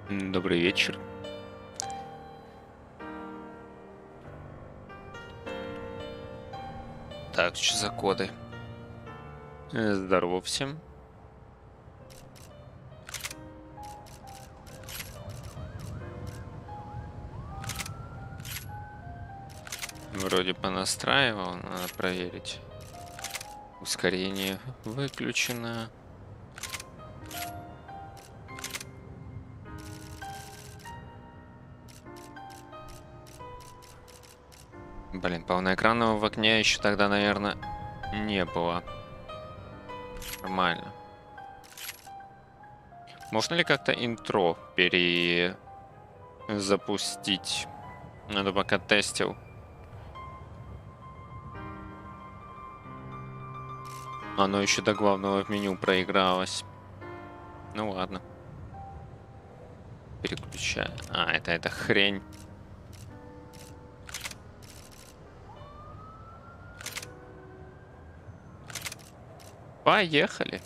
Добрый вечер. Так, что за коды? Здорово всем. Вроде понастраивал, надо проверить. Ускорение выключено. Блин, полноэкранного в окне еще тогда, наверное, не было. Нормально. Можно ли как-то интро перезапустить? Надо пока тестил. Оно еще до главного меню проигралось. Ну ладно. Переключаю. А, это хрень. Поехали.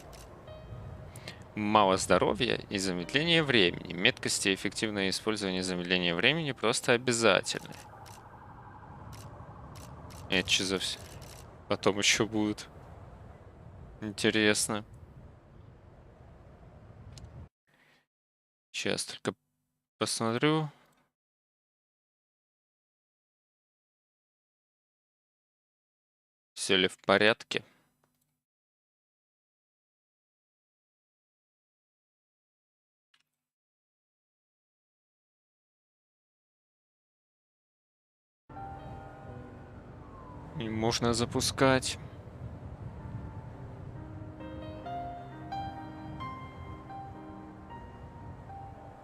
Мало здоровья и замедление времени. Меткость и эффективное использование замедления времени просто обязательны. Это что за все? Потом еще будут. Интересно. Сейчас только посмотрю. Все ли в порядке? И можно запускать.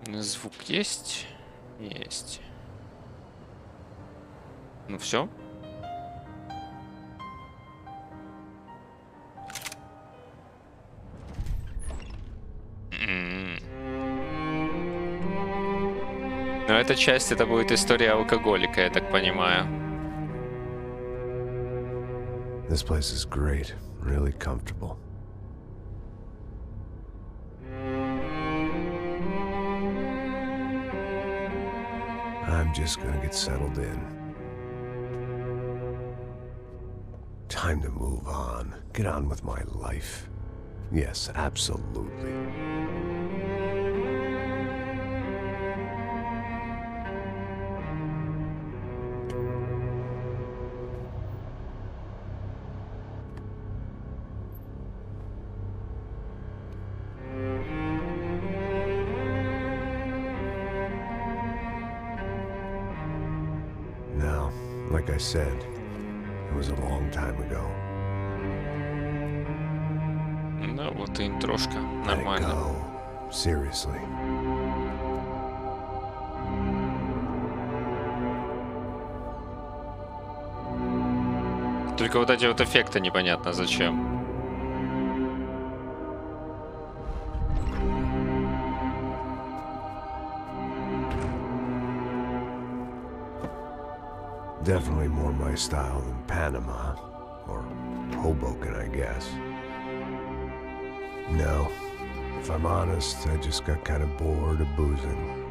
Звук есть? Есть. Ну все. Но эта часть, это будет история алкоголика, я так понимаю. This place is great, really comfortable. I'm just gonna get settled in. Time to move on. Get on with my life. Yes, absolutely. Now, like I said, it was a long time ago. Да, вот и интрошка. Нормально. Let it go. Seriously. Только вот эти вот эффекты непонятно зачем. Definitely more my style than Panama, or Hoboken, I guess. No, if I'm honest, I just got kind of bored of boozing.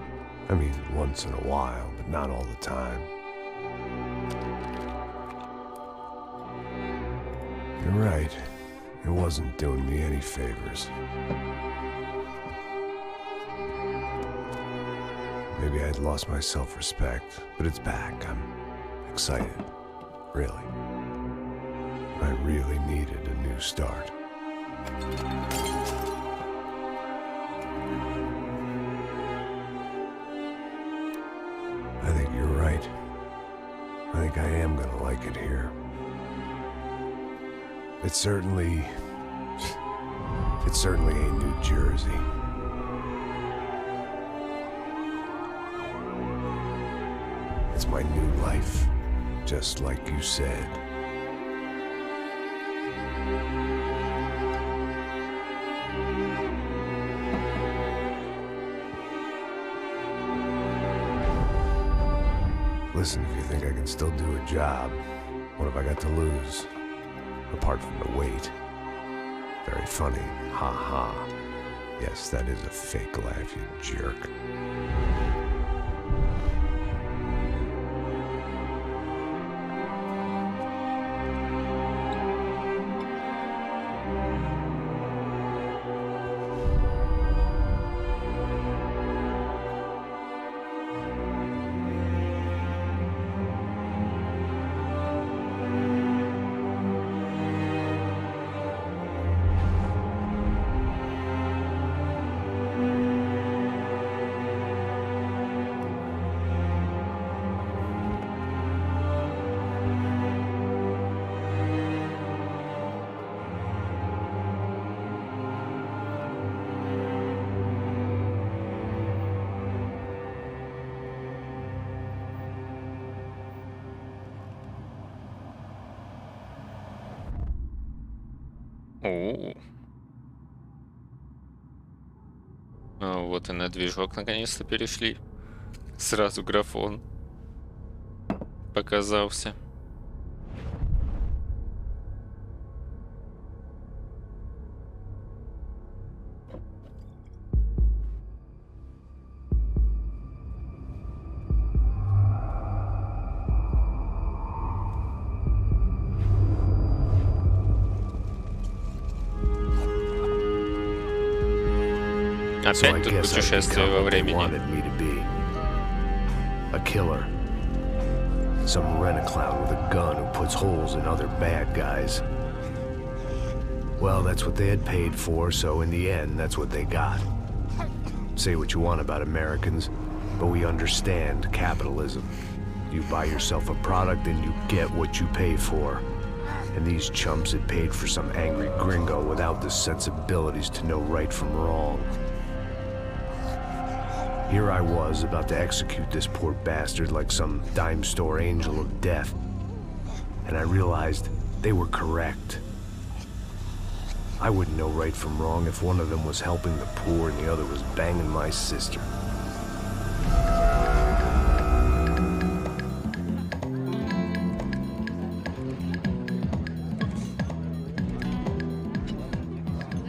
I mean, once in a while, but not all the time. You're right, it wasn't doing me any favors. Maybe I'd lost my self-respect, but it's back. I'm excited, really. I really needed a new start. I think you're right. I think I am gonna like it here. It's certainly ain't New Jersey. It's my new life, just like you said. Listen, if you think I can still do a job, what have I got to lose? Apart from the weight. Very funny, ha ha. Yes, that is a fake laugh, you jerk. Вот и на движок наконец-то перешли. Сразу графон показался. Опять тут путешествие во времени. A killer. Some rent-a-clown with a gun who puts holes in other bad guys. Well, that's what they had paid for, so in the end, that's what they got. Say what you want about Americans, but we understand capitalism. You buy yourself a product and you get what you pay for. And these chumps had paid for some angry gringo without the sensibilities to know right from wrong. Here I was, about to execute this poor bastard like some dime store angel of death. And I realized they were correct. I wouldn't know right from wrong if one of them was helping the poor and the other was banging my sister.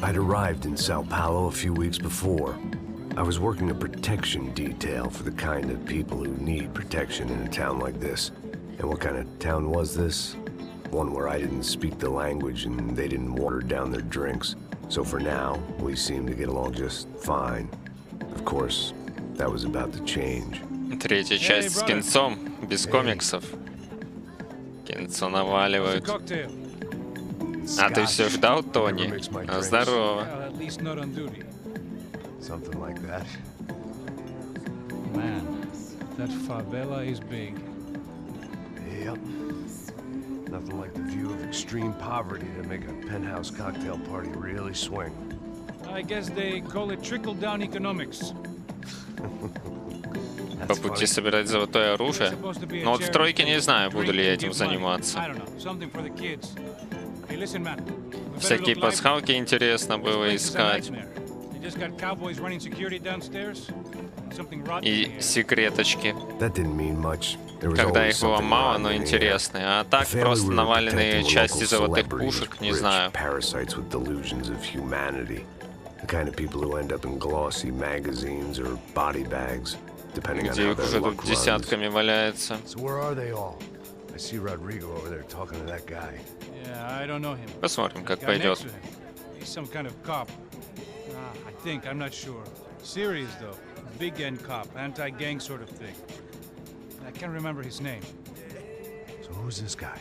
I'd arrived in Sao Paulo a few weeks before. I was working a protection detail for the kind of people who need protection in a town like this. And what kind of town was this? One where I didn't speak the language and they didn't water down their drinks. So for now, we seemed to get along just fine. Of course, that was about to change. Третья часть с кинцом, без комиксов. Кинцо наваливают. А ты все ждал, Тони? Здорово. Something like that. Man, that favela is big. Yep. Nothing like the view of extreme poverty to make a penthouse cocktail party really swing. I guess they call it trickle-down economics. По пути собирать золотое оружие. Но вот в тройке не знаю, буду ли я этим заниматься. Всякие пасхалки интересно было искать. И секреточки. Когда их было мало, но интересные. А так просто наваленные части золотых пушек, не знаю. Где их уже тут десятками валяется. Посмотрим, как пойдет. I think, I'm not sure. Serious though. Big end cop, anti-gang sort of thing. I can't remember his name. So who's this guy?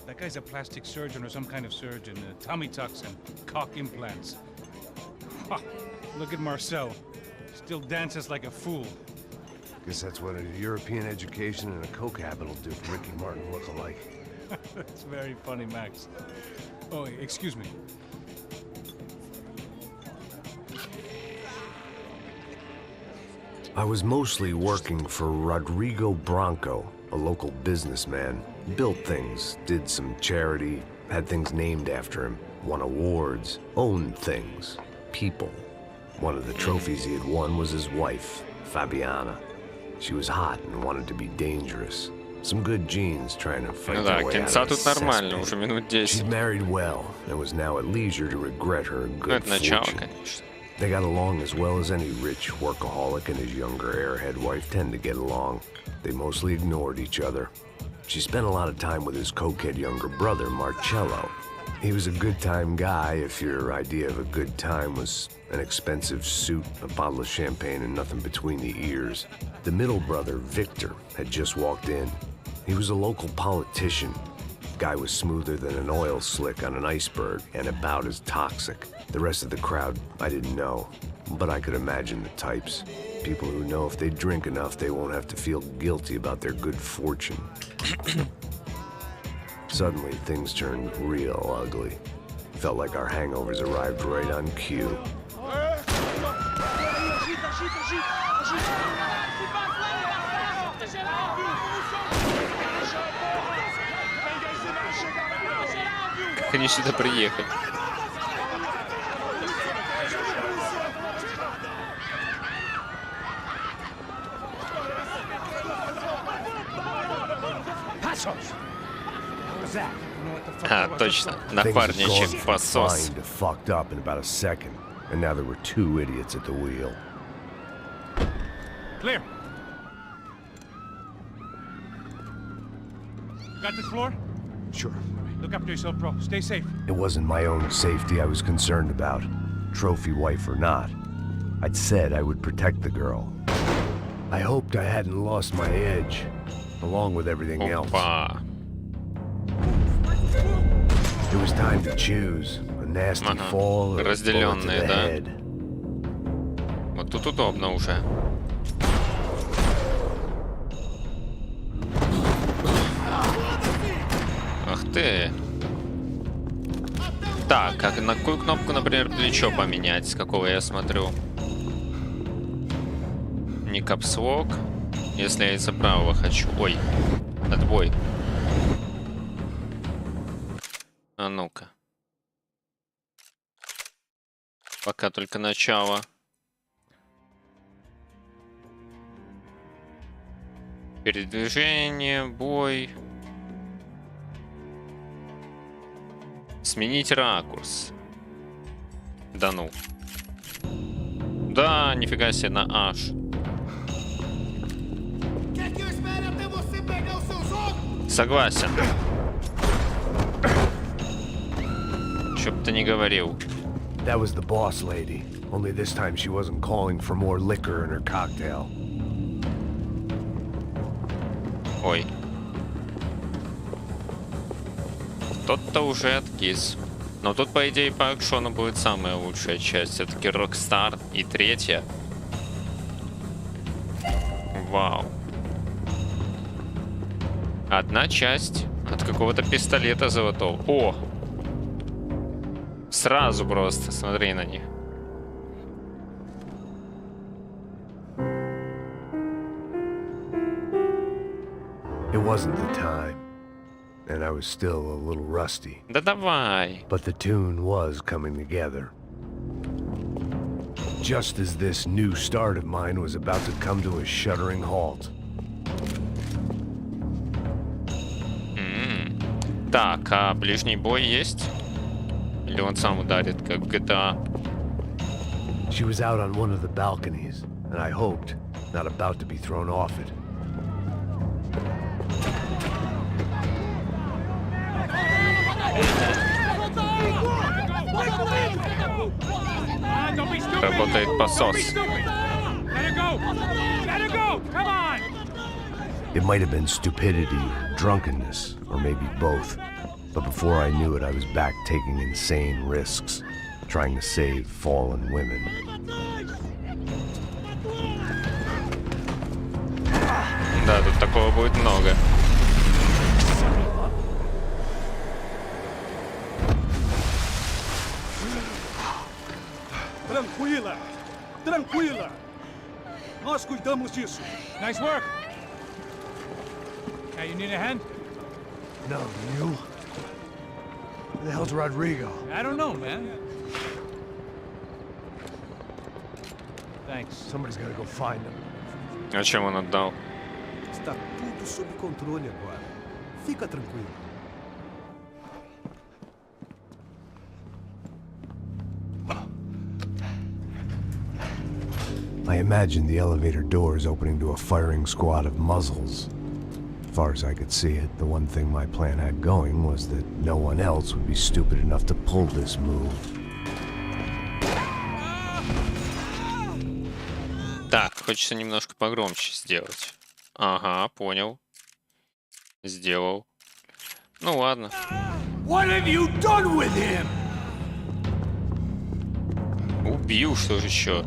That guy's a plastic surgeon or some kind of surgeon. Tummy tucks and cock implants. Look at Marcel. Still dances like a fool. Guess that's what a European education and a coke habit will do for Ricky Martin look alike. That's very funny, Max. Oh, excuse me. I was mostly working for Rodrigo Branco, a local businessman. Built things, did some charity, had things named after him, won awards, owned things, people. One of the trophies he had won was his wife, Fabiana. She was hot and wanted to be dangerous. Some good genes trying to fight their way out of the cesspit. She'd married well and was now at leisure to regret her good fortune. They got along as well as any rich workaholic and his younger airhead wife tend to get along. They mostly ignored each other. She spent a lot of time with his cokehead younger brother, Marcello. He was a good-time guy if your idea of a good time was an expensive suit, a bottle of champagne, and nothing between the ears. The middle brother, Victor, had just walked in. He was a local politician. Guy was smoother than an oil slick on an iceberg and about as toxic. The rest of the crowd, I didn't know, but I could imagine the types. People who know if they drink enough, they won't have to feel guilty about their good fortune. Suddenly, things turned real ugly. Felt like our hangovers arrived right on cue. Как они сюда приехали? А, точно. Напарничек посос. Fucked up in about a second, and now there were two idiots at the wheel. Clear. Got this floor? Sure. Look after yourself, bro. Stay safe. It wasn't my own safety I was concerned about, trophy wife or not. I'd said I would protect the girl. I hoped I hadn't lost my edge, along with everything else. Опа. It was time to choose a nasty fall or a bullet to the head. Вот тут удобно уже. Ах ты. Так, а на какую кнопку, например, плечо поменять? С какого я смотрю? Не капслок. Если я из-за правого хочу. Ой, отбой. А ну-ка. Пока только начало. Передвижение, бой. Сменить ракурс. Да ну. Да, нифига себе, на H. Согласен. Что бы ты ни говорил. That was the boss lady. Only this time she wasn't calling for more liquor in her cocktail. Ой. Тот-то уже откис. Но тут, по идее, по экшону будет самая лучшая часть. Все-таки Rockstar и третья. Вау. Одна часть от какого-то пистолета золотого. О! Сразу просто смотри на них. It wasn't the time, and I was still a little rusty. Да давай. But the tune was coming together. Just as this new start of mine was about to come to a shuddering halt. Так, а ближний бой есть? Или он сам ударит, как в GTA? She was out on one of the balconies, and I hoped, not about to be thrown off it. Работает посос. It might have been stupidity, drunkenness, or maybe both. But before I knew it, I was back taking insane risks, trying to save fallen women. Да, тут такого будет много. Tranquila! Tranquila! Nós cuidamos disso. Nice work! Hey, you need a hand? No, you? Where the hell's Rodrigo? I don't know, man. Thanks. Somebody's gotta go find him. А чем он отдал? Está tudo sob controle agora. Fica tranquilo. I imagined the elevator doors opening to a firing squad of muzzles. As far as I could see it, the one thing my plan had going was that no one else would be stupid enough to pull this move. Так, хочется немножко погромче сделать. Ага, понял. Сделал. Ну ладно. What have you done with him? Убил, что же еще?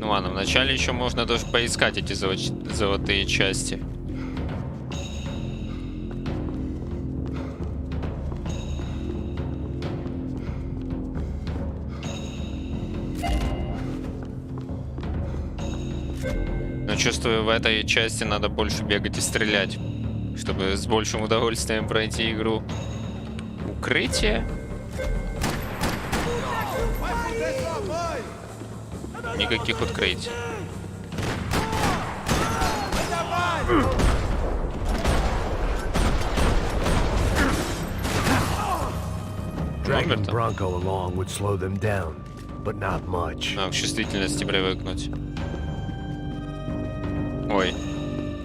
Ну ладно, вначале еще можно даже поискать эти золотые части. Но чувствую, в этой части надо больше бегать и стрелять, чтобы с большим удовольствием пройти игру. Укрытие? Никаких открытий. Dragging Bronco along would slow them down, but not much. К чувствительности привыкнуть. Ой,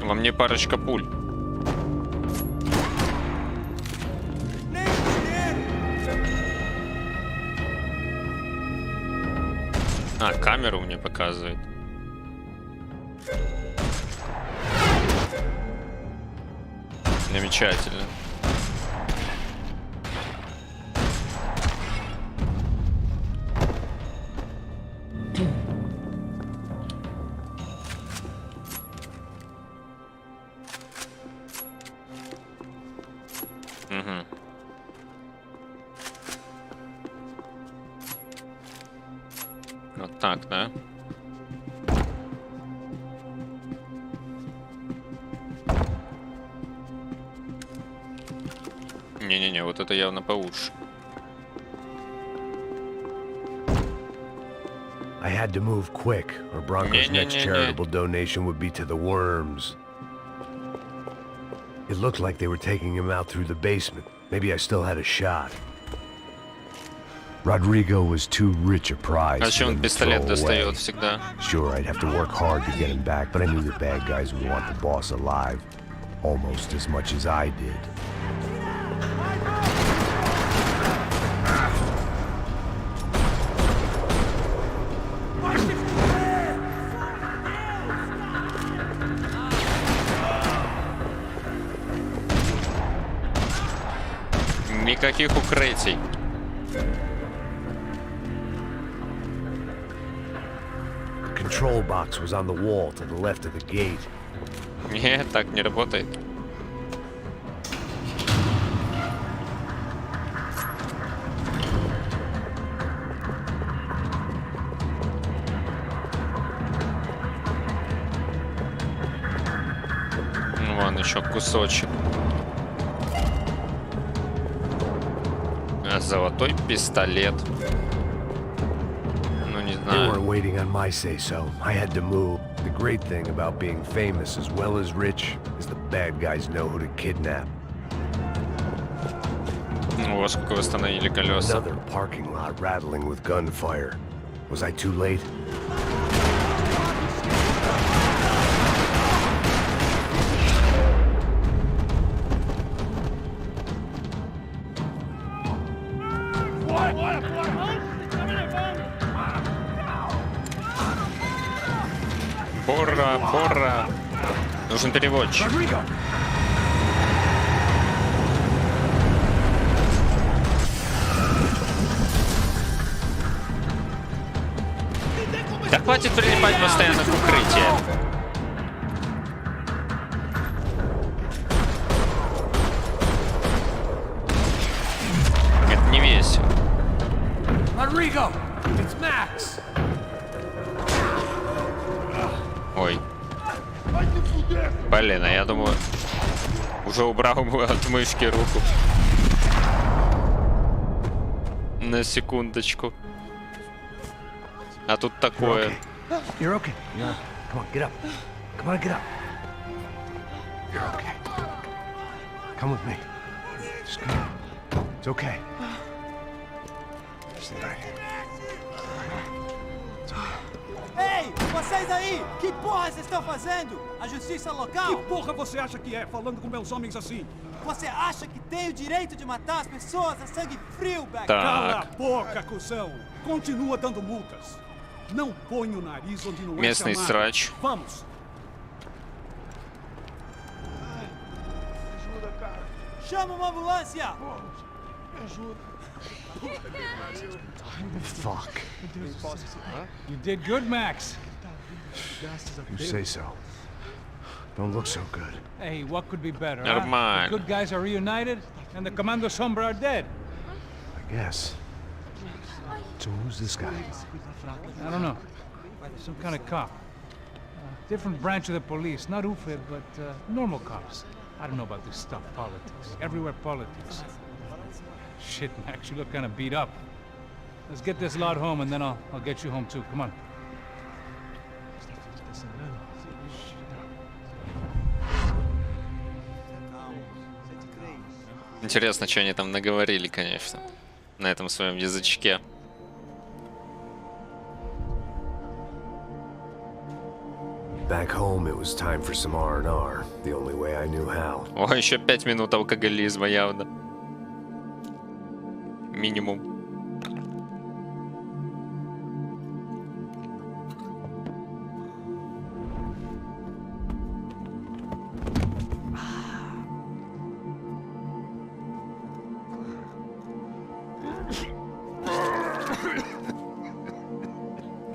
во мне парочка пуль. А, камеру мне показывает. Замечательно. Угу. Вот так, да? Не-не-не, вот это явно получше. I had to move quick, or Bronco's next charitable donation would be to the worms. It looked like they were taking him out through the basement. Maybe I still had a shot. Rodrigo was too rich a prize. А что он пистолет достает всегда? Sure, I'd have to work hard to get him back, but I knew the bad guys would want the boss alive, almost as much as I did. Никаких укрытий. The control box was on the wall to the left of the gate. Нет, так не работает. Ну ладно, еще кусочек. Золотой пистолет. Ну не They знаю. weren't waiting on my say-so. I had to move. The great thing about being famous as well as rich is the bad guys know who to kidnap. О, сколько восстановили колеса. Another parking lot rattling with gunfire. Was I too late? Порра. Нужен переводчик. Да хватит прилипать постоянно к укрытию. Это не весело. Rodrigo, it's Max. Ой. Блин, а я думаю, уже убрал от мышки руку. На секундочку. А тут такое. You're okay. Come on, get up. Come on, get up. You're okay. Come with me. Just come on. It's okay. Ei, vocês aí! Que porra vocês estão fazendo? A justiça local? Que porra você acha que é, falando com meus homens assim? Você acha que tem o direito de matar as pessoas a sangue frio, Beck? Tá. Cala a boca, cuzão! Continua dando multas. Não põe o nariz onde não é Местный chamado. срач. Vamos! Chama uma ambulância! Fuck. You did good, Max. You say so. Don't look so good. Hey, what could be better? Нормально. The good guys are reunited, and the Commando Sombra are dead. I guess. So who's this guy? I don't know. Some kind of cop. Different branch of the police. Not UFE, but normal cops. I don't know about this stuff, politics. Everywhere politics. Shit, Max, you look kind of beat up. Let's get this lot home, and then I'll get you home too. Come on. Интересно, что они там наговорили, конечно, на этом своем язычке. Back home, it was time for some R&R, the only way I knew how. О, еще 5 минут алкоголизма явно. Минимум.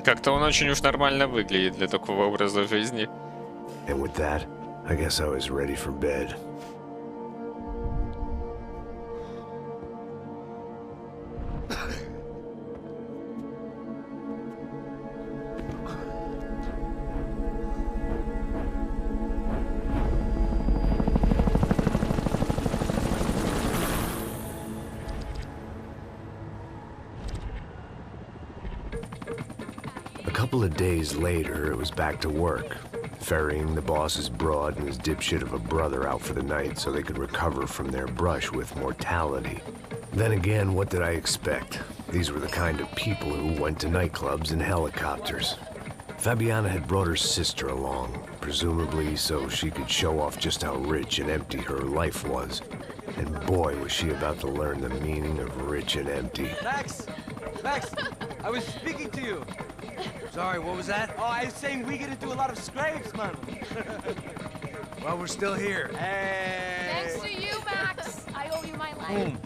Как-то он очень уж нормально выглядит для такого образа жизни. And with that, I guess I was ready for bed. A couple of days later, it was back to work, ferrying the boss's broad and his dipshit of a brother out for the night so they could recover from their brush with mortality. Then again, what did I expect? These were the kind of people who went to nightclubs in helicopters. Fabiana had brought her sister along, presumably so she could show off just how rich and empty her life was. And boy, was she about to learn the meaning of rich and empty. Max! Max! I was speaking to you! Sorry, what was that? Oh, I was saying we get to do a lot of scrapes, man. Well, we're still here. Hey! Thanks to you, Max. I owe you my life. Boom.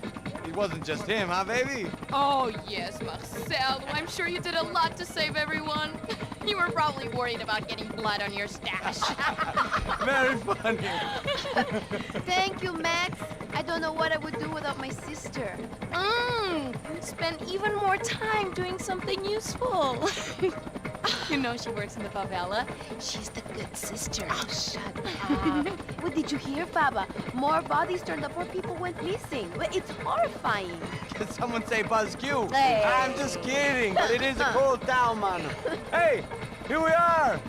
It wasn't just him, huh, baby? Oh, yes, Marcel. I'm sure you did a lot to save everyone. You were probably worried about getting blood on your stash. Very funny. Thank you, Max. I don't know what I would do without my sister. Spend even more time doing something useful. You know she works in the favela. She's the good sister. Oh, shut up. What did you hear, Faba? More bodies turned up where people went missing. It's horrifying. Did someone say Buzz Q? Hey. I'm just kidding, but it is a cool town, man. Hey, here we are.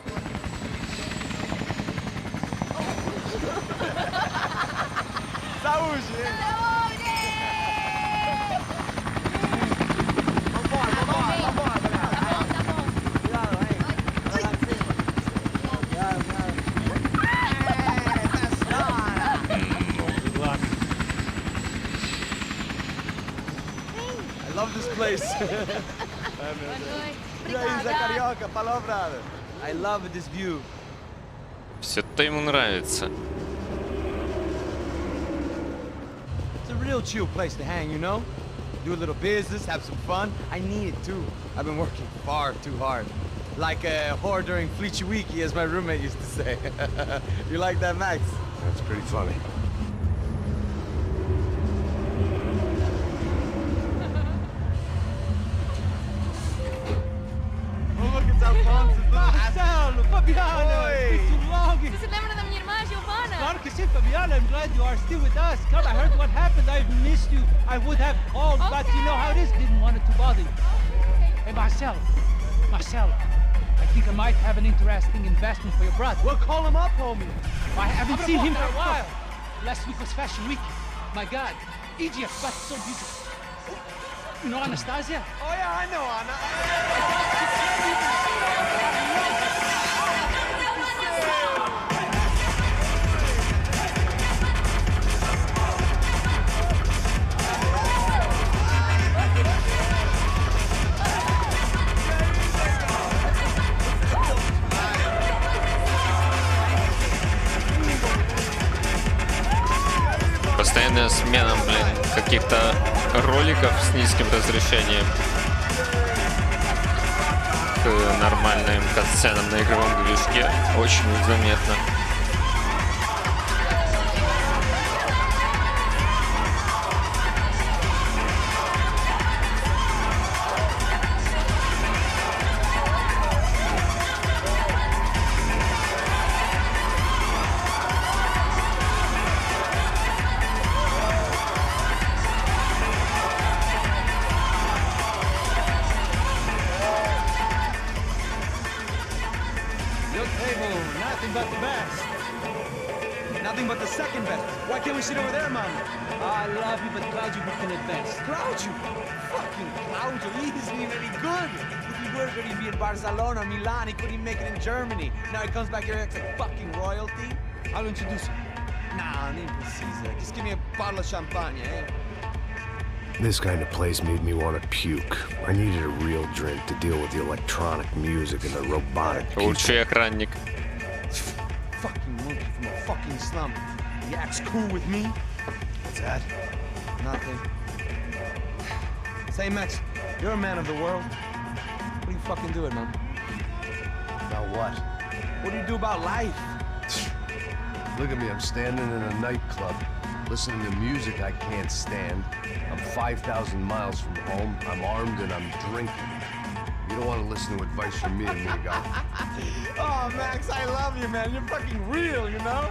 Saúde! I love this place. Carioca, palavra. I love this view. Все-то ему нравится. It's a real chill place to hang, you know? Do a little business, have some fun. I need it too. I've been working far too hard. Like a whore during Fleechy Weeky, as my roommate used to say. You like that, Max? That's pretty funny. Oh, look, it's Alfonso's little Marcelo, Fabiana, Oi. it's been too long. Você se lembra da minha irmã, Giovanna? Claro que sim, Fabiana. I'm glad you are still with us. Come, I heard what happened. I've missed you. I would have called, but you know how it is. Didn't want it to bother you. Hey, Marcelo, I think I might have an interesting investment for your brother. We'll call him up, homie. I haven't seen him for a while. Last week was Fashion Week. My God, Egypt, but so beautiful. You know Anastasia? Oh yeah, I know Anna. Постоянная смена, блин, каких-то роликов с низким разрешением к нормальным катсценам на игровом движке очень заметно. But the best. Nothing but the second best. Why can't we sit over there, man? I love you, but Claudio booking it best. Claudio? Fucking Claudio, he isn't even any good. If he were good, he'd be in Barcelona, Milan, he couldn't even make it in Germany. Now he comes back here and acts like fucking royalty. I'll introduce you. Nah, name precisa. Just give me a bottle of champagne, eh? This kind of place made me want to puke. I needed a real drink to deal with the electronic music and the robotic people. Лучший охранник. Fucking monkey from a fucking slum. He acts cool with me. What's that? Nothing. Say, Max, you're a man of the world. What do you fucking do it, man? About what? What do you do about life? Look at me, I'm standing in a nightclub, listening to music I can't stand. I'm 5,000 miles from home, I'm armed and I'm drinking. You don't want to listen to advice from me, amigo. Oh, Max, I love you, man. You're fucking real, you know?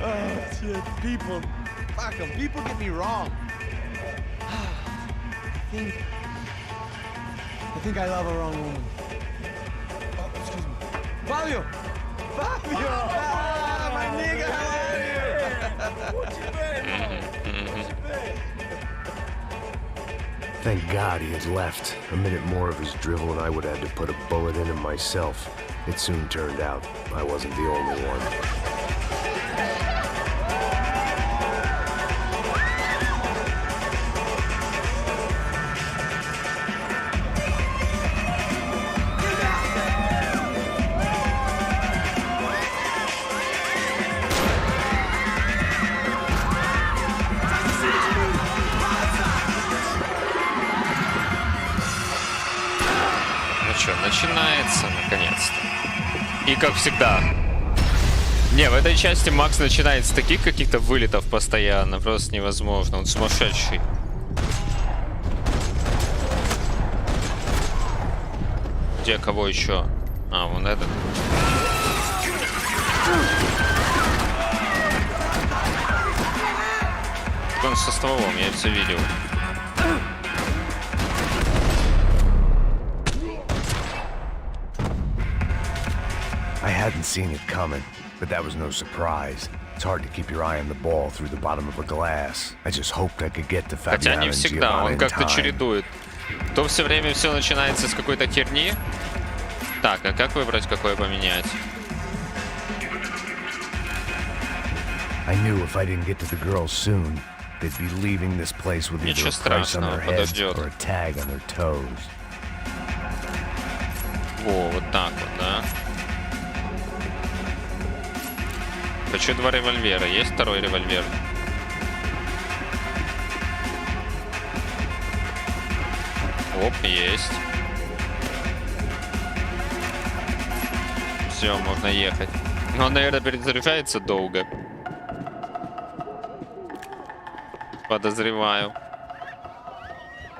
Oh, shit. People. Fuck them. People get me wrong. I think I love a wrong woman. Oh, excuse me. Fabio! Fabio! Ah, my nigga, how are you? What you been, man? What you been? Thank God he had left. A minute more of his drivel and I would have had to put a bullet in him myself. It soon turned out I wasn't the only one. Начинается наконец-то. И как всегда. Не, в этой части Макс начинает с таких каких-то вылетов постоянно. Просто невозможно. Он сумасшедший. Где кого еще? А, вон этот. Он со стволом, я это видел. I hadn't seen it coming, but that was no surprise. It's hard to keep your eye on the ball through the bottom of a glass. I just hoped I could get to Fabiana. Хотя не всегда, он как-то чередует. То все время все начинается с какой-то херни. Так, а как выбрать, какое поменять? I knew if I didn't get to the girls soon, they'd be leaving this place with either a price on their head or a tag on their toes. Во, вот так вот, да? Хочу 2 револьвера. Есть второй револьвер? Оп, есть. Все, можно ехать. Но он, наверное, перезаряжается долго. Подозреваю.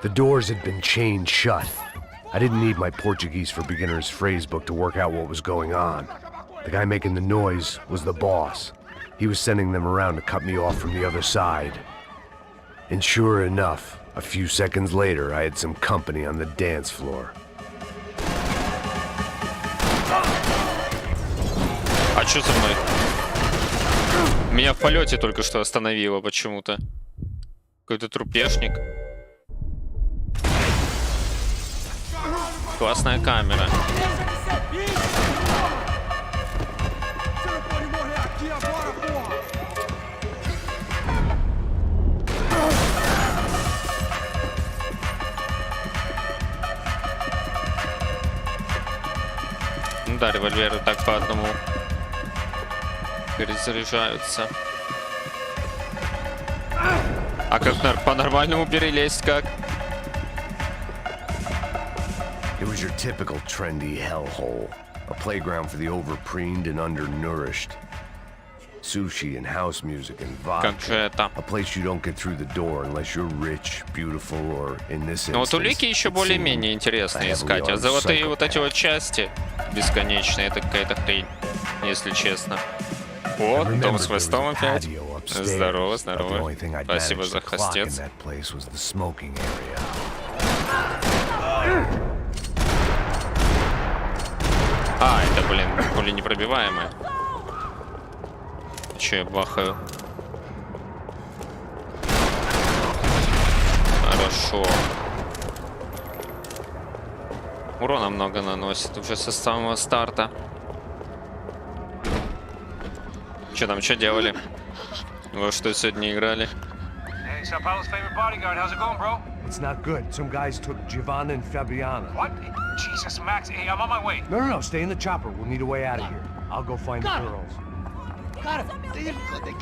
The doors had been chained shut. I didn't need my Portuguese for Beginners phrase book to work out what was going on. The guy making the noise was the boss. He was sending them around to cut me off from the other side. And sure enough, a few seconds later, I had some company on the dance floor. А что со мной? Меня в полете только что остановило почему-то. Какой-то трупешник. Классная камера. Ну да, револьверы так по одному перезаряжаются. А как по-нормальному перелезть как? It was your typical trendy hellhole. A playground for the overpreened and undernourished. Sushi and house music and Как же vodka. это? A place you don't get through the door unless you're rich, beautiful, or in this Ну вот instance, улики еще it более-менее seemed, интересно a искать, а heavily золотые armed вот эти вот psychopath. части бесконечные, это какая-то хрень, если честно. I О, remembered дом there с was хвостом a опять. patio upstairs, Здорово, but the здорово. only thing I'd Спасибо managed за to clock in хвостец. that place was the smoking area. А, это, блин, пули непробиваемые. Че я бахаю? Хорошо. Урона много наносит уже со самого старта. Че там, что делали? Во что сегодня играли? Hey, Sao Paulo's favorite bodyguard. How's it going, bro? It's not good. Some guys took Giovanna and Fabiana. What? Jesus, Max. Hey, I'm on my way. No, stay in the chopper. We'll need a way out of here. I'll go find the girls. Got it. They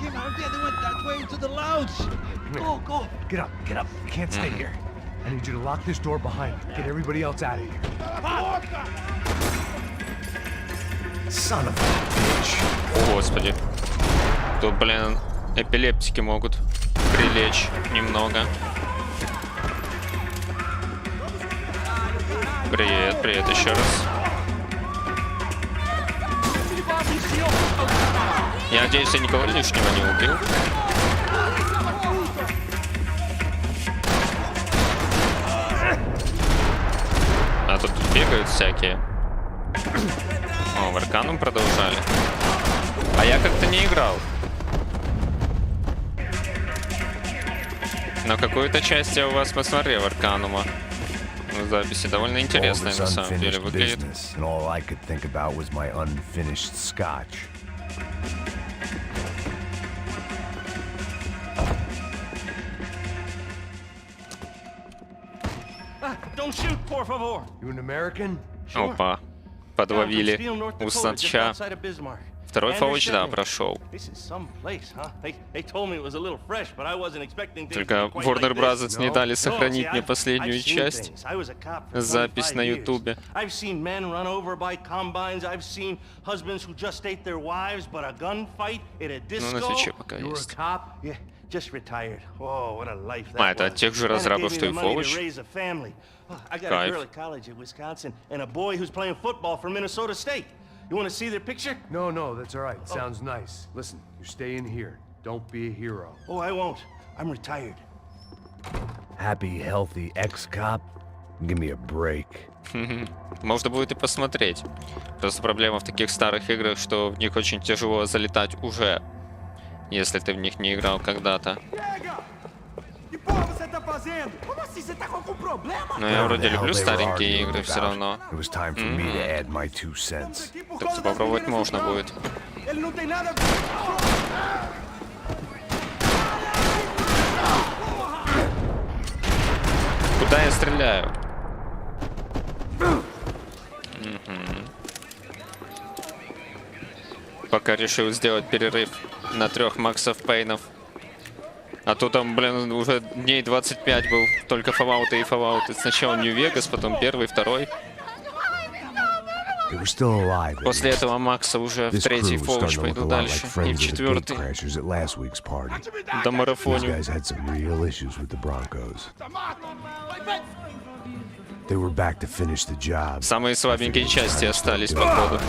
came out. Yeah, they went that way to the lounge. Go. Get up. You can't stay here. I need you to lock this door behind me. Get everybody else out of here. Son of a bitch. О, господи. Тут, блин, эпилептики могут прилечь немного. Привет еще раз. Я надеюсь, я никого лишнего не убил. А тут бегают всякие. О, в Арканум продолжали. А я как-то не играл. Но какую-то часть я у вас посмотрел Арканума. В записи довольно All интересная this на самом деле unfinished выглядит. business, and all I could think about was my unfinished scotch. Don't shoot, por favor. You an American? Опа. Подловили усача. Второй фауч, да, прошел. Только Warner Bros. Не дали сохранить мне последнюю часть. Запись на Ютубе. I've seen men run over by combines. I've seen husbands who just ate their wives, but a gunfight at a Ну, на disco. Твиче пока You were a есть. cop? Yeah, just retired. Oh, what a life that А, это was. от тех же And it разрабов, gave что me и the money to Фауч? raise a family. Oh, I got a Кайф. girl at college at Wisconsin and a boy who's playing football for Minnesota State. You want to see their picture? No, that's all right. Sounds nice. Listen, you're staying here. Don't be a hero. Oh, I won't. I'm retired. Happy, healthy ex-cop? Give me a break. Можно будет и посмотреть. Просто проблема в таких старых играх, что в них очень тяжело залетать уже, если ты в них не играл когда-то. Но я вроде люблю старенькие игры все равно. It was time for me to add my 2 cents. Так что попробовать можно будет. Куда я стреляю? Пока решил сделать перерыв на 3 Максов Пейнов. А то там, блин, уже дней 25 был. Только Fallout и Fallout. Сначала Нью-Вегас, потом первый, второй. They were still alive. at После least. этого Макса уже в This третий crew was Фолч starting to look пойду a lot like дальше. И в friends of the четвертый. gatecrashers at last week's party. До These марафоню. guys had some real issues with the Broncos. They were back to finish the job. Самые слабенькие части остались, походу.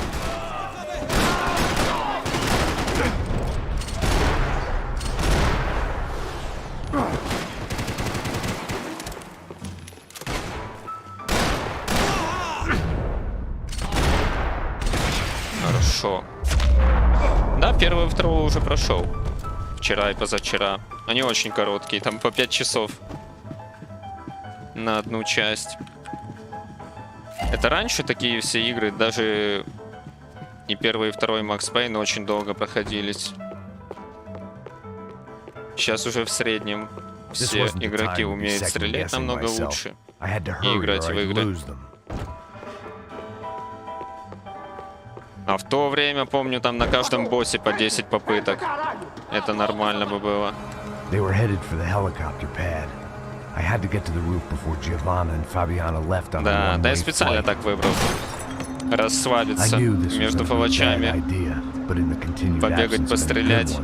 Хорошо. Да, первого и второго уже прошел. Вчера и позавчера. Они очень короткие, там по 5 часов на одну часть. Это раньше такие все игры, даже и первый, и второй Макс Пейн очень долго проходились. Сейчас уже в среднем все игроки умеют стрелять намного лучше и играть в игры. А в то время, помню, там на каждом боссе по 10 попыток. Это нормально бы было. Да, да я специально так выбрал. Расслабиться между палачами. Побегать, пострелять.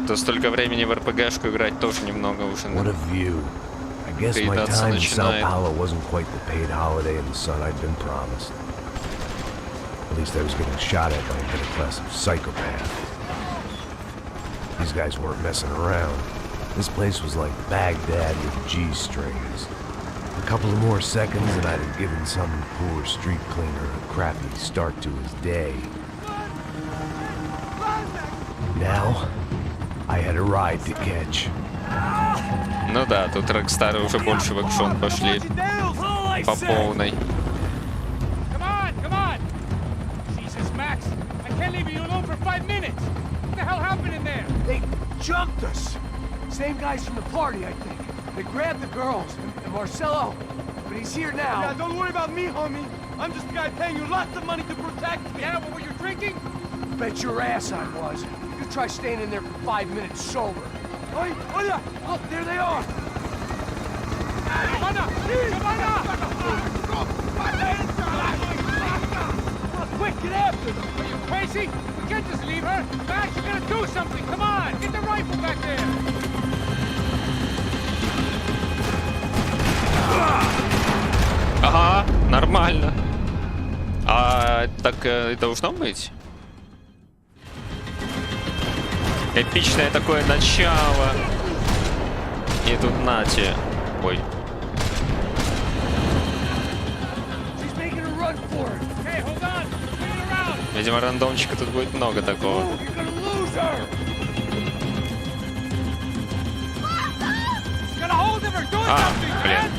То столько времени в РПГшку играть тоже немного уже приедаться начинает. At least I was getting shot at by a middle-class psychopath. These guys weren't messing around. This place was like Baghdad with G-strings. A couple of more seconds and I'd have given some poor street cleaner a crappy start to his day. Now, I had a ride to catch. Ну да, тут Рокстары уже больше в экшон пошли. По полной. They jumped us. Same guys from the party, I think. They grabbed the girls and Marcelo, but he's here now. Yeah, don't worry about me, homie. I'm just the guy paying you lots of money to protect me. Yeah, what were you drinking? Bet your ass I was. You try staying in there for 5 minutes sober. Oi, oi, look, there they are. Quick, get after them. Are you crazy? We can't just leave her. Max, you gotta do something. Come on, get the rifle back there. Ага, нормально. А так и должно быть? Эпичное такое начало. И тут нате. Ой. Видимо, рандомчика тут будет много такого. А, блин.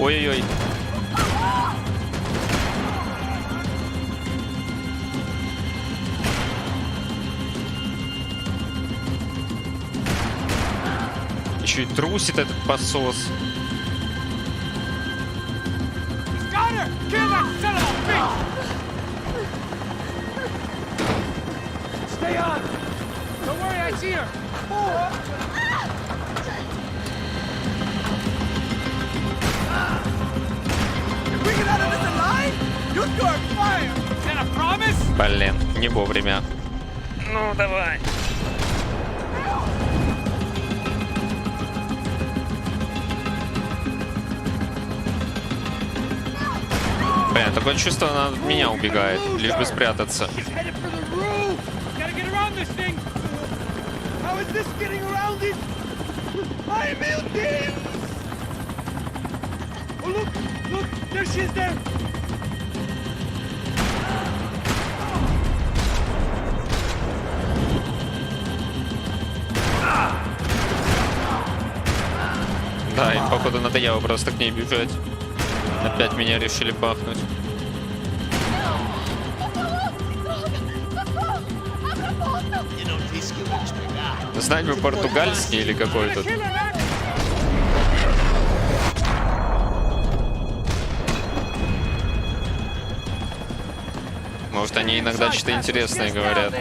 Ой-ой-ой. Еще и трусит этот посос. Блин, не вовремя. Ну, давай. Блин, такое чувство, она от меня убегает, лишь бы спрятаться. Да, им походу надоело просто к ней бежать. Опять меня решили бахнуть. Знать бы португальский или какой-то. Может, они иногда что-то интересное говорят.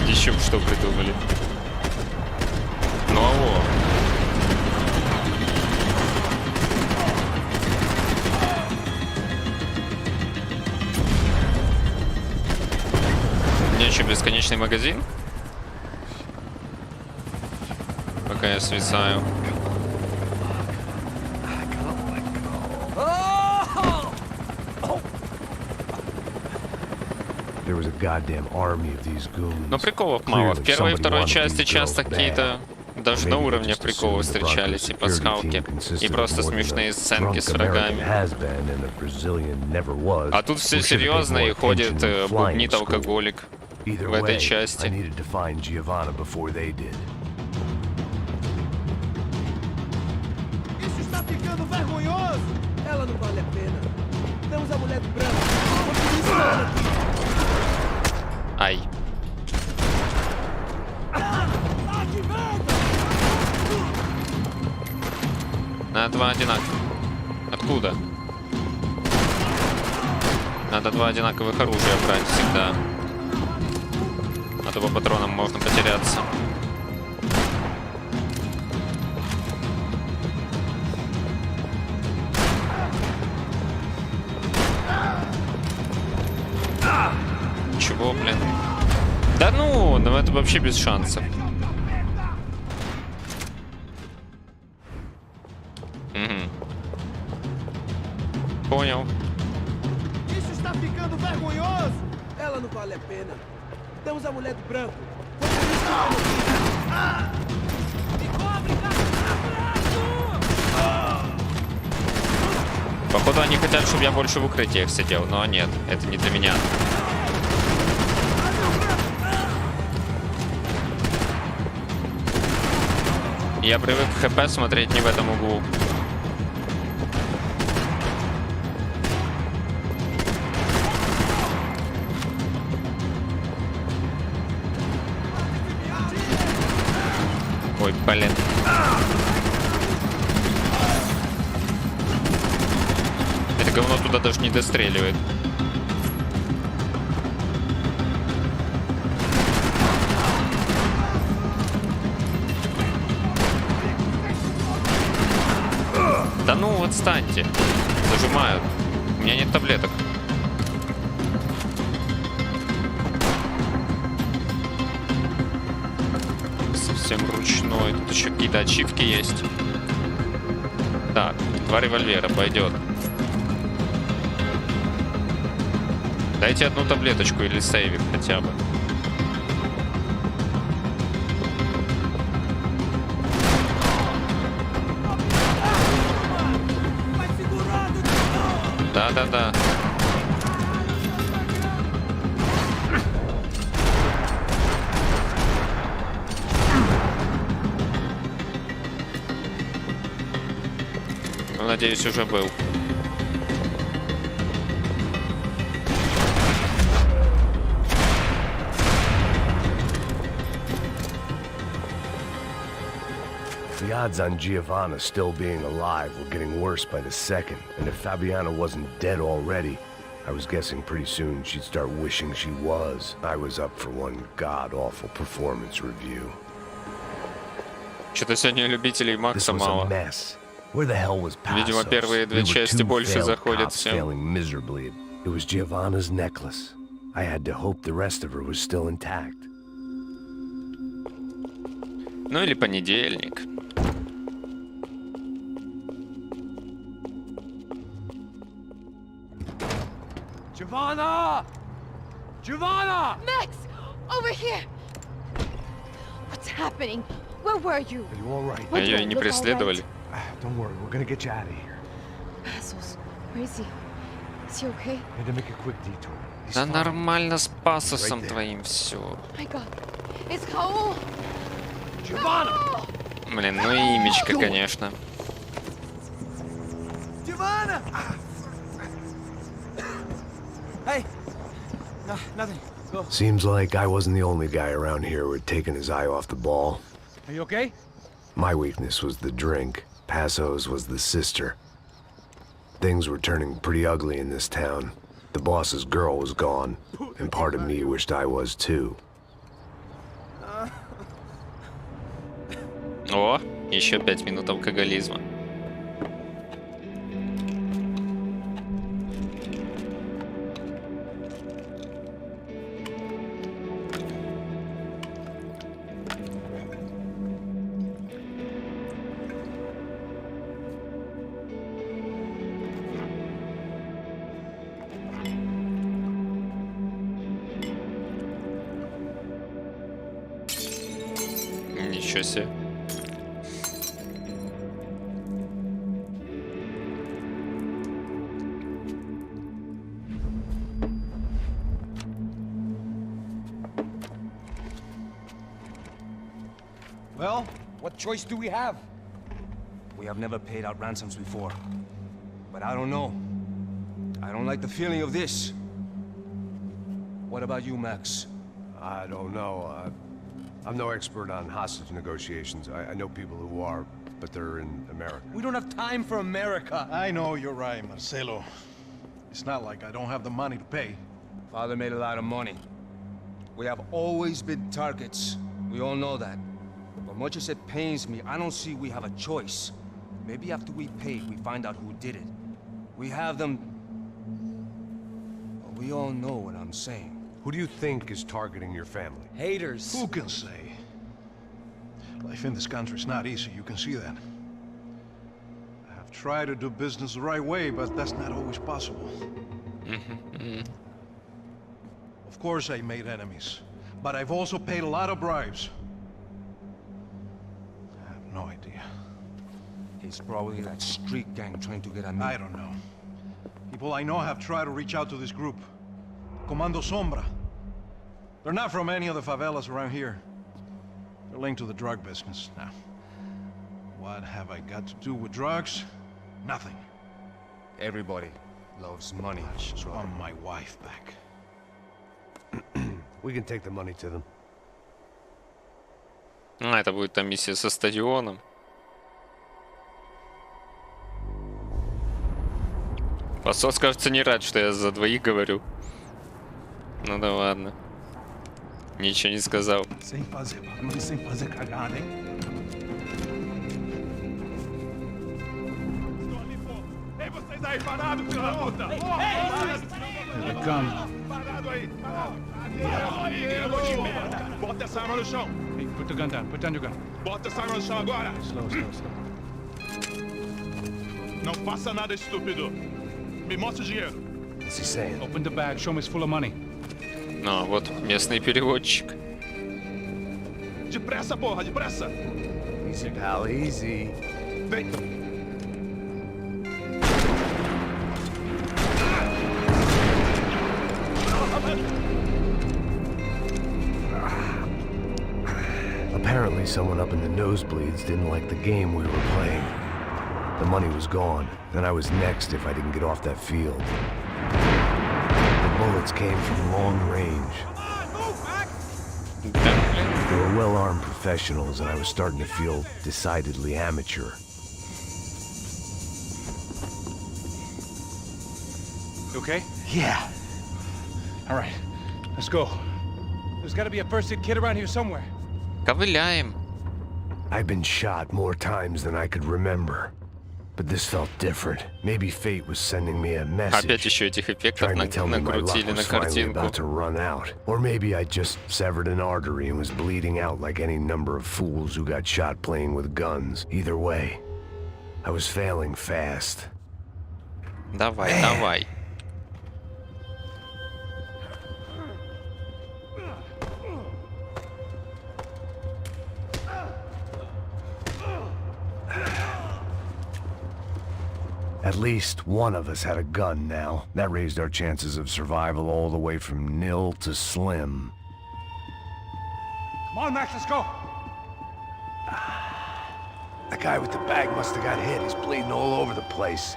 Еще бы что придумали. Ну алло. У меня еще бесконечный магазин? Пока я свисаю. There was a goddamn army of these goons. Но приколов мало. В первой и второй части Clearly, часто somebody wanted these какие-то даже на уровне приколы встречались и пасхалки, и просто смешные сценки с врагами. А тут все серьезно и ходит бубнит алкоголик в этой части. Isso está ficando vergonhoso! Ela não vale a pena. Temos a mulher do branco. Ай. Надо два одинаковых. Откуда? Надо два одинаковых оружия брать всегда. А то по патронам можно потеряться. Чего, блин? Да ну это вообще без шансов. Понял. Isso está ficando vergonhoso! Ela não vale a pena. Temos a mulher do branco. Походу они хотят, чтобы я больше в укрытиях сидел, но нет, это не для меня. Я привык ХП смотреть не в этом углу. Ой, блин. Это говно туда даже не достреливает. Да ну, отстаньте. Зажимают. У меня нет таблеток. Совсем ручной. Тут еще какие-то ачивки есть. Так, два револьвера пойдет. Дайте одну таблеточку или сейвик хотя бы. Да. Ну, надеюсь, уже был. The odds on Giovanna still being alive were getting worse by the second, and if Fabiana wasn't dead already, I was guessing pretty soon she'd start wishing she was. I was up for one god-awful performance review. Что-то сегодня любителей Макса This was a мало. mess. Where the hell was Passos? Видимо, первые две We were части two больше failed заходят cops всем. failing miserably. It was Giovanna's necklace. I had to hope the rest of her was still intact. Ну или понедельник. Giovanna! Giovanna! Max! Over here! What's happening? Where were you? Are you all right? А ее и не преследовали. Don't worry, we're gonna get you out of here. Passos. Where is he? Is he okay? Had to make a quick detour. He's Да fine. нормально с пасосом Right there. твоим все. My God. It's Raul! Giovanna! Блин, ну и имечко, конечно. Giovanna! Hey! No, nothing. Go. Seems like I wasn't the only guy around here who had taken his eye off the ball. Are you okay? My weakness was the drink. Passos was the sister. Things were turning pretty ugly in this town. The boss's girl was gone, and part of me wished I was too. О, еще 5 минут алкоголизма. Ничего себе. Well, what choice do we have? We have never paid out ransoms before. But I don't know. I don't like the feeling of this. What about you, Max? I don't know. I'm no expert on hostage negotiations. I know people who are, but they're in America. We don't have time for America. I know you're right, Marcelo. It's not like I don't have the money to pay. Father made a lot of money. We have always been targets. We all know that. But much as it pains me, I don't see we have a choice. Maybe after we pay, we find out who did it. We have them... But we all know what I'm saying. Who do you think is targeting your family? Haters. Who can say? Life in this country is not easy, you can see that. I have tried to do business the right way, but that's not always possible. Of course I made enemies, but I've also paid a lot of bribes. I have no idea. It's probably that street gang trying to get at me. I don't know. People I know have tried to reach out to this group. Comando Sombra. They're not from any of the favelas around here. They're linked to the drug business. Now, what have I got to do with drugs? Nothing. Everybody loves money. I just want my wife back. We can take the money to them. А, это будет там миссия со стадионом. Посос, кажется, не рад, что я за двоих говорю. Ну да ладно. Ничего не сказал. Sem fazer cagada, hein? Ei, vocês aí parados, filho da puta! The gun. Parado aí! Bota essa arma no chão! Hey, put the gun down. Put down your gun. Bota essa arma no chão agora! Slow, slow, slow. Não faça nada estúpido! Me mostra o dinheiro! What's he saying? Open the bag. Show me it's full of money. Ну, вот местный переводчик. Depressa, porra! Depressa! Easy, pal, easy. Vem! Apparently someone up in the nosebleeds didn't like the game we were playing. The money was gone, and I was next if I didn't get off that field. The bullets came from long range. They were well-armed professionals, and I was starting to feel decidedly amateur. You okay? Yeah. All right. Let's go. There's got to be a first-aid kit around here somewhere. Ковыляем. I've been shot more times than I could remember. But this felt different. Maybe fate was sending me a message. Опять еще этих эффектов Trying to tell me my luck накрутили на was finally картинку. about to run out. Or maybe I just severed an artery and was bleeding out like any number of fools who got shot playing with guns. Either way, I was failing fast. Давай, давай. At least one of us had a gun now. That raised our chances of survival all the way from nil to slim. Come on, Max, let's go. The guy with the bag must have got hit. He's bleeding all over the place.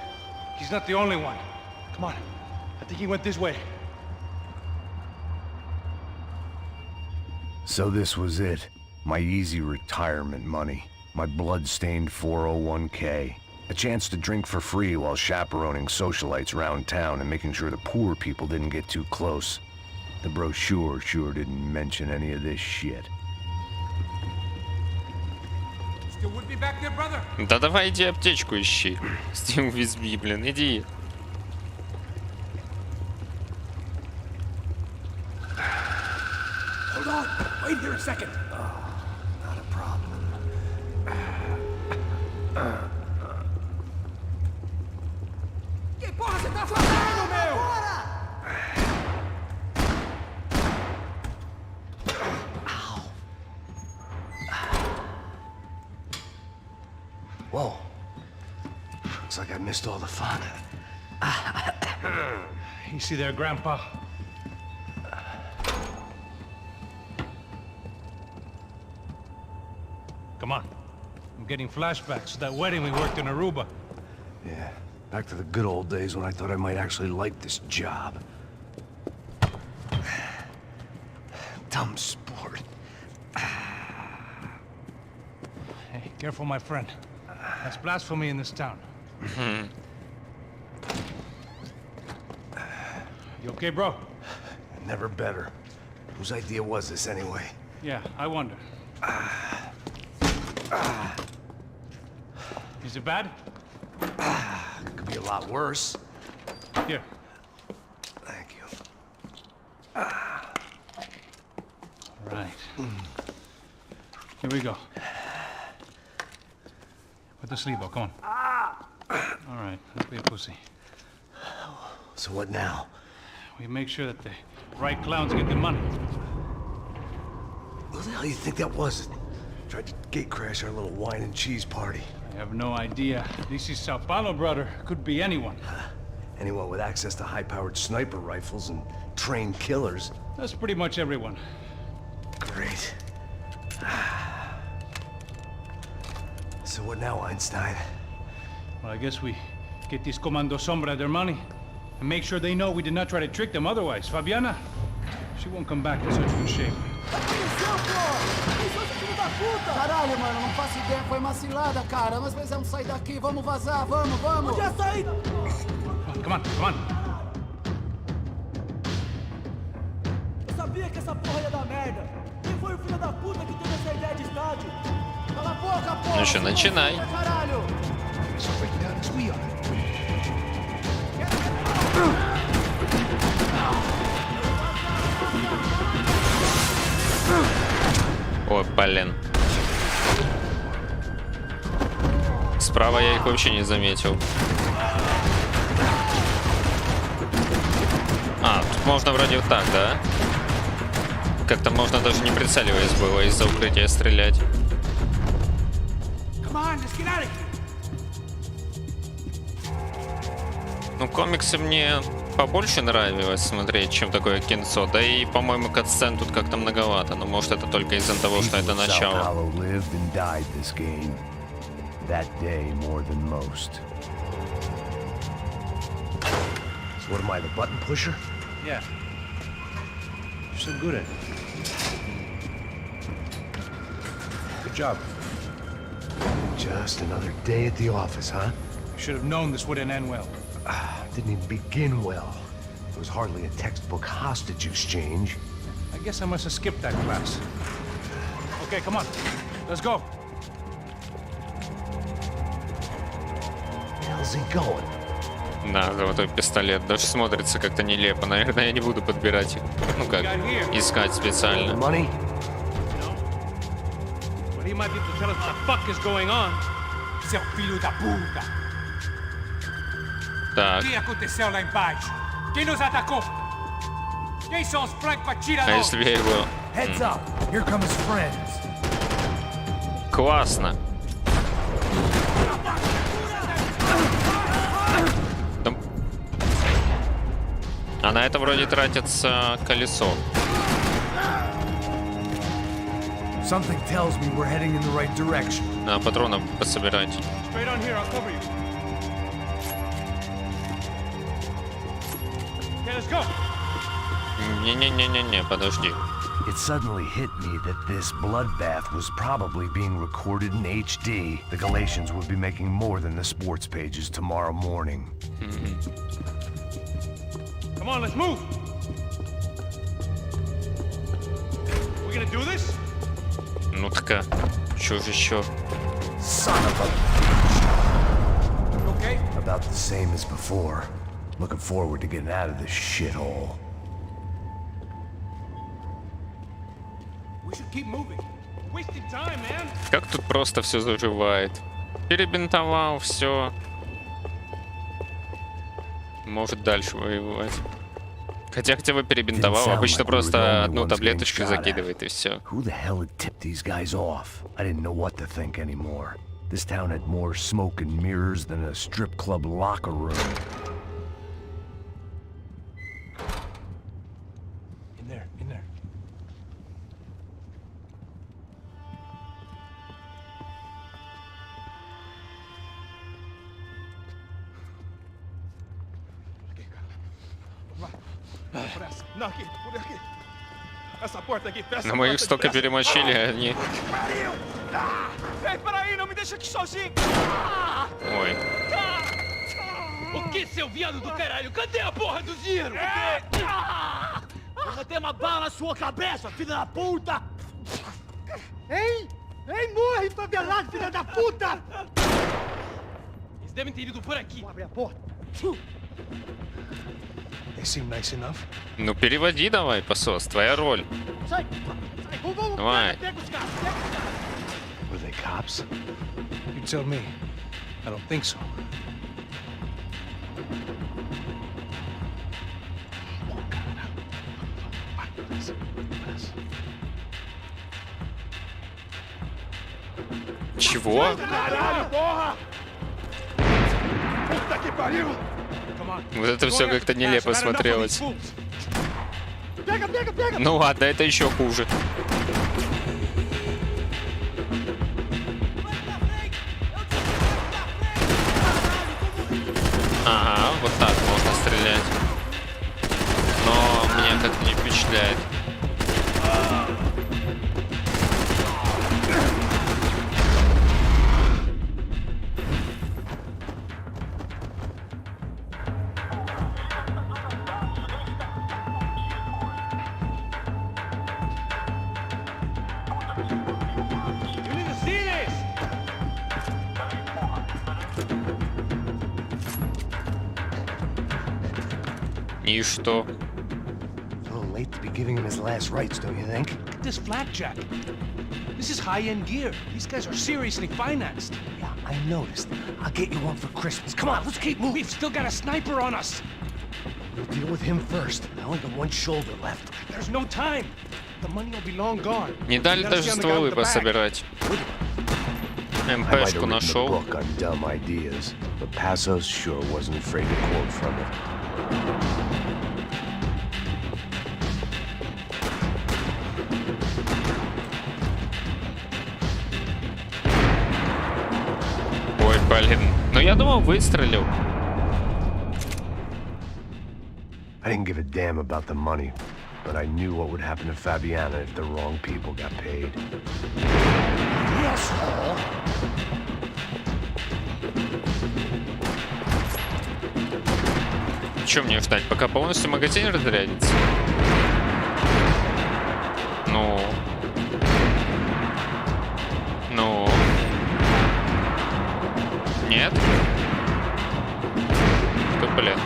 He's not the only one. Come on. I think he went this way. So this was it. My easy retirement money. My blood-stained 401k. A chance to drink for free while chaperoning socialites around town and making sure the poor people didn't get too close. The brochure sure didn't mention any of this shit. Still would be back there, brother. Да давай иди аптечку ищи. Steam with me, блин, иди. Hold on. Wait here a second. Not a problem. Que porra você tá fazendo, meu? missed all the fun. Easy there, Grandpa. Come on. I'm getting flashbacks to that wedding we worked in Aruba. Yeah, back to the good old days when I thought I might actually like this job. Dumb sport. Hey, careful, my friend. That's blasphemy in this town. You okay, bro? Never better. Whose idea was this anyway? Yeah, I wonder. Is it bad? Could be a lot worse. Here. Thank you. Right. Here we go. Put the sleeve on, come on. All right, don't be a pussy. So what now? We make sure that the right clowns get the money. Who the hell do you think that was? Tried to gate crash our little wine and cheese party. I have no idea. This is Sao Paulo, brother. Could be anyone. Anyone with access to high-powered sniper rifles and trained killers. That's pretty much everyone. Great. So what now, Einstein? Well, I guess we get these Comando Sombra their money and make sure they know we did not try to trick them otherwise. Fabiana, she won't come back in such good shape. Caralho, mano, não faço ideia, foi uma cilada, cara. Nós precisamos sair daqui, vamos vazar, vamos! Onde é saída? Come on, come on. Eu sabia que essa porra ia dar merda. Quem foi o filho da puta que teve essa ideia de estádio? Cala a boca, porra! Ну что, начинай. Caralho! О, блин. Справа я их вообще не заметил. А, тут можно вроде вот так, да? Как-то можно даже не прицеливаясь было из-за укрытия стрелять. Ну, комиксы мне побольше нравилось смотреть, чем такое кинцо. Да и, по-моему, катсцен тут как-то многовато. Но может это только из-за того, что это начало. That day more than most. So what am I, the button pusher? Yeah. You're so good at it. Good job. Just another day at the office, huh? You should have known this wouldn't end well. Didn't even begin well. It was hardly a textbook hostage exchange. I guess I must have skipped that class. Okay, come on. Let's go. How's he going? Да, золотой пистолет. Даже смотрится как-то нелепо. Наверное, я не буду подбирать их. Ну как, искать специально. But he might be able to tell us what the fuck is going on. Seu filho da puta. Так. O que aconteceu lá embaixo? Quem nos atacou? Quem são os А franco-atiradores? если бы я его... Heads up. Here come his friends. Классно. А на это вроде тратится колесо. Something tells me we're heading in the right direction. Надо патронов пособирать. Straight on here, I'll cover you. Okay, let's go. Не-не-не-не-не, подожди. It suddenly hit me that this bloodbath was probably being recorded in HD. The Galatians would be making more than the sports pages tomorrow morning. Come on, let's move. We gonna do this? Ну так, чё же еще? Son of a... Okay. About the same as before. Looking forward to getting out of this shithole. We should keep moving. Wasting time, man. Как тут просто все заживает. Перебинтовал, все. Может дальше воевать. Хотя бы перебинтовал, обычно просто одну таблеточку закидывает и все. Who the hell had tipped these guys off? I didn't know what to think anymore. This town had more smoke and mirrors than a strip club locker room. In there, in there. Não, aqui, por aqui. Essa porta aqui, fecha. Но мы их столько перемочили, они... Ei, peraí, não me deixa aqui sozinho. Ой. O que, seu viado do caralho? Cadê a porra do dinheiro? Eu vou ter uma bala na sua cabeça, filha da puta! Ei! Ei, morre, favelado, filha da puta! Eles devem ter ido por aqui. Vou abrir a porta. They seem nice enough. Ну переводи давай, посос, твоя роль. Sai! Vamos, Давай. pega os caras, pega os caras! Were they cops? You tell me. I don't think so. Чего? Caralho, porra! Puta que pariu! Вот это все как-то нелепо смотрелось. Pega, pega, pega! Ну ладно, это еще хуже. Ага, вот так можно стрелять. Но меня как-то не впечатляет. You need to see this! И что? A little late to be giving him his last rites, don't you think? Look at this flakjack. This is high-end gear. These guys are seriously financed. Yeah, I noticed. I'll get you one for Christmas. Come on, let's keep moving. We've still got a sniper on us. We'll deal with him first. I only got one shoulder left. There's no time. The money will be long gone. Не дали даже стволы пособирать. I might have МПшку written a нашел. book on dumb ideas, but Passos sure wasn't afraid to quote from it. Ой, блин. Ну я думал, выстрелил. I didn't give a damn about the money, but I knew what would happen to Fabiana if the wrong people got paid. Чем мне ждать, пока полностью магазин разрядится? Ну. Ну. Нет? Да блин.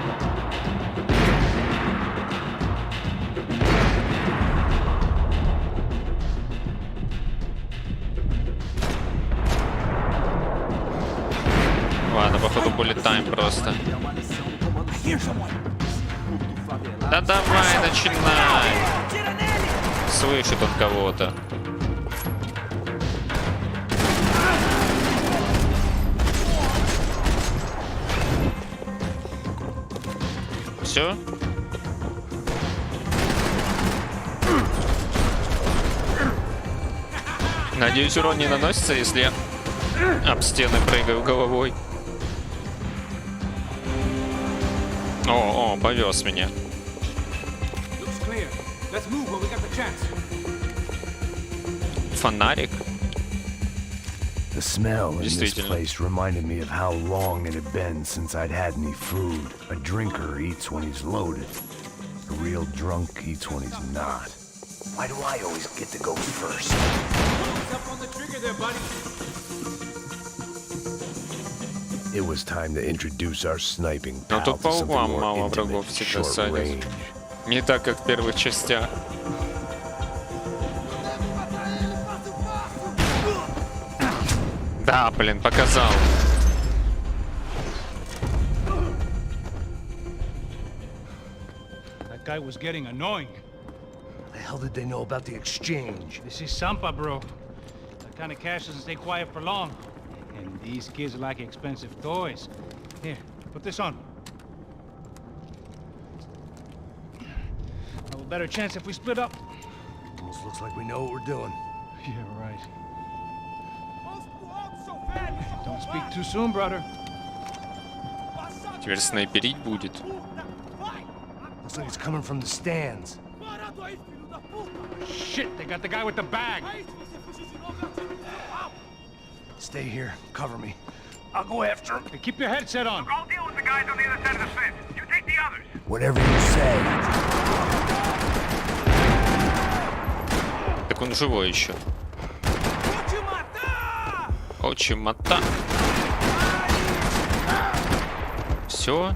Ладно, походу bullet time просто. Да давай, начинай! Слышит он кого-то. Все? Надеюсь, урон не наносится, если я об стены прыгаю головой. О, повез меня. Looks clear. Let's move when we got the chance. Фонарик? The smell in this Действительно. place reminded me of how long it had been since I'd had any food. A drinker eats when he's loaded. A real drunk eats when he's not. Why do I always get to go first? Step on the trigger there, buddy. It was time to introduce our sniping Но pal тут to по something углам more мало intimate, врагов всегда short садят. range. Не так, как в первых частях. Да, блин, показал. That guy was getting annoying. The hell did they know about the exchange? This is Sampa, bro. That kind of cash doesn't stay quiet for long. And these kids like expensive toys. Here, put this on. Have a better chance if we split up. Almost looks like we know what we're doing. Yeah, right. Don't speak too soon, brother. Теперь снайперить будет. Looks like it's coming from the stands. Shit, they got the guy with the bag. Stay here. Cover me. I'll go after him. Hey, keep your headset on. I'll deal with the guys on the other side of the fence. You take the others. Whatever you say. Так он живой еще. Очимата. Все.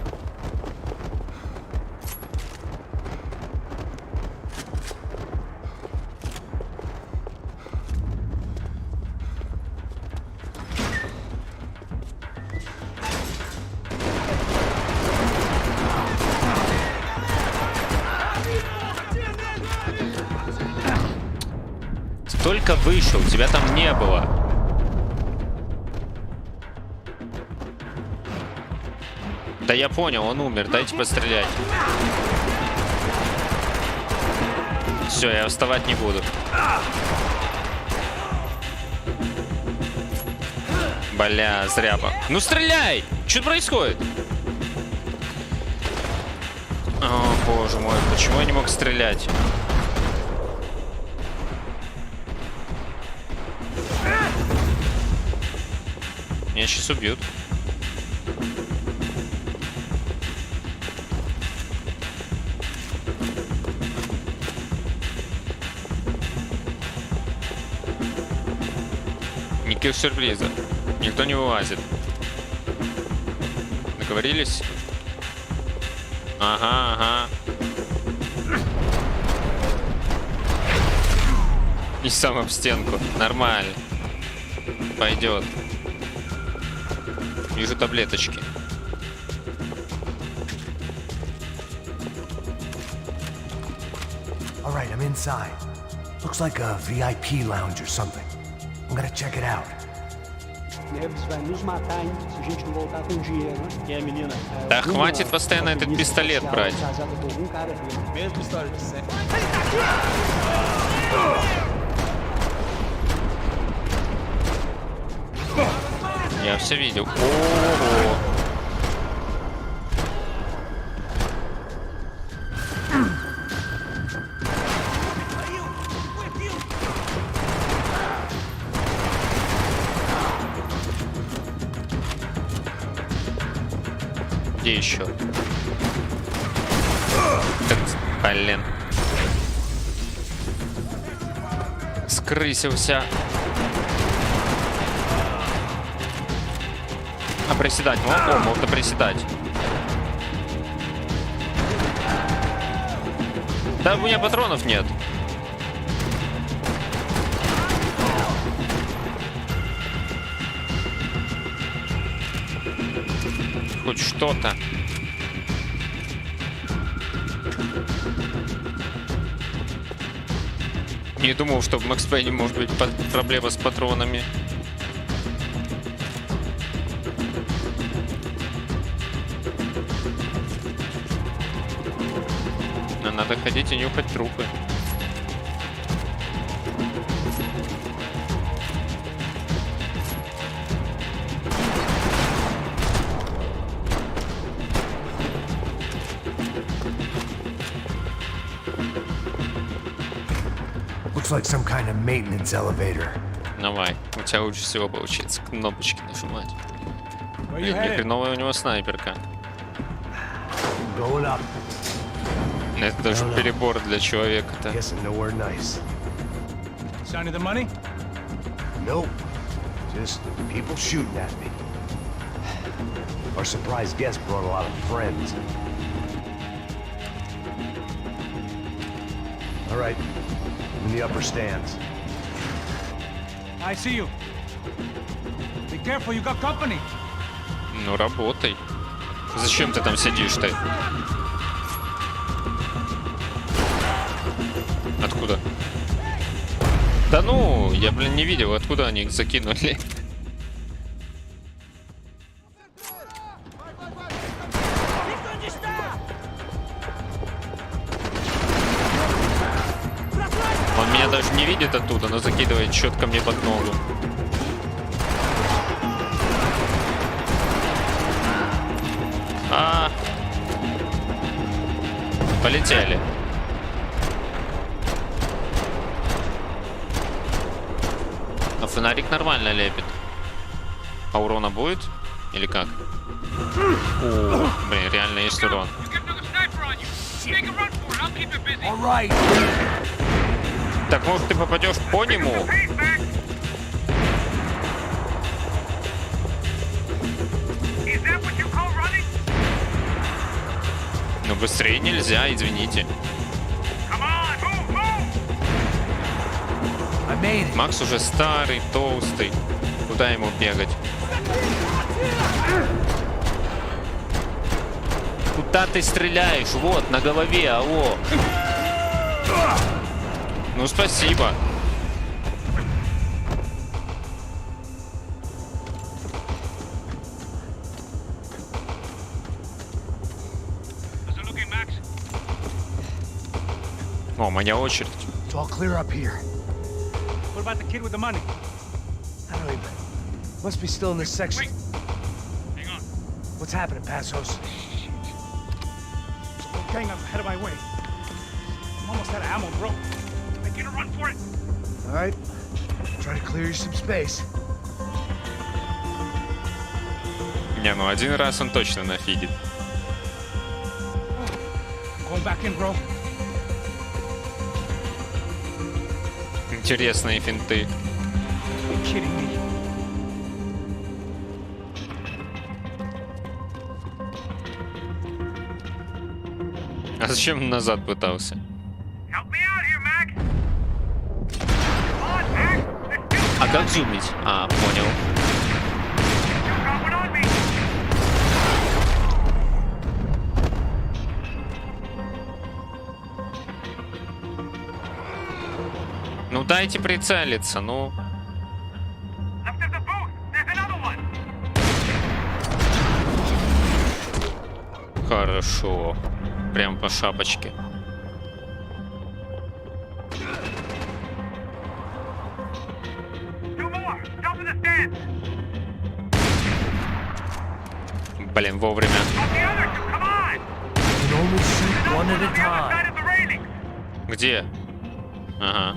Только вышел, тебя там не было. Да я понял, он умер, дайте пострелять. Все, я вставать не буду. Бля, зря бы. Ну стреляй! Что происходит? О, боже мой, почему я не мог стрелять? Меня сейчас убьют. Никаких сюрпризов. Никто не вылазит. Договорились? Ага, ага. И сам об стенку. Нормально. Пойдет. Вижу таблеточки. All right, I'm inside. Looks like a VIP lounge or something. I'm gonna check it out. Vai nos matar, hein, se a gente não voltar com dinheiro, né? E a menina? Да хватит постоянно этот пистолет брать. Mesma história de sempre. Я все видел. Ого. Где еще? Блин. Скрысился. А приседать? О, можно приседать. Да у меня патронов нет. Хоть что-то. Не думал, что в Макс Пейне может быть проблема с патронами. Но надо ходить и нюхать трупы. Looks like some kind of maintenance elevator. Давай, у тебя лучше всего получится кнопочки нажимать. Ни хреновая у него снайперка. Это даже перебор для человека-то. Sign of the money? Nope. Just people shooting at me. Our surprise guest brought a lot of friends. All right. In the upper stands. I see you. Be careful, you got company. Ну, работай. Зачем ты там сидишь-то? Откуда? Да ну, я, блин, не видел, откуда они их закинули. видит оттуда, но закидывает четко мне под ногу. Полетели. А фонарик нормально лепит. А урона будет? Или как? О, блин, реально есть урон. Так, может, ты попадешь по нему? Ну, быстрее нельзя, извините. Макс уже старый, толстый. Куда ему бегать? Куда ты стреляешь? Вот, на голове, алло. Ну, спасибо. О, моя очередь. It's all clear up here. What about the kid with the money? I don't even. Must be still in this section. Wait. Hang on. What's happening, Passos? Gang up ahead of my way. I'm almost out of ammo, bro. Make it a run for it. All right. Try to clear you some space. Не, ну один раз он точно нафидит. Going back in, bro. Интересные финты. You're kidding me. А зачем назад пытался? Help me out here, Mac. Come on, Mac. Let's do it. А как зумить? А, понял. You got one on me. Ну дайте прицелиться, ну. Left of the booth. There's another one. Хорошо. Прям по шапочке. Two more. Jump in the stand. Блин, вовремя. On the other two. Come on. You can only shoot one at a On the other time. side of the railing. Где? Ага.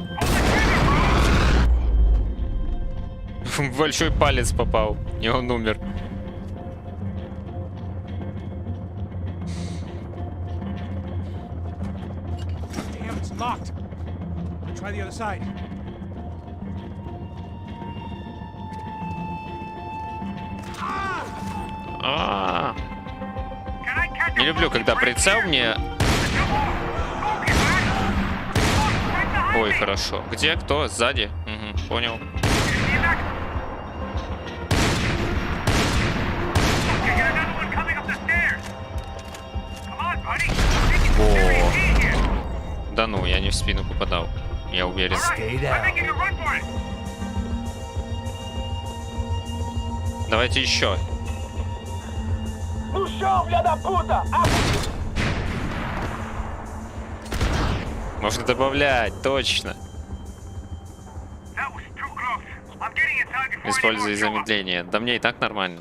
В большой палец попал. И он умер. Damn, it's locked. I'll try the other side. А-а-а. Не люблю, когда прицел мне... Ой, хорошо. Где? Кто? Сзади? Угу, понял. О, да ну, я не в спину попадал. Я уверен. Давайте еще. Ну что, бляда пута? Можно добавлять, точно. Используй замедление. Да мне и так нормально.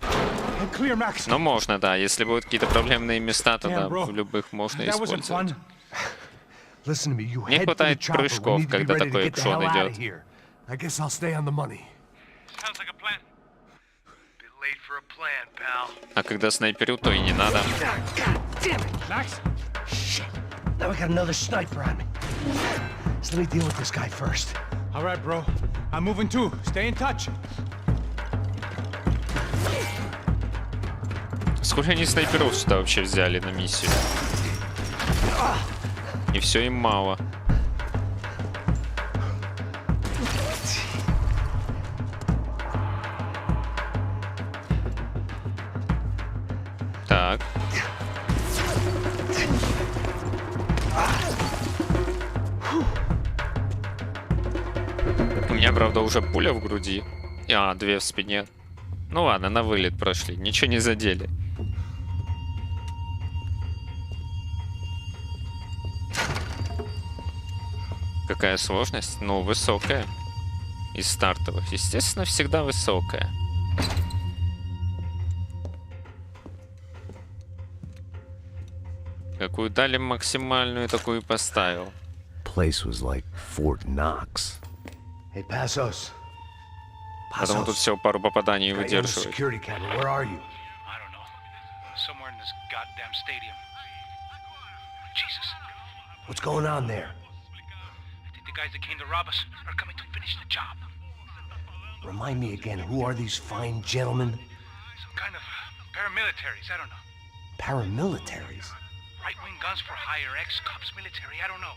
Но можно, да. Если будут какие-то проблемные места, то да, в любых можно использовать. Не хватает прыжков, когда такой экшон идет. А когда снайперю, то и не надо. Now we got another sniper on me. So let me deal with this guy first. All right, bro. I'm moving too. Stay in touch. Сколько они снайперов сюда вообще взяли на миссию? И все им мало. Так. У меня, правда, уже пуля в груди. А, 2 в спине. Ну ладно, на вылет прошли. Ничего не задели. Какая сложность? Ну, высокая. Из стартовых. Естественно, всегда высокая. Какую дали максимальную, такую поставил. Place was like Fort Knox. Hey, Passos. Потому тут всего пару попаданий Got you on the выдерживает. security camera. Where are you? I don't know. Somewhere in this goddamn stadium. Jesus. What's going on there? I think the guys that came to rob us are coming to finish the job. Remind me again, who are these fine gentlemen? Some kind of paramilitaries, I don't know. Paramilitaries? Right-wing guns for hire, ex-cops, military, I don't know.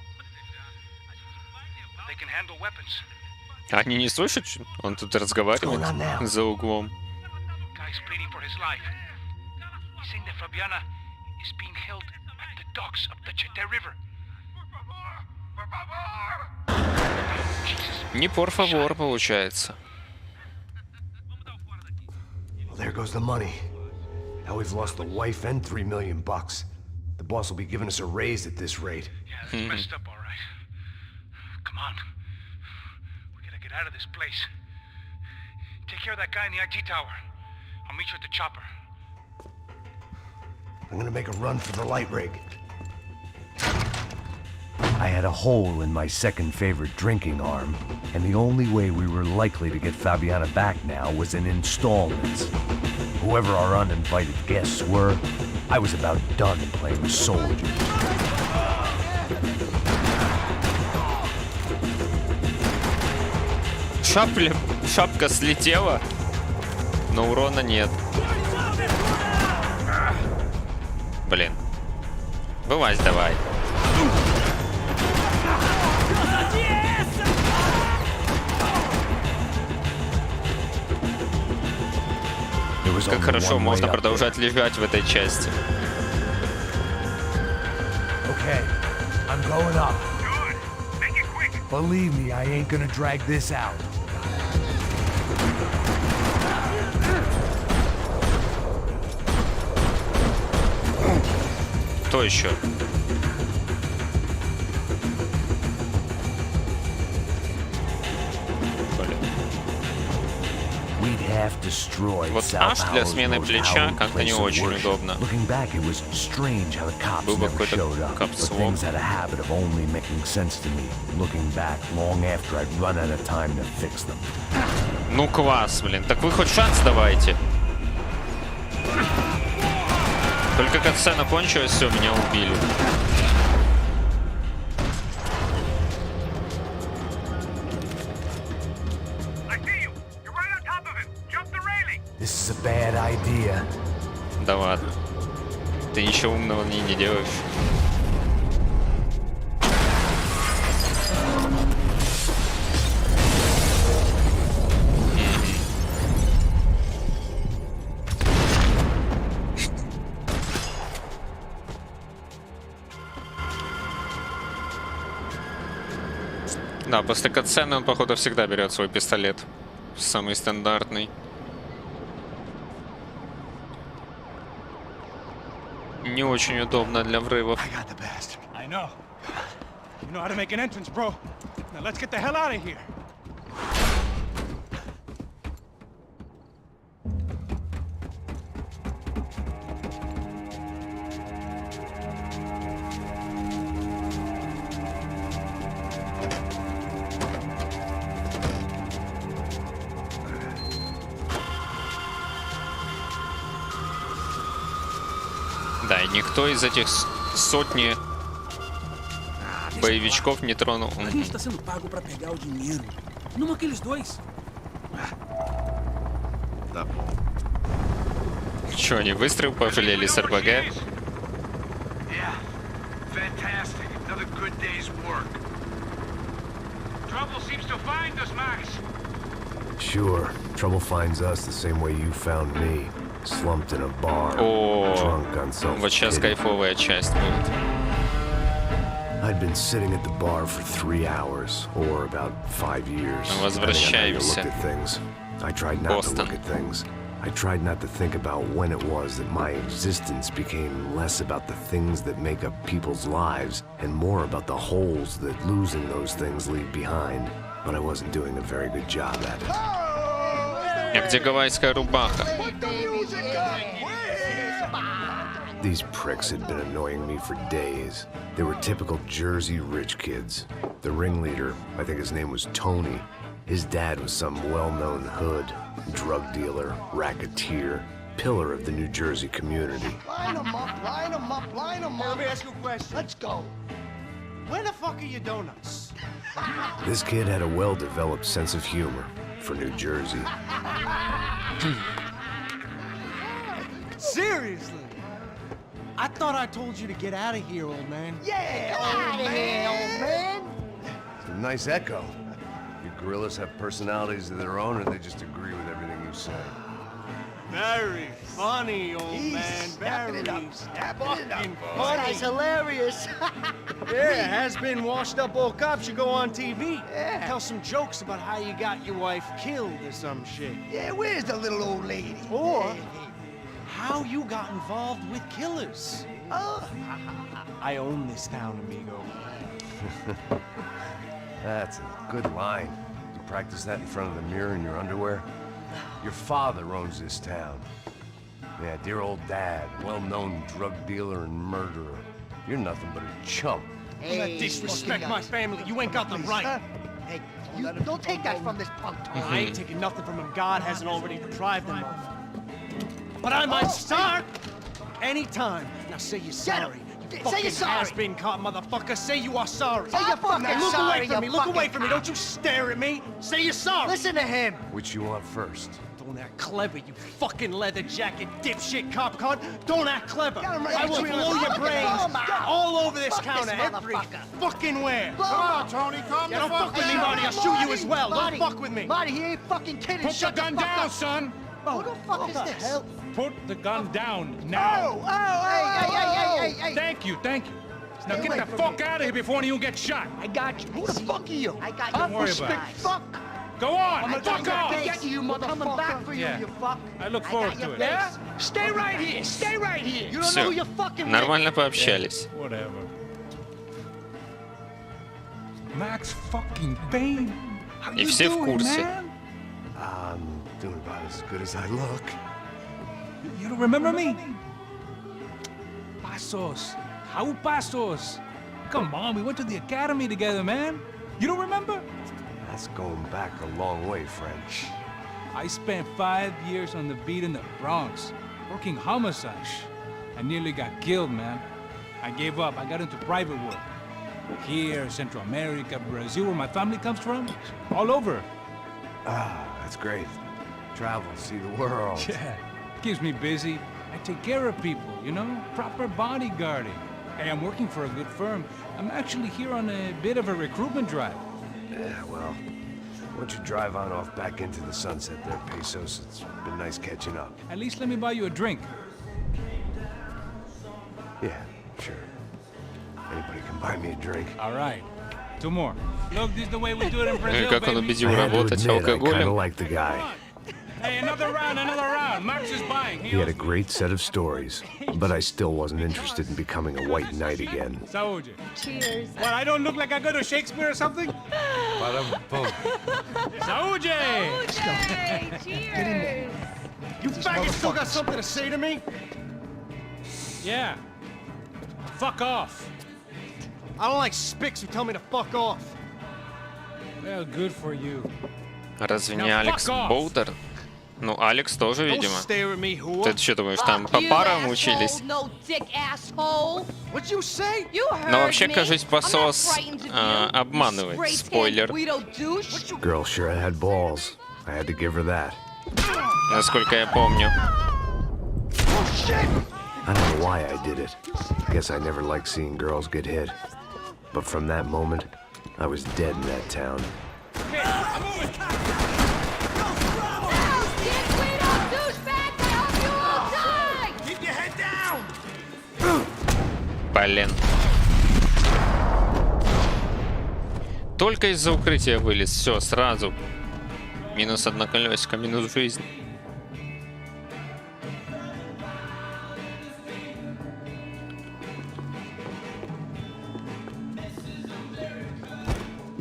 They can handle weapons. Они не слышат? Он тут разговаривает за углом. Guy's pleading for his life. He's saying that Fabiana is being held at the docks of the Chete River. Не por favor получается. Well, there goes the money. Now we've lost the wife and $3 million. The boss will be giving us a raise at this rate. Yeah, that's messed up, all right. Come on. We gotta get out of this place. Take care of that guy in the IG tower. I'll meet you at the chopper. I'm gonna make a run for the light rig. I had a hole in my second favorite drinking arm, and the only way we were likely to get Fabiana back now was in installments. Whoever our uninvited guests were, I was about done playing soldier. Шапка слетела, но урона нет. Блин. Вылазь давай. Как хорошо можно продолжать лежать в этой части. Okay, I'm going up. Believe me, I ain't gonna drag this out. Кто еще? Вот аж для смены плеча как-то не очень удобно. Был бы какой-то капслок. Ну класс, блин. Так вы хоть шанс давайте. Только катсцена кончилась, все, меня убили. This is a bad idea. Да ладно. Ты ничего умного не делаешь. Да, после катсцены он, походу, всегда берет свой пистолет. Самый стандартный. Не очень удобно для взрывов. I know. You know how to make an entrance, bro. Now let's get the hell out of here. Да, и никто из этих сотни боевичков не тронул. A gente tá sendo pago pra pegar o dinheiro. Não aqueles dois. Чё, они выстрел пожалели с РПГ? Yeah, fantastic. Another good day's work. Trouble seems to find us, Max. Sure, trouble finds us the same way you found me. Slumped in a bar, О, drunk on something. вот сейчас кайфовая часть будет. I'd been sitting at the bar for 3 hours, or about 5 years. Возвращаемся. I tried not to look at things. I tried not to think about when it was that my existence became less about the things that make up people's lives and more about the holes that losing those things leave behind. But I wasn't doing a very good job at it. А где гавайская рубаха? These pricks had been annoying me for days. They were typical Jersey rich kids. The ringleader, I think his name was Tony. His dad was some well-known hood, drug dealer, racketeer, pillar of the New Jersey community. Line them up, line them up, line them up. Let me ask you a question. Let's go. Where the fuck are your donuts? This kid had a well-developed sense of humor for New Jersey. Seriously? I thought I told you to get out of here, old man. Yeah, old man, old man. It's a nice echo. You gorillas have personalities of their own, or they just agree with everything you say? Very funny, old man. Very fucking funny. That's hilarious. Yeah, has-been washed-up old cop should go on TV. Yeah. Tell some jokes about how you got your wife killed or some shit. Yeah, where's the little old lady? Or how you got involved with killers. I own this town, amigo. That's a good line. You practice that in front of the mirror in your underwear? Your father owns this town. Yeah, dear old dad, well-known drug dealer and murderer. You're nothing but a chump. Hey, you disrespect my family. You ain't got the right. Hey, you don't take that from this punk. I ain't taking nothing from him God hasn't already deprived him of. But I might start anytime. Now say you're sorry. Say you're sorry. Has-been caught, motherfucker. Say you are sorry. Say you're fucking look sorry. Away from me. Look away from me. Don't you stare at me. Say you're sorry. Listen to him. Which you want first? Don't act clever, you fucking leather jacket dipshit cop cunt. Don't act clever. I will blow your brains all over this counter, every fucking where. Come on, Tony, calm down. Don't fuck with me, Marty. I'll shoot you as well. Don't fuck with me. Marty, he ain't fucking kidding. Put the gun down, son. Who the fuck is this? Put the gun down now. Hey. Thank you. Now get the fuck out of here before one of you gets shot. I got you. Who the fuck are you? I got you. Don't worry about it. Fuck. Go on, fuck off. Get you, motherfucker. I'm coming back for you, you fuck. I look forward to it. Yeah? Stay right here. Stay right here. You don't know Все, who you're fucking with. нормально пообщались. Whatever. Max fucking Payne. How И you все в doing, курсе. man? I'm doing about as good as I look. You don't remember me? Pasos. How Pasos? Come on, we went to the academy together, man. You don't remember? That's going back a long way, friend. I spent 5 years on the beat in the Bronx, working homicide. I nearly got killed, man. I gave up. I got into private work. Here, Central America, Brazil, where my family comes from, all over. Ah, that's great. Travel, see the world. Yeah, keeps me busy. I take care of people, you know? Proper bodyguarding. Hey, I'm working for a good firm. I'm actually here on a bit of a recruitment drive. Yeah, well, why don't you drive on off back into the sunset there, Pesos? It's been nice catching up. At least let me buy you a drink. Yeah, sure. Anybody can buy me a drink. All right. 2 more. Look, this is the way we do it in Brazil, Как он baby. убедил I had to работать admit, I kind of алкоголем. like the guy. Hey, another round. Max is buying. He had a great set of stories, but I still wasn't interested in becoming a white knight again. Saúde. Cheers. What, I don't look like I go to Shakespeare or something? Ba-dum-bum. Saúde! Cheers. You faggots still got something to say to me? Yeah. Fuck off. I don't like spicks who tell me to fuck off. Well, good for you. Разве не Алекс Боудер? Ну, Алекс тоже, Don't видимо. stare at me, whore. Ты что думаешь, там по парам учились? No dick asshole. What'd you say? You heard Но вообще, me. кажись, посос обманывает. Спойлер. Girl sure had balls. I had to give her that. Насколько я помню. I don't know why I did it. Guess I never liked seeing girls get hit. But from that moment, I was dead in that town. Блин. Только из-за укрытия вылез. Все, сразу. Минус 1 колесико, минус жизнь.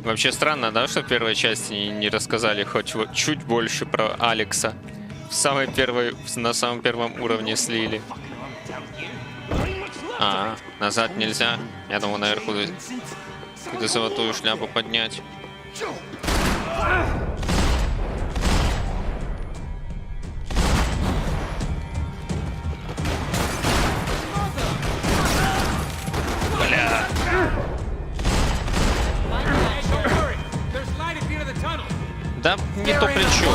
Вообще странно, да, что в первой части не рассказали хоть чуть больше про Алекса. На самом первом уровне слили. А, назад нельзя. Я думал, наверху какую-то золотую шляпу поднять. Бля. Да не то плечо.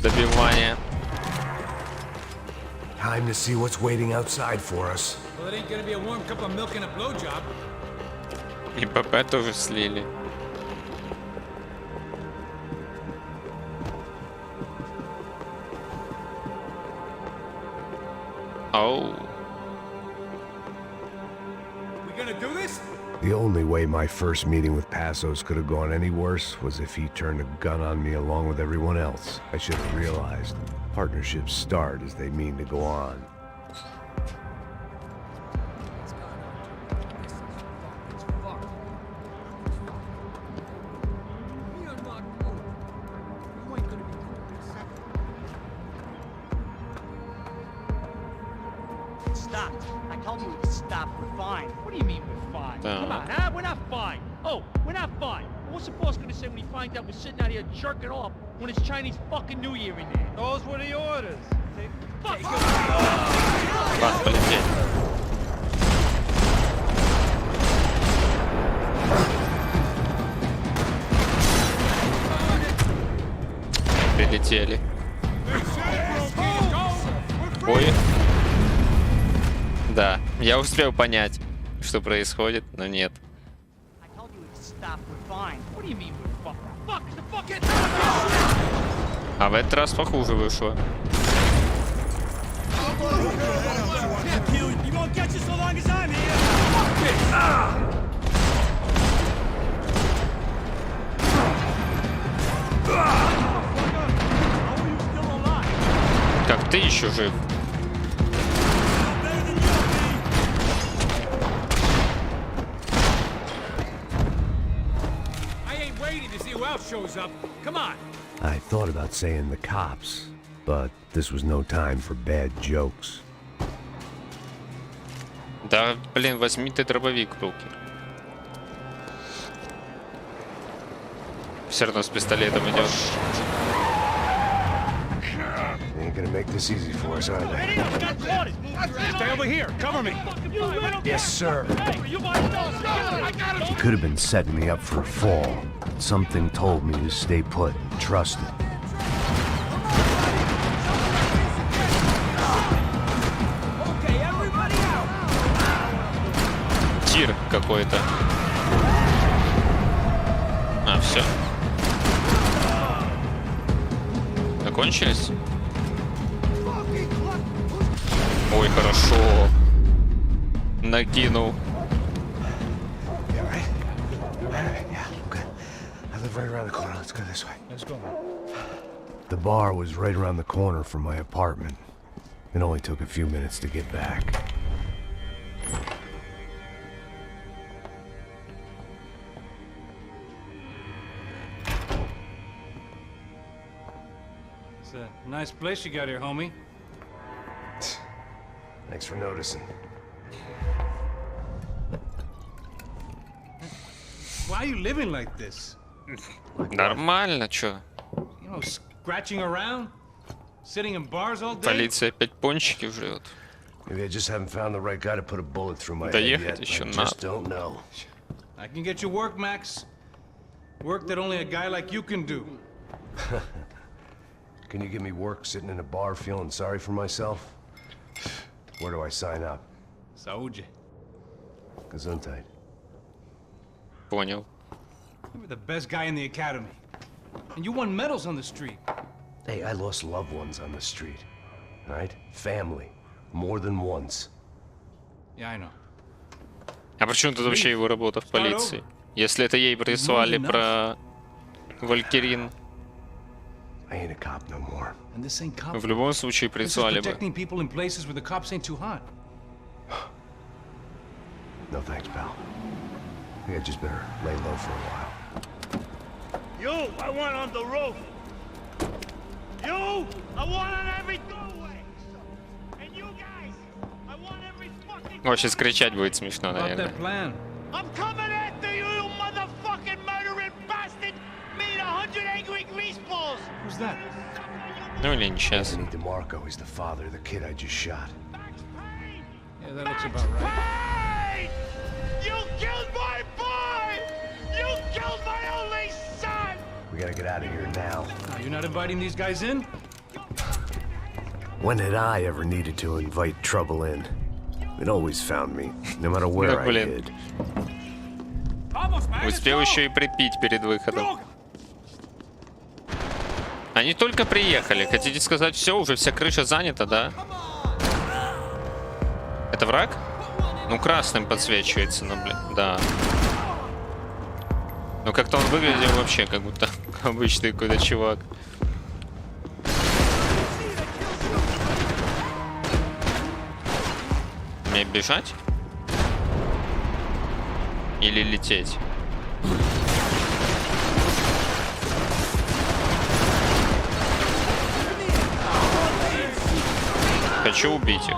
Добивание. Time to see what's waiting outside for us. Well, it ain't gonna be a warm cup of milk and a blowjob. И ПП тоже слили. Оу. The only way my first meeting with Passos could have gone any worse was if he turned a gun on me along with everyone else. I should have realized. Partnerships start as they mean to go on. Stop. I told you to stop. We're fine. What do you mean we're fine? Come on, huh? We're not fine. Oh, we're not fine. What's the boss gonna say when he finds out we're sitting out here jerking off when it's Chinese fucking New Year in there? Those were the orders. Fuck! Прилетели. Ой. Да, я успел понять, что происходит, но нет. А в этот раз похуже вышло. Как ты еще жив? Shows up. Come on. I thought about saying the cops, but this was no time for bad jokes. Да, блин, возьми ты дробовик в руки. Все равно с пистолетом идет. They ain't gonna make this easy for us, are they? Stay over here. Cover me. Yes, sir. He could have been setting me up for a fall. Something told me to stay put and trust it. Тир какой-то. А, все. Закончились? Ой, хорошо. Накинул. Right around the corner. Let's go this way. Let's go. The bar was right around the corner from my apartment. It only took a few minutes to get back. It's a nice place you got here, homie. Thanks for noticing. Why are you living like this? Нормально, чё? You know, scratching around, sitting in bars all day. Полиция опять пончики жрет. Maybe I just haven't found the right guy to put a bullet through my head Доехать yet. еще I надо. just don't know. I can get you work, Max. Work that only a guy like you can do. Can you give me work sitting in a bar feeling sorry for myself? Where do I sign up? Saúde. Gesundheit. Понял. You were the best guy in the academy. And you won medals on the street. Hey, I lost loved ones on the street. Right? Family. More than once. Yeah, I know. А при чем тут вообще его работа в полиции? Если это ей прислали про Валькирин. В любом случае прислали бы. No thanks, pal. I think I just better lay low for a while. You, I want on the roof. You, I want on every doorway. And you guys, I want every fucking... О, сейчас кричать будет смешно, About наверное. that plan. I'm coming after you, you motherfucking murdering bastard! Me and 100 angry greaseballs! Who's that? Ну или не сейчас. Anthony DeMarco, he's the father of the kid I just shot. Yeah, that looks about right. Payne! You killed my boy! You killed my only son! We gotta get out of here now. You're not inviting these guys in? When had I ever needed to invite trouble in? It always found me, no matter where I hid. Успел еще и припить перед выходом. Они только приехали. Хотите сказать, все, уже вся крыша занята, да? Это враг? Ну, красным подсвечивается, ну, блин, да. Ну, как-то он выглядел вообще, как будто обычный какой-то чувак. Мне бежать? Или лететь? Хочу убить их.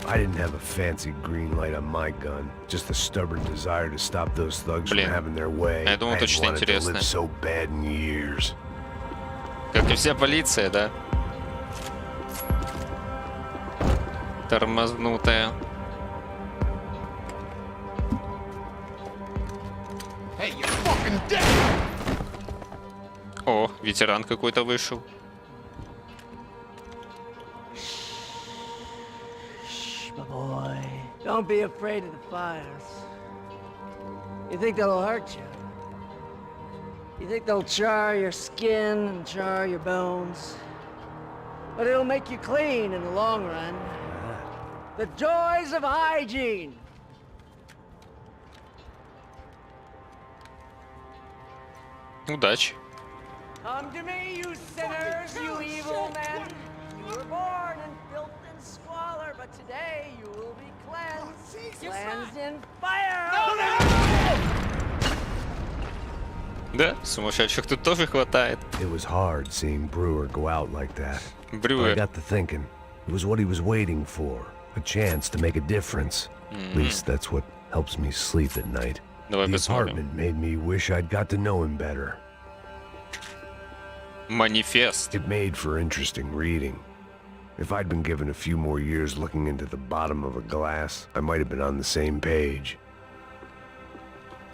I didn't have a fancy green light on my gun, just a stubborn desire to stop those thugs from having their way. Я думал, I это hadn't что-то wanted to интересное. live so bad in years. Как и вся полиция, да? Тормознутая. Hey, you're fucking dead! О, ветеран какой-то вышел. My boy, don't be afraid of the fires. You think they'll hurt you? You think they'll char your skin and char your bones? But it'll make you clean in the long run. The joys of hygiene! Удачи. Come to me, you sinners, you evil men. You were born in filth and squalor, but today you will be cleansed. Cleansed in fire! Да, сумасшедших тут тоже хватает. It was hard seeing Brewer go out like that. Brewer. I got to thinking, it was what he was waiting for, a chance to make a difference. At least that's what helps me sleep at night. Давай The посмотрим. apartment made me wish I'd got to know him better. Манифест. It made for interesting reading. If I'd been given a few more years looking into the bottom of a glass, I might have been on the same page.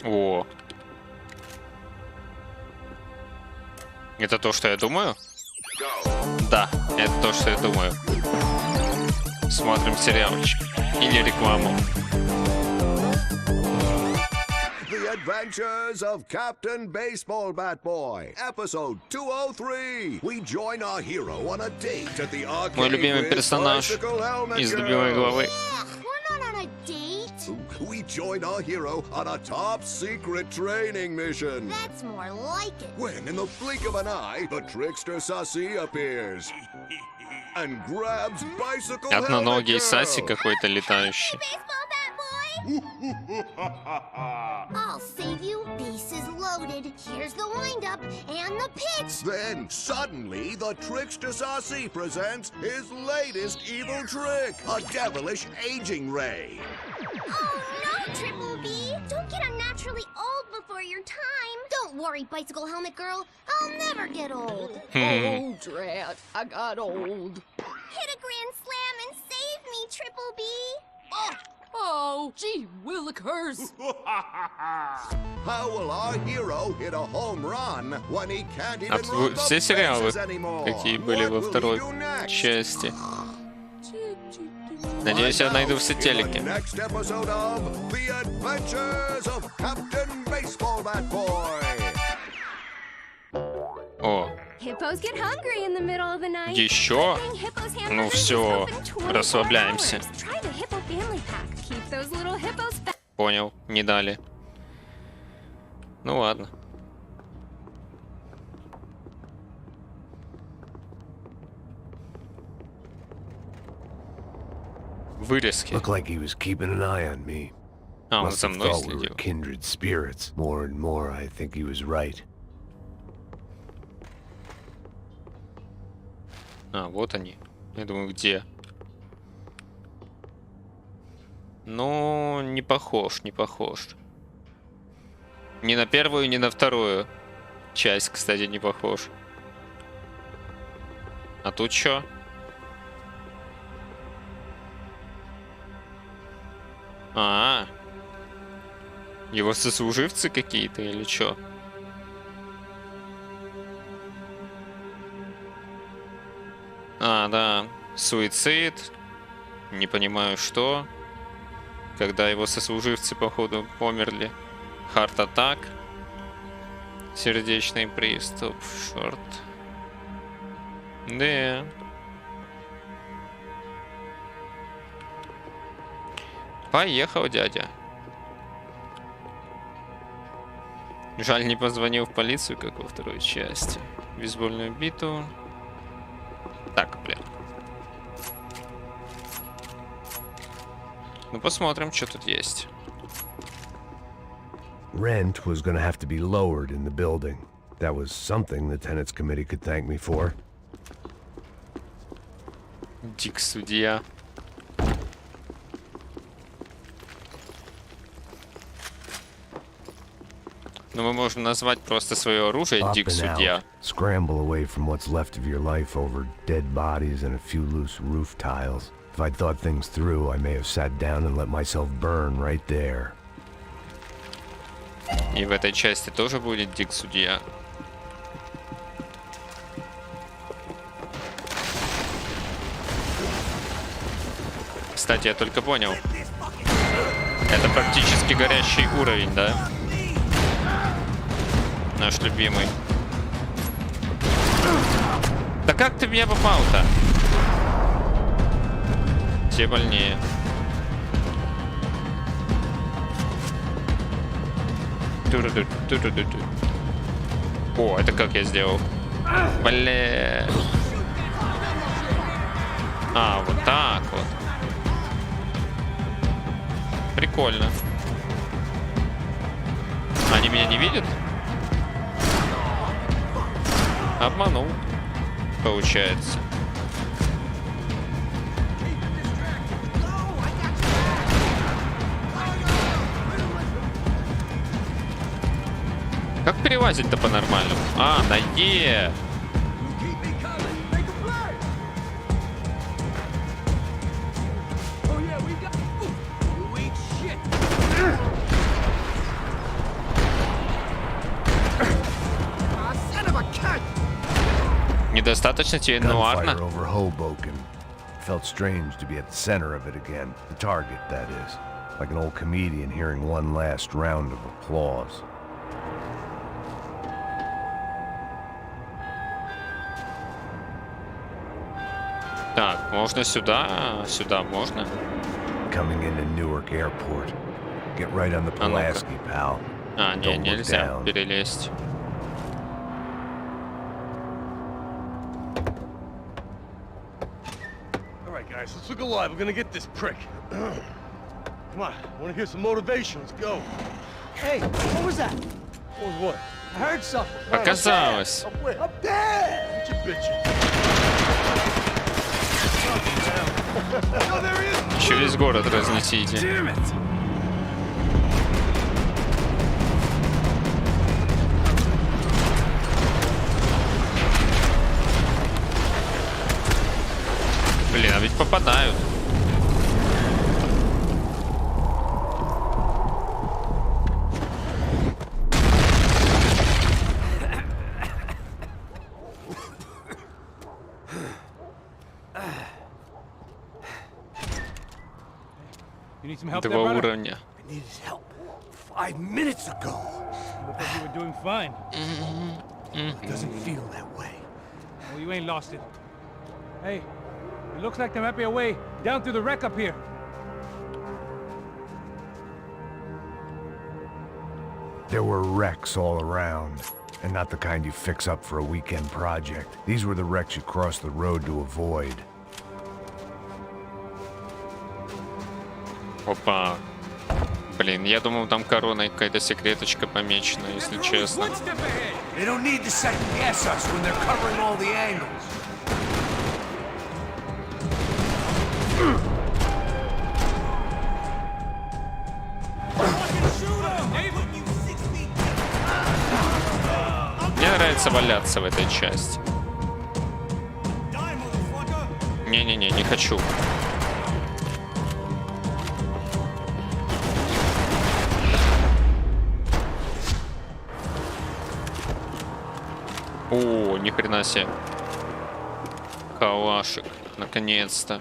О. Это то, что я думаю? Да, это то, что я думаю. Смотрим сериальчик. Или рекламу. The Adventures of Captain Baseball Bat Boy, episode 203. We join our hero on a date at the arcade. Мой любимый персонаж из любимой главы. We're not on a date. We join our hero on a top secret training mission. That's more like it. When, in the blink of an eye, the trickster Sassy appears and grabs bicycle helmet Одноногий girl. Саси какой-то летающий. I'll save you. Bases loaded. Here's the windup and the pitch. Then, suddenly, the trickster Sassy presents his latest evil trick, a devilish aging ray. Oh no, Triple B! Don't get unnaturally old before your time. Don't worry, Bicycle Helmet Girl. I'll never get old. Oh, drat. I got old. Hit a grand slam and save me, Triple B. Oh, gee willikers. How will our hero hit a home run when he can't even А run все the сериалы, bases anymore? какие были во второй части. Надеюсь, я найду все телеки. Next episode of The Adventures of Captain Baseball Bat Boy. О, Hippos get hungry in the middle of the night. еще? Hippos Ну все, расслабляемся. Try the Hippo Family Pack. Keep those little hippos fat. Понял, не дали. Ну ладно. вырезки. Looked like he was keeping an eye on me. А, он Must за have мной thought we were следил. kindred spirits. More and more, I think he was right. А, вот они. Я думаю, где? Ну, не похож, не похож. Ни на первую, ни на вторую часть, кстати, не похож. А тут что? Его сослуживцы какие-то или что? Да. Суицид. Не понимаю, что. Когда его сослуживцы, походу, померли. Харт-атак. Сердечный приступ. Шорт. Да. Поехал, дядя. Жаль, не позвонил в полицию, как во второй части. Бейсбольную биту. Так, блин. Ну, посмотрим, что тут есть. Rent was gonna have to be lowered in the building. That was something the tenants committee could thank me for. Дик судья. Но мы можем назвать просто свое оружие Дик судья. Scramble away from what's left of your life over dead bodies and a few loose roof tiles. If I'd thought things through, I may have sat down and let myself burn right there. И в этой части тоже будет Дик судья. Кстати, я только понял. Это практически горящий уровень, да? Наш любимый. Да как ты в меня попал-то? Те больнее. О, это как я сделал? Бля. Вот так вот. Прикольно. Они меня не видят? Обманул. Получается. Как перелазить-то по-нормальному? На Е. Недостаточно тебе нуарно? Gunfire over Hoboken. Felt strange to be at the center of it again. The target, that is. Like an old comedian hearing one last round of applause. Так, можно сюда, сюда можно. Coming into Newark Airport. Get right on the Pulaski, pal. Не, нельзя перелезть. Alright guys, let's look alive. We're gonna get this prick. Come on, I wanna hear some motivation. Let's go. Hey, what was that? What was what? I heard something. Показалось. Up where? Up there! Get your bitches. No, there he is! Еще весь город разнесите. Damn it! Блин, а ведь попадают. You need some help Два there, brother? уровня. I needed help 5 minutes ago. Looked like you were doing fine. It doesn't feel that way. Well, you ain't lost it. Hey, it looks like there might be a way down through the wreck up here. There were wrecks all around, and not the kind you fix up for a weekend project. These were the wrecks you cross the road to avoid. Опа. Блин, я думал, там короной какая-то секреточка помечена, если честно. They don't need to second guess us when they're covering all the angles. Мне нравится валяться в этой части. Не-не-не, не хочу. О, ни хрена себе. Калашик, наконец-то.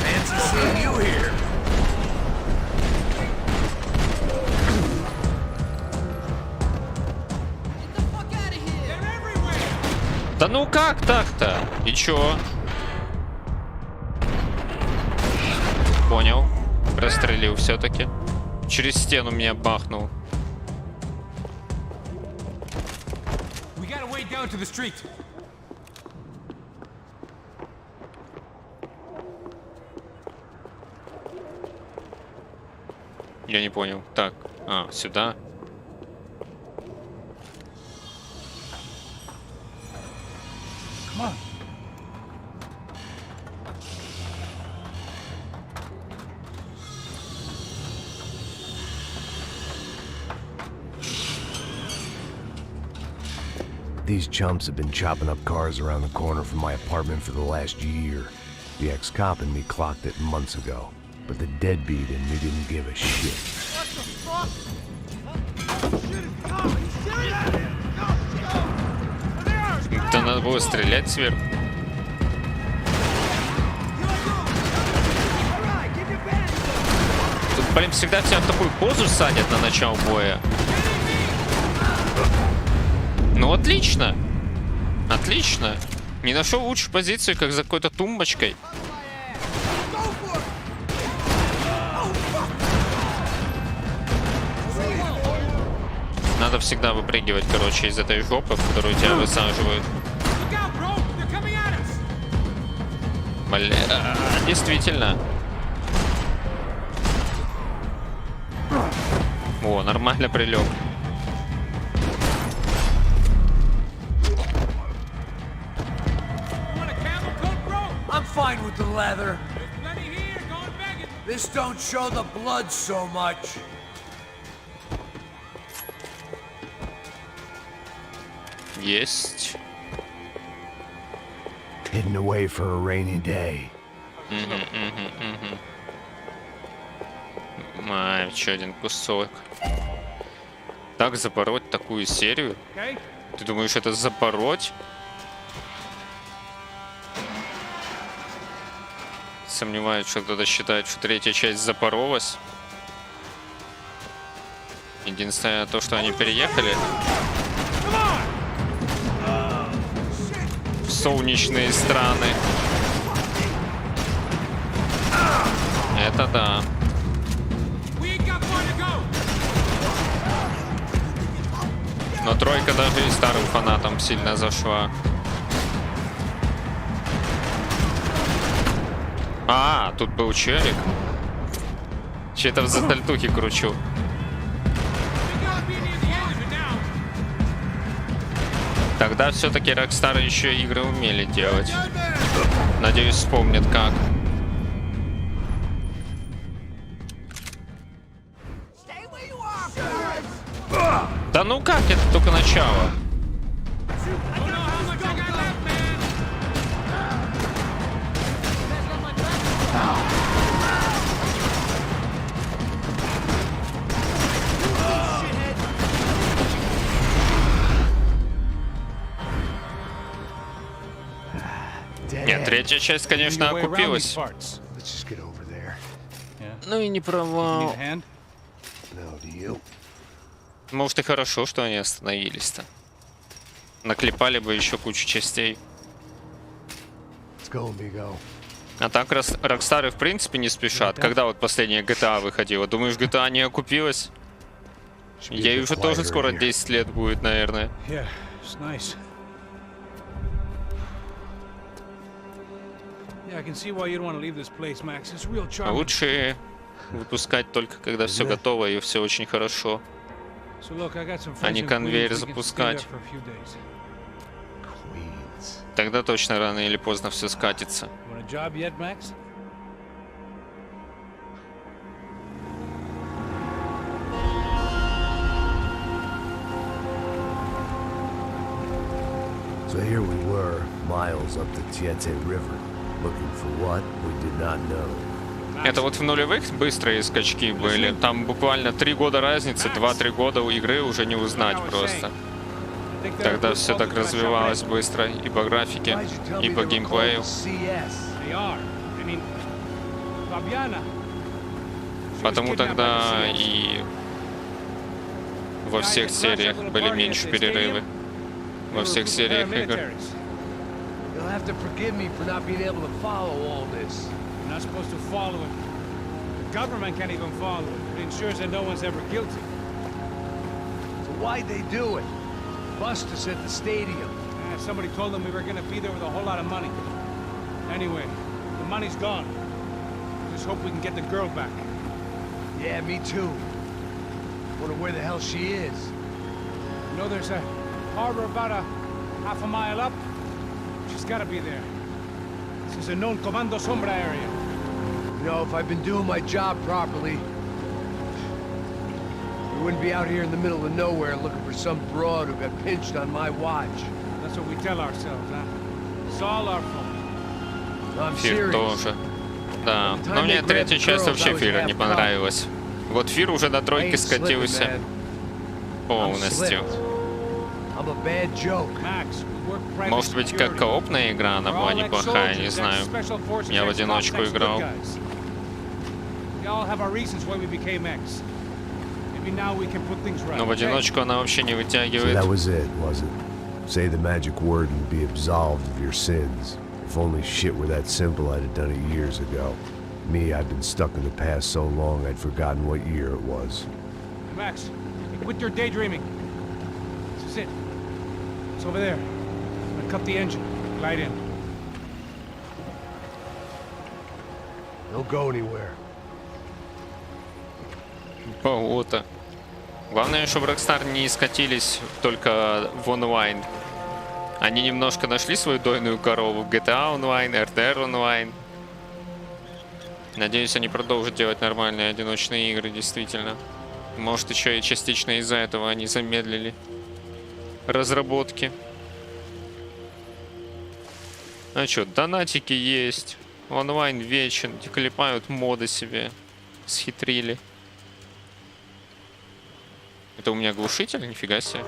Fancy seeing you here. Да ну как так-то? И чё? Понял. Прострелил все-таки. Через стену меня бахнул. We gotta wait down to the street. Я не понял. Так, сюда. Come on. These chumps have been chopping up cars around the corner from my apartment for the last year. The ex-cop in me clocked it months ago, but the deadbeat in me didn't give a shit. What the fuck? Oh, shit, it's coming. You serious? Go! There! Да надо было стрелять сверху. Тут, блин, всегда тебя в такую позу садят на начало боя. Ну, отлично. Отлично. Не нашел лучшую позицию, как за какой-то тумбочкой. Надо всегда выпрыгивать, короче, из этой жопы, в которую тебя высаживают. Бля, действительно. О, нормально прилег. I'm fine with the leather. This don't show the blood so much. Есть. Hidden away for a rainy day. Еще один кусок. Так запороть такую серию? Ты думаешь, это запороть? Сомневаюсь, что кто-то считает, что третья часть запоролась. Единственное то, что они переехали в солнечные страны. Это да. Но тройка даже и старым фанатам сильно зашла. А, тут был челик. Че-то в затальтухе кручу. Тогда все-таки Rockstar еще игры умели делать. Надеюсь, вспомнят как. Да ну как, это только начало. Нет, третья часть, конечно, окупилась. Ну и не провал. Может, и хорошо, что они остановились-то. Наклепали бы еще кучу частей. А так Рокстары в принципе не спешат. Когда вот последняя GTA выходила? Думаешь, GTA не окупилась? Ей уже тоже скоро 10 лет будет, наверное. Yeah, it's nice. Yeah, I can see why you'd want to leave this place, Max. It's real charming. Лучше выпускать только когда все готово и все очень хорошо. So look, I got some А friends не in конвейер Queens. We can stay there запускать. for a few days. Тогда точно рано или поздно все скатится. You want a job yet, Max? So here we were, miles up the Tiete River, looking for what we did not know. Это вот в нулевых быстрые скачки были. Там буквально 3 года разницы, 2-3 года у игры уже не узнать просто. Тогда все так развивалось быстро и по графике, и по геймплею. Потому тогда и во всех сериях были меньше перерывы. Во всех сериях игр. You'll have to forgive me for not being able to follow all this. You're not supposed to follow it. The government can't even follow it. It ensures that no one's ever guilty. So why'd they do it? Bust us at the stadium. Somebody told them we were gonna be there with a whole lot of money. Anyway, the money's gone. Just hope we can get the girl back. Yeah, me too. Wonder where the hell she is. You know, there's a harbor about a half a mile up. She's gotta be there. This is a known Comando Sombra area. You know, if I've been doing my job properly, we wouldn't be out here in the middle of nowhere looking for some broad who got pinched on my watch. That's what we tell ourselves, huh? It's all our fault. I'm Фир serious. тоже. Да, но мне третья часть вообще Фира не понравилась. Вот Фир уже до тройки скатился полностью. Может быть, как коопная игра, она была неплохая, не знаю. Я в одиночку играл. Но в одиночку она вообще не вытягивает. So that was it, was it? Say the magic word and be absolved of your sins. If only shit were that simple, I'd have done it years ago. Me, I've been stuck in the past so long, I'd forgotten what year it was. Hey, Max, quit your daydreaming. This is it. It's over there. I'm gonna cut the engine. Glide in. Don't go anywhere. Болото. Главное, чтобы Rockstar не скатились только в онлайн. Они немножко нашли свою дойную корову. GTA онлайн, RDR онлайн. Надеюсь, они продолжат делать нормальные одиночные игры, действительно. Может, еще и частично из-за этого они замедлили разработки. А что, донатики есть. Онлайн вечен. Клепают моды себе. Схитрили. Это у меня глушитель? Нифига себе.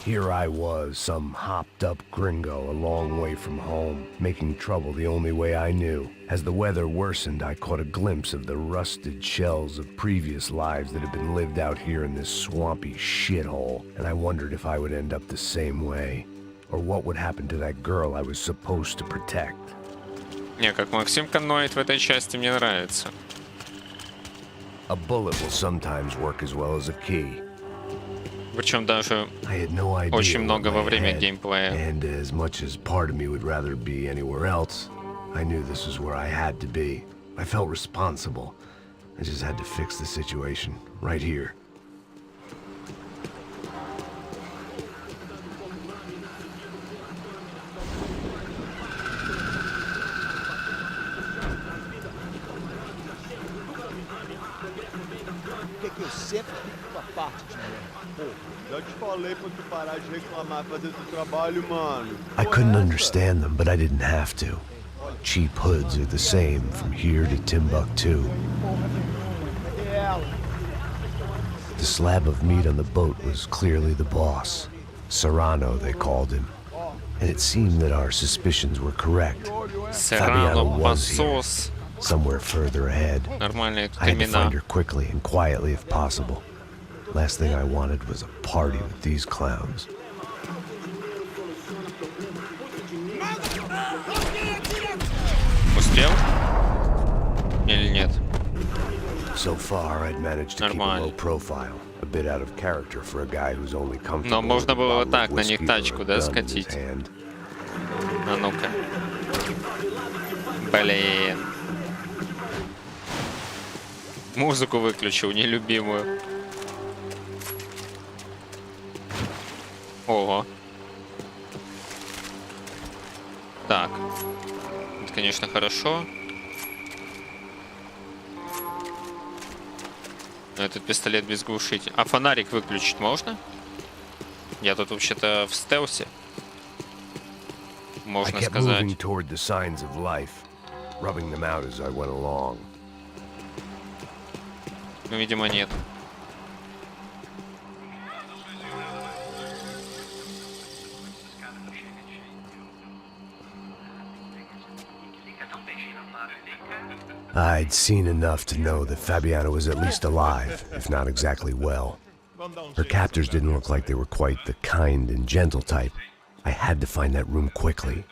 Here I was, some hopped-up gringo a long way from home, making trouble the only way I knew. As the weather worsened, I caught a glimpse of the rusted shells of previous lives that had been lived out here in this swampy shithole, and I wondered if I would end up the same way, or what would happen to that girl I was supposed to protect. Не, как Максим каноид в этой части мне нравится. A bullet will sometimes work as well as a key. Причем даже очень много во время геймплея. And as much as part of me would rather be anywhere else, I knew this was where I had to be. I felt responsible. I just had to fix the situation right here. Que eu sempre fico com a parte de merda. Pô, já te falei pra tu parar de reclamar fazer teu trabalho, mano. I couldn't understand them, but I didn't have to. Cheap hoods are the same from here to Timbuktu. The slab of meat on the boat was clearly the boss. Serrano, they called him. And it seemed that our suspicions were correct. Fabiano was here. somewhere further ahead. Нормальные тут I had to имена. find her quickly and quietly if possible. Last thing I wanted was a party with these clowns. Успел? Или нет? So far, I'd managed to keep a low profile, a bit out of character for a guy who's only comfortable. Но можно было вот так на них whiskey тачку, or a да, gun in his скатить? hand. А ну-ка. Блин. Музыку выключил, нелюбимую. Ого. Так. Это, конечно, хорошо. Но этот пистолет без глушителя. А фонарик выключить можно? Я тут вообще-то в стелсе. Можно сказать. Moving toward the signs of life, rubbing them out as I went along. Ну, видимо, нет. I'd seen enough to know that Fabiana was at least alive, if not exactly well. Her captors didn't look like they were quite the kind and gentle type. I had to find that room quickly.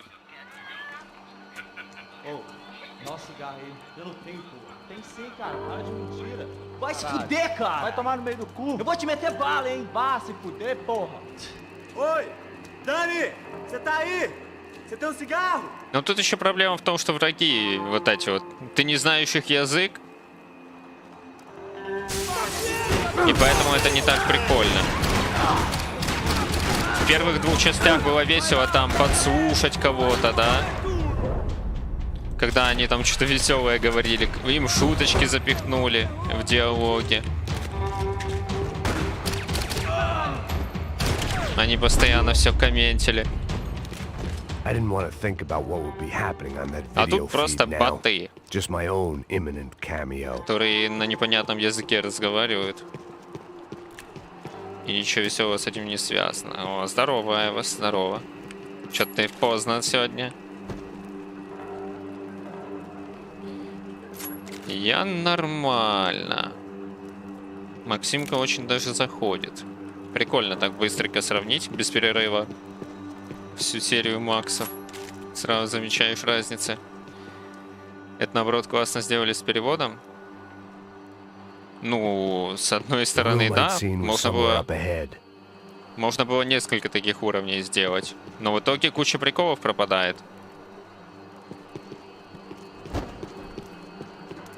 Nossa, cigarro aí. Eu não tenho, pô. Tem sim, cara. Para de mentira. Vai se fuder, cara! Vai tomar no meio do cu. Eu vou te meter bala, hein? Vá se fuder, porra. Oi! Dani! Você tá aí? Você tem um cigarro? Но тут еще проблема в том, что враги вот эти вот. Ты не знаешь их язык. И поэтому это не так прикольно. В первых двух частях было весело там подслушать кого-то, да? Когда они там что-то веселое говорили, им шуточки запихнули в диалоге. Они постоянно все комментили. А тут просто боты, которые на непонятном языке разговаривают. И ничего веселого с этим не связано. О, здорово, Айва, здорово. Чё-то ты поздно сегодня. Я нормально. Максимка очень даже заходит. Прикольно так быстренько сравнить, без перерыва, всю серию Максов. Сразу замечаешь разницы. Это, наоборот, классно сделали с переводом. Ну, с одной стороны, да, можно было несколько таких уровней сделать. Но в итоге куча приколов пропадает.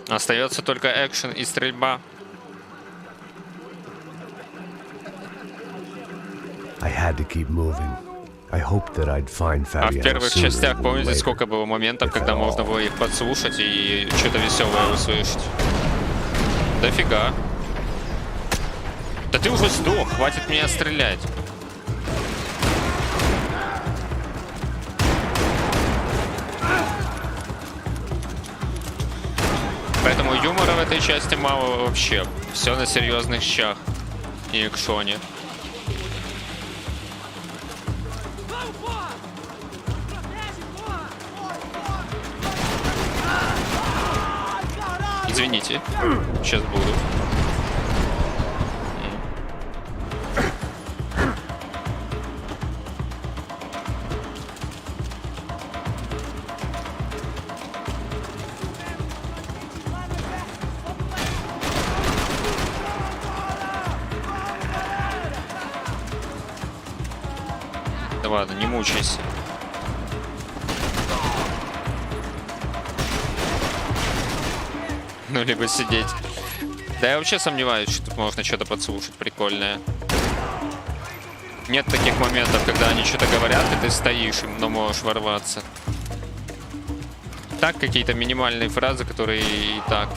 Остается только экшен и стрельба. А в первых частях, помните, сколько было моментов, когда можно было их подслушать и что-то веселое услышать? Дофига. Да ты уже сдох, хватит меня стрелять. Поэтому юмора в этой части мало вообще. Все на серьезных щах и экшоне. Извините, сейчас буду. Да ладно, не мучайся. Ну, либо сидеть. Да я вообще сомневаюсь, что тут можно что-то подслушать прикольное. Нет таких моментов, когда они что-то говорят, и ты стоишь, но можешь ворваться. Так, какие-то минимальные фразы, которые и так,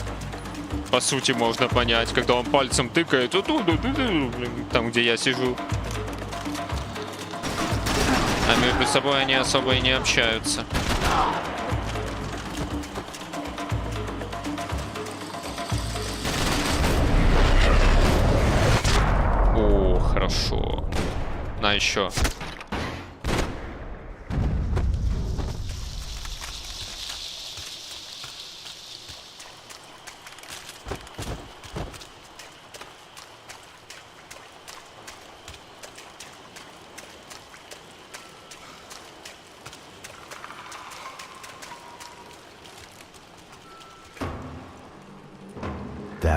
по сути, можно понять, когда он пальцем тыкает, там, где я сижу. А между собой они особо и не общаются. О, хорошо. На еще.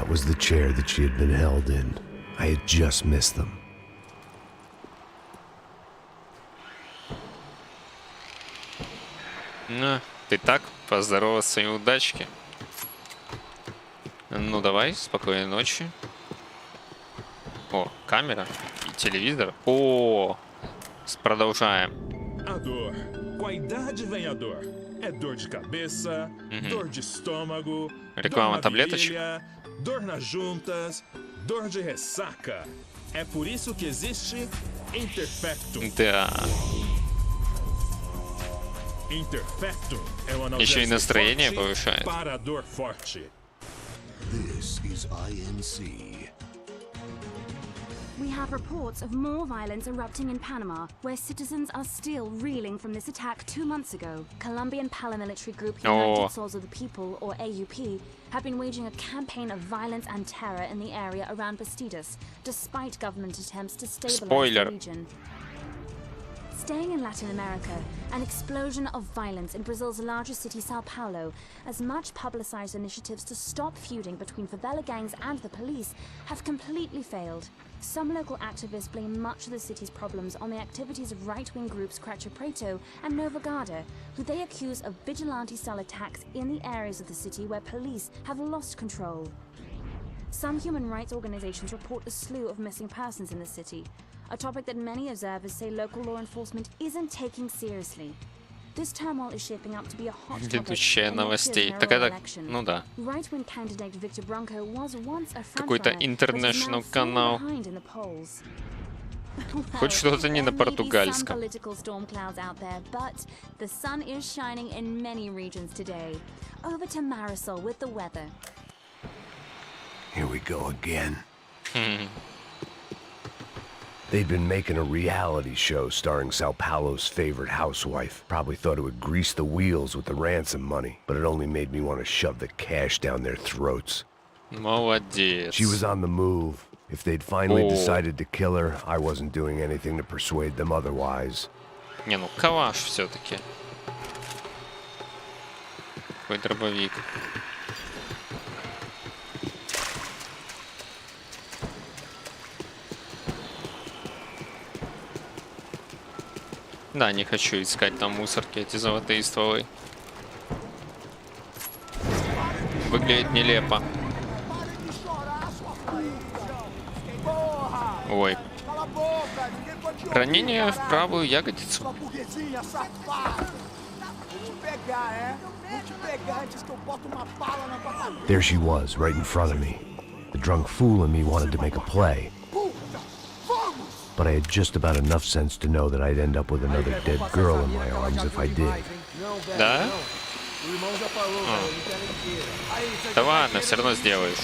That was the chair that she had been held in. I had just missed them. Ну, ты так, поздороваться и удачки. Ну давай, спокойной ночи. О, камера и телевизор. О, продолжаем. A dor. Com a idade vem a dor. É dor de cabeça, dor de estômago, Реклама dor na таблеточек. virilha, dor nas juntas, dor de ressaca. É por isso que existe Interfectum. Да. Interfectum é um Еще и analgésico настроение forte повышает. para a dor forte. This is INC. We have reports of more violence erupting in Panama, where citizens are still reeling from this attack 2 months ago. Colombian paramilitary group United Souls of the People, or AUP, have been waging a campaign of violence and terror in the area around Bastidas, despite government attempts to stabilize the region. Staying in Latin America, an explosion of violence in Brazil's largest city, Sao Paulo, as much publicized initiatives to stop feuding between favela gangs and the police have completely failed. Some local activists blame much of the city's problems on the activities of right-wing groups Cracha Preto and Nova Garda, who they accuse of vigilante-style attacks in the areas of the city where police have lost control. Some human rights organizations report a slew of missing persons in the city, a topic that many observers say local law enforcement isn't taking seriously. This turmoil is shaping up to be a hot topic Ведущая in next новостей. year's Так mayoral это, election. ну да. Right-wing candidate Victor Branco was once a Какой-то frontrunner, but is now international falling канал. behind in the polls. Хоть что-то не на There may be some португальском. political storm clouds out there, but the sun is shining in many regions today. Over to Marisol with the weather. Here we go again. They'd been making a reality show starring Sao Paulo's favorite housewife. Probably thought it would grease the wheels with the ransom money, but it only made me want to shove the cash down their throats. Молодец. She was on the move. If they'd finally decided to kill her, I wasn't doing anything to persuade them otherwise. Не, ну калаш все-таки. Какой дробовик. Да, не хочу искать там мусорки, эти золотые стволы. Выглядит нелепо. Ой. Ранение в правую ягодицу. There she was, right in front of me. The drunk fool in me wanted to make a play. But I had just about enough sense to know that I'd end up with another dead girl in my arms if I did. Да? Да ладно, все равно сделаешь.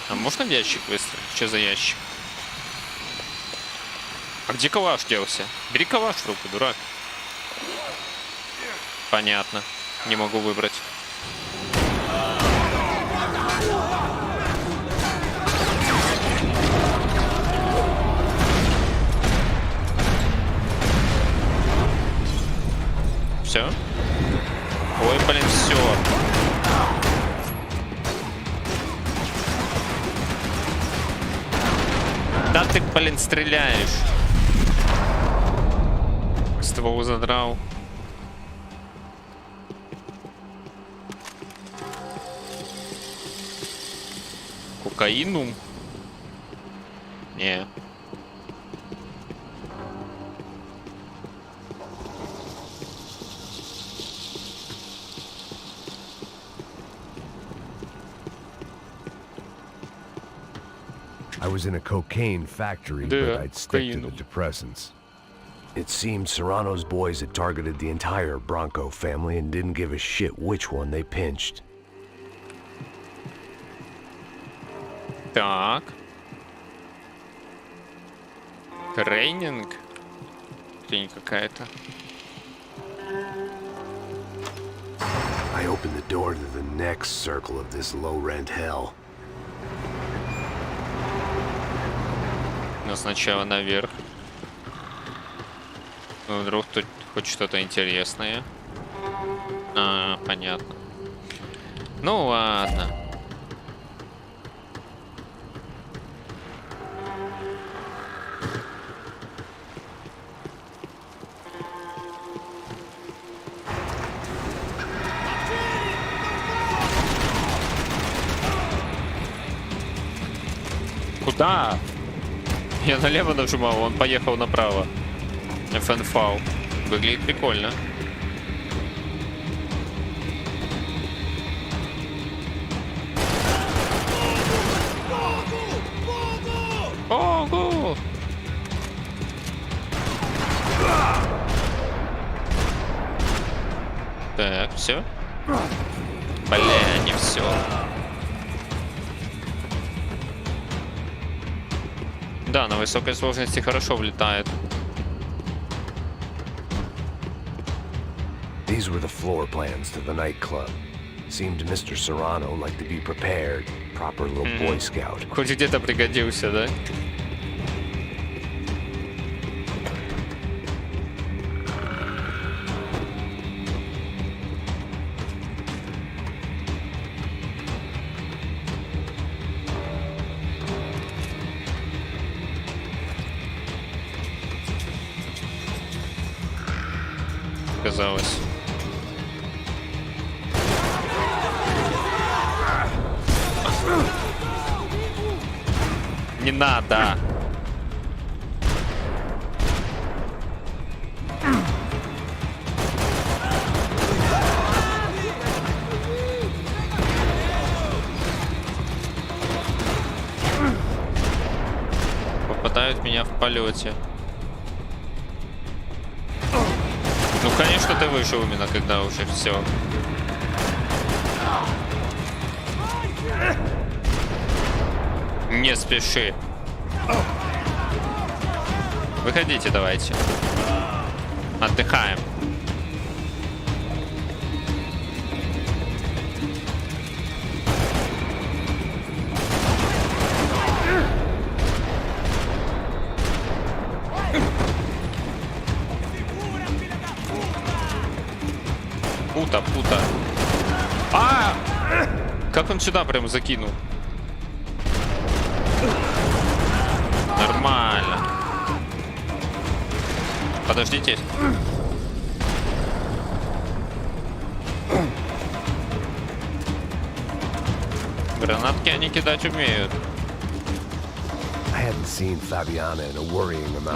А можно в ящик выстрелить? Что за ящик? А где калаш делся? Бери калаш в руку, дурак. Понятно. Не могу выбрать. Все? Ой, блин, все. Да ты, блин, стреляешь. Ствол задрал. Кокаинум? Не. I was in a cocaine factory, but I'd stick to the depressants. It seemed Serrano's boys had targeted the entire Bronco family and didn't give a shit which one they pinched. Так. Тренинг. Хрень какая-то. I opened the door to the next circle of this low-rent hell. Но сначала наверх. Ну, вдруг тут хоть что-то интересное. А, понятно. Ну ладно. Куда? Я налево нажимал, он поехал направо. ФНФ. Выглядит прикольно. Ого! Так, все. Бля, не все. Да, на высокой сложности хорошо влетает. These were the floor plans to the nightclub. Seemed Mr. Serrano like to be prepared. Proper little Boy Scout. Хоть где-то пригодился, да? Казалось. Не надо. Попадают меня в полете. Ну, конечно, ты вышел именно, когда уже все. Не спеши. Выходите, давайте. Отдыхаем. Пута. А! Как он сюда прям закинул? Нормально. Подождите. Гранатки они кидать умеют.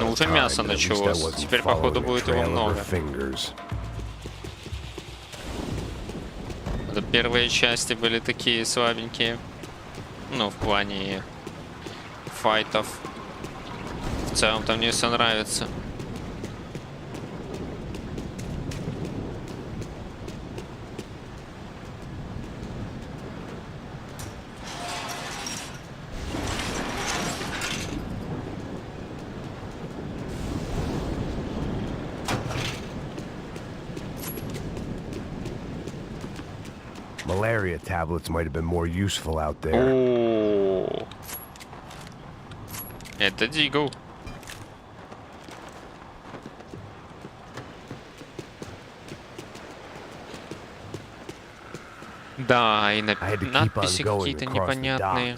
Ну уже мясо началось. Теперь походу будет его много. Это первые части были такие слабенькие. Ну, в плане файтов. В целом-то мне все нравится. Malaria tablets might have been more useful out there. О, это Дигл. Да, и надписи какие-то непонятные.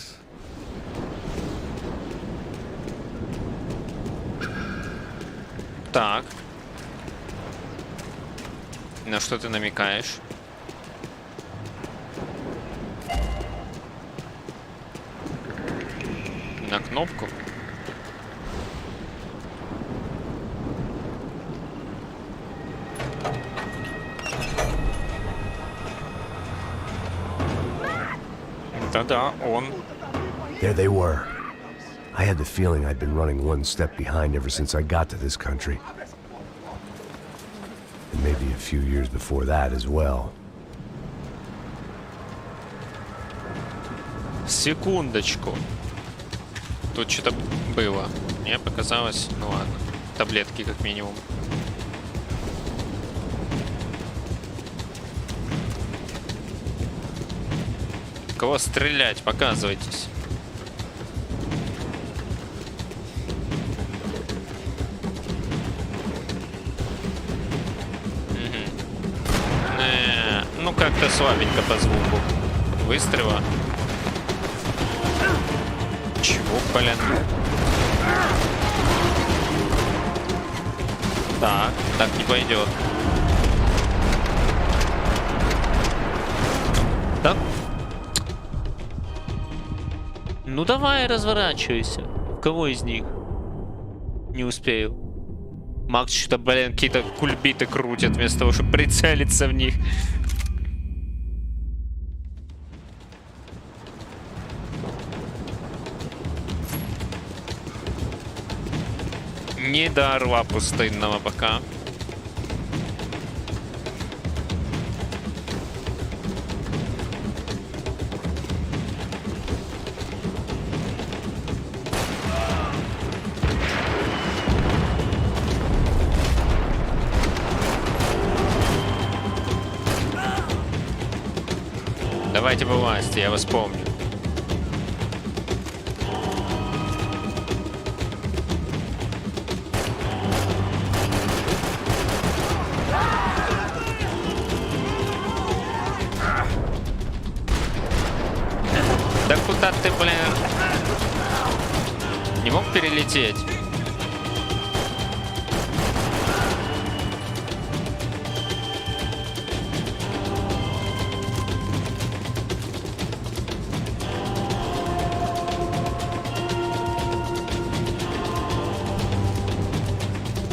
Так. На что ты намекаешь? На кнопку? Да-да, он. There they were. I had the feeling I'd been running one step behind ever since I got to this country. And maybe a few years before that as well. Секундочку. Тут что-то было. Мне показалось, ну ладно. Таблетки как минимум. Кого стрелять? Показывайтесь. Ну как-то слабенько по звуку. выстрела. Чего, блин? Так не пойдет. Да? Ну давай, разворачивайся. В кого из них? Не успею. Макс что-то, блин, какие-то кульбиты крутит вместо того, чтобы прицелиться в них. Не до орла пустынного пока. Давайте вылазьте, я вас помню. Да куда ты, блин? Не мог перелететь?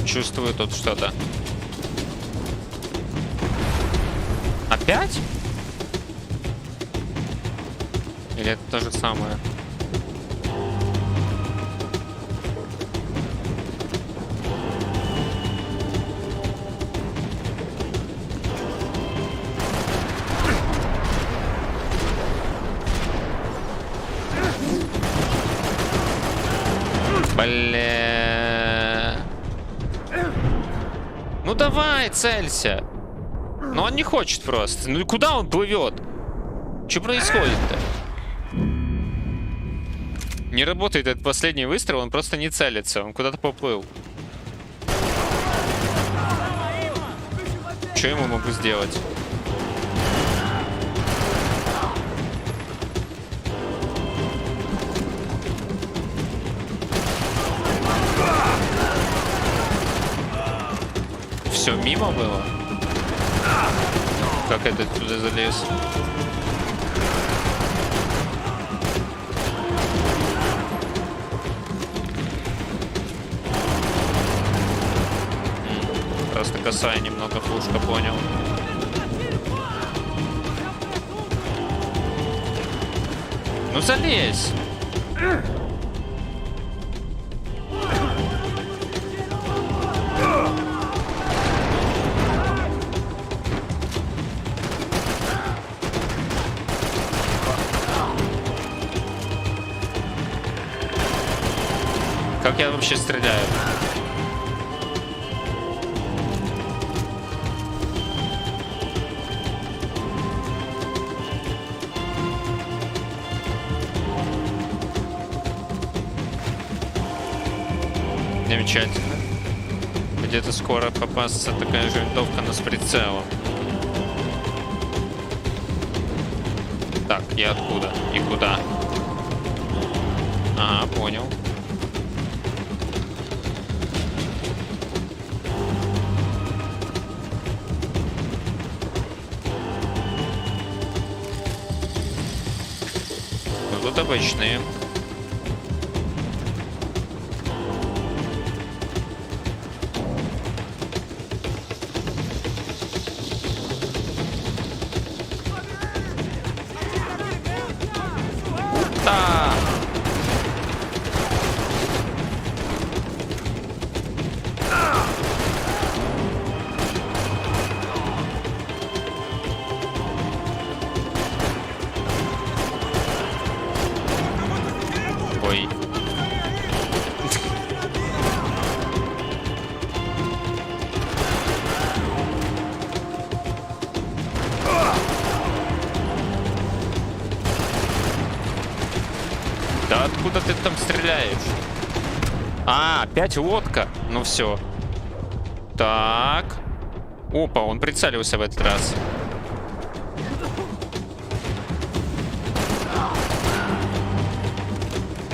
Чувствую тут что-то. Опять? Или это то же самое? Бля. Ну давай, целься. Но он не хочет просто. Ну и куда он плывет? Что происходит-то? Не работает этот последний выстрел, он просто не целится. Он куда-то поплыл. Что ему могу сделать? Все мимо было? Как это туда залез? Просто косая немного фушка, понял. Ну залезь! Как я вообще стреляю? Замечательно. Где-то скоро попастся такая же винтовка, но с прицелом. Так, я откуда? И куда? Ага, понял. Ну тут обычные. Ой. Да откуда ты там стреляешь? А, опять лодка. Ну все. Так. Опа, он прицелился в этот раз.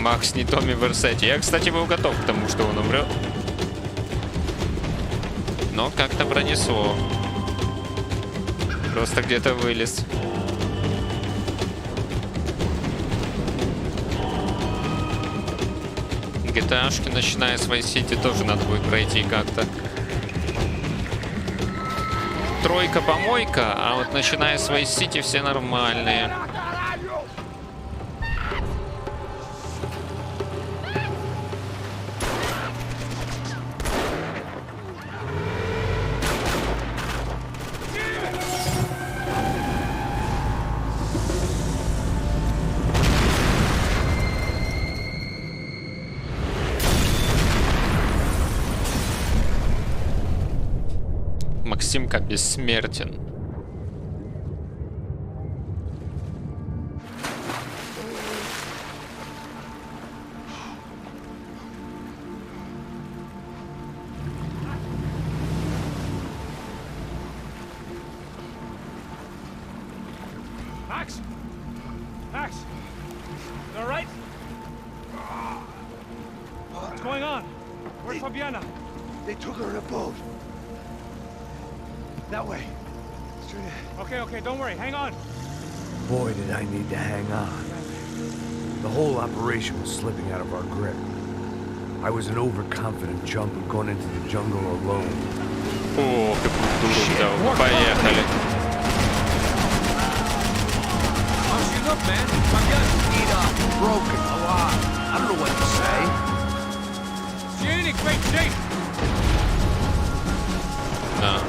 Макс не Томми Версетти. Я, кстати, был готов к тому, что он умрет. Но как-то пронесло. Просто где-то вылез. GTA-шки, начиная с Vice City, тоже надо будет пройти как-то. Тройка-помойка, а вот начиная с Vice City все нормальные. Максимка бессмертен. Max? Max? You all right? What's going on? Where's Fabiana? They took her in a boat. That way. Straight ahead. Okay, don't worry. Hang on. Boy, did I need to hang on. The whole operation was slipping out of our grip. I was an overconfident chump who'd gone into the jungle alone. О, как круто. Поехали. How's she look, man? Fabiana's beat up, broken, a lot. I don't know what to say. She ain't in great shape. Да.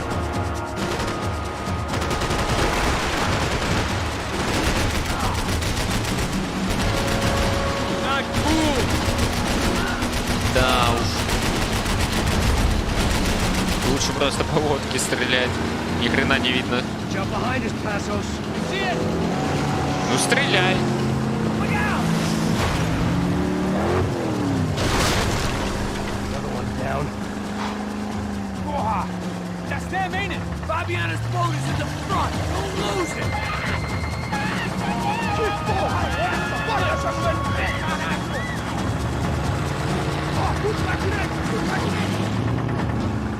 Да уж. Лучше просто по водке стрелять. Ни хрена не видно. Ну стреляй. That's them, ain't it? Fabiana's boat is in the front. Don't lose it.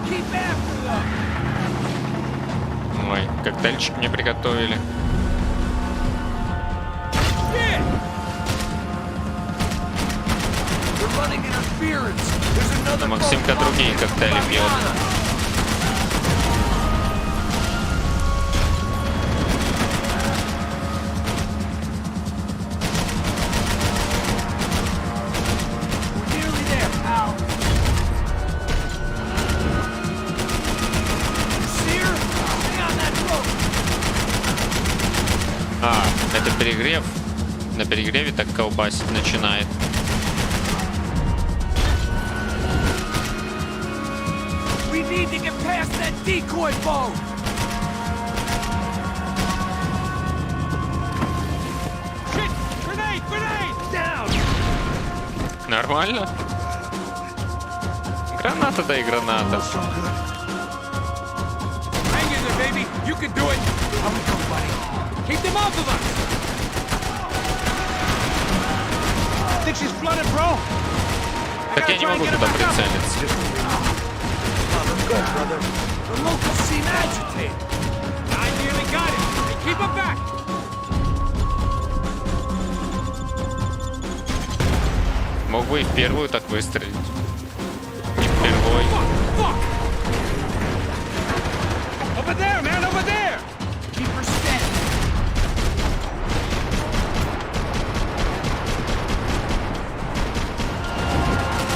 Keep after them. Ой, коктейльчик мне приготовили. Но Максимка другие коктейли пьет. А, это перегрев. На перегреве так колбасить начинает. We need to get past that decoy boat. Shit! Grenade! Grenade! Down! Нормально? Граната, да и граната. Hang in there, baby. You can do it. How we go, buddy? Keep them off of us. Think she's flooded, bro? Так я не могу туда прицелиться. Good, brother. The locals seem agitated. I nearly got it. Hey, keep them back. Мог бы и в первую так выстрелить. Не впервой. Over there, man, over there. Keep her steady.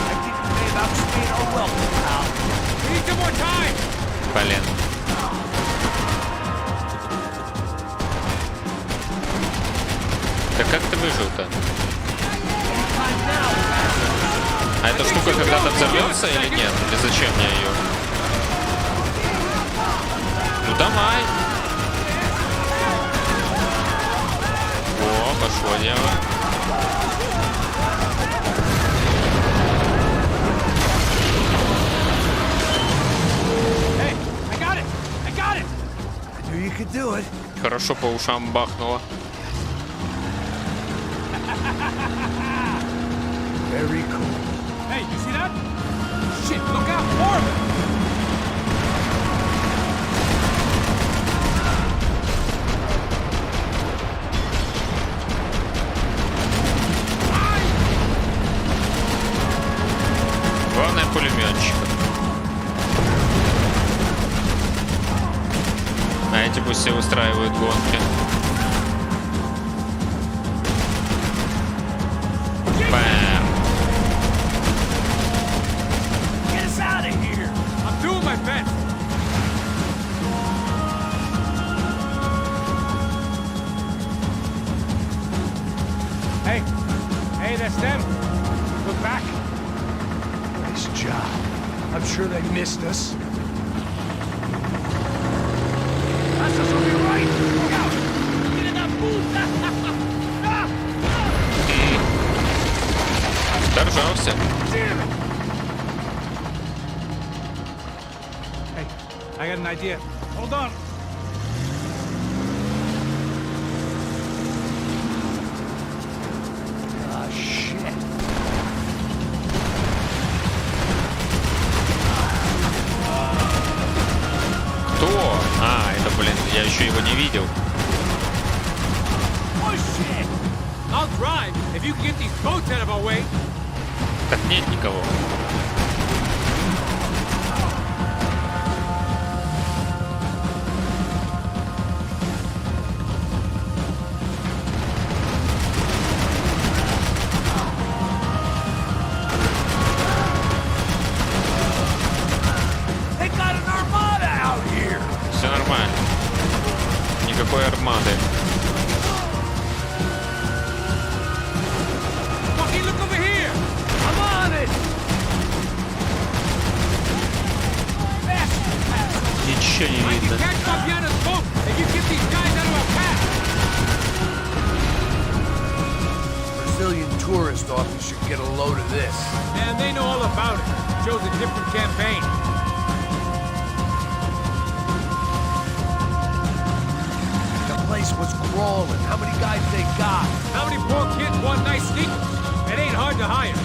I think we may have outstayed our welcome, pal. We need some more time. Блин. Да как ты выжил-то? А эта штука когда-то взорвется или нет? Или зачем мне ее? Ну давай. О, пошло дело. Хорошо по ушам бахнуло. Very cool. Hey, you see that? Shit, look out, more of it! Главное пулеметчик. А эти пусть все устраивают гонки. Бэм. Get us out of here! I'm doing my best! Hey! Hey, that's them! Look back! Nice job. I'm sure they missed us. That's us on your right! Look out! Get in that puta! Доржался. Hey, I got an idea. Hold on. Ah, shit. Кто? А, это, блин, я еще его не видел. Oh shit! I'll drive if you can get these boats out of our way. Так нет никого. They got an armada out here. Все нормально. Никакой армады. Fucking look over here! I'm on it! Ничего не I can видно. catch Fabiana's boat if you get these guys out of our path. Brazilian tourist office should get a load of this. And they know all about it. Shows a different campaign. The place was crawling. How many guys they got? How many poor kids want nice sneakers? It ain't hard to hire.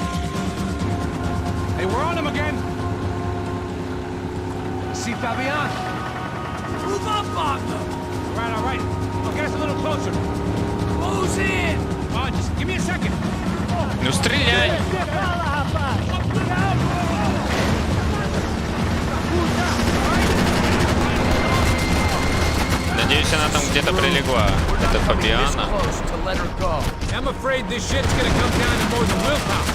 Hey, we're on them again. See Fabian? Move up on them. All right. I'll get us a little closer. Close in. Come on, just give me a second. Ну стреляй. Надеюсь, она там где-то прилегла. Это Фабиана. I'm afraid this shit's gonna come down to more than willpower.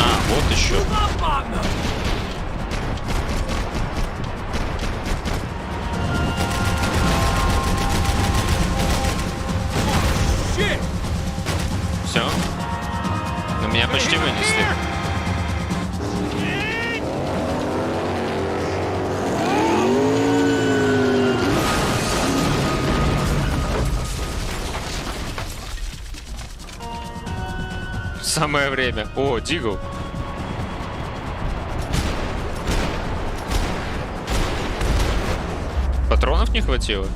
А, вот еще. Move up on them. Shit. Все. Но меня почти вынесли. Самое время. О, Дигл. Патронов не хватило?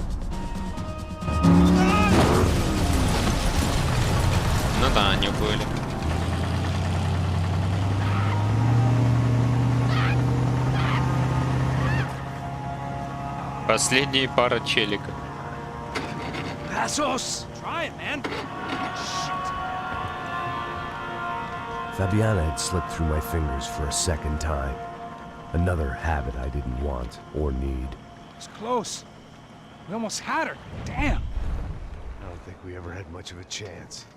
Ну да, они были. Последние пара челика. Passos. Try it, man. Fabiana had slipped through my fingers for a second time. Another habit I didn't want or need. It's close. We almost had her. Damn. I don't think we ever had much of a chance.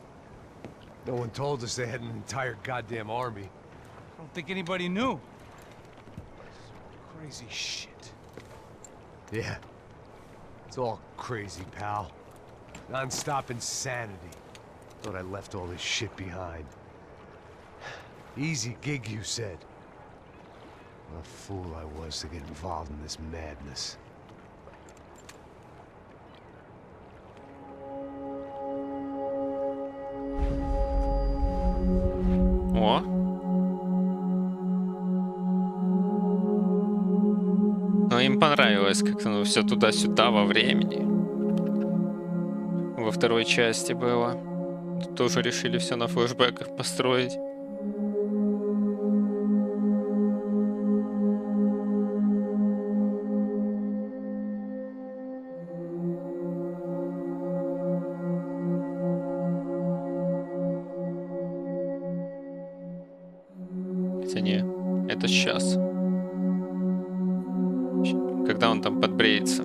No one told us they had an entire goddamn army. I don't think anybody knew. Crazy shit. Yeah. It's all crazy, pal. Non-stop insanity. Thought I left all this shit behind. Easy gig, you said. What a fool I was to get involved in this madness. О. Ну, им понравилось как-то все туда-сюда во времени. Во второй части было. Тут тоже решили все на флешбеках построить. Хотя не, это сейчас. Когда он там подбреется.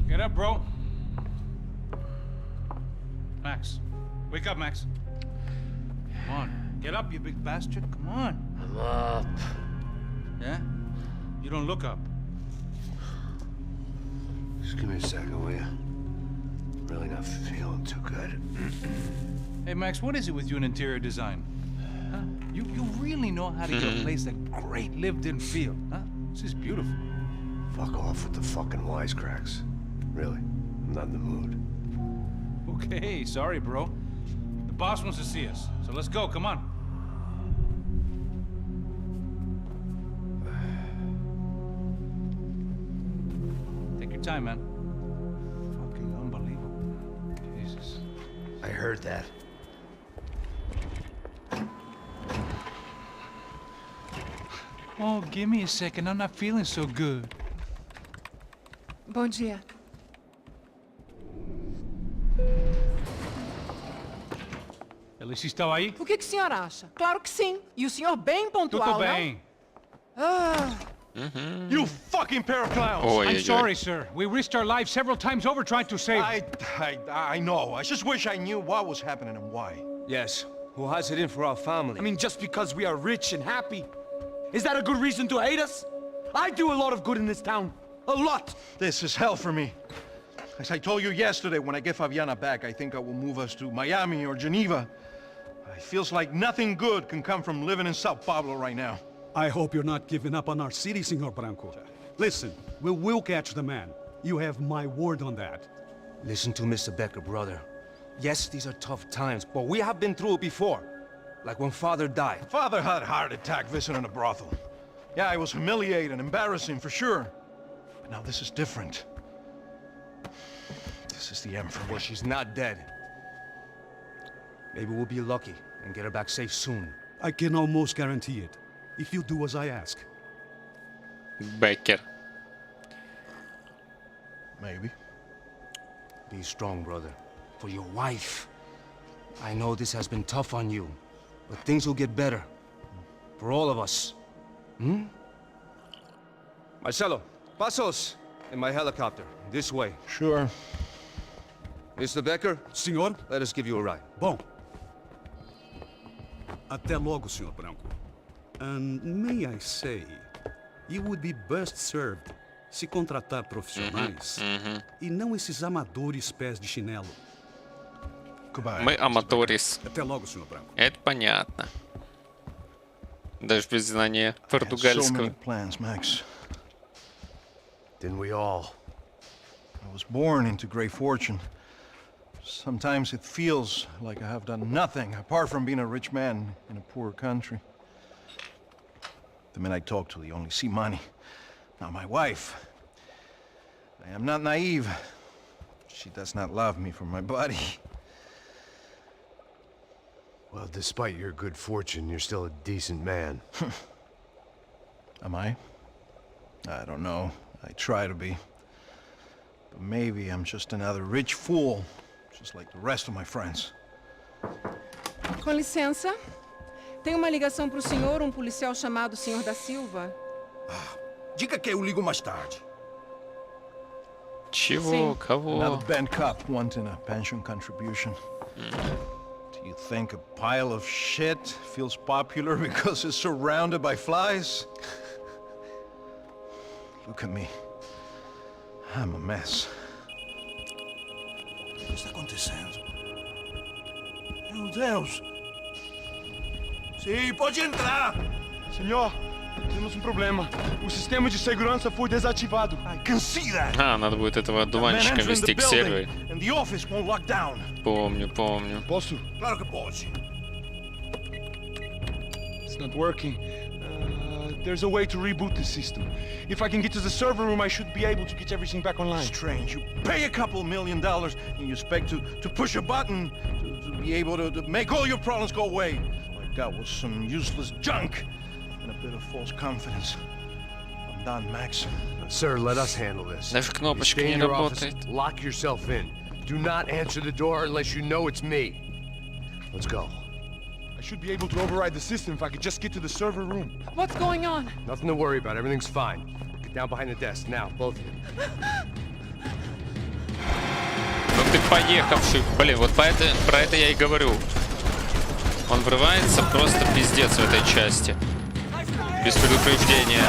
Get up, bro. Max. Wake up, Max. Come on. Get up, you big bastard. Come on. I'm up. Yeah? You don't look up. Just give me a second, will you? Really not feeling too good. Hey, Max, what is it with you and interior design? Huh? You really know how to give a place a great lived-in feel, huh? This is beautiful. Fuck off with the fucking wisecracks. Really, I'm not in the mood. Okay, sorry, bro. The boss wants to see us, so let's go, come on. Take your time, man. Fucking unbelievable. Jesus. I heard that. Oh, give me a second. I'm not feeling so good. Bom dia. Alice estava aí? O que o senhor acha? Claro que sim. E o senhor bem pontual, Tudo bem. não? Ah. You fucking pair of clowns! I'm sorry, sir. We risked our lives several times over trying to save... I know. I just wish I knew what was happening and why. Yes. Who has it in for our family? I mean, just because we are rich and happy, is that a good reason to hate us? I do a lot of good in this town. A lot! This is hell for me. As I told you yesterday, when I get Fabiana back, I think I will move us to Miami or Geneva. It feels like nothing good can come from living in Sao Paulo right now. I hope you're not giving up on our city, Senor Branco. Listen, we will catch the man. You have my word on that. Listen to Mr. Becker, brother. Yes, these are tough times, but we have been through it before. Like when Father died. Father had a heart attack visiting a brothel. Yeah, it was humiliating, embarrassing, for sure. But now this is different. This is the end for me. Well, she's not dead. Maybe we'll be lucky and get her back safe soon. I can almost guarantee it, if you do as I ask. Becker. Maybe. Be strong, brother. For your wife. I know this has been tough on you, but things will get better. For all of us. Hmm? Marcelo, pasos in my helicopter. This way. Sure. Mr. Becker? Senhor? Let us give you a ride. Bom. Até logo, Senhor Branco. And may I say, you would be best served se contratar profissionais e não esses amadores pés de chinelo. Мы аматорис. Até logo, Senhor Branco. Это понятно. Даже без знания португальского. So many plans, Max. Didn't we all? I was born into great fortune. Sometimes it feels like I have done nothing apart from being a rich man in a poor country. The men I talk to, they only see money. Now my wife, I am not naive. She does not love me for my body. Well, despite your good fortune, you're still a decent man. Am I? I don't know. I try to be. But maybe I'm just another rich fool, just like the rest of my friends. Com licença. Tem uma ligação para o senhor, policial chamado Sr. da Silva. Diga que eu ligo mais tarde. Чего? Кого? Another bent cop wanting a pension contribution. Do you think a pile of shit feels popular because it's surrounded by flies? Look at me. I'm a mess. O que está acontecendo? Meu Deus! Sim, pode entrar! Senhor, Temos um problema. O sistema de segurança foi desativado. I can see that. Надо будет этого одуванчика вести к серверу. And the office won't lock down. Помню. Posso? Claro que pode. It's not working. There's a way to reboot the system. If I can get to the server room, I should be able to get everything back online. Strange. You pay a couple $1 million and you expect to push a button to be able to make all your problems go away. All I got was some useless junk and a bit of false confidence. I'm done, Max. Sir, let us handle this. Даже кнопочка Stay не in your office, работает. lock yourself in. Do not answer the door unless you know it's me. Let's go. I should be able to override the system if I could just get to the server room. What's going on? Nothing to worry about. Everything's fine. Get down behind the desk now, both of you. Ну ты поехавший. Блин, вот про это я и говорю. Он врывается просто пиздец в этой части. Без предупреждения.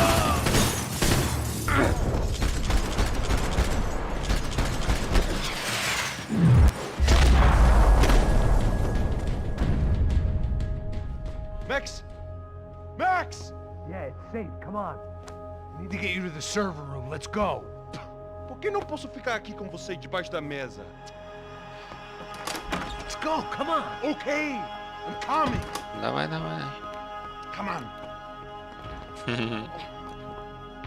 Max! Max! Yeah, it's safe. Come on. We need to get you to the server room. Let's go. Por que não posso ficar aqui com você debaixo da mesa? Let's go. Come on. Okay, I'm coming. Давай. Come on.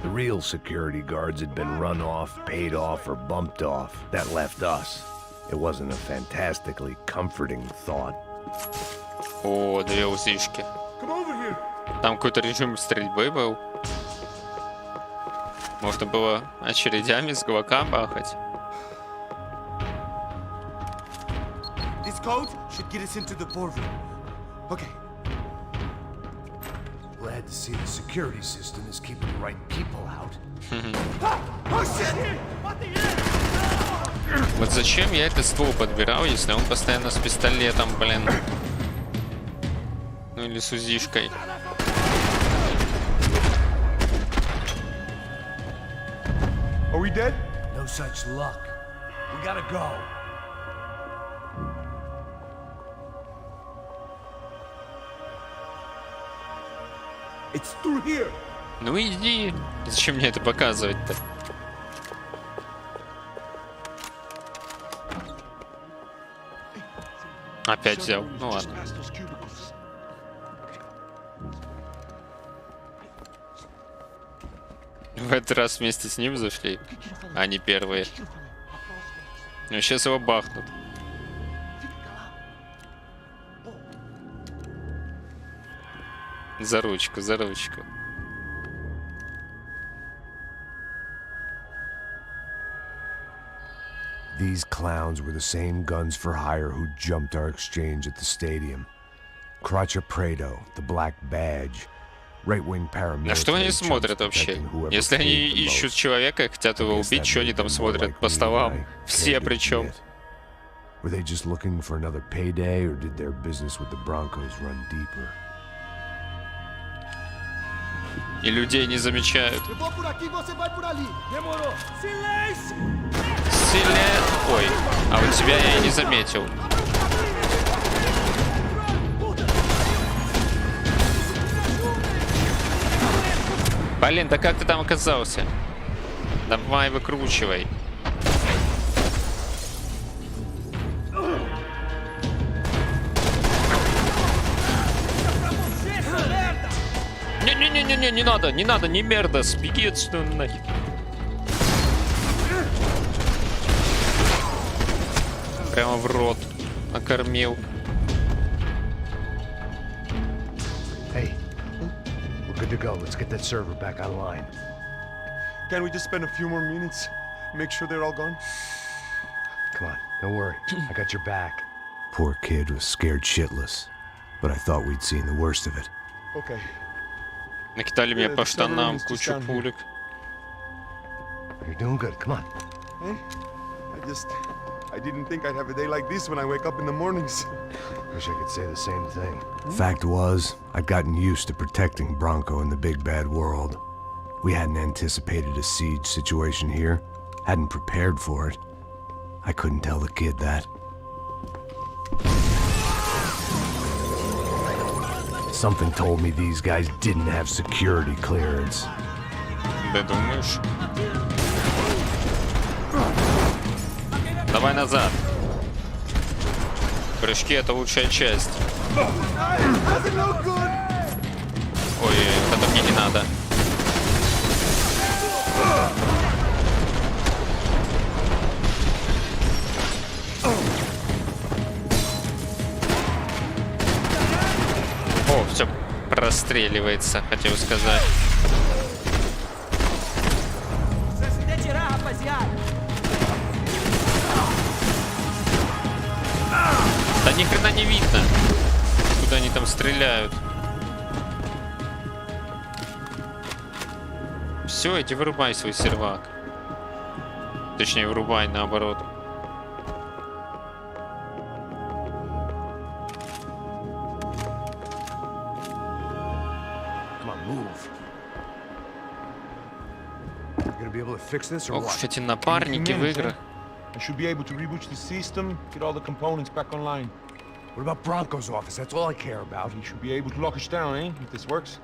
The real security guards had been run off, paid off, or bumped off. That left us. It wasn't a fantastically comforting thought. О, две УЗИшки. Там какой-то режим стрельбы был. Можно было очередями с глока бахать. This code should get us into the boardroom. Okay. Glad to see the security system is keeping the right people out. Oh shit! Вот зачем я этот ствол подбирал, если он постоянно с пистолетом, блин. Ну или с УЗИшкой. Are we dead? No such luck. We gotta go. It's through here. Ну иди. Зачем мне это показывать-то? Опять взял. Ну ладно. В этот раз вместе с ним зашли, а не первые. Ну сейчас его бахнут. За ручку. These clowns were the same guns for hire who jumped our exchange at the stadium. Crotcha Prado, the Black Badge, right-wing paramilitary. На что они смотрят вообще? Если они ищут человека и хотят его убить, что они там смотрят по столам? Все причем. Were they just looking for another payday, or did their business with the Broncos run deeper? И людей не замечают. Ой, а вот тебя я и не заметил. Блин, да как ты там оказался? Давай, выкручивай. Не надо, не мерда, сбеги отсюда нахер. Прямо в рот накормил. Hey, we're good to go. Let's get that server back online. Can we just spend a few more minutes? Make sure they're all gone? Come on, don't worry. I got your back. Poor kid was scared shitless, but I thought we'd seen the worst of it. Okay. Накидали мне по штанам кучу пулек. You're doing good. Come on. Hey, I didn't think I'd have a day like this when I wake up in the mornings. Wish I could say the same thing. Fact was, I'd gotten used to protecting Bronco in the big bad world. We hadn't anticipated a siege situation here, hadn't prepared for it. I couldn't tell the kid that. Something told me these guys didn't have security clearance. Да думаешь? Давай назад. Прыжки — это лучшая часть. Ой, это мне не надо. О, все простреливается, хотел сказать. Да ни хрена не видно, куда они там стреляют. Все, иди вырубай свой сервак. Точнее, вырубай наоборот. Ох уж эти напарники в играх. I should be able to reboot the system, get all the components back online. What about Bronco's office? That's all I care about. He should be able to lock us down, eh? If this works.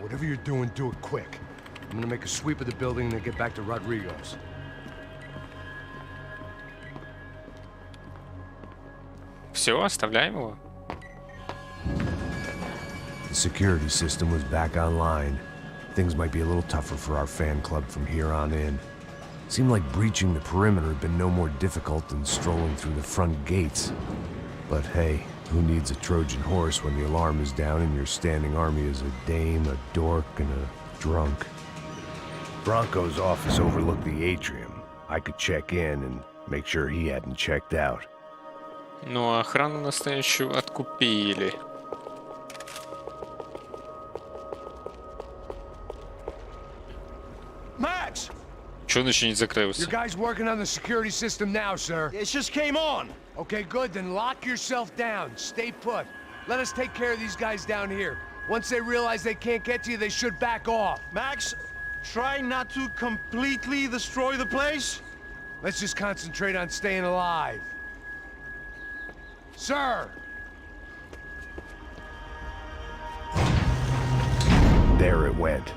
Whatever you're doing, do it quick. I'm gonna make a sweep of the building and then get back to Rodrigo's. Все, оставляем его. The security system was back online. Things might be a little tougher for our fan club from here on in. Seemed like breaching the perimeter had been no more difficult than strolling through the front gates. But hey, who needs a Trojan horse when the alarm is down and your standing army is a dame, a dork, and a drunk? Bronco's office overlooked the atrium. I could check in and make sure he hadn't checked out. Ну, охрану настоящую откупили. Max! Чё он еще не закрылся? Your guys working on the security system now, sir. It just came on. Okay, good. Then lock yourself down. Stay put. Let us take care of these guys down here. Once they realize they can't get to you, they should back off. Max, try not to completely destroy the place. Let's just concentrate on staying alive. Sir! There it went.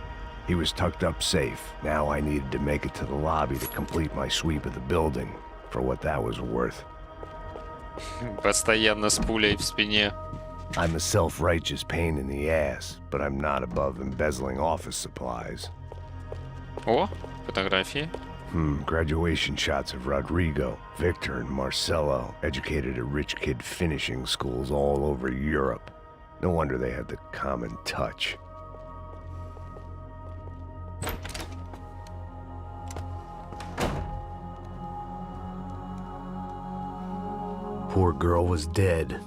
He was tucked up safe. Now I needed to make it to the lobby to complete my sweep of the building, for what that was worth. Постоянно с пулей в спине. I'm a self-righteous pain in the ass, but I'm not above embezzling office supplies. О, фотографии. Graduation shots of Rodrigo, Victor, and Marcelo, educated at rich kid finishing schools all over Europe. No wonder they had the common touch. Poor girl was dead.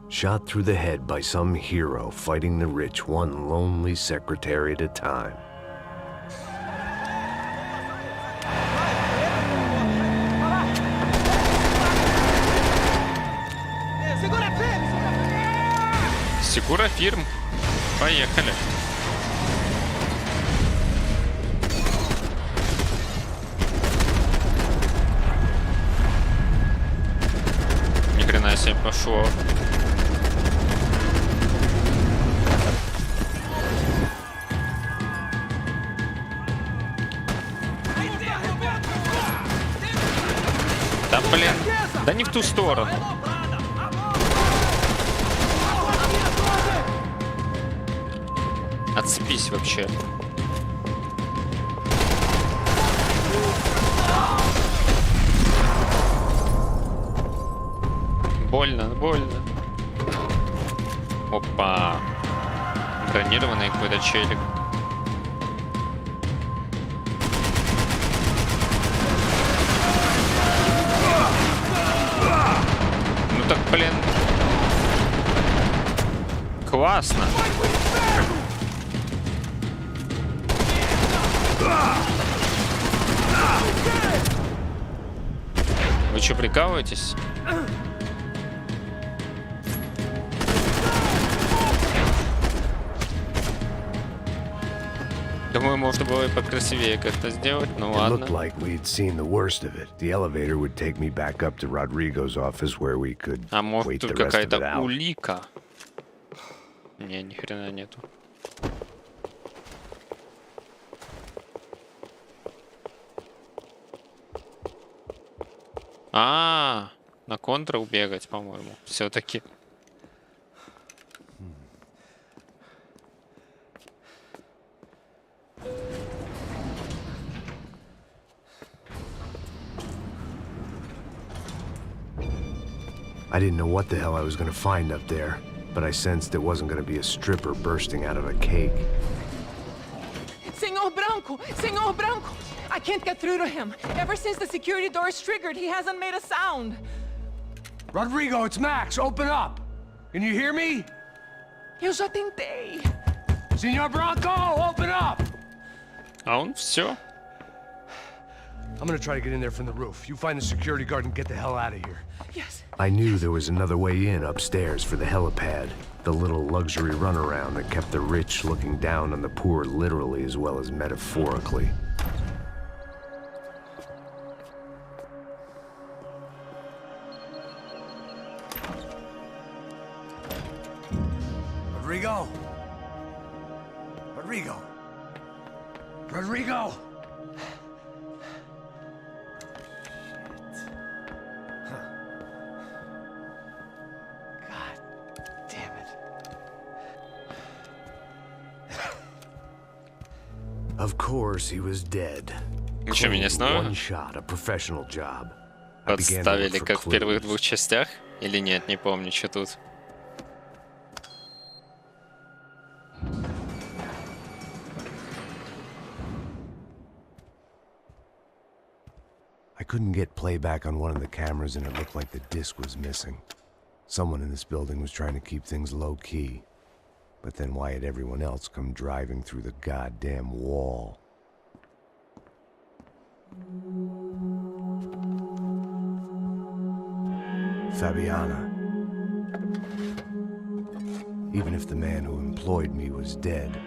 Shot through the head by some hero fighting the rich one lonely secretary at a time. Секура фирм. Поехали. Ни хрена себе пошло. Да блин, да не в ту сторону. Отцепись вообще. Больно, больно. Опа. Бронированный какой-то челик. Ну так, блин. Классно. Вы что, прикалываетесь? Думаю, можно было и покрасивее как-то сделать, но ладно. It looked like we'd seen the worst of it. The elevator would take me back up to Rodrigo's office where we could А может wait тут the rest of it какая-то out. улика? Не, ни хрена нету. На контр убегать, по-моему, все-таки. I didn't know what the hell I was gonna find up there, but I sensed it wasn't gonna be a stripper bursting out of a cake. Senor Branco! Senor Branco! I can't get through to him. Ever since the security door is triggered, he hasn't made a sound. Rodrigo, it's Max. Open up. Can you hear me? Eu já tentei. Senor Branco, open up. А он все. I'm gonna try to get in there from the roof. You find the security guard and get the hell out of here. Yes. I knew there was another way in upstairs for the helipad. The little luxury runaround that kept the rich looking down on the poor literally as well as metaphorically. Rodrigo! Rodrigo! Rodrigo! Of course, he was dead. Что, меня снова One shot, a professional job. I began to подставили, look for как в первых clues. 2 частях? Или нет, не помню, что тут. I couldn't get playback on one of the cameras and it looked like the disc was missing. Someone in this building was trying to keep things low-key. But then why had everyone else come driving through the goddamn wall? Fabiana. Even if the man who employed me was dead,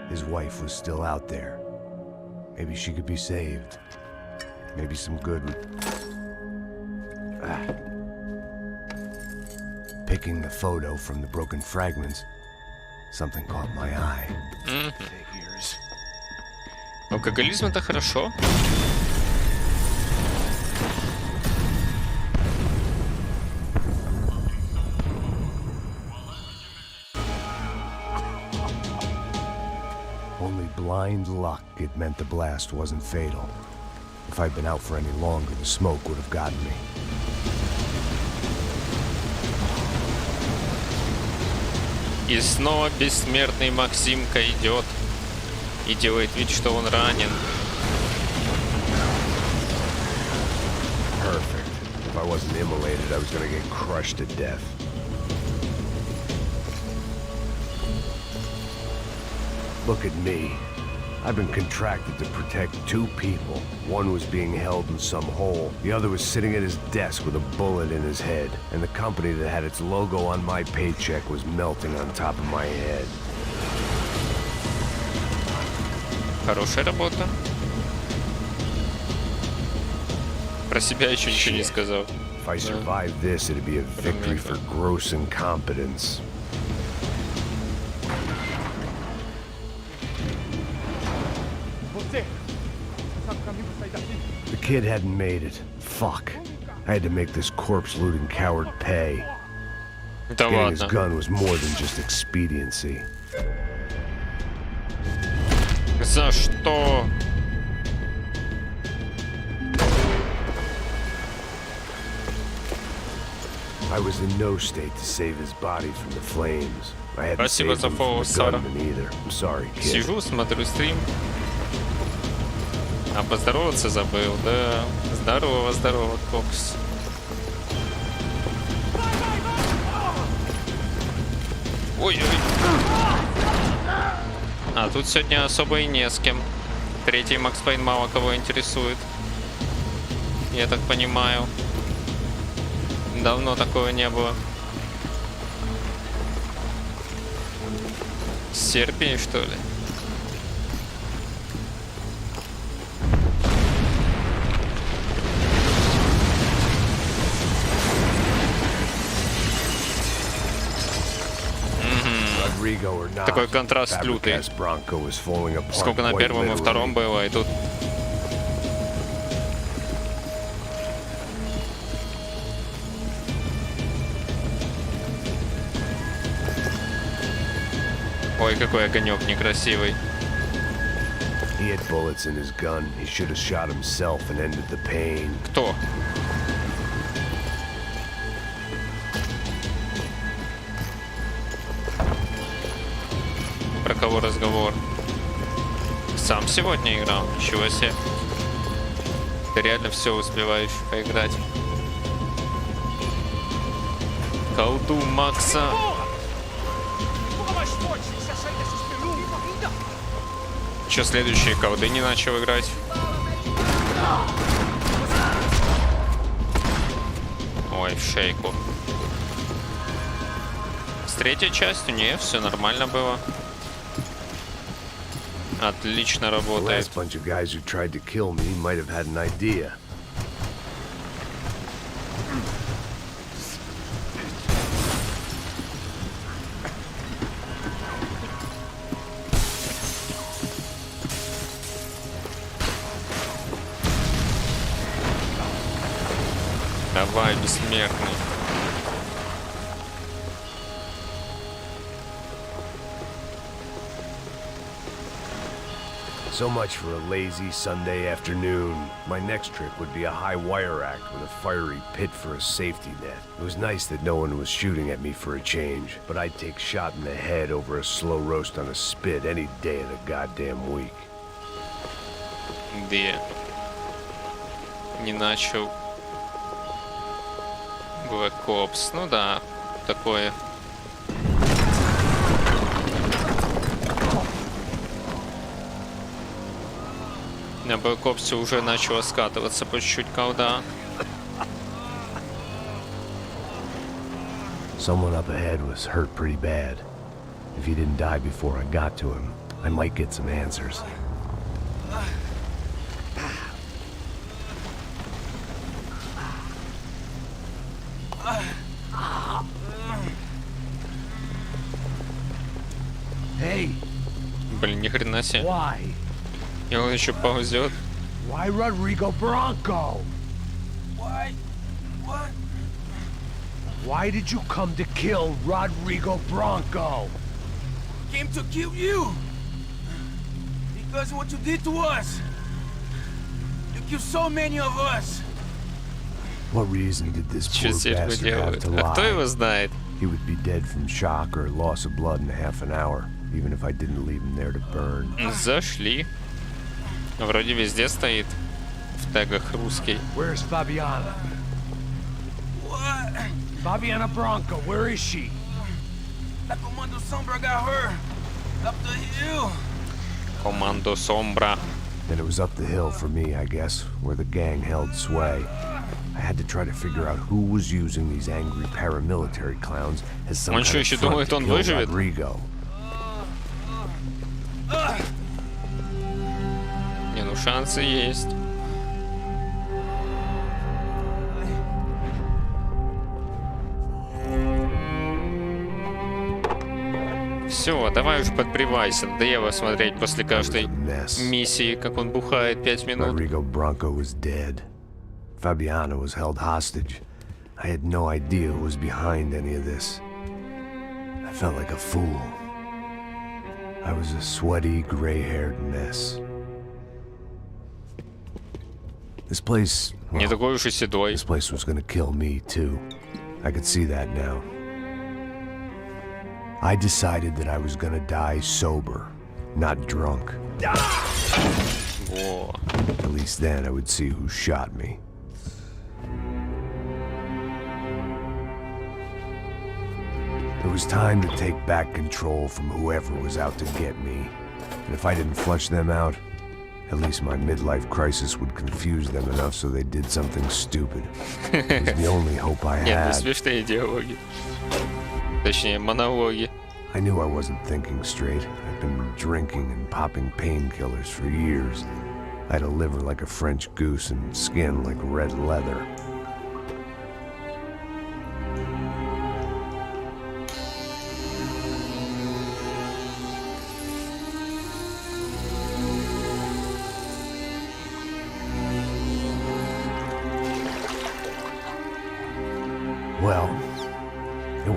his wife was still out there. Maybe she could be saved. Maybe some good would... Picking the photo from the broken fragments, something caught my eye. Figures. Алкоголизм — это хорошо. Only blind luck it meant the blast wasn't fatal. If I'd been out for any longer, the smoke would have gotten me. И снова бессмертный Максимка идет и делает вид, что он ранен. Perfect. If I wasn't immolated, I was gonna get crushed to death. Look at me. I've been contracted to protect 2 people. One was being held in some hole. The other was sitting at his desk with a bullet in his head. And the company that had its logo on my paycheck was melting on top of my head. Хорошая работа. Про себя еще ничего не сказал. If I survived this, it'd be a victory for gross incompetence. The kid hadn't made it. Fuck. I had to make this corpse-looting coward pay. Да Getting his ладно. gun was more than just expediency. За что? I was in no state to save his body from the flames. I hadn't Спасибо saved за him from фоллоу, the Сара. gunman either. I'm sorry, kid. Сижу, смотрю стрим. А поздороваться забыл, да. Здорово, здорово, Кокс. Ой-ой. А тут сегодня особо и не с кем. 3-й Макс Пейн мало кого интересует. Я так понимаю. Давно такого не было. С Сербией, что ли? Rodrigo Такой контраст лютый. Сколько на первом и втором было, и тут... Ой, какой огонек некрасивый. He had bullets in his gun. He should have shot himself and ended the pain. Кто? Про кого разговор? Сам сегодня играл? Ничего себе. Ты реально все успеваешь поиграть. Колду Макса. Че, следующие колды не начал играть? Ой, в шейку. С третьей частью не, все нормально было. Отлично работает. Давай, бессмертный. So much for a lazy Sunday afternoon. My next trick would be a high wire act with a fiery pit for a safety net. It was nice that no one was shooting at me for a change, but I'd take shot in the head over a slow roast on a spit any day of the goddamn week. Где? Не начал. Black Ops. Ну да, такое. На Black Ops уже начало скатываться по чуть-чуть колда. Someone up ahead was hurt pretty bad. If he didn't die before I got to him, I might get some answers. Hey. Блин, ни хрена себе. Why? И он еще ползет. Why Rodrigo Bronco? Why? What? Why did you come to kill Rodrigo Bronco? Came to kill you. Because of what you did to us. You killed so many of us. What reason did this poor bastard have to А кто его знает? He would be dead from shock or loss of blood in half an hour, even if I didn't leave him there to burn. Зашли. Вроде везде стоит в тегах русский. Where's Fabiana? What? Fabiana Bronco, where is she? That Commando Sombra got her. Up the hill. Commando Sombra. Then it was up the hill for me, I guess, where the gang held sway. I had to try to figure out who was using these angry paramilitary clowns as some kind of front to kill Rodrigo. Не, ну шансы есть. Все, давай уже подбривайся. Надоело смотреть после каждой миссии, как он бухает 5 минут. Rodrigo Bronco was dead. Fabiana was held hostage. I had no idea who was behind any of this. I felt like a fool. I was a sweaty, gray-haired mess. This place... well, не такой уж и седой. This place was gonna kill me, too. I could see that now. I decided that I was gonna die sober, not drunk. Whoa. At least then I would see who shot me. It was time to take back control from whoever was out to get me. And if I didn't flush them out, at least my midlife crisis would confuse them enough so they did something stupid. It was the only hope I had. Смешные диалоги. Точнее, монологи. I knew I wasn't thinking straight. I'd been drinking and popping painkillers for years. I had a liver like a French goose and skin like red leather.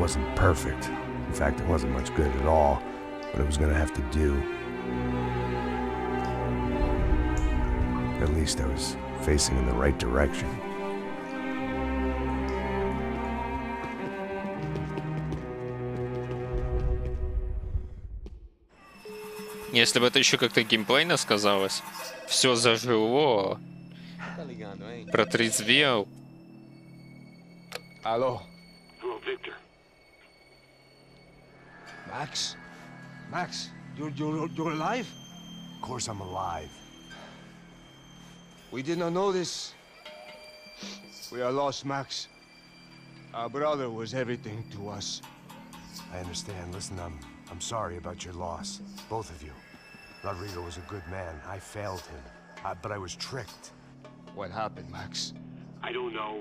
wasn't perfect. In fact, it wasn't much good at all, but it was gonna have to do. At least I was facing in the right direction. Если бы это еще как-то геймплейно сказалось, все зажило, протрезвел. Hello. Hello, Victor. Max? Max, you're alive? Of course I'm alive. We did not know this. We are lost, Max. Our brother was everything to us. I understand. Listen, I'm sorry about your loss. Both of you. Rodrigo was a good man. I failed him. But I was tricked. What happened, Max? I don't know.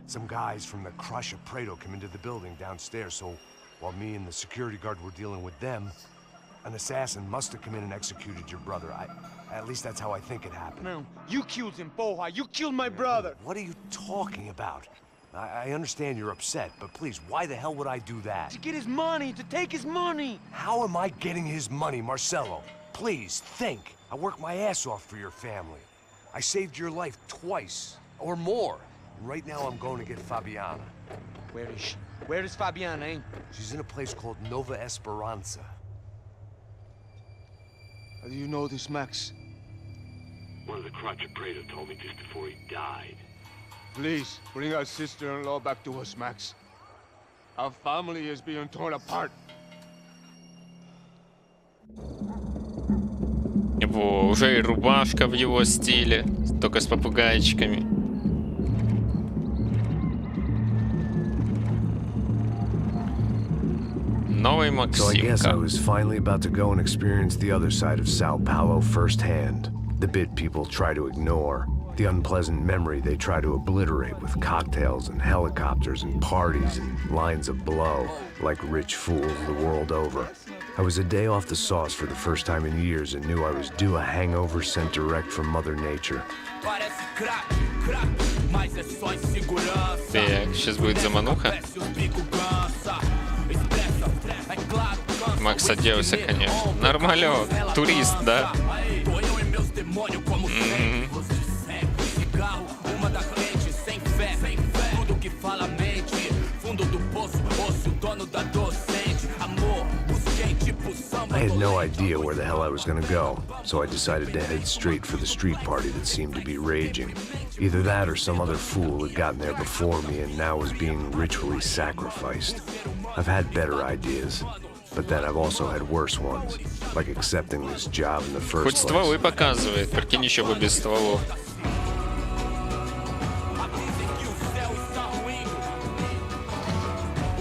Some guys from the Crush of Prado came into the building downstairs, so while me and the security guard were dealing with them, an assassin must have come in and executed your brother. At least that's how I think it happened. No, you killed him, Porra. You killed my brother. What are you talking about? I understand you're upset, but please, why the hell would I do that? To get his money, to take his money. How am I getting his money, Marcelo? Please, think. I worked my ass off for your family. I saved your life twice, or more. Right now, I'm going to get Fabiana. Where is she? Where is Fabiana, eh? She's in a place called Nova Esperanza. How do you know this, Max? One of the Crotch of Prado told me just before he died. Please, bring our sister-in-law back to us, Max. Our family is being torn apart. Во, уже и рубашка в его стиле, только с попугайчиками. Новый So I guess I Максимка. was finally about to go and experience the other side of Sao Paulo firsthand. The bit people try to ignore. The unpleasant memory they try to obliterate with cocktails and helicopters and parties and lines of blow, like rich fools the world over. I was a day off the sauce for the first time in years and knew I was due a hangover sent direct from Mother Nature. Так, сейчас будет замануха. Макс оделся, конечно. Нормалек. Турист, да? I had no idea where the hell I was gonna go, so I decided to head straight for the street party that seemed to be raging. Either that or some other fool had gotten there before me and now was being ritually sacrificed. I've had better ideas, but then I've also had worse ones, like accepting this job in the Хоть first стволы place. показывает, прикинь, еще бы без стволов.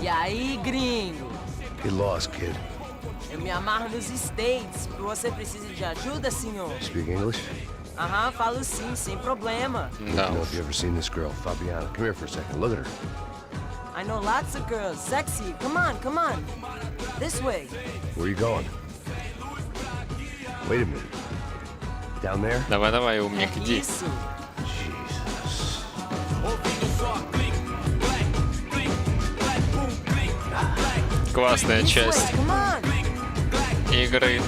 E aí, gringo? Get lost, kid. Eu me amarro nos States. Você precisa de ajuda, senhor? Speak English? Aham, falo sim, sem problema. I don't know if you've ever seen this girl, Fabiana. Come here for a second. Look at her. I know lots of girls. Sexy. Come on, come on. This way. Where are you going? Wait a minute. Down there? Давай, давай, умник, иди. Isso. Классная часть Come on. игры.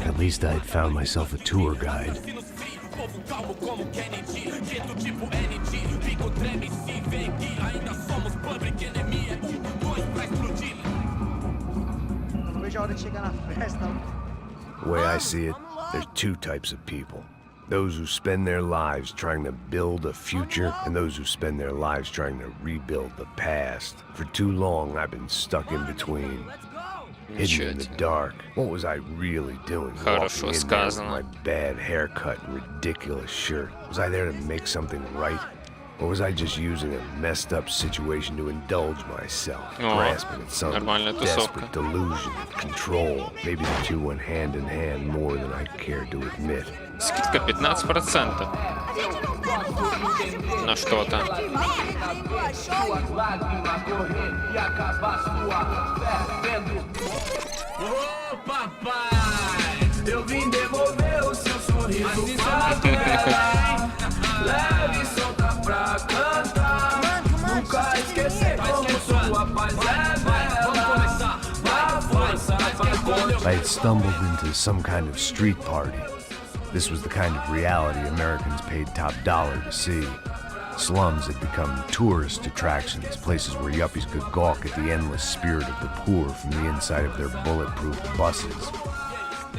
At least I'd found myself a tour guide. Não vejo a hora de chegar na festa. The way I see it, there's two types of people. Those who spend their lives trying to build a future, and those who spend their lives trying to rebuild the past. For too long, I've been stuck in between. Hidden in the dark. What was I really doing? Хорошо Walking in there with сказано. my bad haircut and ridiculous shirt. Was I there to make something right? Or was I just using a messed up situation to indulge myself, О, grasping at some нормальная тусовка. desperate delusion of control? Maybe the two went hand in hand more than I cared to admit. Скидка 15% на что-то. Ô papai, eu vim devolver o seu sorriso pra ela. Leve e solta pra cantar. I had stumbled into some kind of street party. This was the kind of reality Americans paid top dollar to see. Slums had become tourist attractions, places where yuppies could gawk at the endless spirit of the poor from the inside of their bulletproof buses.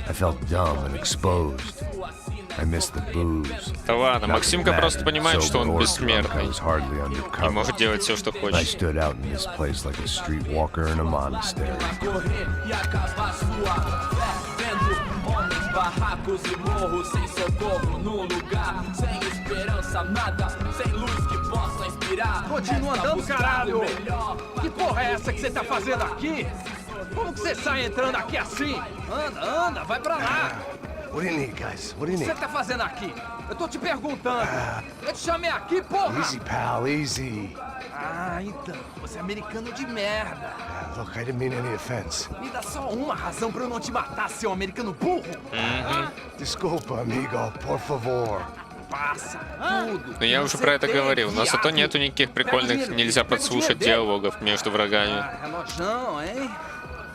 I felt dumb and exposed. I missed the booze. Да ладно, Максимка просто понимает, что он бессмертный и может делать все, что I хочет. stood out in this place like a streetwalker in a monastery. Barracos e morros sem socorro no lugar, sem esperança, nada, sem luz que possa inspirar. Continua andando, caralho! Que porra é essa que você tá fazendo aqui? Como que você sai entrando aqui assim? Anda, vai pra lá! What do you need, guys? What do you O que need? você tá fazendo aqui? Eu tô te perguntando. Eu te chamei aqui, porra! Easy, pal, easy. Ah, então, você é americano de merda. Look, I didn't mean any offense. Me dá só uma razão pra eu não te matar, seu americano burro. Desculpa, amigo, por favor. Passa tudo. Но я уже про это говорил. На зато нету никаких прикольных, нельзя подслушать диалогов между врагами. Relojão, hein?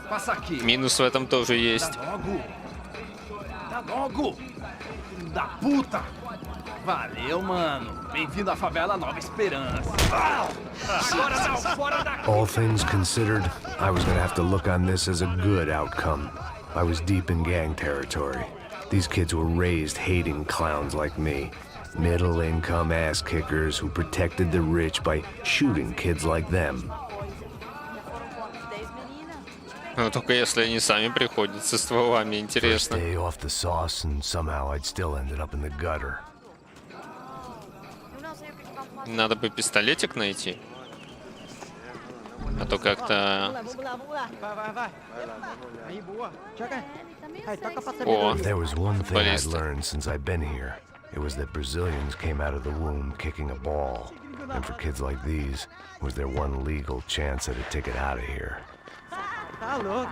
Passa aqui. Минус в этом тоже есть. Dá logo. Filho da puta. Valeu, mano. Bem-vindo à favela Nova Esperança. Agora não, fora daqui. All things considered, I was gonna have to look on this as a good outcome. I was deep in gang territory. These kids were raised hating clowns like me. Middle-income ass-kickers who protected the rich by shooting kids like them. Но только если они сами приходят со стволами, интересно. Stay off the sauce, and somehow I'd still ended up in the gutter. Надо бы пистолетик найти. А то как-то... О, If there was one thing I'd баллиста. learned since I've been here, it was that Brazilians came out of the womb kicking a ball. And for kids like these, it was their one legal chance at a ticket out of here. Tá louco.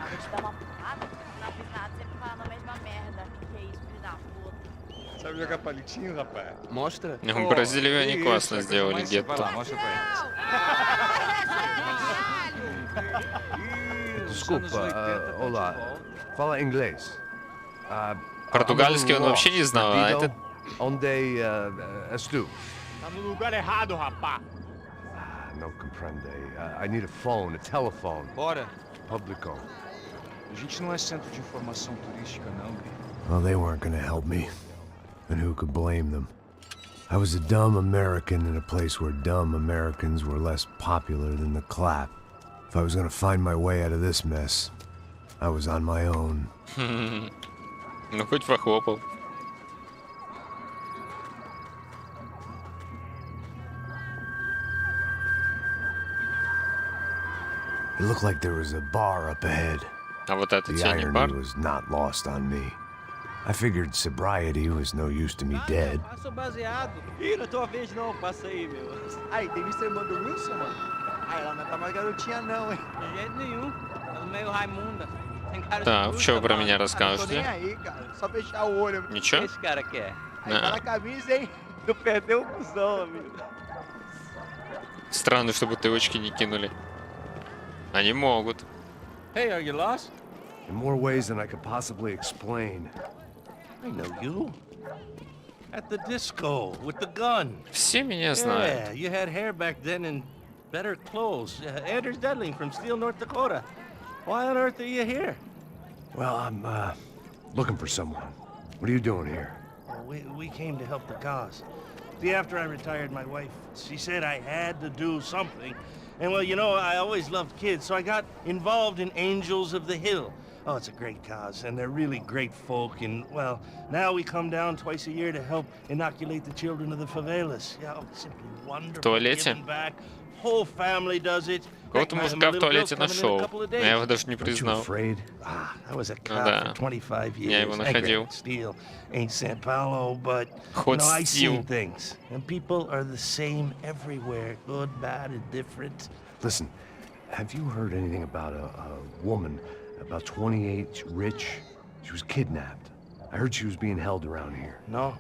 Sabe jogar palitinho, rapaz? Mostra. В Бразилии они классно сделали гетто. Desculpa, olá. Fala inglês. Португальский он вообще не знал, а этот... Onde estou? Tá no lugar errado, rapá. Não compreende. I need a phone, a telephone. Bora. Publico. A gente não é centro de informação turística, não, Bi. Well, they weren't gonna help me. And who could blame them? I was a dumb American in a place where dumb Americans were less popular than the clap. If I was gonna find my way out of this mess, I was on my own. Ну, хоть похлопал. It looked like there was a bar up ahead. А вот это The тебе не irony бар? was not lost on me. I figured sobriety was no use to me dead. Passa o baseado. Ih, não é tua vez não, passa aí, meu. Aí, tem Mr. Irmã do Wilson, mano? Ah, ela não tá mais garotinha não, hein? De jeito nenhum. Ela é meio Raimunda. Tem cara de Так, bruxa, что про mano. меня Tô nem расскажете? aí, cara. Só fechar o olho. O que Ничего? esse cara quer? Aí tá na camisa, hein? Não perdeu o cuzão, amigo. Странно, что бутылочки не кинули. Они могут. Hey, are you lost? In more ways than I could possibly explain. I know you. At the disco with the gun. Все меня знают. Yeah, you had hair back then and better clothes. Anders Dedling from Steele, North Dakota. Why on earth are you here? Well, I'm looking for someone. What are you doing here? We came to help the cause. See, after I retired, my wife, she said I had to do something. And well, you know, I always loved kids, so I got involved in Angels of the Hill. Oh, it's a great cause, and they're really great folk, and, well, now we come down twice a year to help inoculate the children of the favelas. Yeah, oh, simply wonderful. В туалете? Giving back. Whole family does it. Кого-то мужика в туалете нашел. Но я его даже не признал. I was a Ну cop да. for 25 years. Я его находил. Steele ain't St. Paulo, but you Хоть know, I Steele. seen things. And people are the same everywhere. Good, bad, and different. Listen, have you heard anything about a woman, about 28, rich? She was kidnapped. I heard she was being held around here. No?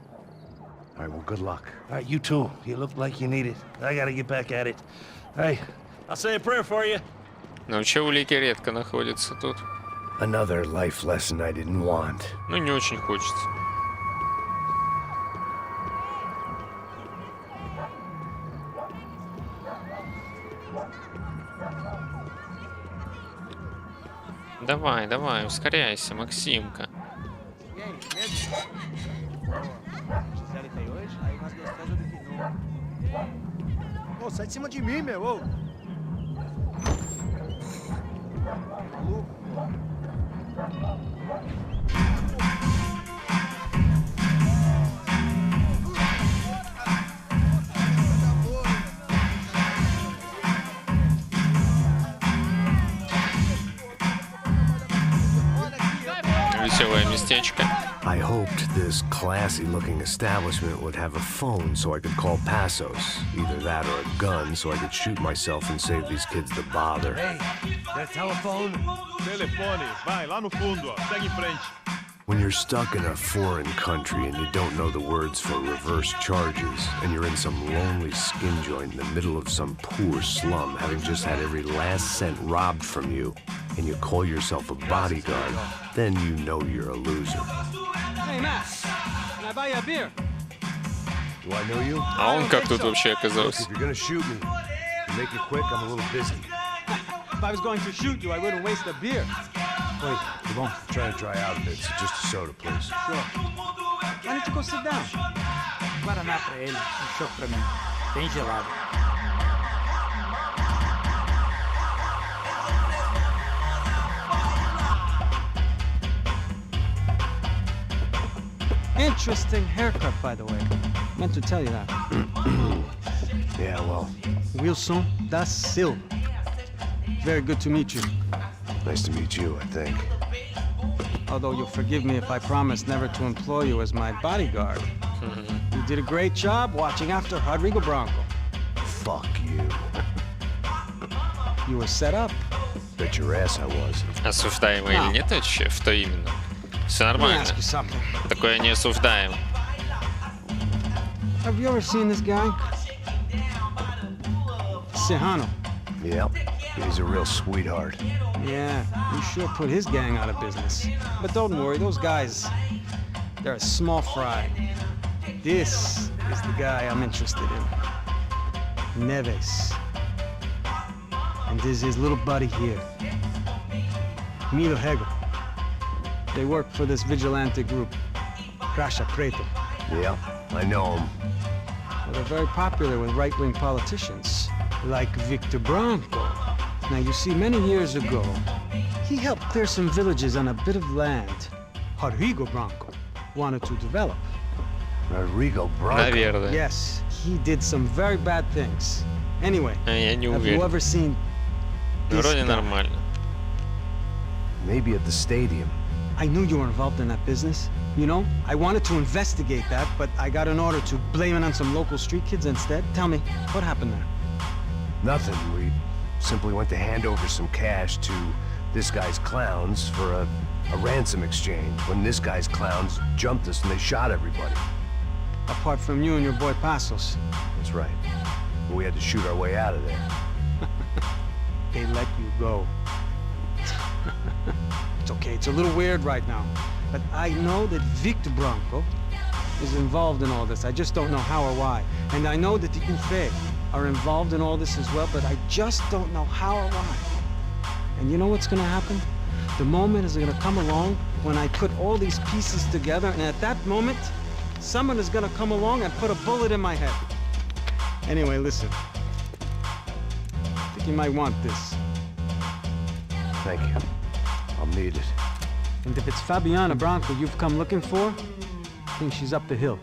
All right, well, good luck. All right, you too. You look like you need it. I gotta get back at it. Hey, I'll say a prayer for you. Но вообще улики редко находятся тут. Another life lesson I didn't want. Ну, не очень хочется. Давай, давай, ускоряйся, Максимка. Ô, sai de cima de mim, meu, ô! Веселое местечко. I hoped this classy-looking establishment would have a phone so I could call Passos. Either that or a gun so I could shoot myself and save these kids the bother. Hey, that telephone? Telefone, vai lá no fundo, ó. Segue em frente. When you're stuck in a foreign country and you don't know the words for reverse charges, and you're in some lonely skin joint in the middle of some poor slum, having just had every last cent robbed from you, and you call yourself a bodyguard, then you know you're a loser. Hey, Matt, can I buy you a beer? Do I know you? А он как тут вообще Look, оказался? if you're gonna shoot me, make it quick, I'm a little busy. If I was going to shoot you, I wouldn't waste a beer. Wait, come on. Try to dry out a bit, so just a soda, please. Sure. Why don't you go sit down? Guaraná pra ele, choco pra mim. Bem gelado. Interesting haircut, by the way. Meant to tell you that. Yeah, well, Wilson da Silva. Very good to meet you. nice to meet you, I think. Although you'll forgive me if I promise never to employ you as my bodyguard. You did a great job watching after Rodrigo Branco. Fuck you. You were set up. Bet your ass I was. Осуждаемый или нет вообще? Что именно? Все Let me нормально. ask you something. Такое не осуждаем. Have you ever seen this guy? Sejano. Yep, he's a real sweetheart. Yeah, you sure put his gang out of business. But don't worry, those guys, they're a small fry. This is the guy I'm interested in. Neves. And this is his little buddy here. Milo Hegel. They work for this vigilante group, Crasha Preto. Yep, I know him. Well, they're very popular with right-wing politicians, like Victor Branco. Now, you see, many years ago, he helped clear some villages on a bit of land Rodrigo Branco wanted to develop. Rodrigo Branco? Наверное. Yes, he did some very bad things. Anyway, Я не have you уверен. ever seen this Вроде guy? нормально. Maybe at the stadium. I knew you were involved in that business. You know, I wanted to investigate that, but I got an order to blame it on some local street kids instead. Tell me, what happened there? Nothing. We simply went to hand over some cash to this guy's clowns for a ransom exchange when this guy's clowns jumped us and they shot everybody. Apart from you and your boy Passos. That's right. We had to shoot our way out of there. They let you go. It's okay, it's a little weird right now. But I know that Victor Branco is involved in all this. I just don't know how or why. And I know that the UFE are involved in all this as well, but I just don't know how or why. And you know what's gonna happen? The moment is gonna come along when I put all these pieces together, and at that moment, someone is gonna come along and put a bullet in my head. Anyway, listen. I think you might want this. Thank you. I'll need it. And if it's Fabiana Branco you've come looking for, I think she's up the hill.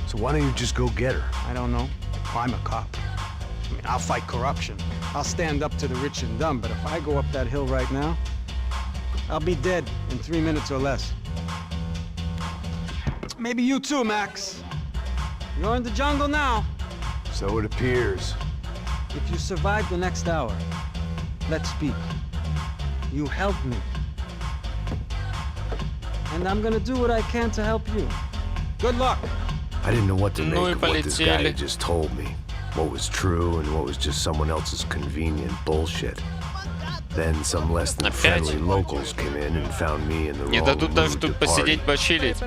So why don't you just go get her? I don't know. I'm a cop. I mean, I'll fight corruption. I'll stand up to the rich and dumb, but if I go up that hill right now, I'll be dead in 3 minutes or less. Maybe you too, Max. You're in the jungle now. So it appears. If you survive the next hour, let's speak. You help me. And I'm gonna do what I can to help you. Good luck. I didn't know what to Ну и make of what this guy полетели. had just told me. What was true and what was just someone else's convenient bullshit. Then some less than friendly locals came in and found me in the Не wrong дадут даже mood тут to посидеть, party. почилить.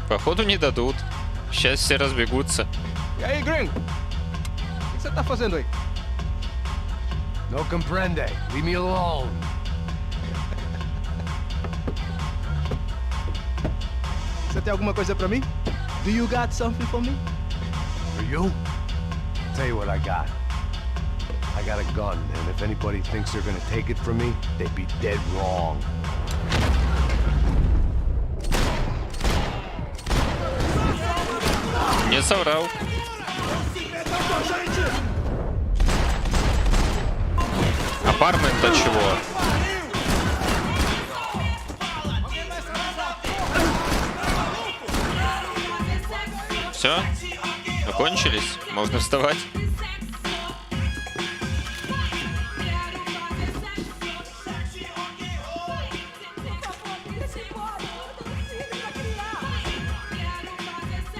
Походу не дадут. Сейчас все разбегутся. E aí, gringo? O que você tá fazendo aí? No comprende. Leave me alone. Você tem alguma coisa pra mim? Do you got something for me? For you? Tell you what I got. I got a gun, and if anybody thinks they're gonna take it from me, they'd be dead wrong. Не соврал. Апартмент-то чего? Все? Закончились? Можно вставать?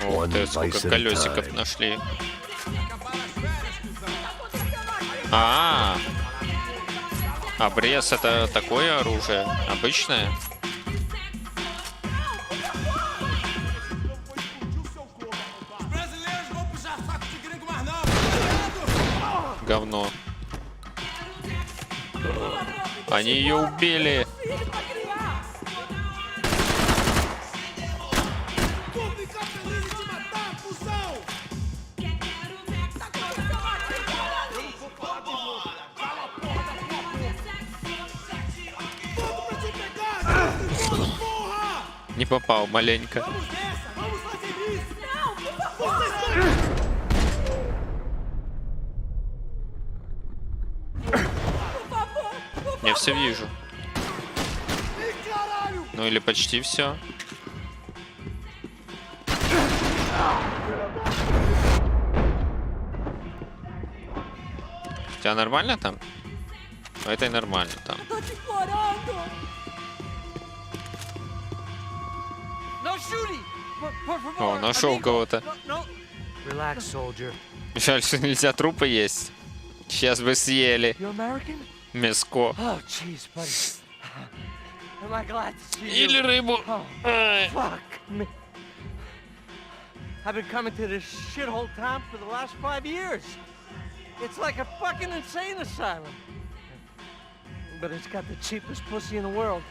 Ух ты, сколько колесиков нашли. Обрез — это такое оружие? Обычное? Говно. Они ее убили. Не попал маленько. Я все вижу. Ну или почти все. У тебя нормально там? Ну, это и нормально там. О, нашел кого-то. Жаль, что нельзя трупы есть. Сейчас бы съели. Мяско. Или рыбу. I've been coming to this shithole town for the last 5 years. It's like a fucking insane asylum. But it's got the cheapest pussy in the world.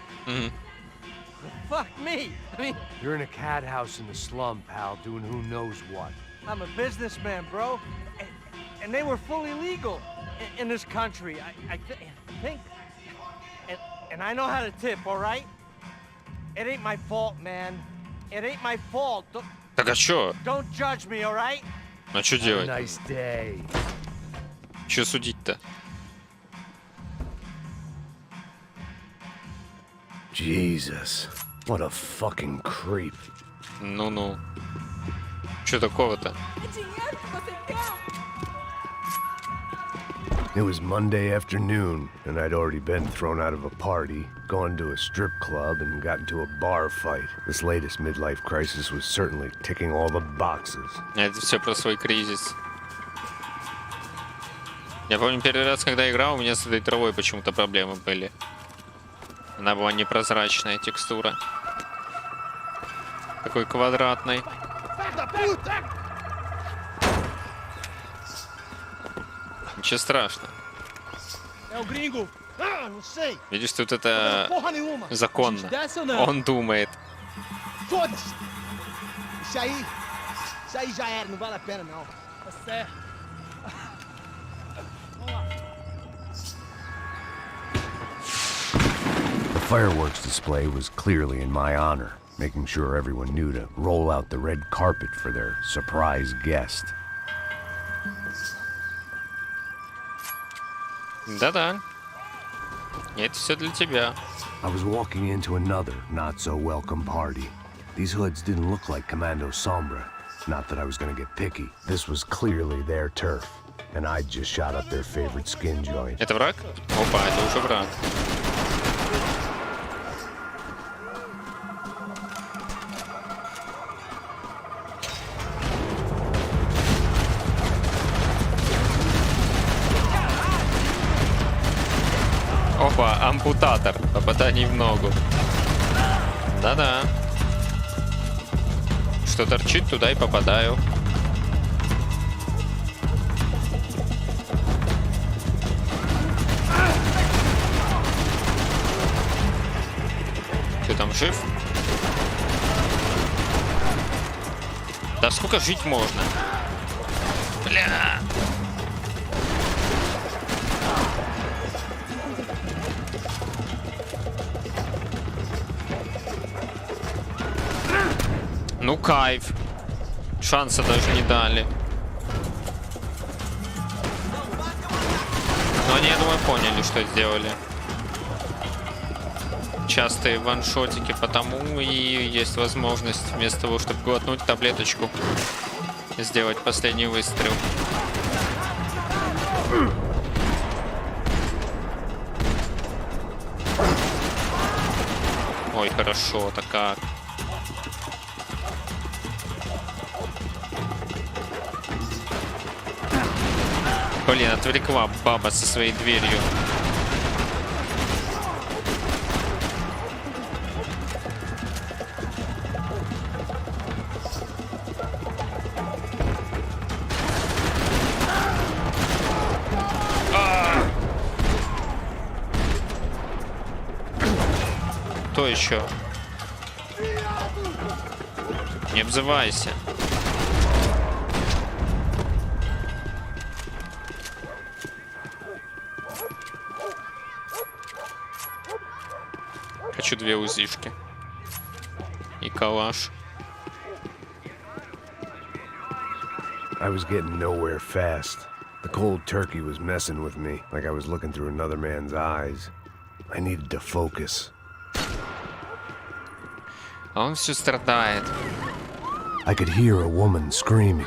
Fuck me. I mean, You're in a cat house in the slum, pal, doing who knows what. I'm a businessman, bro. And they were fully legal in this country. I think. And I know how to tip, all right? It ain't my fault, man. It ain't my fault. Так а чё? Don't judge me, all right? А чё делать? Nice day. Чё судить-то? Jesus, what a fucking creep. Ну-ну. Чё такого-то? It was Monday afternoon, and I'd already been thrown out of a party, gone to a strip club, and got into a bar fight. This latest midlife crisis was certainly ticking all the boxes. Это все про свой кризис. Я помню, первый раз, когда играл, у меня с этой травой почему-то проблемы были. Она была непрозрачная текстура. Такой квадратной. Ничего страшного. Видишь, тут это законно. Он думает. Isso aí já era, não vale a pena não. Tá certo. The fireworks display was clearly in my honor, making sure everyone knew to roll out the red carpet for their surprise guest. Да-да. Это все для тебя. I was walking into another not-so-welcome party. These hoods didn't look like Commando Sombra. Not that I was gonna get picky. This was clearly their turf, and I'd just shot up their favorite skin joint. Это враг? Опа, это уже враг. Опа, ампутатор. Попадание в ногу. Да-да. Что торчит, туда и попадаю. Ты там жив? Да сколько жить можно? Бля. Ну кайф. Шанса даже не дали. Но они, я думаю, поняли, что сделали. Частые ваншотики, потому и есть возможность вместо того, чтобы глотнуть таблеточку, сделать последний выстрел. Ой, хорошо-то как. Блин, отвлекла баба со своей дверью. Кто еще? Не обзывайся. Хочу 2 узишки. И калаш. I was getting nowhere fast. The cold turkey was messing with me, like I was looking through another man's eyes. I needed to focus. Он все страдает. I could hear a woman screaming.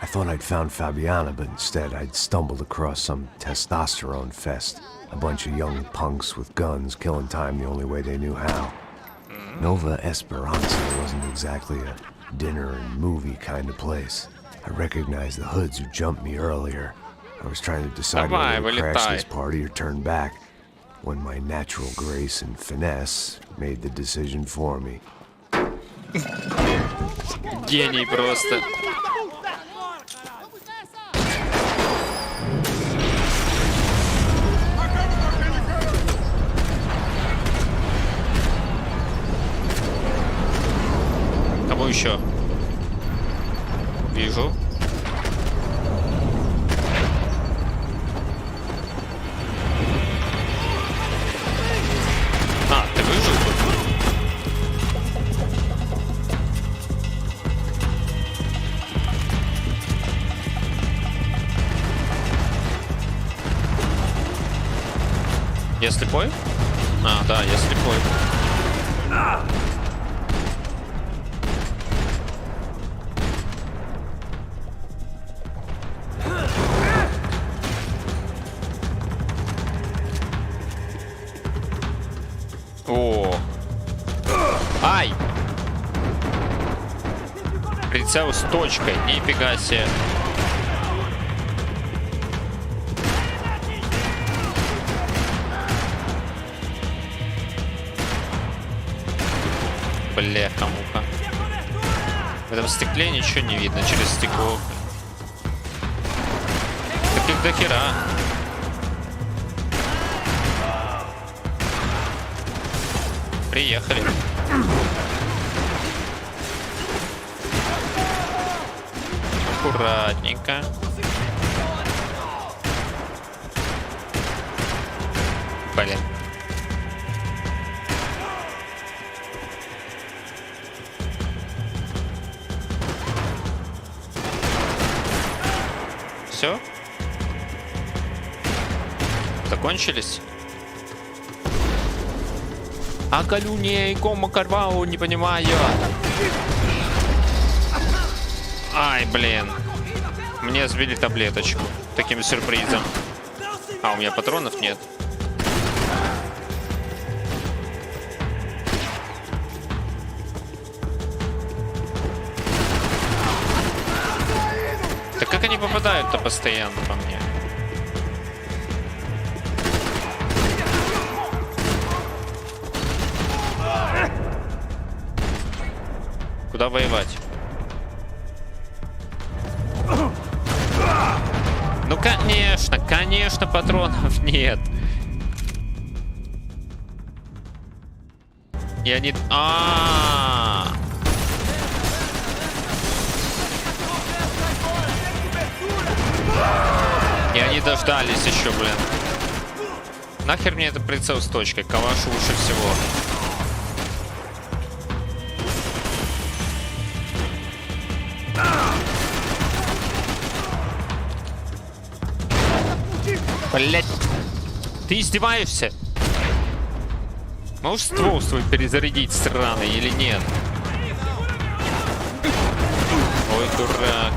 I thought I'd found Fabiana, but instead I'd stumbled across some testosterone fest. A bunch of young punks with guns killing time the only way they knew how. Nova Esperanza wasn't exactly a dinner and movie kind of place. I recognized the hoods who jumped me earlier. I was trying to decide whether to crash this party or turn back, when my natural grace and finesse made the decision for me. Гений просто. Кого еще? Вижу. А, ты выжил тут? Я слепой? А, да, я слепой. О! Ай! Прицел с точкой, нифига себе. Бляха-муха. В этом стекле ничего не видно через стекло. Таких до хера. Приехали. Аккуратненько. Блин. Все? Закончились? А колюней кома карвау, не понимаю. Ай, блин. Мне сбили таблеточку. Таким сюрпризом. А, у меня патронов нет. Так как они попадают-то постоянно по мне? Куда воевать? Ну, конечно, конечно, патронов нет. Я не... И они дождались еще, блин. Нахер мне это прицел с точкой? Калаш лучше всего. Блять. Ты издеваешься? Можешь ствол свой перезарядить, сраный, или нет? Ой, дурак.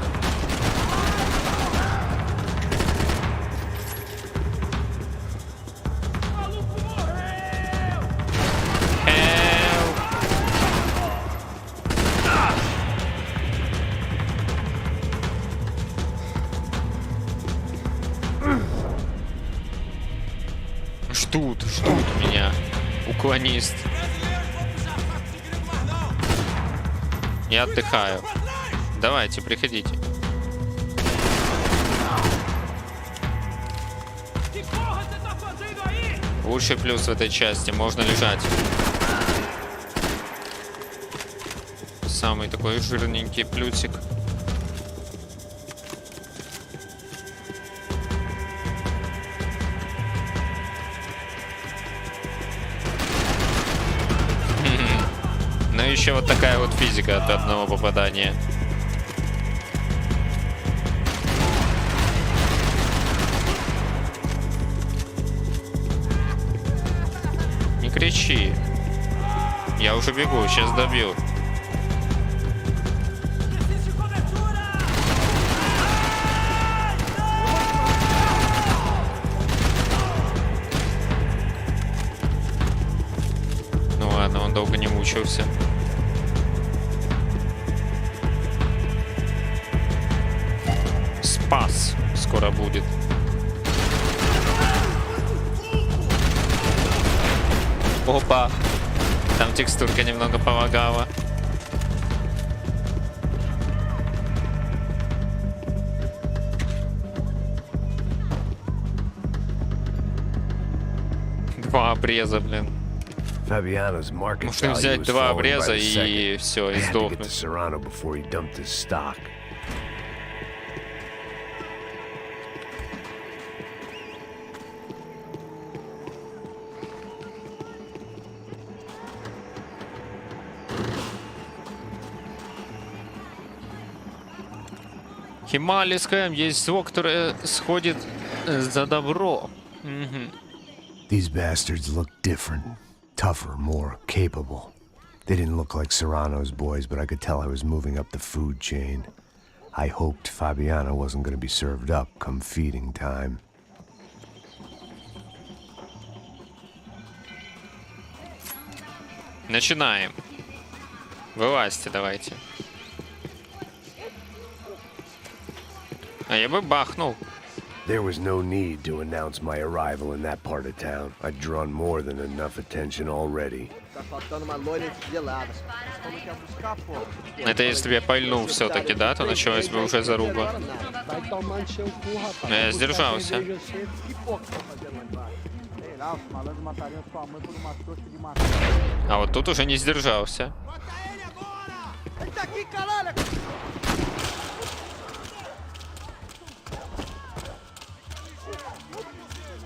Ждут меня. Уклонист. Я отдыхаю. Давайте, приходите. Лучший плюс в этой части. Можно лежать. Самый такой жирненький плюсик. Ну еще вот такая вот физика от одного попадания. Не кричи. Я уже бегу, сейчас добью. Ну ладно, он долго не мучился. Спас скоро будет. Опа! Там текстурка немного помогала. Два обреза, блин. Можно взять два обреза и все, и сдохнуть. Хималийское есть зло, которое сходит за добро. These bastards look different, tougher, more capable. They didn't look like Serrano's boys, but I could tell I was moving up the food chain. I hoped Fabiana wasn't going to be served up come feeding time. Начинаем. Вылазьте, давайте. А я бы бахнул. There was no need to announce my arrival in that part of town. I'd drawn more than enough attention already. Это если бы я пальнул все-таки, да, то началась бы уже заруба. Но я сдержался. А вот тут уже не сдержался.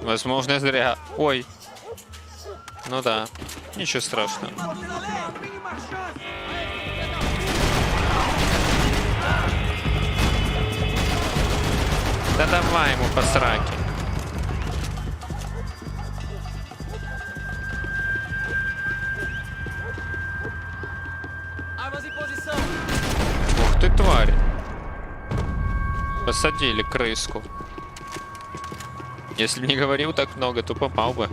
Возможно, зря. Ой. Ну да. Ничего страшного. Да давай ему по сраке. Ух ты, тварь. Посадили крыску. Если бы не говорил так много, то попал бы.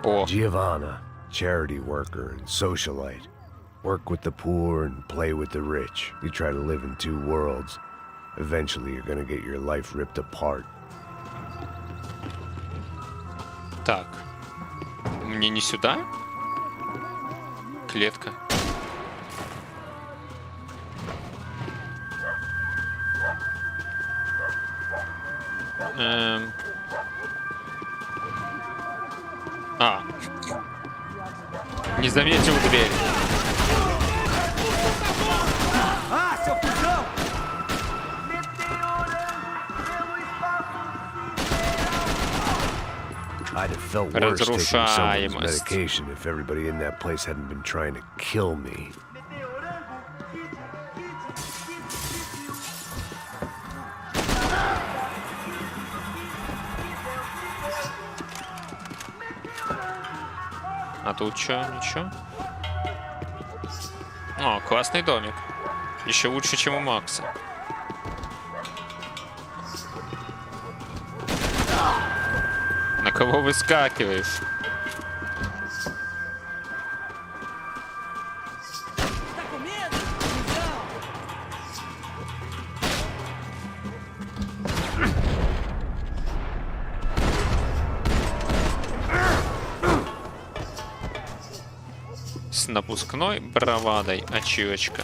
О. Giovanna, charity worker and socialite. Work with the poor and play with the rich. You try to live in two worlds. Eventually you're gonna get your life ripped apart. Мне не сюда? Клетка. Не заметил дверь. I'd have felt worse taking someone's medication if everybody in that place hadn't been trying to kill me. А тут что? Ничего? О, классный домик. Еще лучше, чем у Макса. На кого выскакиваешь? С напускной бравадой ачивочка.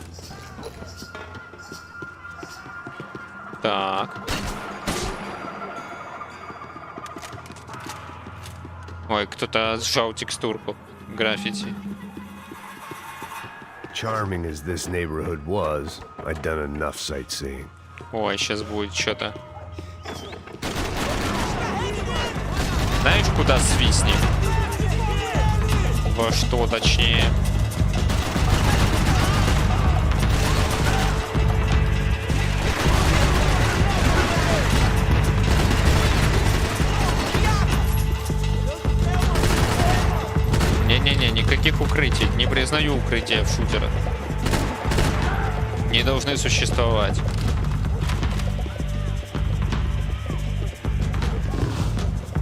Так. Ой, кто-то сжал текстурку граффити. Charming as this neighborhood was, I'd done enough sightseeing. Ой, сейчас будет что-то. Знаешь, куда свистни? Во что, точнее? Не-не-не, никаких укрытий. Не признаю укрытия в шутерах. Не должны существовать.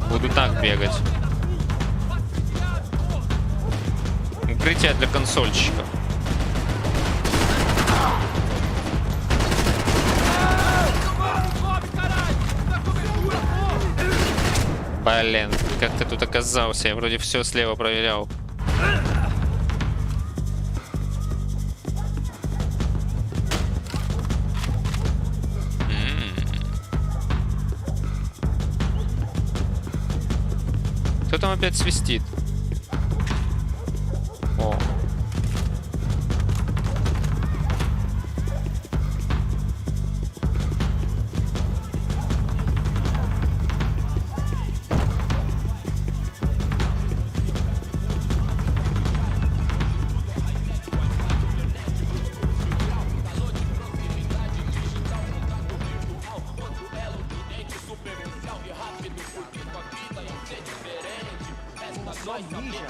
Буду так бегать. Укрытие для консольщиков. Блин, как ты тут оказался? Я вроде все слева проверял. Кто там опять свистит? О.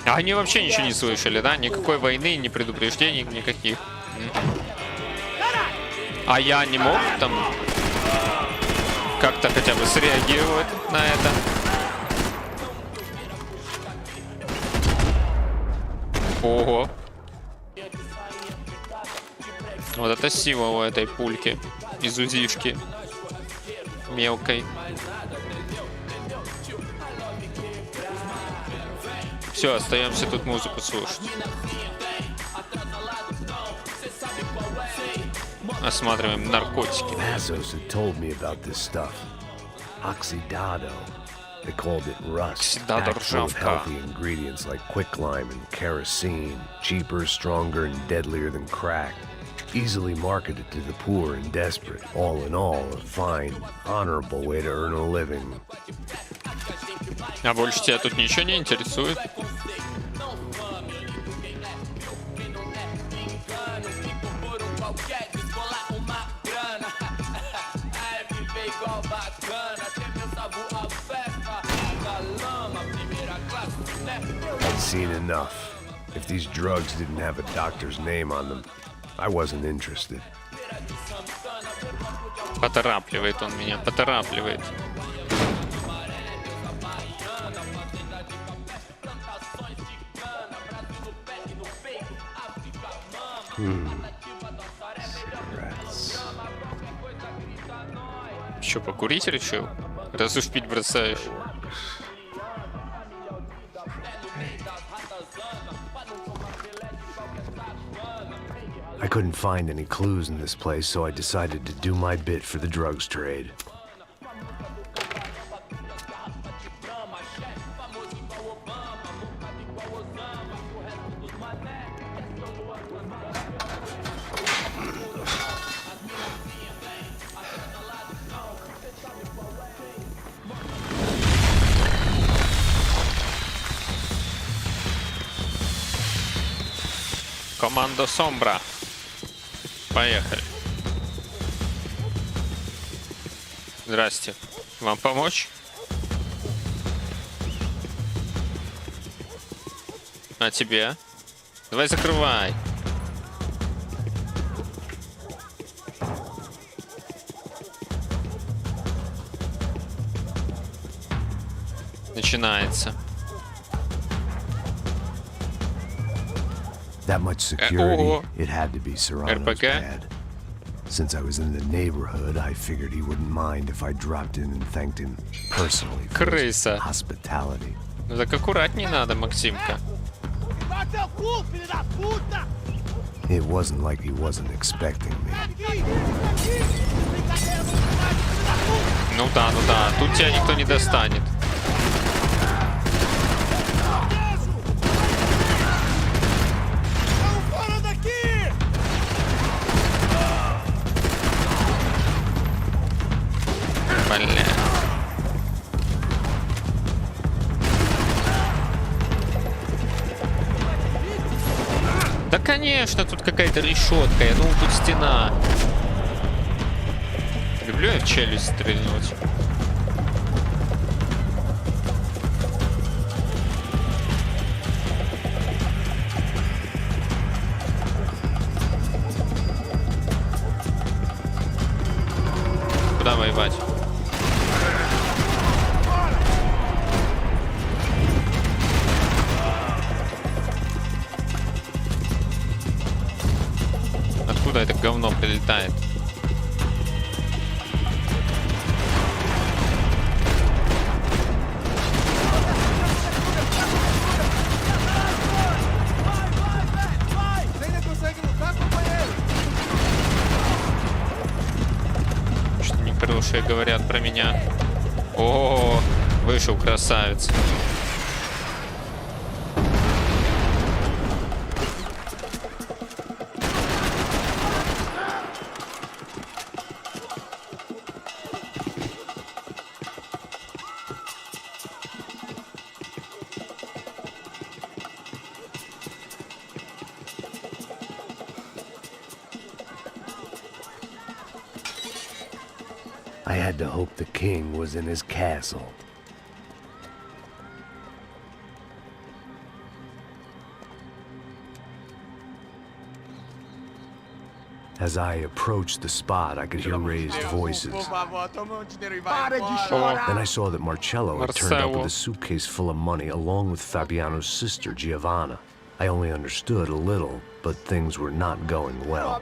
Они вообще ничего не слышали, да? Никакой войны, ни предупреждений, никаких. А я не мог там как-то хотя бы среагировать на это? Ого. Вот это сила у этой пульки из УЗИшки мелкой. Все, остаемся тут музыку слушать. Осматриваем наркотики. Mazos had told me about this stuff. Oxidado. They called it rust. Packed full of healthy ingredients like quicklime and kerosene. Cheaper, stronger, and deadlier than crack. Easily marketed to the poor and desperate. All in all, a fine, honorable way to earn a living. А больше тебя тут ничего не интересует? I'd seen enough. If these drugs didn't have a doctor's name on them, I wasn't interested. Поторапливает он меня, поторапливает. Что, покурить решил? Раз уж пить бросаешь. couldn't find any clues in this place, so I decided to do my bit for the drugs trade. Команда Сомбра. Поехали. Здрасте. Вам помочь? А тебе? Давай закрывай. Начинается. That much security, it had to be Serrano's pad. Since I was in the neighborhood, I figured he wouldn't mind if I dropped in and thanked him personally for his hospitality. Ну так аккуратней надо, Максимка. It wasn't like he wasn't expecting me. Ну да, тут тебя никто не достанет. Бля. Да конечно, тут какая-то решетка, я думал, тут стена. Люблю я в челюсть стрельнуть. Куда воевать? Откуда это говно прилетает? Что-то нехорошее говорят про меня. О, вышел красавец. I had to hope the king was in his castle. As I approached the spot, I could hear raised voices. Then I saw that Marcello had turned up with a suitcase full of money along with Fabiano's sister, Giovanna. I only understood a little, but things were not going well.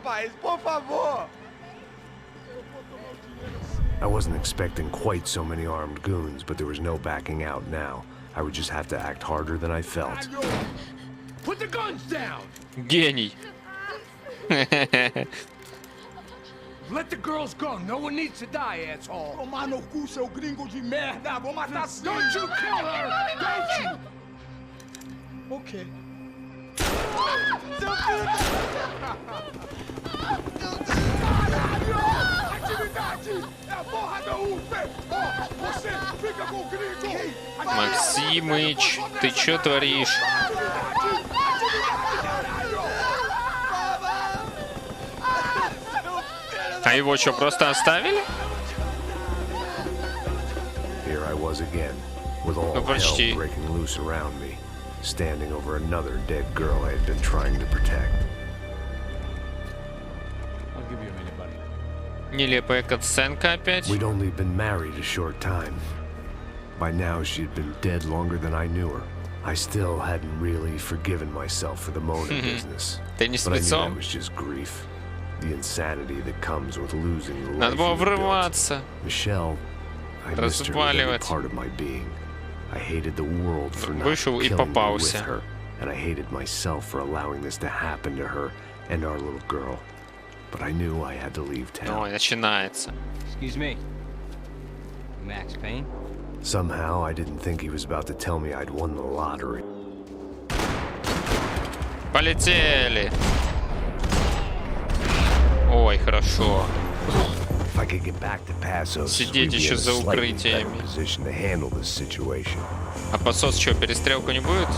I wasn't expecting quite so many armed goons, but there was no backing out now. I would just have to act harder than I felt. Put the guns down! Гений. Let the girls go. No one needs to die, asshole. Tomar no cu, seu gringo de merda. Vou matar sim. Don't you kill her! Don't you? Okay. Максимыч, ты чё творишь? А его что, просто оставили? Here I was again, with all hell breaking loose around me, standing over another dead girl I had been trying to protect. I'll give you a minute, buddy. Нелепая катсценка опять. We'd only been married a short time. By now, she'd been dead longer than I knew her. I still hadn't really forgiven myself for the Mona business. Ты не But I knew спецом? that was just grief. The insanity that comes with losing the Надо life было you built. врываться. Michelle, I missed her with every Разваливать. part of my being. I hated the world for not Вышел и killing me with попался. her, and I hated myself for allowing this to happen to her and our little girl. But I knew I had to leave town. Ой, начинается. Excuse me. Max Payne? Somehow, I didn't think he was about to tell me I'd won the lottery. Полетели. Ой, хорошо. If I could get back to Pasos, Сидеть we'd be еще in a за slightly better укрытиями. position to handle this situation. А посос что, перестрелку не будет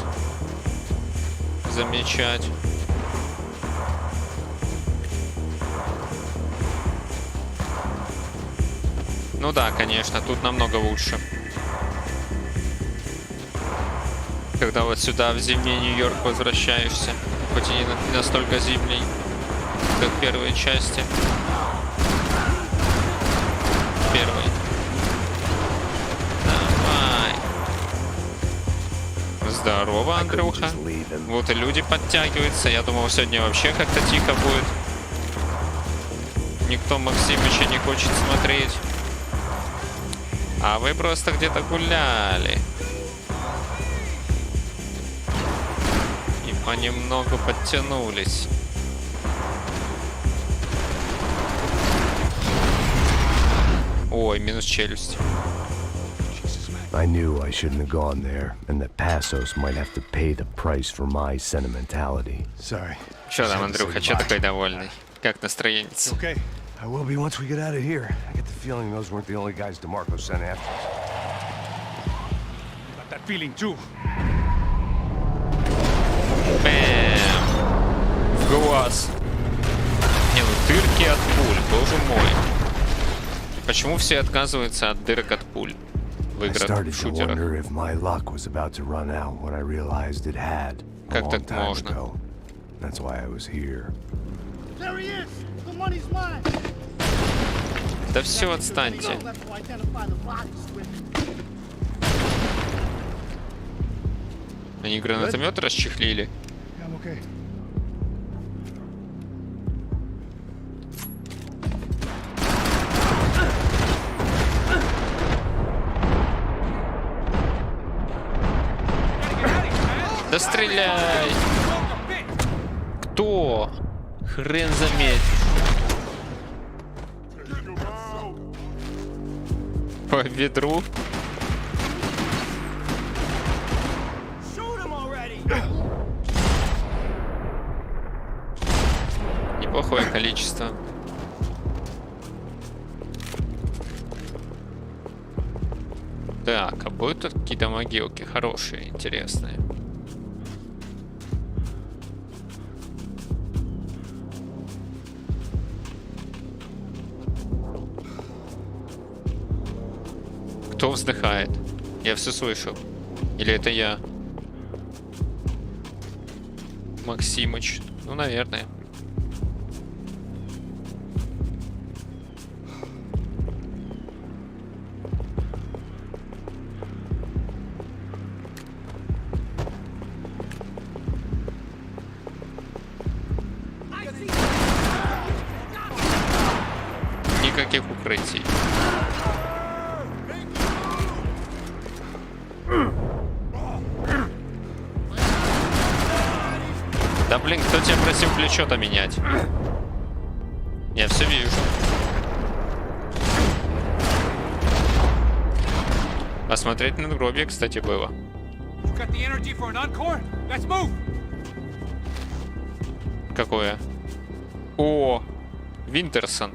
замечать? Ну да, конечно, тут намного лучше. Когда вот сюда, в зимний Нью-Йорк, возвращаешься. Хоть и не настолько зимний, как в первой части. Первый. Давай. Здорово, Андрюха. Вот и люди подтягиваются. Я думал, сегодня вообще как-то тихо будет. Никто Максимыча не хочет смотреть. А вы просто где-то гуляли. И понемногу подтянулись. Ой, минус челюсть. I knew I shouldn't have gone there, and that Pasos might have to pay the price for my sentimentality. Sorry. Чё там, Андрюха, чё такой довольный? Как настроение? Okay. I will be once we get out of here. I get the feeling those weren't the only guys DeMarco sent after us. Got that feeling too. Бэм! В глаз. Не, ну дырки от пуль, боже мой. Почему все отказываются от дырок от пуль в I играх, started в to шутерах? wonder if my luck was about to run out when I realized it had a Как long так time можно? ago. That's why I was here. There he is! The money's mine! Да все, отстаньте. Они гранатомет расчехлили. I'm okay. Да стреляй! Кто? Хрен заметишь. По ведру. Неплохое количество. Так, а будут тут какие-то могилки хорошие, интересные? Кто вздыхает? Я все слышу. Или это я? Максимыч. Ну, наверное. Никаких укрытий. Да блин, кто тебя просил плечо-то менять? Я все вижу. Посмотреть надгробие, кстати, было. Какое? О, Винтерсон.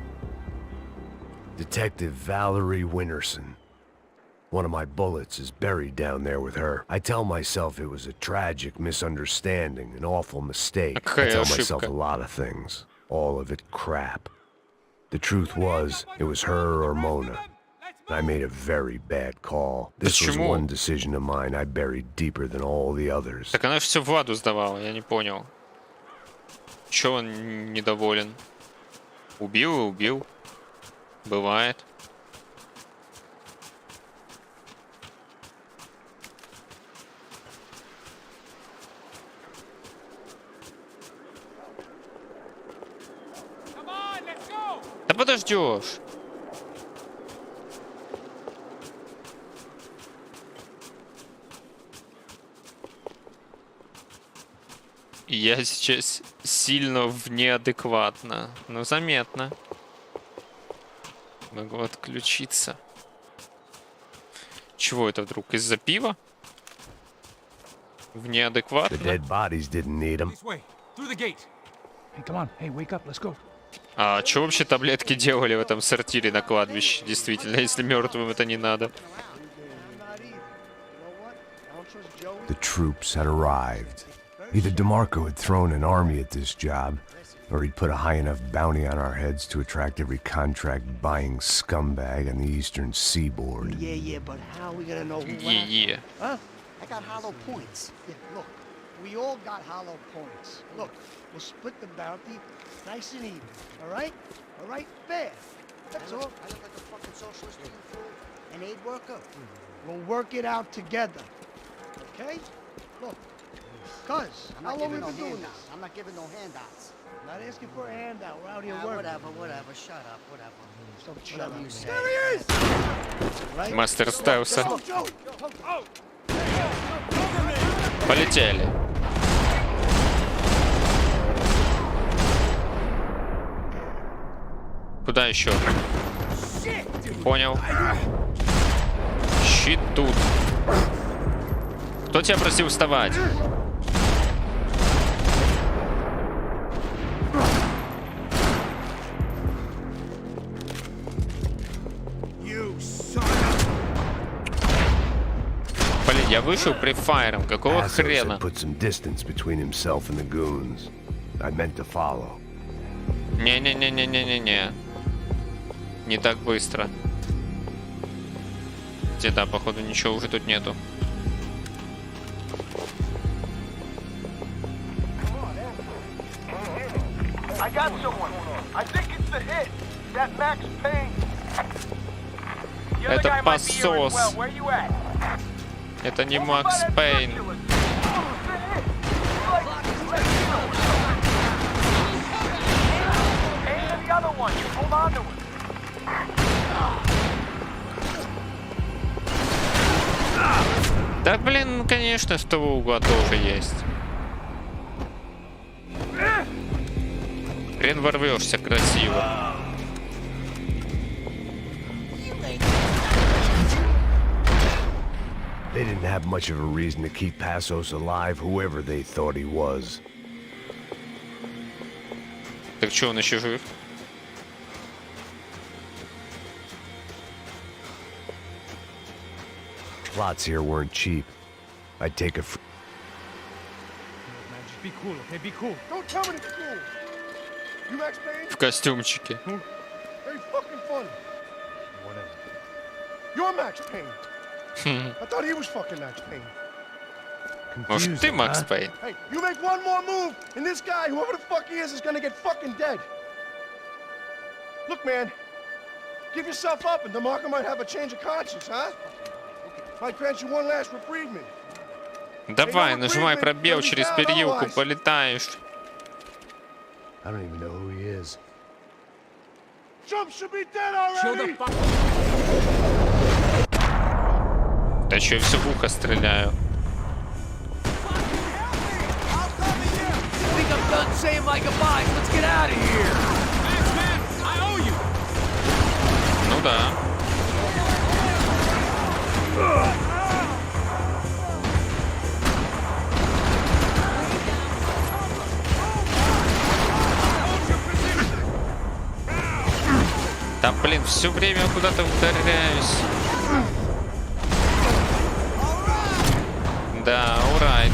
Detective Valerie Winterson. One of my bullets is buried down there with her. I tell myself it was a tragic misunderstanding, an awful mistake. I tell myself a lot of things. All of it crap. The truth was, it was her or Mona. I made a very bad call. This was one decision of mine I buried deeper than all the others. Так она же все Владу сдавала, я не понял. Чё он недоволен? Убил и убил. Бывает. Да подождешь. Я сейчас сильно неадекватно. Ну, заметно. Могу отключиться. Чего это вдруг? Из-за пива? В неадекватно? А что вообще таблетки делали в этом сортире на кладбище? Действительно, если мертвым это не надо. The troops had arrived. Either DeMarco had thrown an army at this job, or he'd put a high enough bounty on our heads to attract every contract-buying scumbag on the eastern seaboard. Yeah, but how are we gonna know who Yeah. Huh? I got hollow points. Yeah, look, we all got hollow points. Look, we'll split the bounty nice and even, all right? All right? Fair. That's all. I look like a fucking socialist to you, fool. An aid worker? We'll work it out together. Okay? Look, cuz, how long have we been doing this? I'm not giving no handouts. I'm not asking for a handout. We're out here working. Whatever. Shut up. Whatever. Shut up. There he is! Right? Мастер Стелса. Полетели. Куда еще? Понял. Щит тут. Кто тебя просил вставать? Блин, я вышел при файром. Какого хрена? Не-не-не-не-не-не-не. Не так быстро. Где-то, походу, ничего уже тут нету. I got someone. I think it's the hit. That Max Payne. Это посос. Это не Макс Пейн. Да блин, конечно, с того угла тоже есть. Хрен ворвешься красиво. They didn't have much of a reason to keep Passos alive, whoever they thought he was. Так что, он еще жив? Plots here weren't cheap. I'd take a. Man, just be cool, okay? Be cool. Don't tell me to be cool. You Max Payne? В костюмчике. Very fucking funny. Whatever. You're Max Payne. I thought he was fucking Max Payne. Может, ты Макс Пейн? Hey, you make one more move, and this guy, whoever the fuck he is gonna get fucking dead. Look, man, give yourself up, and DeMarco might have a change of conscience, huh? Might grant you one last reprieve. Давай, нажимай пробел через перилку, полетаешь. I don't even know who he is. Trump should be dead already. Да что, я все в ухо стреляю. I think I'm done saying my goodbyes. Let's get out of here. Max, man, I owe you. Ну да. Да блин, все время куда-то ударяюсь. Да, урайт.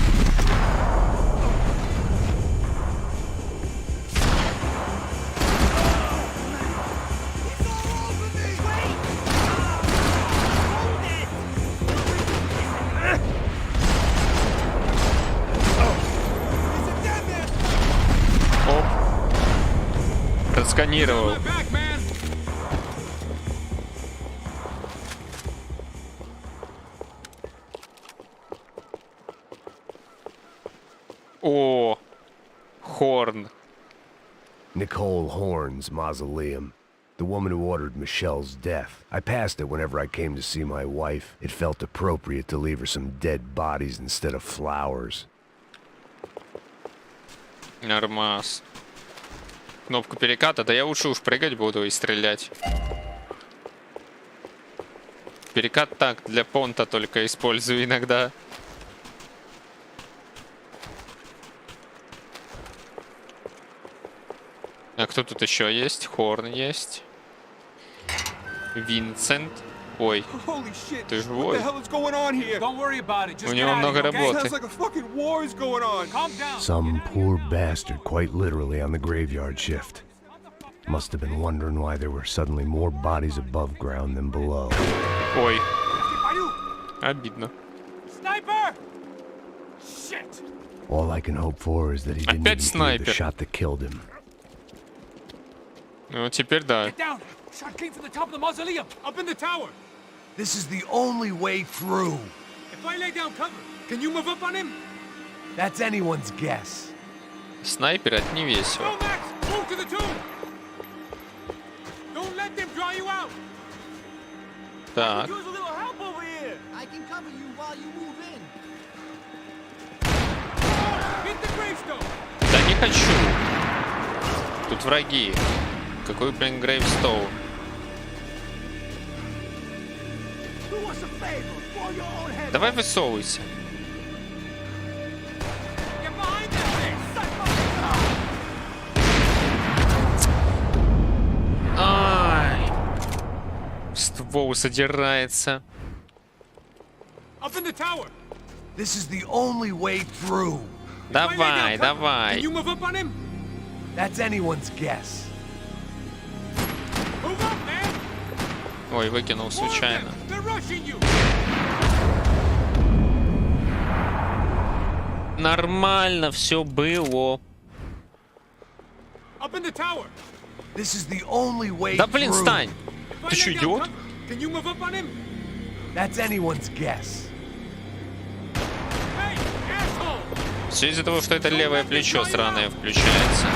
Оп. Просканировал. О, Хорн. Nicole Horn's mausoleum. The woman who ordered Michelle's death. I passed it whenever I came to see my wife. It felt appropriate to leave her some dead bodies instead of flowers. Нормас. Кнопку переката, да я лучше уж прыгать буду и стрелять. Перекат так, для понта только использую иногда. А кто тут еще есть? Хорн есть. Винсент. Ой, ты живой. У него много работы. Some poor bastard quite literally on the graveyard shift. Must have been wondering why there were suddenly more bodies above ground than below. Ой. Обидно. All I can hope for is that he didn't Опять even hear the снайпер. shot that killed him. Ну, теперь да. Shot came from the top of the mausoleum, up in the tower. This is the only way through. If I lay down cover, can you move up on him? That's anyone's guess. Снайпер, это не весело. Go, Max! Move to the tomb! Don't let them draw you out! Так. Use a little help over here! I can cover you while you move in. Hit the gravestone! Да не хочу. Тут враги. Какой, блин, грейвстоун? Давай высовывайся. Ай! Ствол задирается. This is the only way through. Давай, давай. That's anyone's guess. Ой, выкинул случайно. Нормально все было. This is the only way Да блин, through. стань! Ты что, идиот? That's anyone's guess. Все из-за того, что это левое плечо сраное включается.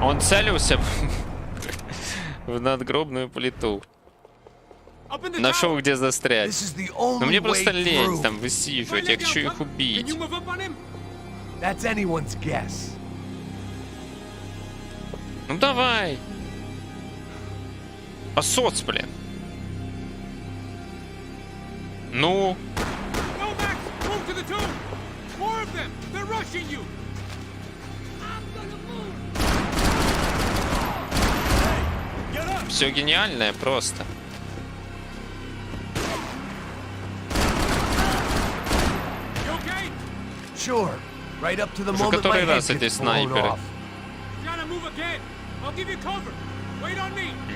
Он целился в надгробную плиту. Нашел, где застрять. Но мне просто лень там высиживать, я хочу их убить. That's anyone's guess. Ну давай. Посоц, блин. Ну. Все гениальное просто. Sure. Right up to the Уже moment my который head раз эти gets blown снайперы. off.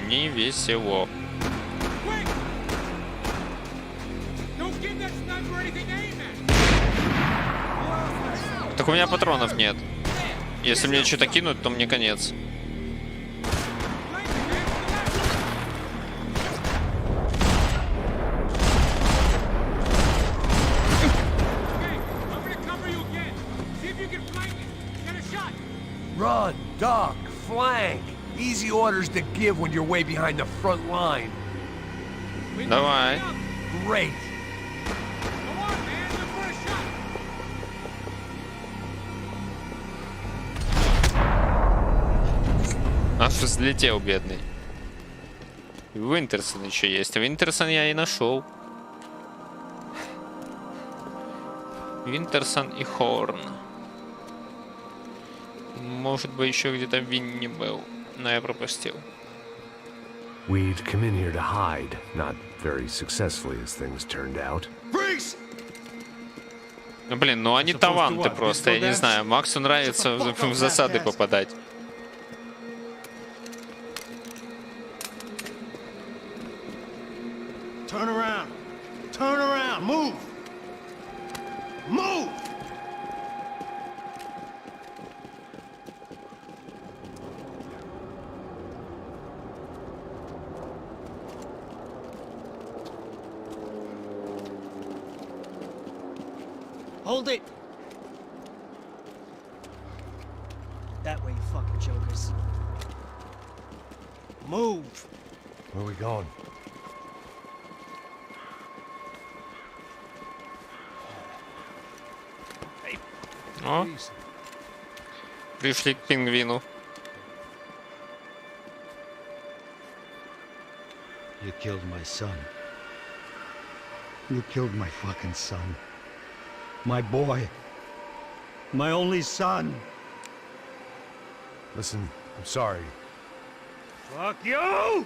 Не весело. Так у меня патронов нет. Если мне что-то кинуть, то мне конец. Run, duck, flank. Easy orders to give when you're way behind the front line. Давай. Great. Аж взлетел, бедный. Винтерсон еще есть. Винтерсон я и нашел. Винтерсон и Хорн. Может быть, еще где-то Винни был, но я пропустил. We'd come in here to hide, not very successfully as things turned out. Ну блин, ну они таланты просто, я не знаю. Максу нравится в засады попадать. Turn around. Turn around. Move. Move. Hold it! That way, you fucking jokers. Move! Where are we going? О, пришли к пингвину. You killed my son. You killed my fucking son. My boy. My only son. Listen, I'm sorry. Fuck you!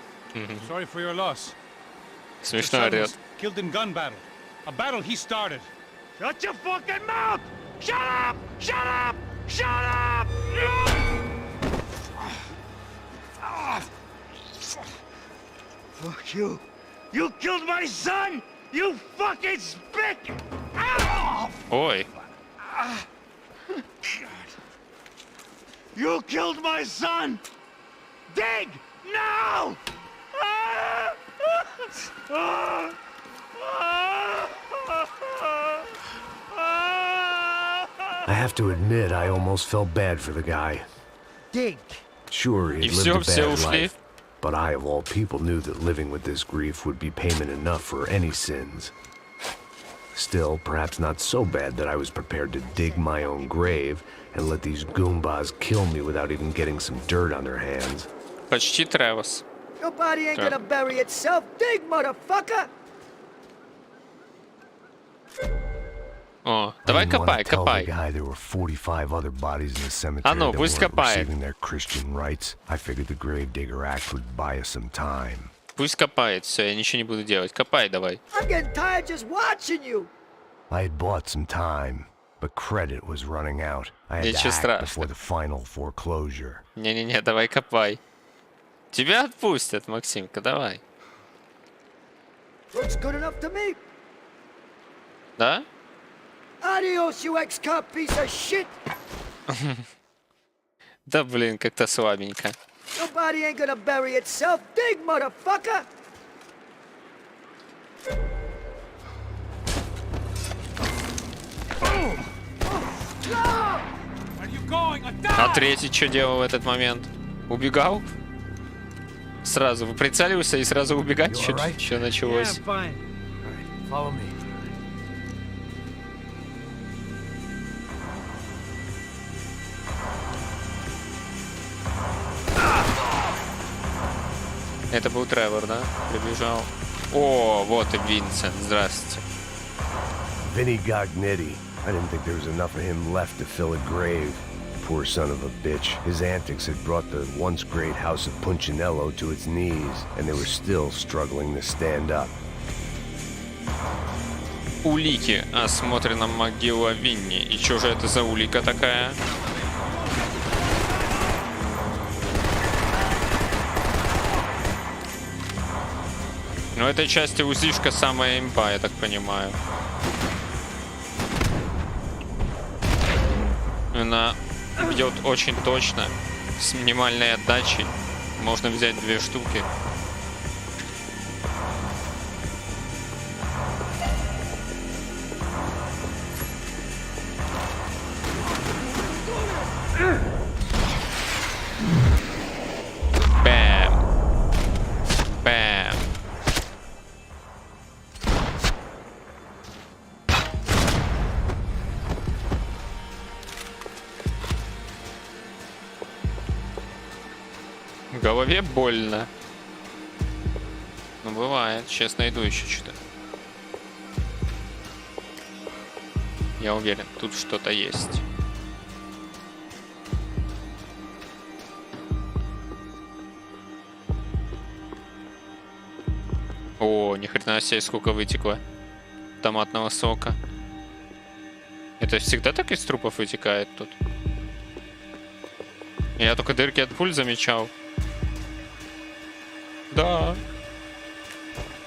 Sorry for your loss. Your Смешно son орёт. was killed in gun battle. A battle he started. Shut your fucking mouth! Shut up! Shut up! Shut up! Fuck you! You killed my son! You fucking spick! Ой. You killed my son! Dig! No! I have to admit, I almost felt bad for the guy. Dig! Sure, he И lived все, a все bad ушли. life, but I, of all people, knew that living with this grief would be payment enough for any sins. Still, perhaps not so bad that I was prepared to dig my own grave and let these goombas kill me without even getting some dirt on their hands. Почти Тревос. Your body ain't Yeah. gonna bury itself. Dig, motherfucker! О, давай I didn't копай, want to tell the копай. guy there were 45 other bodies in the cemetery А ну, that пусть weren't копает. receiving their Christian rights. I figured the Gravedigger Act would buy us some time. Пусть копает, все, я ничего не буду делать. Копай давай. I'm getting tired just watching you. I had bought some time, but credit was running out. I had to Ничего act страшного. before the final foreclosure. Не-не-не, давай копай. Тебя отпустят, Максимка, давай. Looks good enough to me. Да? Adios, you ex-cop piece of shit. Да блин, как-то слабенько. Your body ain't gonna bury itself. Dig, motherfucker! А третий что делал в этот момент? Убегал? Сразу прицелился и сразу убегать? You all right? Что началось? fine. Follow me. Это был Тревор, да? Прибежал. О, вот и Винсент. Здравствуйте. Vinny Gognetti. I didn't think there was enough of him left to fill a grave. Poor son of a bitch. His antics had brought the once great house of Punchinello to its knees, and they were still struggling to stand up. Улики. Осмотрена могила Винни. И что же это за улика такая? Ну, этой части УЗИшка самая имба, я так понимаю. Она бьет очень точно, с минимальной отдачей. Можно взять 2 штуки. Бэм. Бэм. В голове больно. Ну, бывает. Сейчас найду еще что-то. Я уверен, тут что-то есть. О, ни хрена себе, сколько вытекло томатного сока. Это всегда так из трупов вытекает тут? Я только дырки от пуль замечал. Да.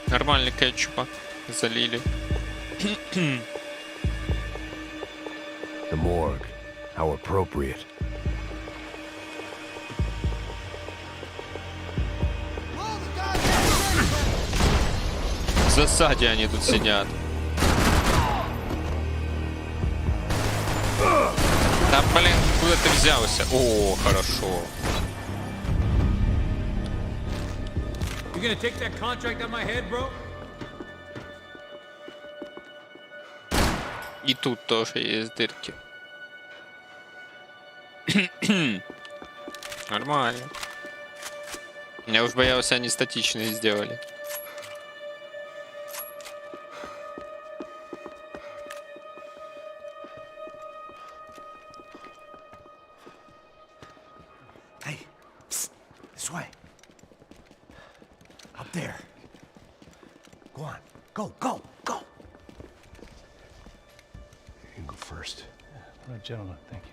Нормальный кетчупа залили. The morgue. How appropriate. В засаде они тут сидят. Да блин, куда ты взялся? О, хорошо. You gonna take that contract on my head, bro? И тут тоже есть дырки. Нормально. Я уж боялся, они статичные сделали. Hey, psst, this way. Up there. Go on, go, go, go. You can go first. All right, gentlemen, thank you.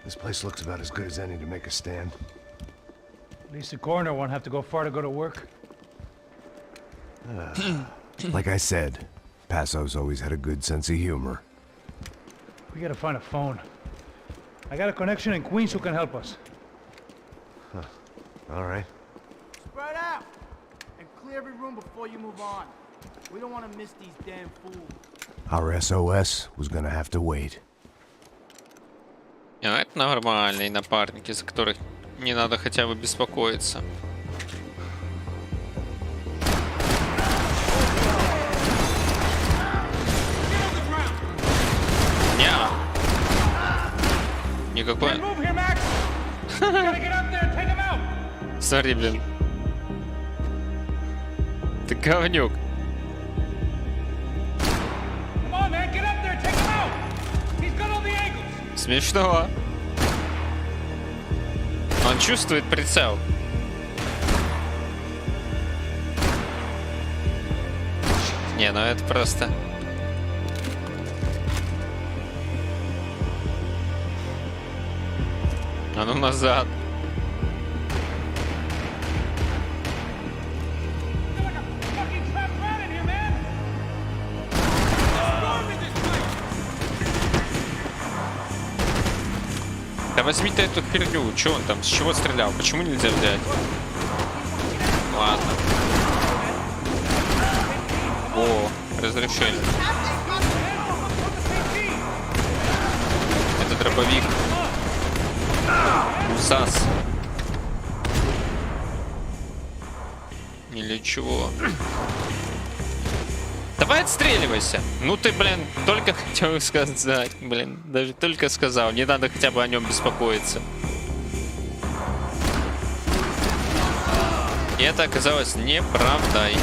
This place looks about as good as any to make a stand. At least the coroner won't have to go far to go to work. Like I said, Passo's always had a good sense of humor. We gotta find a phone. I got a connection in Queens who can help us. Huh. All right. Spread out! And clear every room before you move on. We don't want to miss these damn fools. Our SOS was gonna have to wait. А это нормальные напарники, за которых не надо хотя бы беспокоиться. Неа. Никакой. Смотри, блин. Ты говнюк. Смешно. Он чувствует прицел. Не, ну это просто... А ну назад. Да возьми ты эту херню. Че он там? С чего стрелял? Почему нельзя взять? Ладно. О, разрешение. Это дробовик. УСАС. Или чего? Давай отстреливайся. Ну ты, блин, только хотел сказать. Блин, даже только сказал. Не надо хотя бы о нем беспокоиться. И это оказалось неправдой.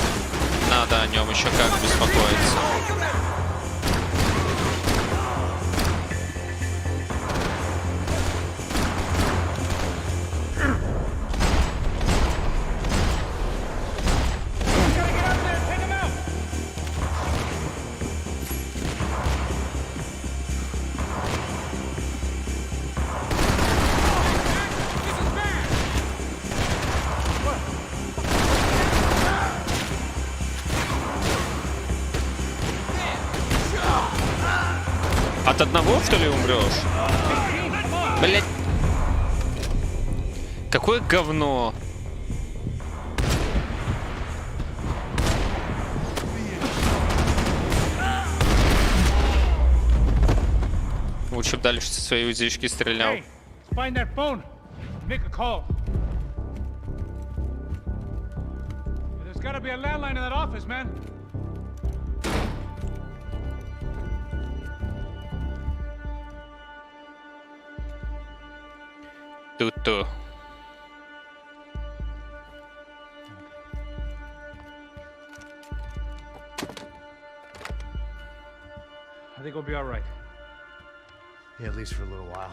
Надо о нем еще как беспокоиться. От одного, что ли, умрешь? Блять. Какое говно. Лучше бы дальше со своей УЗИшки стрелял. Find that phone. Make a call. There's gotta be a landline in that office, man. Тут-то. I think we'll be all right. Yeah, at least for a little while.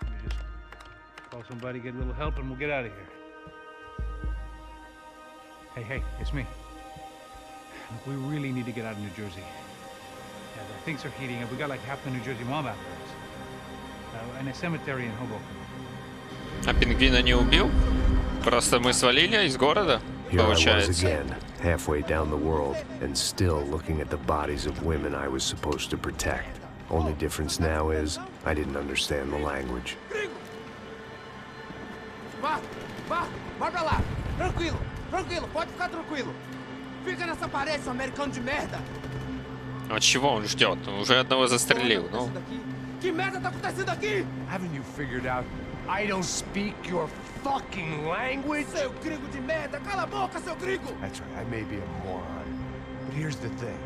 Let me just call somebody, get a little help, and we'll get out of here. Hey, it's me. Look, we really need to get out of New Jersey. Yeah, things are heating up. We got like half the New Jersey mob after us. And a cemetery in Hoboken. А пингвина не убил? Просто мы свалили из города, получается. Here I was again, halfway down the world, and still looking at the bodies of women I was supposed to protect. Only difference now is, I didn't understand the language. Vai pra lá. Tranquilo, pode ficar tranquilo. Fica nessa parede, seu americano de merda. А чего он ждет? Он уже одного застрелил, ну. Que merda tá acontecendo aqui? Haven't you figured out I don't speak your fucking language? Seu gringo de merda! Cala a boca, seu gringo! That's right, I may be a moron. But here's the thing.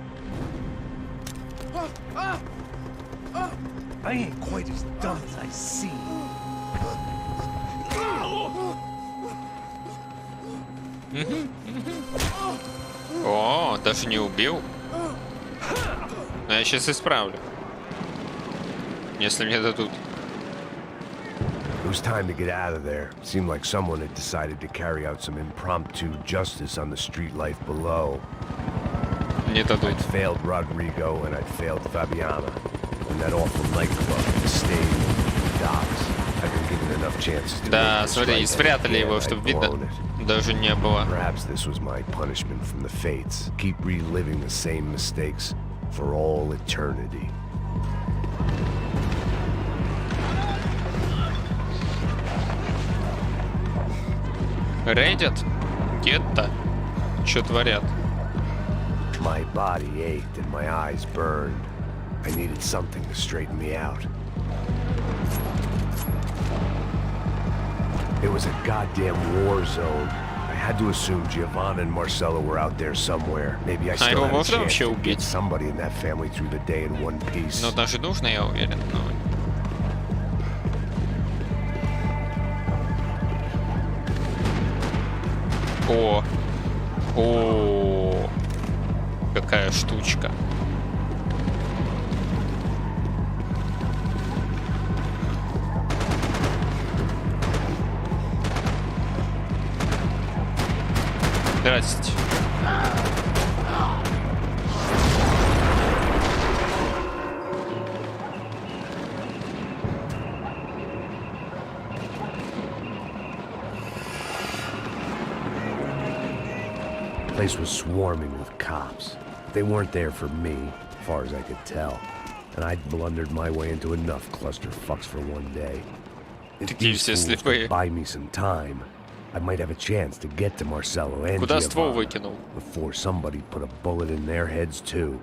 I ain't quite as dumb as I seem. О, даже не убил. Но я сейчас исправлю. Если мне дадут. It was time to get out of there. Seemed like someone had decided to carry out some impromptu justice on the street life below. Не дадут. I'd failed Rodrigo and I'd failed Fabiana. And that awful nightclub, the stadium, the docks. I've been given enough chances to Да, смотри, и спрятали его, чтобы видно даже не было. Perhaps this was my punishment from the fates. Keep reliving the same mistakes for all eternity. Рейдят? Гетто? Чё творят? My body ached and my eyes burned. I needed something to straighten me out. It was a goddamn war zone. I had to assume Giovanna and Marcella were out there somewhere. Maybe I still had a chance to get somebody in that family through the day in one piece. Но даже нужно, я уверен. О! О! Какая штучка. Здрасте. The place was swarming with cops. They weren't there for me, as far as I could tell. And I'd blundered my way into enough clusterfucks for one day. If these fools could buy me some time, I might have a chance to get to Marcelo and Giovanna before somebody put a bullet in their heads too.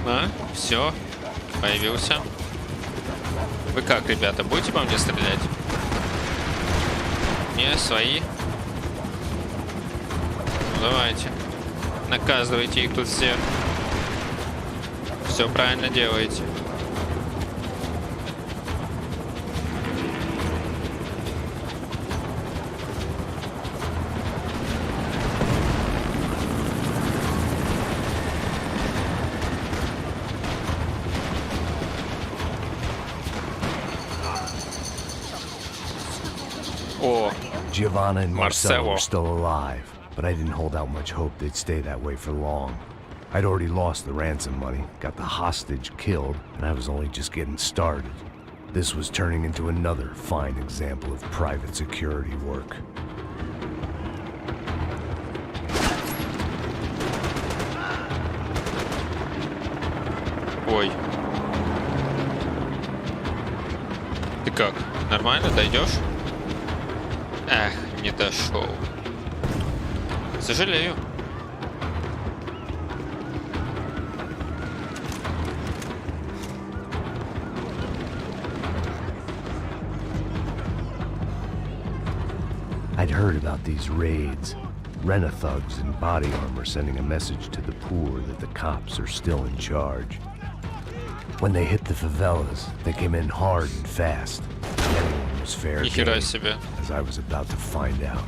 А, все, появился. Вы как, ребята, будете по мне стрелять? Не, свои. Ну, давайте. Наказывайте их тут всех. Все правильно делаете. Giovanna and Marcelo were still alive, but I didn't hold out much hope they'd stay that way for long. I'd already lost the ransom money, got the hostage killed, and I was only just getting started. This was turning into another fine example of private security work. Ой. Ты как? Нормально дойдешь? Эх, не дошел. Сожалею. I'd heard about these raids. Rent-a-thugs in body armor sending a message to the poor that the cops are still in charge. When they hit the favelas, they came in hard and fast. Anyone was fair game, as I was about to find out.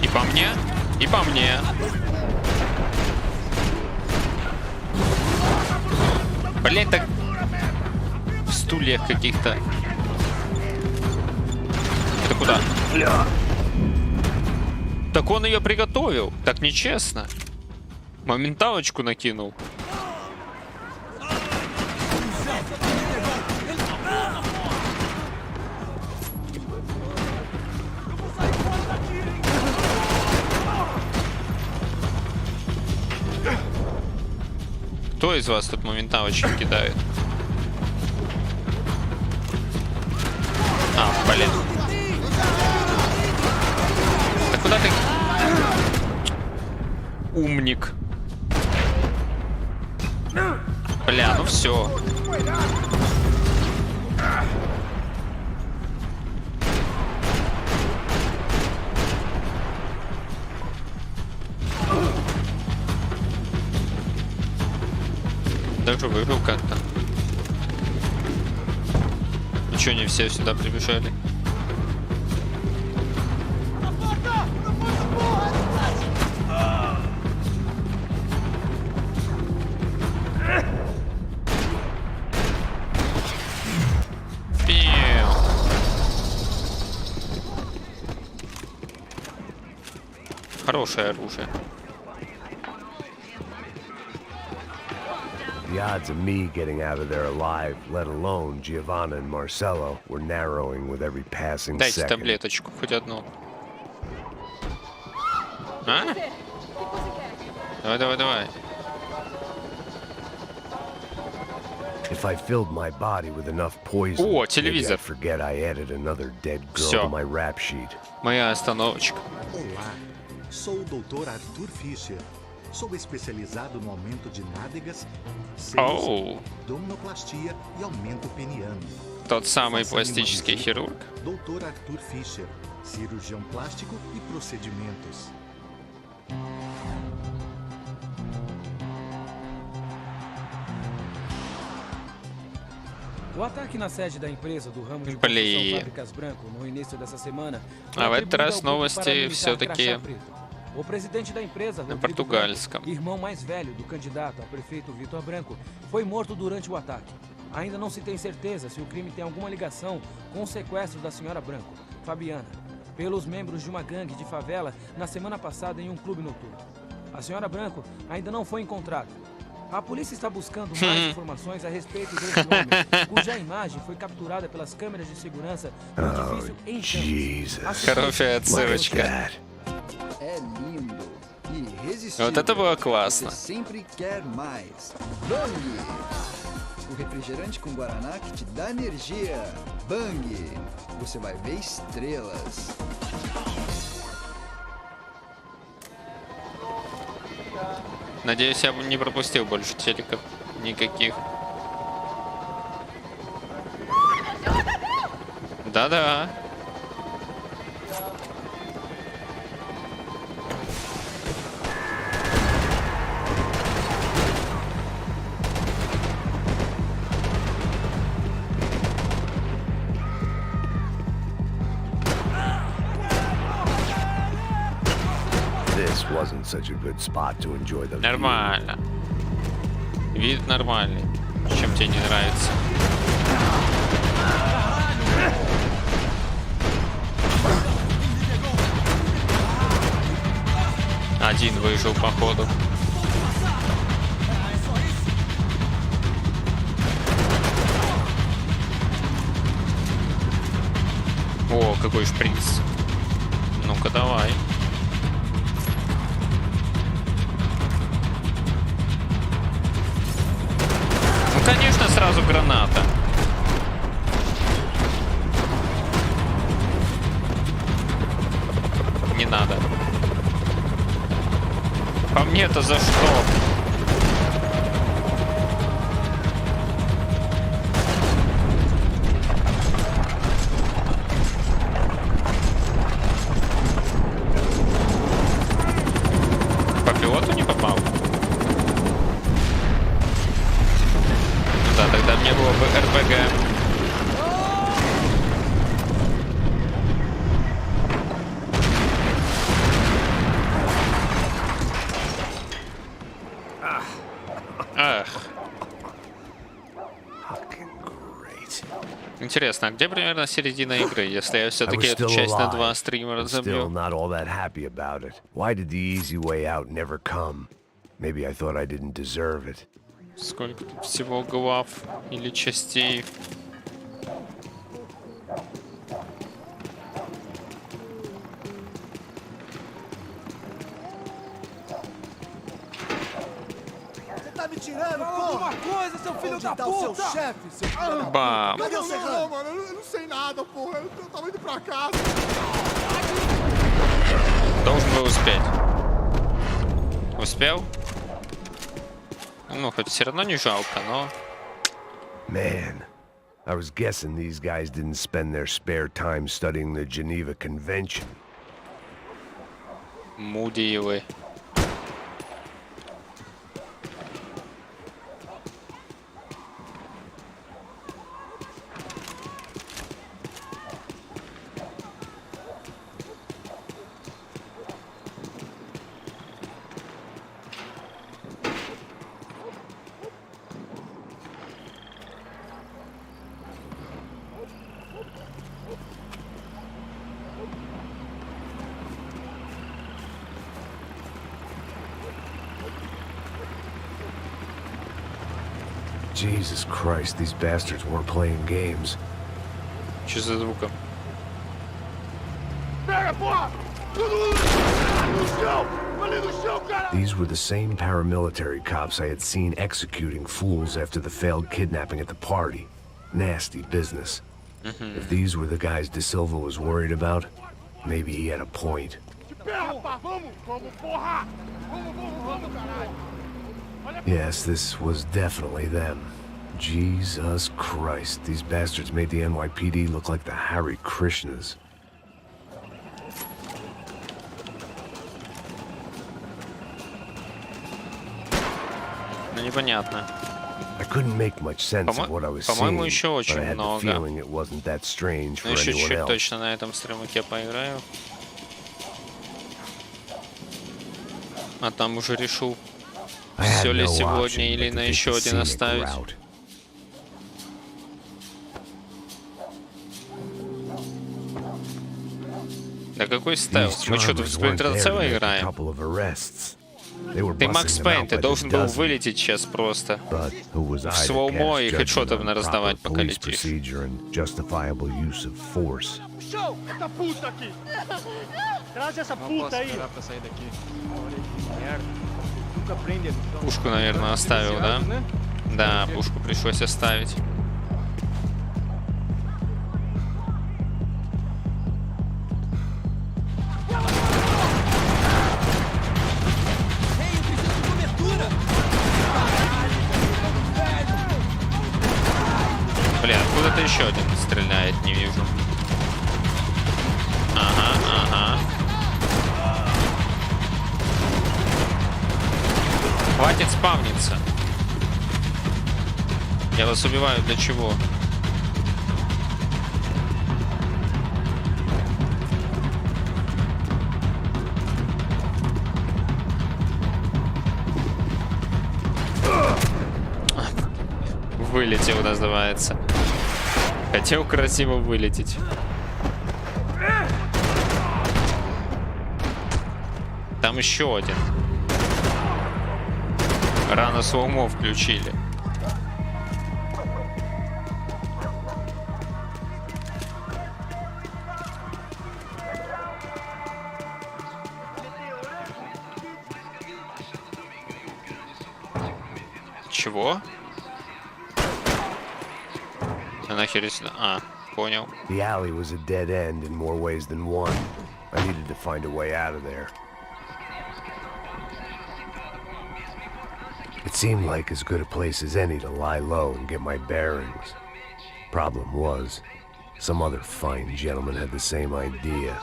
И по мне, и по мне. Блин, так в стульях каких-то. Это куда? Так он ее приготовил. Так нечестно. Моменталочку накинул. Кто из вас тут моменталочки кидает? А, блин. Да куда ты? умник. Бля, ну все. Даже выжил как-то. Ничего, не все сюда прибежали. Хорошее оружие. The odds of me getting out of there alive, let alone Giovanna and Marcello, were narrowing with every passing Дайте second. таблеточку, хоть одну. А? Давай. If I filled my body with enough poison, О, maybe телевизор. I'd forget I added another dead girl Всё. to my rap sheet. Моя остановочка. Olá, sou o Dr. Arthur Fischer. Sou especializado no aumento de nádegas, seios, abdominoplastia e aumento peniano. Тот самый Faça-me uma пластический visita. хирург. Dr. Arthur Fischer, cirurgião plástico e procedimentos. O ataque na sede da empresa do ramo de Блин. construção Fábricas Branco no início dessa semana foi А в этот atribuído раз ao grupo новости paramilitar все-таки Crachá Preto. O presidente da empresa, на Rodrigo португальском. Branco, irmão mais velho do candidato a prefeito Vitor Branco, foi morto durante o ataque. Ainda não se tem certeza se o crime tem alguma ligação com o sequestro da senhora Branco, Fabiana, pelos membros de uma gangue de favela na semana passada em um clube noturno. A senhora Branco ainda não foi encontrada. A polícia está buscando mais informações a respeito desse homem, cuja imagem foi capturada pelas câmeras de segurança no edifício em chamas. Хорошая отсылочка. É lindo e irresistível. Вот это было классно. Você sempre quer mais. Bang! O refrigerante com guaraná que te dá energia. Bang! Você vai ver estrelas. Надеюсь, я не пропустил больше телеков никаких. Да-да. This wasn't such a good spot to enjoy the view. Нормально. Вид нормальный. Чем тебе не нравится? Один выжил, походу. О, какой шприц. Ну-ка, давай. Ну, конечно, сразу граната. Не надо. По мне-то за что? По пилоту не попал? Да, тогда мне было бы РПГ. Ах. Интересно, а где примерно середина игры, если я I все-таки was эту still часть на alive, 2 стрима but still разобью? not all that happy about it. Why did the easy way out never come? Maybe I thought I didn't deserve it. Сколько тут всего глав или частей? Você tá me tirando, porra? Alguma coisa, seu filho da puta! Onde tá o seu chefe, seu filho da puta? Bam. Cadê o Serrano? Não, mano, eu não sei nada, porra. Eu tava indo pra casa. Должен был успеть. Успел? Ну, хоть все равно не жалко, но... Man, I was guessing these guys didn't spend their spare time studying the Geneva Convention. Мудилы. Jesus Christ, these bastards weren't playing games. Что за звуком? These were the same paramilitary cops I had seen executing fools after the failed kidnapping at the party. Nasty business. If these were the guys De Silva was worried about, maybe he had a point. Yes, this was definitely them. Jesus Christ, these bastards made the NYPD look like the Hare Krishnas. Ну, непонятно. I couldn't make much sense of what I was seeing, По-моему, еще but очень I had the много. feeling it wasn't that strange for Ну, еще anyone чуть-чуть else. точно на этом стримуке поиграю. А там уже решу, все ли сегодня или на еще один оставить. Да какой стелс? Мы что, тут в Splinter Cell играем? Ты Макс Пейн, ты должен был вылететь сейчас просто. В слоумо и хедшотов раздавать, пока летишь. Пушку, наверное, оставил, да? Да, пушку пришлось оставить. Бля, откуда-то еще один стреляет, не вижу. Ага, ага. Хватит спавниться. Я вас убиваю для чего? Вылетел, называется. Хотел красиво вылететь. Там еще один. Рано слоумо включили. Чего? А нахер сюда? А, понял. The alley was a dead end in more ways than one. I needed to find a way out of there. It seemed like as good a place as any to lie low and get my bearings. Problem was, some other fine gentleman had the same idea.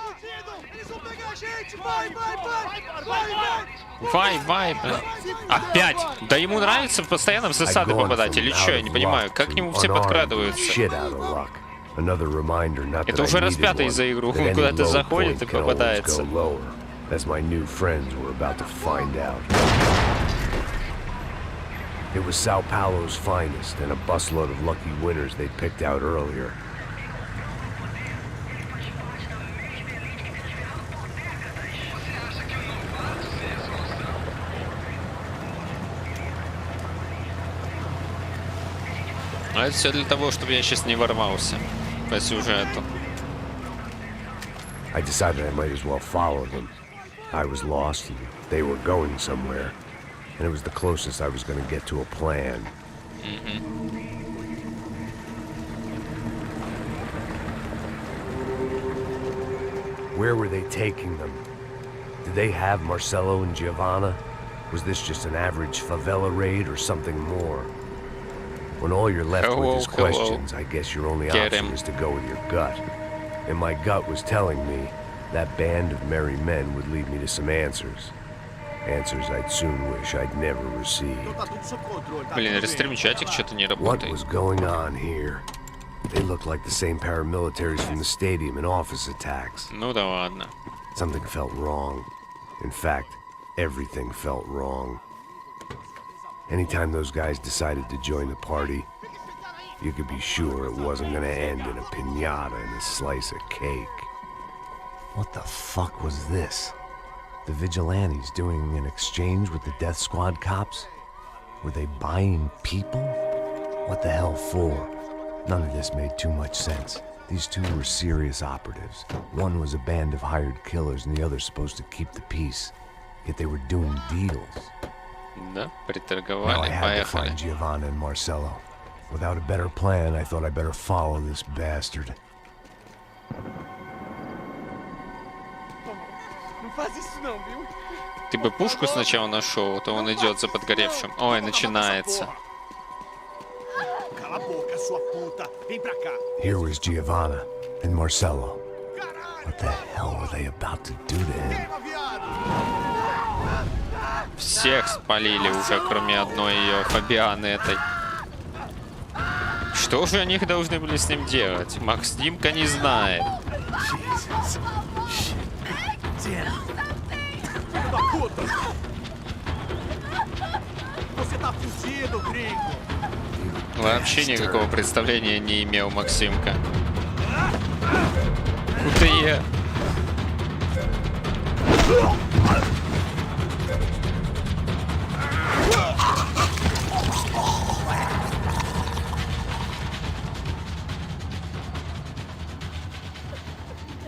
Вай, блин. Опять! Да ему нравится постоянно в засады попадать, или что? Я не понимаю, как к нему все подкрадываются. Это уже распятый за игру. Он куда-то заходит и попадается. It was Sao Paulo's finest and a busload of lucky winners they'd picked out earlier. А это все для того, чтобы я сейчас не ворвался по сюжету. I decided I might as well follow them. I was lost and they were going somewhere. And it was the closest I was going to get to a plan. Where were they taking them? Did they have Marcelo and Giovanna? Was this just an average favela raid or something more? When all you're left with is questions, I guess your only option is to go with your gut. And my gut was telling me that band of merry men would lead me to some answers. Answers I'd soon wish I'd never received. Блин, рестрим чатик что-то не What работает. was going on here? They looked like the same paramilitaries from the stadium and office attacks. Ну да ладно. Something felt wrong. In fact, everything felt wrong. Anytime those guys decided to join the party, you could be sure it wasn't gonna end in a piñata and a slice of cake. What the fuck was this? The vigilantes doing an exchange with the death squad cops? Were they buying people? What the hell for? None of this made too much sense. These two were serious operatives. One was a band of hired killers and the other supposed to keep the peace. Yet they were doing deals. Да, Now приторговали, I had to поехали. find Giovanna and Marcello. Without a better plan, I thought I better follow this bastard. Ты бы пушку сначала нашел, то он идет за подгоревшим. Ой, начинается. Here was Giovanna and Marcello. What the hell were they about to do to him? Всех спалили уже, кроме одной ее Фабианы этой. Что же они должны были с ним делать? Макс Димка не знает. Вообще никакого представления не имел Максимка. Кутые.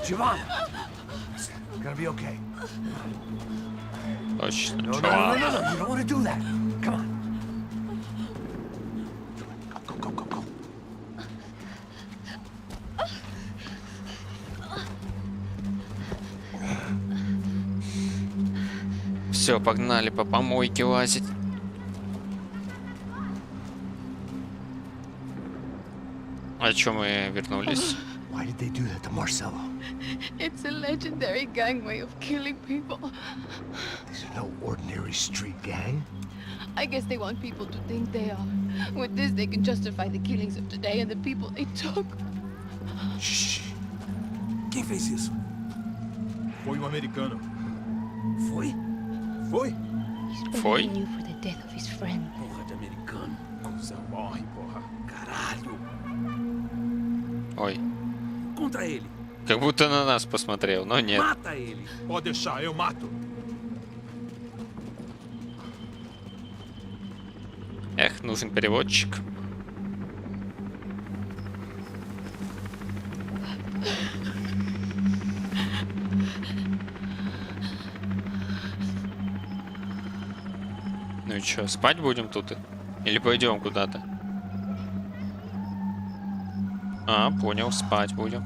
Giovanna! It's gonna be okay. Точно, No, чувак. you don't want to do that. Come on. Все, погнали по помойке лазить. А чё мы вернулись? Why did they do that to Marcello? It's a legendary gang way of killing people. These are no ordinary street gang. I guess they want people to think they are. With this, they can justify the killings of today and the people they took. Shh. Quem fez isso? Foi americano. Foi? Foi? Foi? You for the death of his friend. Porra de americano. Cusão morre, porra. Caralho. Ой. Contra ele. Как будто на нас посмотрел, но нет. Mata ele. Pode deixar, eu mato. Эх, нужен переводчик. Ну и чё, спать будем тут? Или пойдем куда-то? А, понял, спать будем.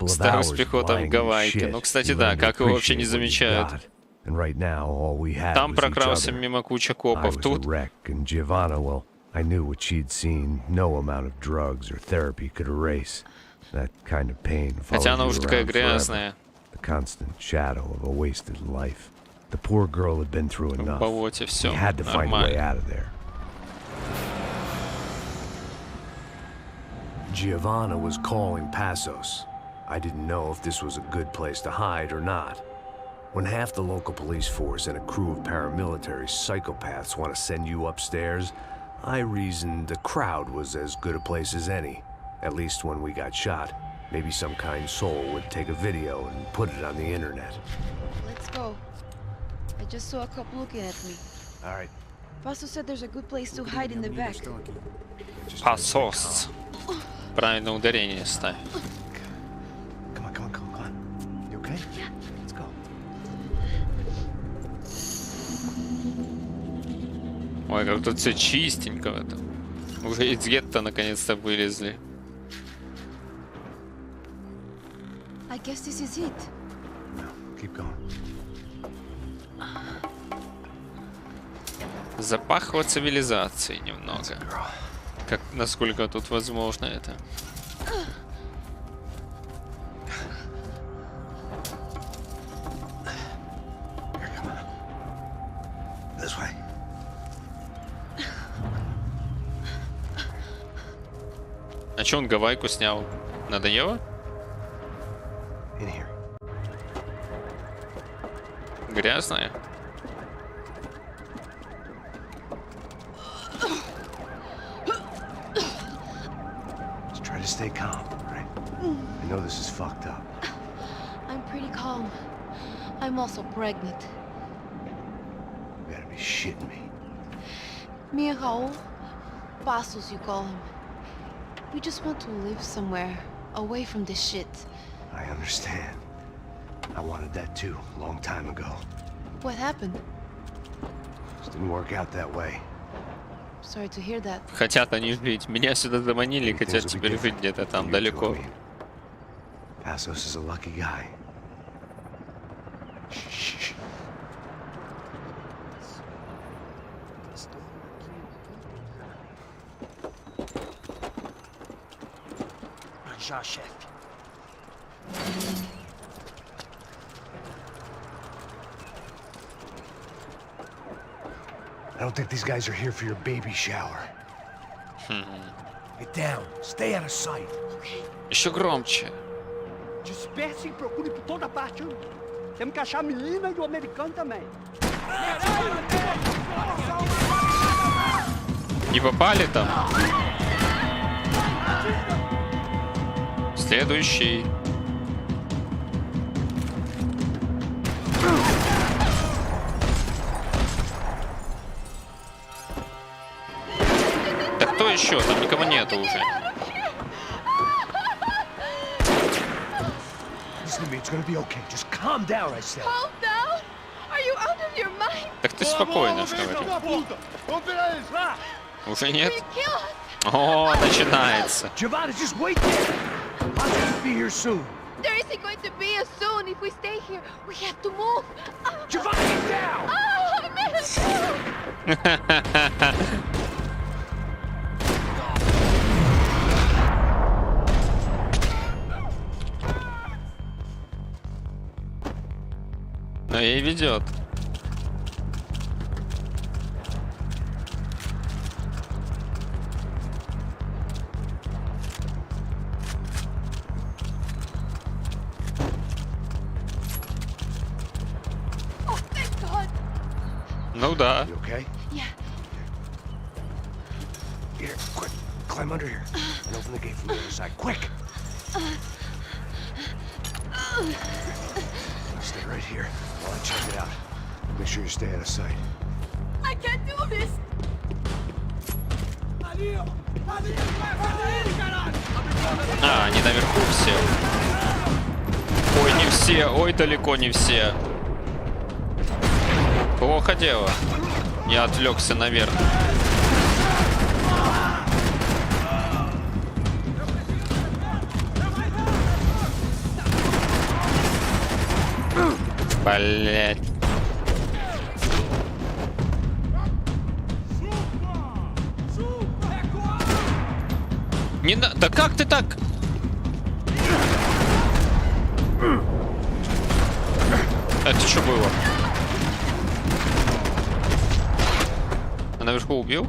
Старый с пехотой в Гавайке. Ну, кстати, да, как его вообще не замечают. Там прокрался мимо куча копов. Тут... I knew what she'd seen, no amount of drugs or therapy could erase. That kind of pain follows Хотя она уже you такая around грязная. forever. The constant shadow of a wasted life. The poor girl had been through enough. В болоте все We had to find a way нормально. out of there. Giovanna was calling Passos. I didn't know if this was a good place to hide or not. When half the local police force and a crew of paramilitary psychopaths want to send you upstairs, I reasoned the crowd was as good a place as any. At least when we got shot. Maybe some kind soul would take a video and put it on the internet. Let's go. I just saw a couple looking at me. All right. Paso said there's a good place to hide in the back. Пасос. Правильное ударение ставь. Come on. You okay? Yeah. Let's go. Ой, как тут все чистенько в этом. Уже из гетто наконец-то вылезли. I guess this is it. Keep going. Запахло цивилизации немного. Как, насколько тут возможно это? This way. А чё он гавайку снял? Надоело? In here. Грязная? Just try to stay calm, right? I know this is fucked up. I'm pretty calm. I'm also pregnant. You gotta be shitting me. Me and Raul, Passos you call him. We just want to live somewhere, away from this shit. I understand. I wanted that too, a long time ago. What happened? Just didn't work out that way. Sorry to hear that. Хотят они жить. Меня сюда заманили, хотят теперь жить где-то там далеко. Passos is a lucky guy. Shh. Já, chefe. I don't think these guys are here for your baby shower. Get down. Stay out of sight. Еще громче. Disperse e procure por toda parte. Temos que achar a menina e o americano também. Не попали там? Следующий. Да кто еще? Там никого нету уже. Listen to me, it's gonna be okay. Just calm down, I said. Calm down? Are you out of your mind? Так ты спокойно, что говорю. Уже нет? О, начинается. Giovanni, just wait there. I'll just be here soon. There isn't going to be a soon if we stay here. We have to move. Giovanni, down! Oh, man! Но ей ведет. Ну да. You okay? Yeah. Here, quick. Climb under here. And open the gate from the other side. Quick! Stay right here while I check it out. Make sure you stay out of sight. I can't do this. А, они наверху все. Ой, не все. Ой, далеко не все. Плохо дело. Я отвлекся наверх. Блять. Не на... Да как ты так? Это что было? А наверху убил?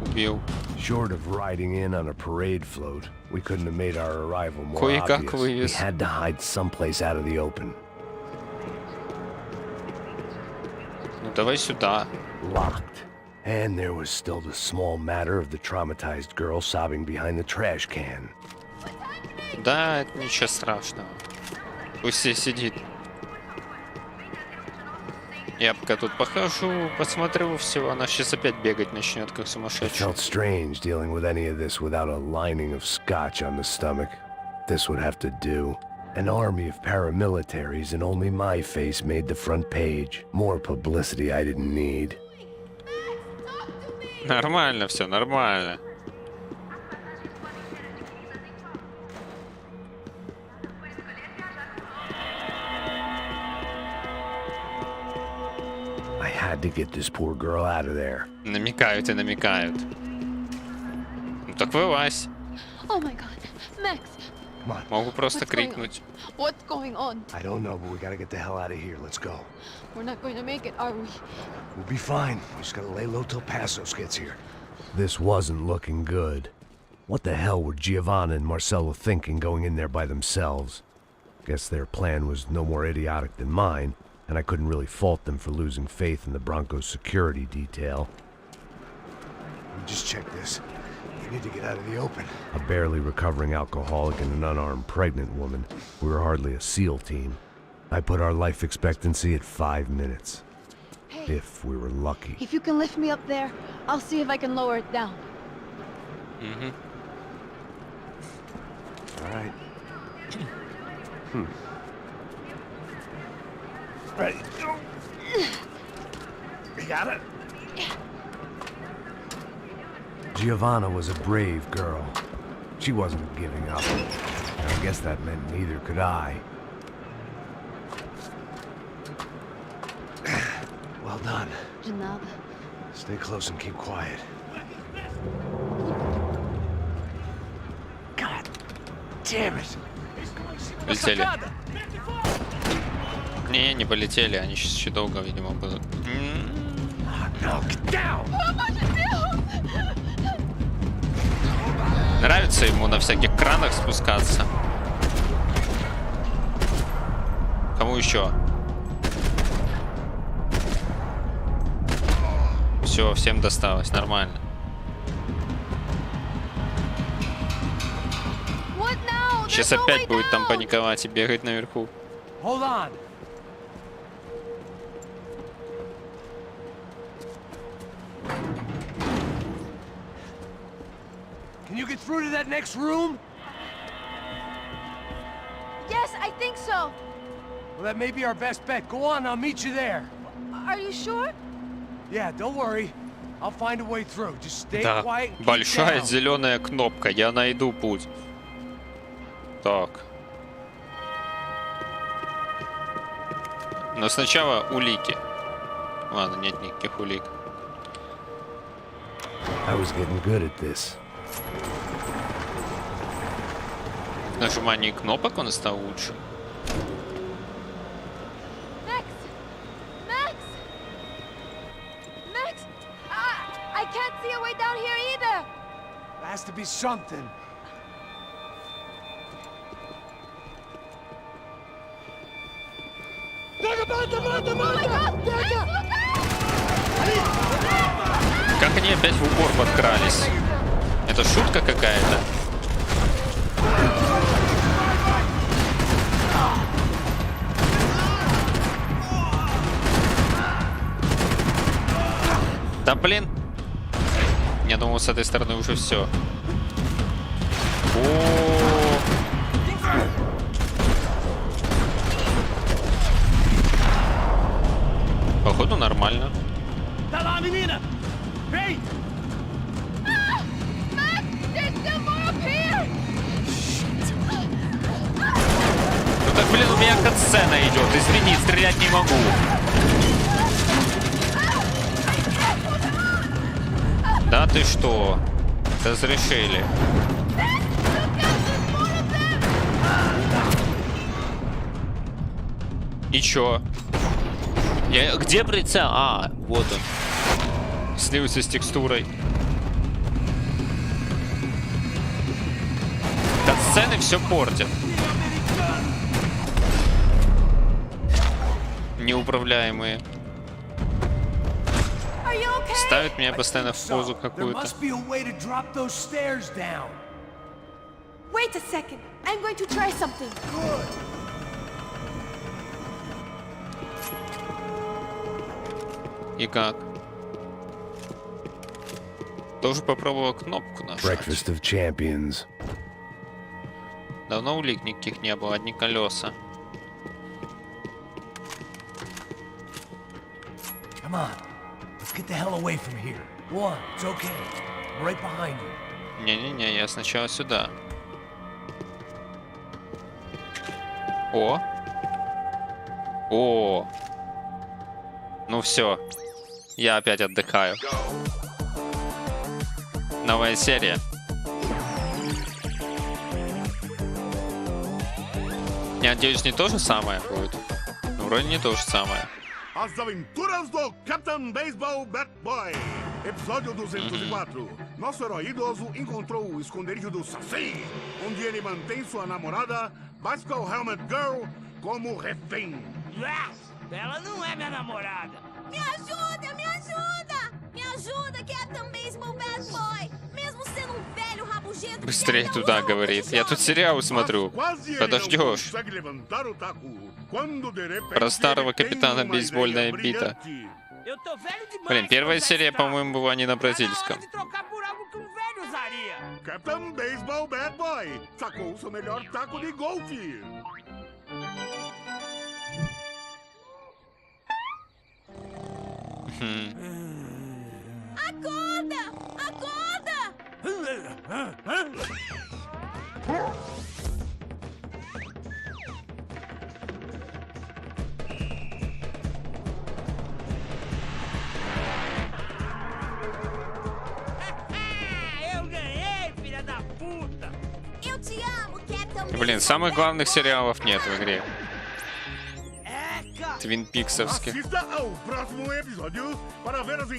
Убил. Short of riding in on a parade float, we couldn't have made our arrival more Кое-как obvious. вывез. We had to hide someplace out of the open. Ну давай сюда. Locked. And there was still the small matter of the traumatized girl sobbing behind the trash can. Да, это ничего страшного. Пусть себе сидит. Я пока тут похожу, посмотрю всего. Она сейчас опять бегать начнет, как It сумасшедшая. felt strange dealing with any of this without a lining of scotch on the stomach. This would have to do. An army of paramilitaries and only my face made the front page. More publicity I didn't need. Нормально все, нормально. to get this poor girl out of there. Намекают и намекают. Ну так вылазь. Oh my god. Max, Могу просто What's going крикнуть. what's going on? I don't know, but we gotta get the hell out of here. Let's go. We're not going to make it, are we? We'll be fine. We just gotta lay low till Passos gets here. This wasn't looking good. What the hell were Giovanna and Marcello thinking going in there by themselves? Guess their plan was no more idiotic than mine, and I couldn't really fault them for losing faith in the Broncos security detail. Just check this. We need to get out of the open. A barely recovering alcoholic and an unarmed pregnant woman. We were hardly a SEAL team. I put our life expectancy at 5 minutes. Hey, if we were lucky. if you can lift me up there, I'll see if I can lower it down. Mm-hmm. All right. Ready. Go. You got it? Giovanna was a brave girl. She wasn't giving up. And I guess that meant neither could I. Well done. De nada. Stay close and keep quiet. God damn it. Полетели. Не полетели, они сейчас еще долго, видимо, будут. Нравится ему на всяких кранах спускаться. Кому еще? Все, всем досталось, нормально. Сейчас опять будет там паниковать и бегать наверху. Hold on. Can you get through to that next room? Yes, I think so. Well, that may be our best bet. Go on, I'll meet you there. Are you sure? Yeah, don't worry. I'll find a way through. Just stay Да, quiet and keep большая down. зеленая кнопка. Я найду путь. Так. Но сначала улики. Ладно, нет никаких улик. I was getting good at this. В нажимании кнопок он стал лучше. Max! Max! Max! I can't see a way down here either! There has to be something. Как они опять в упор подкрались? Это шутка какая-то? Да блин! Я думал, с этой стороны уже все. Походу нормально. Ну так, блин, у меня катсцена идет. Извини, стрелять не могу. Да ты что? Разрешили. И чё? Где прицел? А, вот он. Слился с текстурой. Катсцены все портят. Неуправляемые. Ставит меня постоянно в позу какую-то. Wait a second. I'm going to try something. И как? Тоже попробовал кнопку нажать. Breakfast of champions. Давно улик никаких не было, одни колеса. Come on. Let's get the hell away from here. Go on, it's okay. I'm right behind you. Не-не-не, я сначала сюда. О! О! Ну все. Я опять отдыхаю. Новая серия. Я надеюсь, не то же самое будет. Ну, вроде не то же самое. As aventuras do Captain Baseball Bat Boy. Episódio 204. Nosso herói idoso encontrou o esconderijo do Saci, onde ele mantém sua namorada, Bicycle Helmet Girl, como refém. Ela não é minha namorada. Me ajuda, me ajuda! Me ajuda, Captain Baseball Bad Boy! Mesmo sendo velho rabugento... Быстрее туда, говорит. Я тут сериал смотрю. Подождешь. Про старого капитана бейсбольная бита. Блин, первая серия, по-моему, была не на бразильском. Captain Baseball Bad Boy sacou o seu melhor taco de golfe. Acorda! Acorda! Eu ganhei, filha da puta! Eu te amo, Captain. Блин, самых главных сериалов нет в игре. Твин Пиксовских.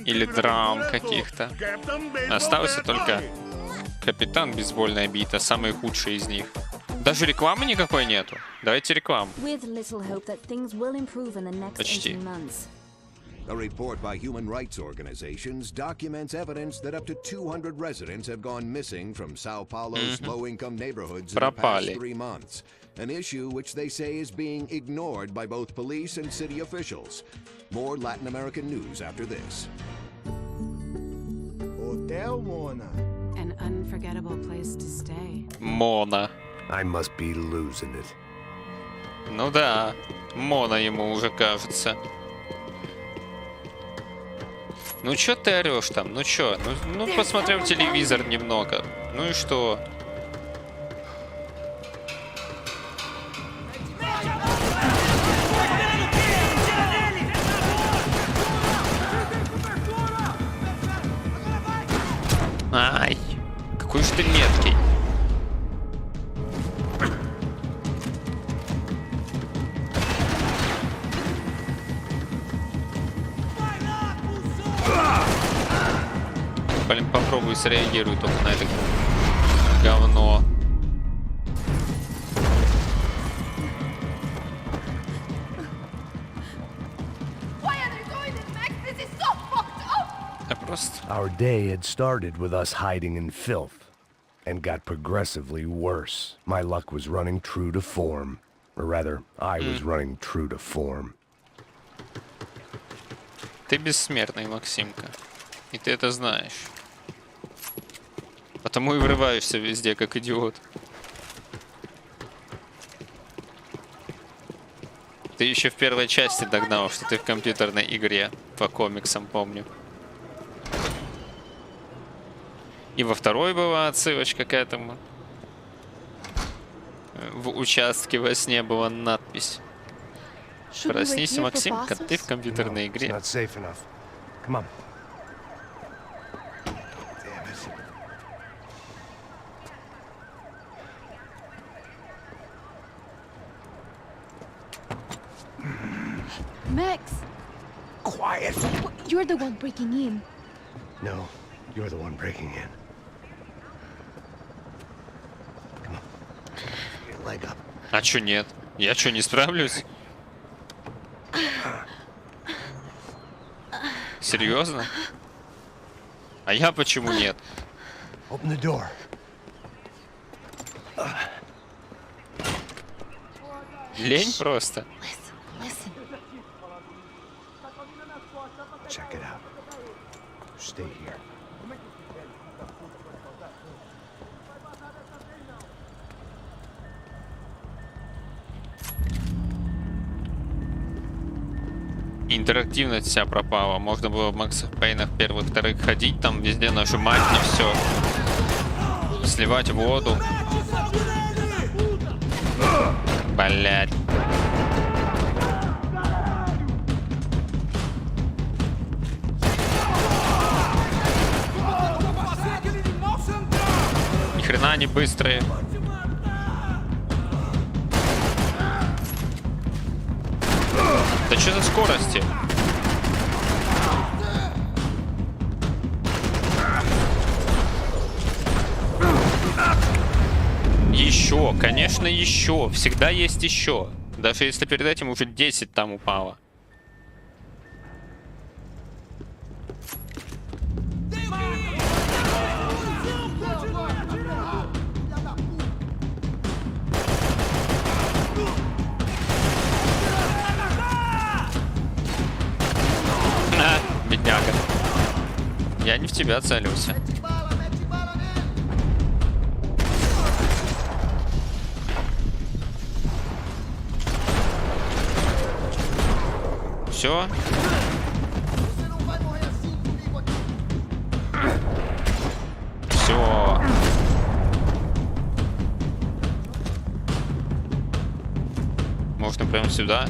Или драм каких-то. Остался только Капитан Бейсбольная бита, самый худший из них. Даже рекламы никакой нету. Давайте рекламу. Почти. A report by human rights organizations documents evidence that up to 200 residents have gone missing from Sao Paulo's low-income neighborhoods in the past 3 months. An issue which they say is being ignored by both police and city officials. More Latin American news after this. Hotel Mona. An unforgettable place to stay. Мона. I must be losing it. Ну да, Мона ему уже кажется. Ну чё ты орёшь там? Ну чё? Ну посмотрел телевизор немного. Ну и что? Ай, какой же ты меткий. Блин, попробуй среагируй только на это говно. Our day had started with us hiding in filth, and got progressively worse. My luck was running true to form. Or rather, I was running true to form. Ты бессмертный, Максимка. И ты это знаешь. Потому и врываешься везде, как идиот. Ты еще в первой части догнал, что ты в компьютерной игре. По комиксам помню. И во второй была отсылочка к этому. В участке во сне была надпись. Проснись, Максимка, ты в компьютерной игре. Max! Quiet! You're the one breaking in. No, you're the one breaking in. Come on. Get your leg up. А чё нет? Я чё, не справлюсь? Серьезно? А я почему нет? Open the door. Лень просто. Check it out. Stay here. Интерактивность вся пропала. Можно было в Максах Пейнах первых, вторых ходить, там везде нажимать на все. Сливать воду. Блять. они быстрые. Да что за скорости? Еще, конечно, еще. Всегда есть еще. Даже если перед этим уже 10 там упало. Бедняга. Я не в тебя целился. Все. Все. Можно прямо сюда.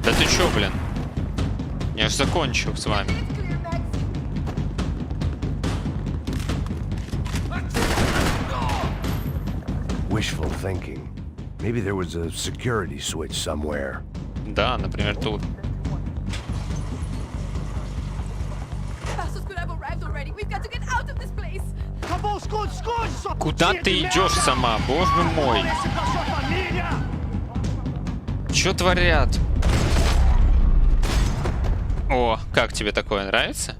Да ты чё, блин? Я ж закончил с вами. Wishful thinking. Maybe there was a security switch somewhere. Да, например, тут. Куда ты идешь сама, боже мой? Чё творят? О, как тебе такое нравится?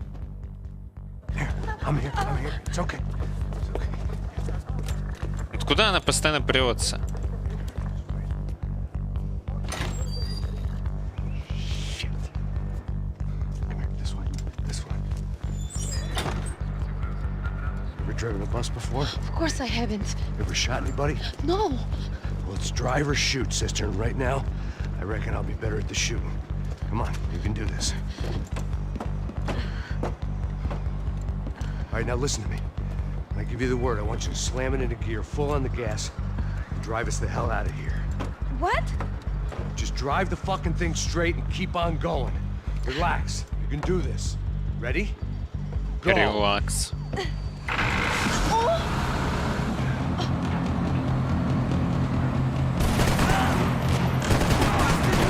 Куда она постоянно прется? Driven a bus before? Of course I haven't. Ever shot anybody? No. Well, it's drive or shoot, sister. And right now, I reckon I'll be better at the shooting. Come on, you can do this. All right, now listen to me. When I give you the word, I want you to slam it into gear, full on the gas, and drive us the hell out of here. What? Just drive the fucking thing straight and keep on going. Relax. You can do this. Ready? Go. Relax.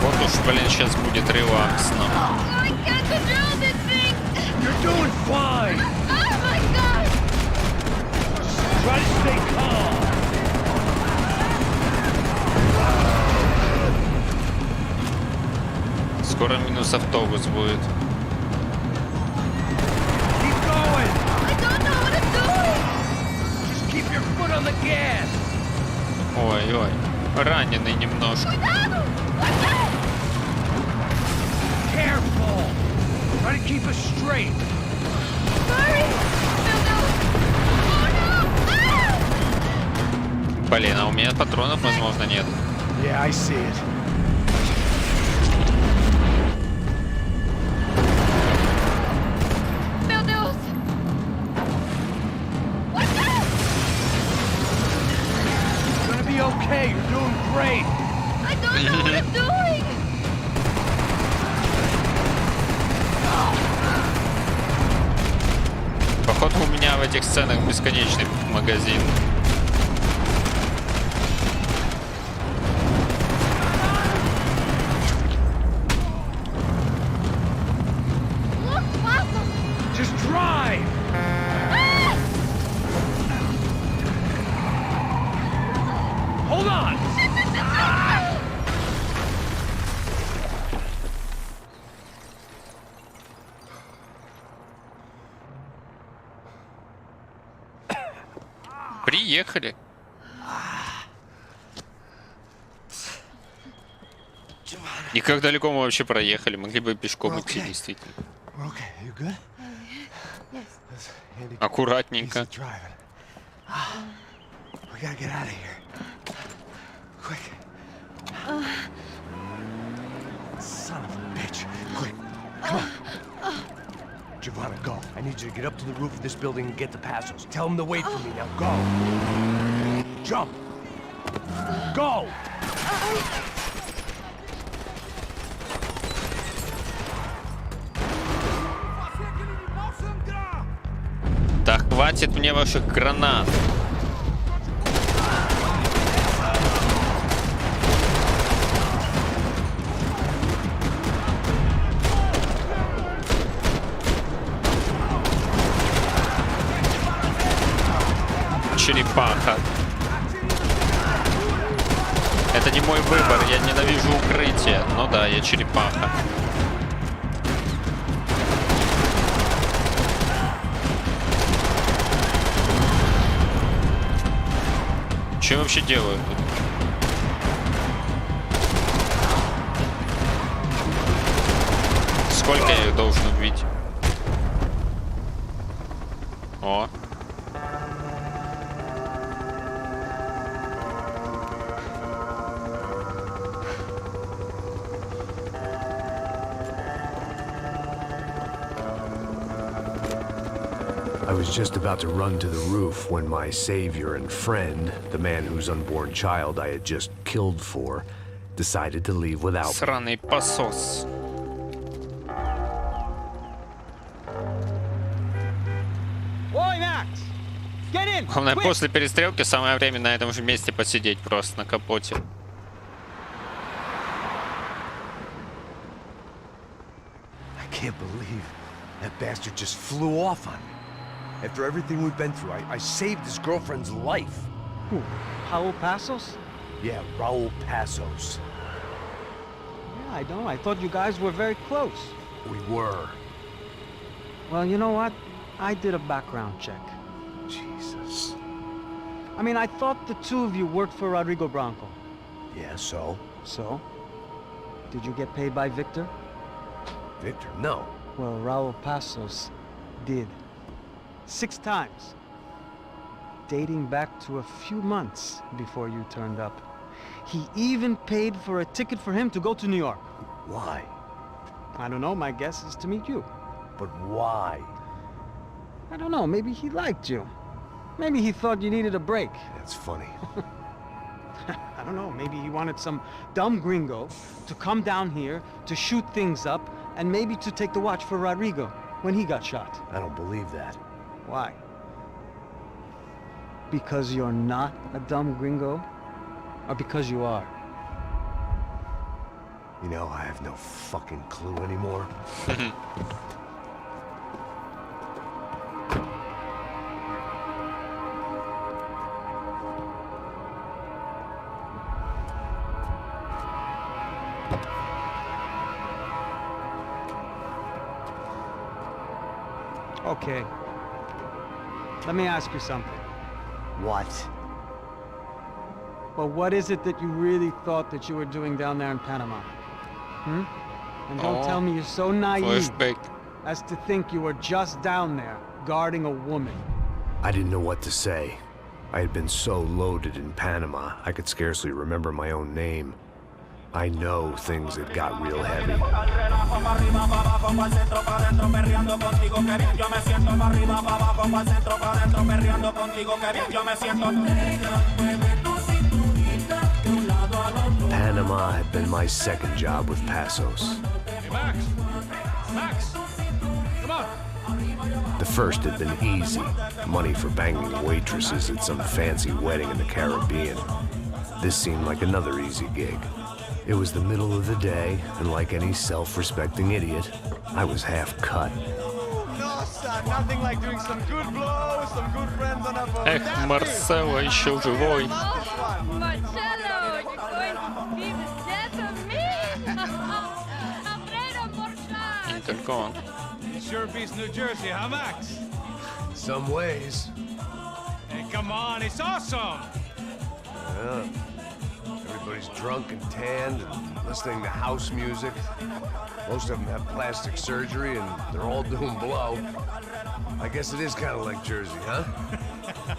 Вот уж, блин, сейчас будет релаксно. I can't control this thing! You're doing fine! Oh my god! Try to stay calm! Скоро минус автобус будет. Keep going! I don't know what I'm doing! Just keep your foot on the gas! Ой-ой, раненый немножко. Careful! Try to keep us straight! Sorry! Блин, а у меня патронов, возможно, нет. Yeah, I see it. Meu Deus! It's gonna be okay. You're doing great. I don't know what I'm doing! Походу у меня в этих сценах бесконечный магазин. Just drive! Hold on! Приехали. И как далеко мы вообще проехали? Могли бы пешком идти, действительно. Аккуратненько. Son of a bitch. Quick, come on. Giovanna, go. I need you to get up to the roof of this building and get the Passos. Tell them to wait for me. Now go. Jump. Go. Хватит мне ваших гранат. Черепаха. Это не мой выбор, я ненавижу укрытие. Ну да, я черепаха. Что я вообще делаю тут? Сколько я их должен убить? О. I was just about to run to the roof when my savior and friend, the man whose unborn child I had just killed for, decided to leave without me. Сраный посос. Главное, после перестрелки самое время на этом же месте посидеть просто на капоте. I can't believe that bastard just flew off on me. After everything we've been through, I saved his girlfriend's life. Who? Raul Passos? Yeah, Raul Passos. Yeah, I know. I thought you guys were very close. We were. Well, you know what? I did a background check. Jesus. I mean, I thought the two of you worked for Rodrigo Branco. Yeah, so? So? Did you get paid by Victor? Victor? No. Well, Raul Passos did. 6 times. Dating back to a few months before you turned up. He even paid for a ticket for him to go to New York. Why? I don't know, my guess is to meet you. But why? I don't know, maybe he liked you. Maybe he thought you needed a break. That's funny. I don't know, maybe he wanted some dumb gringo to come down here to shoot things up and maybe to take the watch for Rodrigo when he got shot. I don't believe that. Why? Because you're not a dumb gringo? Or because you are? You know, I have no fucking clue anymore. Okay. Let me ask you something. What? Well, what is it that you really thought that you were doing down there in Panama? Hmm? And don't tell me you're so naive as to think you were just down there guarding a woman. I didn't know what to say. I had been so loaded in Panama, I could scarcely remember my own name. I know things had got real heavy. Panama had been my second job with Passos. Hey, Max! Max! Come on! The first had been easy. Money for banging waitresses at some fancy wedding in the Caribbean. This seemed like another easy gig. It was the middle of the day, and like any self-respecting idiot, I was half cut. No, son, nothing like doing some good blows, some good friends on a boat. Эх, Марсело еще живой. Marcello, you're going to be the death of me. Alfredo Morchan. Не только он. It sure beats New Jersey, huh, Max? Some ways. Hey, come on, it's awesome! Yeah. Everybody's drunk and tanned and listening to house music. Most of them have plastic surgery and they're all doing blow. I guess it is kind of like Jersey, huh?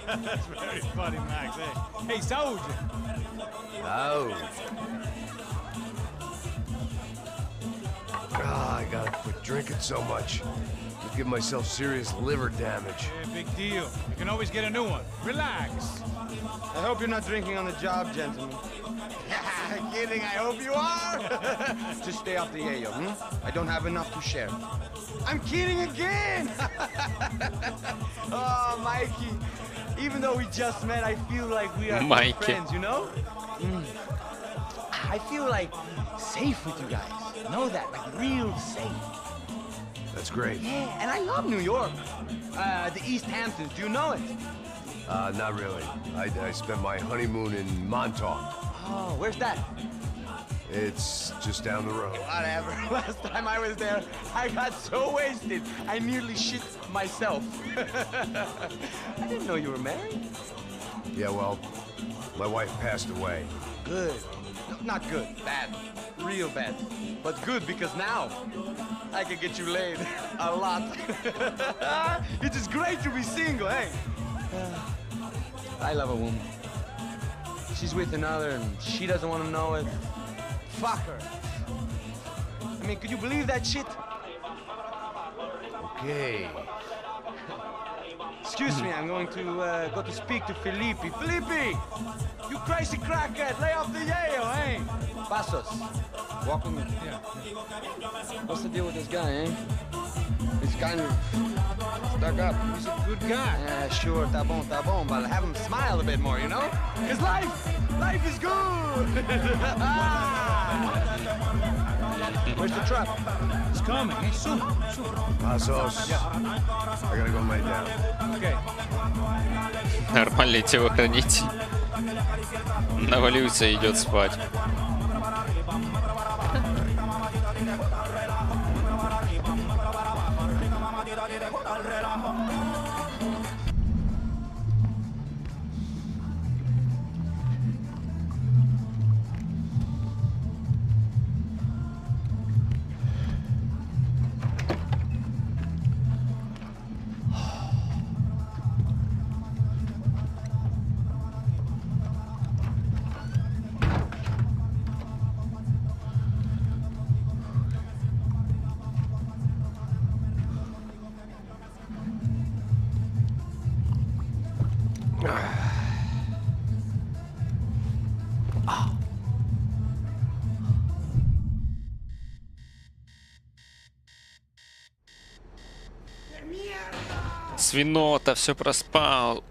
That's very funny, Max. Hey, Saúde! Oh. I gotta quit drinking so much. I'm giving myself serious liver damage. Yeah, big deal. You can always get a new one. Relax. I hope you're not drinking on the job, gentlemen. Kidding, I hope you are. Just stay off the yayo, I don't have enough to share. I'm kidding again. Oh, Mikey. Even though we just met, I feel like we are friends, you know? I feel like safe with you guys. Know that, like real safe. That's great. Yeah, and I love New York. The East Hamptons, do you know it? Not really. I spent my honeymoon in Montauk. Oh, where's that? It's just down the road. Whatever. Last time I was there, I got so wasted, I nearly shit myself. I didn't know you were married. Yeah, well, my wife passed away. Good. No, not good. Bad. Real bad. But good because now I can get you laid a lot. It is great to be single, hey? I love a woman. She's with another and she doesn't want to know it. Fuck her. I mean, could you believe that shit? Okay. Excuse me, I'm going to go to speak to Felipe. Felipe! You crazy crackhead, lay off the yayo, eh? Pasos, walk with me. Yeah. What's the deal with this guy, eh? He's kind of stuck up. He's a good guy. Yeah, sure, tá bom, but have him smile a bit more, you know? Because life is good! Where's the truck? It's coming, eh? Soon. Pasos. Yeah. I gotta go lay down. Okay. Нормальный телохранитель. Навалился и идет спать. Свинота, все проспал.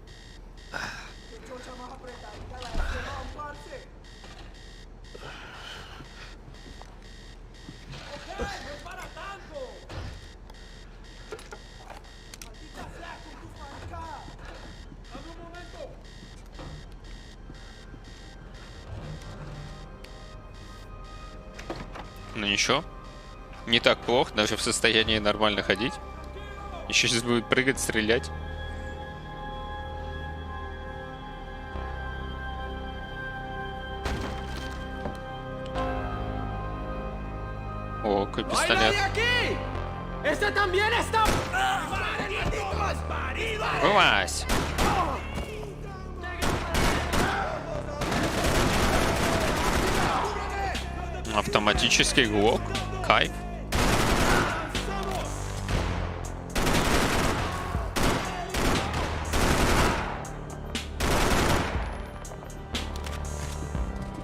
Ну ничего, не так плохо, даже в состоянии нормально ходить. Еще сейчас будет прыгать, стрелять. О, какой пистолет. Вылазь! Автоматический глок. Кайф.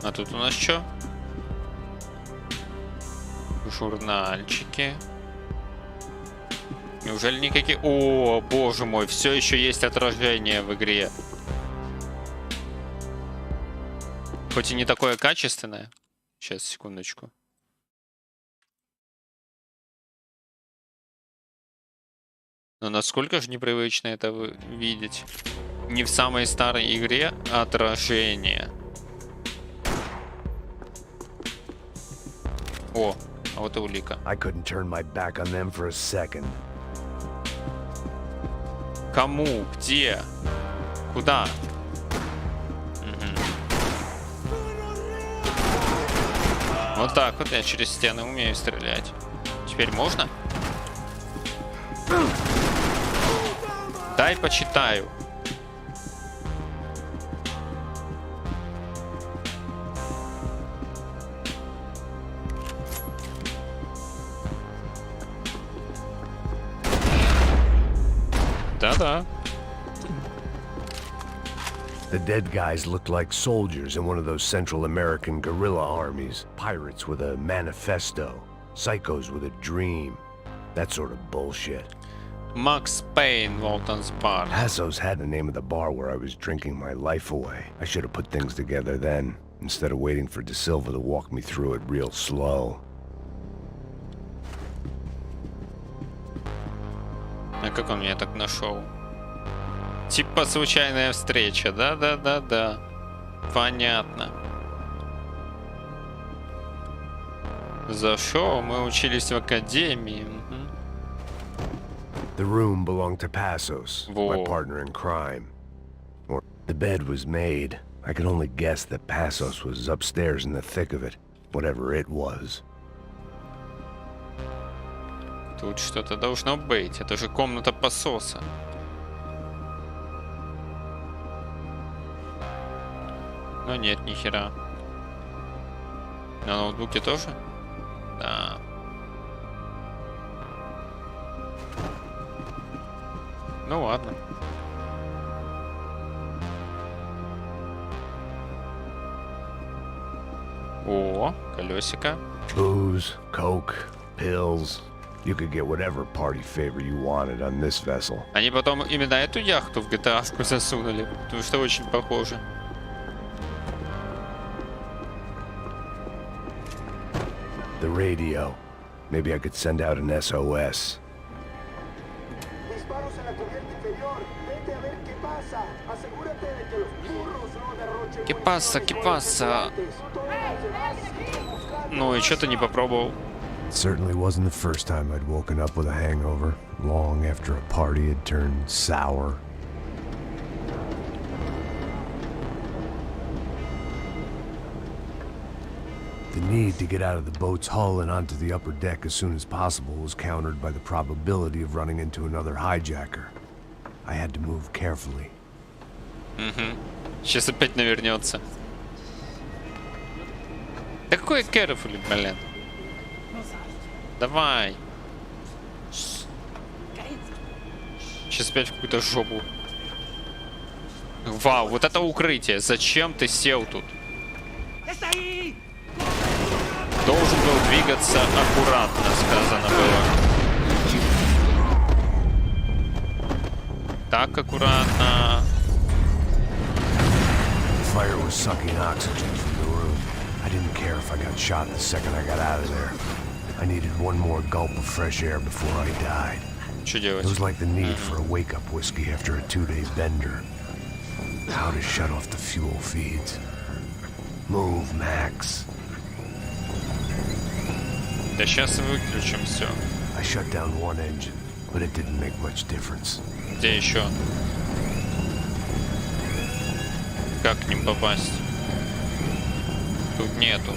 А тут у нас что? Журнальчики. Неужели никакие... О, боже мой, все еще есть отражение в игре. Хоть и не такое качественное. Сейчас, секундочку. Но насколько же непривычно это видеть. Не в самой старой игре отражение. О, а вот и улика. Кому? Где? Куда? Вот так вот я через стены умею стрелять. Теперь можно? Дай почитаю. Да-да. The dead guys looked like soldiers in one of those Central American guerrilla armies. Pirates with a manifesto. Psychos with a dream. That sort of bullshit. Max Payne, Walton's Bar. Passos had the name of the bar where I was drinking my life away. I should have put things together then, instead of waiting for De Silva to walk me through it real slow. А как он меня так нашел? Типа случайная встреча, да. Понятно. Зашел, мы учились в академии. The room belonged to Passos, my partner in crime. Or the bed was made. I could only guess that Passos was upstairs in the thick of it, whatever it was. Тут что-то должно быть. Это же комната пососа. Но нет, ни хера. На ноутбуке тоже? Да. Ну ладно. О, колесико. Booze, coke, pills. You could get whatever party favor you wanted on this vessel. Они потом именно эту яхту в GTA-шку засунули, потому что очень похоже. The radio. Maybe I could send out an SOS. ¿Qué pasa? ¿Qué pasa? Ну и что ты не попробовал? It certainly wasn't the first time I'd woken up with a hangover, long after a party had turned sour. The need to get out of the boat's hull and onto the upper deck as soon as possible was countered by the probability of running into another hijacker. I had to move carefully. Сейчас опять навернется. Да какой carefully, блин? Давай. Сейчас опять в какую-то жопу. Вау, вот это укрытие. Зачем ты сел тут? Должен был двигаться аккуратно, сказано было. Так, аккуратно. The fire was sucking oxygen from the room. I didn't care if I got shot the second I got out of there. I needed one more gulp of fresh air before I died. Что делать? It was like the need for a wake-up whiskey after a 2-day bender. How to shut off the fuel feeds. Move, Max. Да сейчас выключим все. I shut down one engine, but it didn't make much difference. Где еще? Как к ним попасть? Тут нету.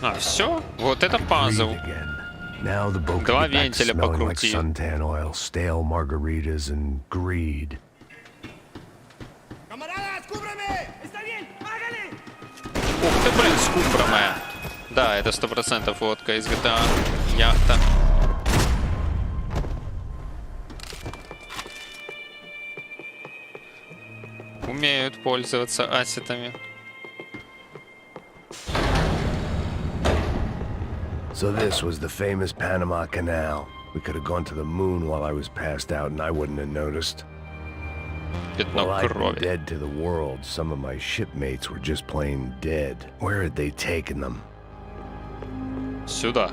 А, все? Вот это пазл. Два вентиля покрути. Suntan oil, stale margaritas and greed. Ух ты, блин, скупромая. Да, это 100% водка из GTA. Яхта. Умеют пользоваться ассетами. So this was the famous Panama Canal. We could have gone to the moon while I was passed out and I wouldn't have noticed. Well, I'd been dead to the world. Some of my shipmates were just plain dead. Where had they taken them? Сюда.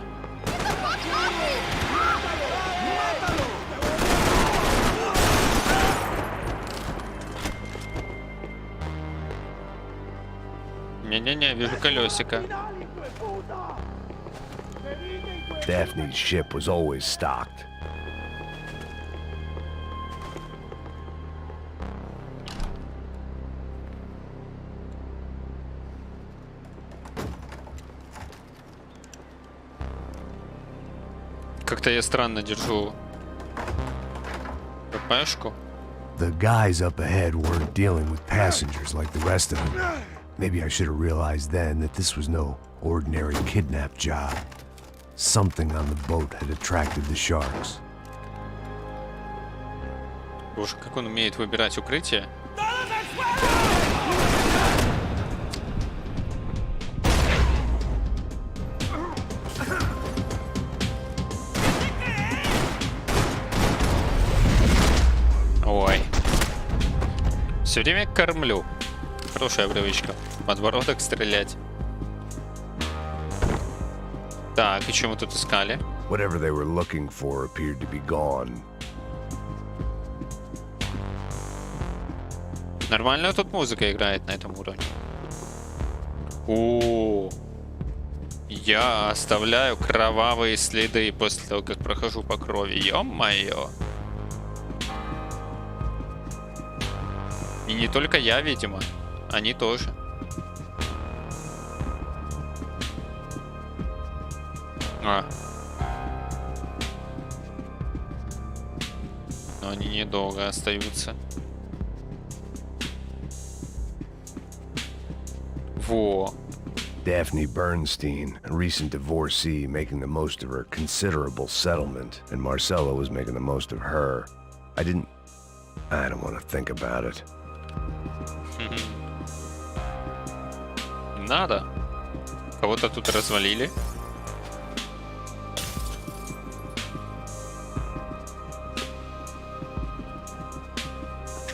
Не-не-не, вижу колесико. Daphne's ship was always stocked. Как-то я странно держу КПшку. The guys up ahead weren't dealing with passengers like the rest of them. Maybe I should have realized then that this was no ordinary kidnap job. Something on the boat had attracted the sharks. Боже, как он умеет выбирать укрытие. Ой. Все время кормлю. Хорошая привычка. Подбородок стрелять. Так, и что мы тут искали? Whatever they were looking for appeared to be gone. Нормально тут музыка играет на этом уровне. О, я оставляю кровавые следы после того, как прохожу по крови. Ё-моё. И не только я, видимо. Они тоже. Но они недолго остаются. Во. Daphne Bernstein, a recent divorcee, making the most of her considerable settlement, and Marcella was making the most of her. I don't want to think about it. Надо. Кого-то тут развалили.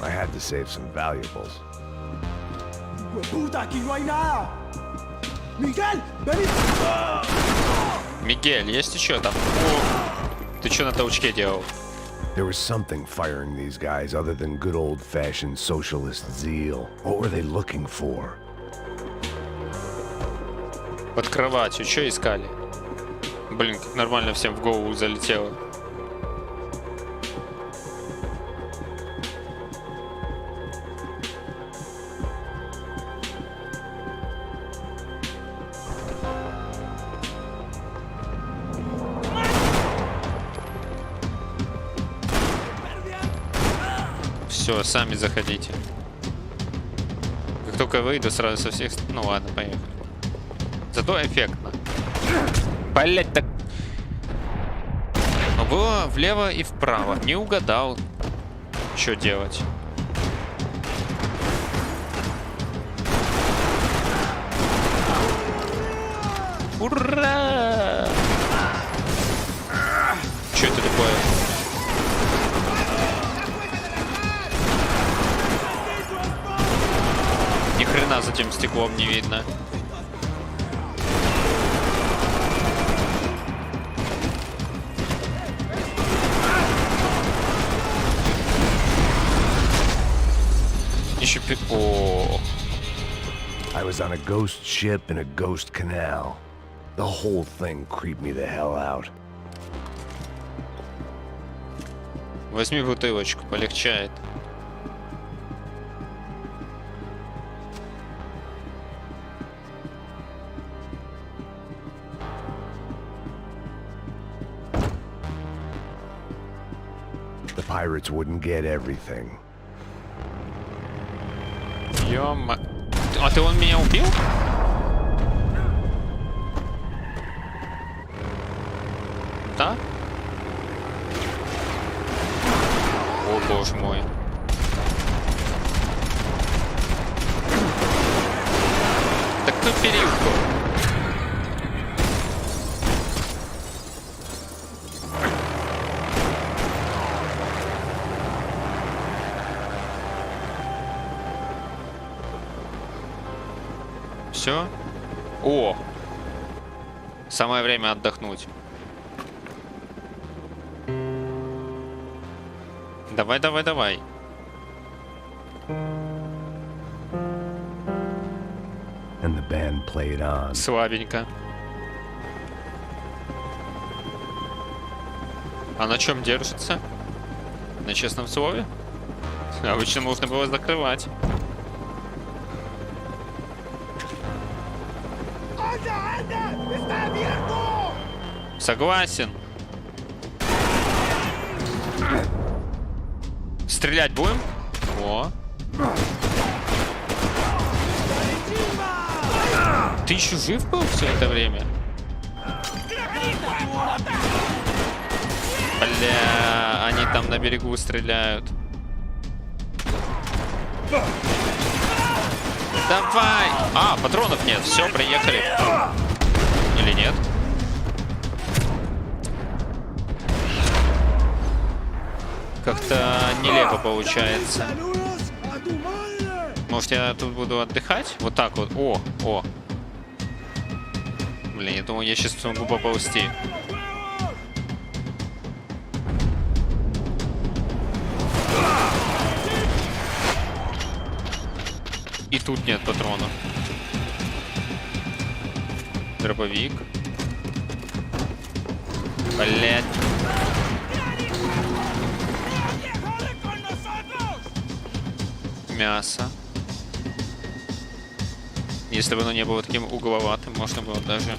I had to save some valuables. ¡Puta, aquí no hay nada! ¡Miguel! ¡Vení! Мигель, есть еще там? О, ты что на толчке делал? There was something firing these guys other than good old-fashioned socialist zeal. What were they looking for? Под кроватью, что искали? Блин, как нормально всем в голову залетело. Все, сами заходите. Как только выйду, сразу со всех... Ну ладно, поехали. Зато эффектно. Блять, так... Было влево и вправо. Не угадал. Что делать? Ура! Что это такое? Ни хрена за тем стеклом не видно. Еще О. I was on a ghost ship in a ghost canal. The whole thing creeped me the hell out. Возьми бутылочку, полегчает. The pirates wouldn't get everything. Ё-мо... А ты он меня убил? Да? О, боже мой. Так кто период? Все? О! Самое время отдохнуть. Давай, давай, давай. And the band played on. Слабенько. А на чем держится? На честном слове? Обычно можно было закрывать. Согласен. Стрелять будем? О. Ты еще жив был все это время? Бля, они там на берегу стреляют. Давай! А, патронов нет. Все, приехали. Или нет? Как-то нелепо получается. Может, я тут буду отдыхать? Вот так вот. О, о. Блин, я думаю, я сейчас смогу поползти. И тут нет патронов. Дробовик. Блять. Мясо. Если бы оно не было таким угловатым, можно было даже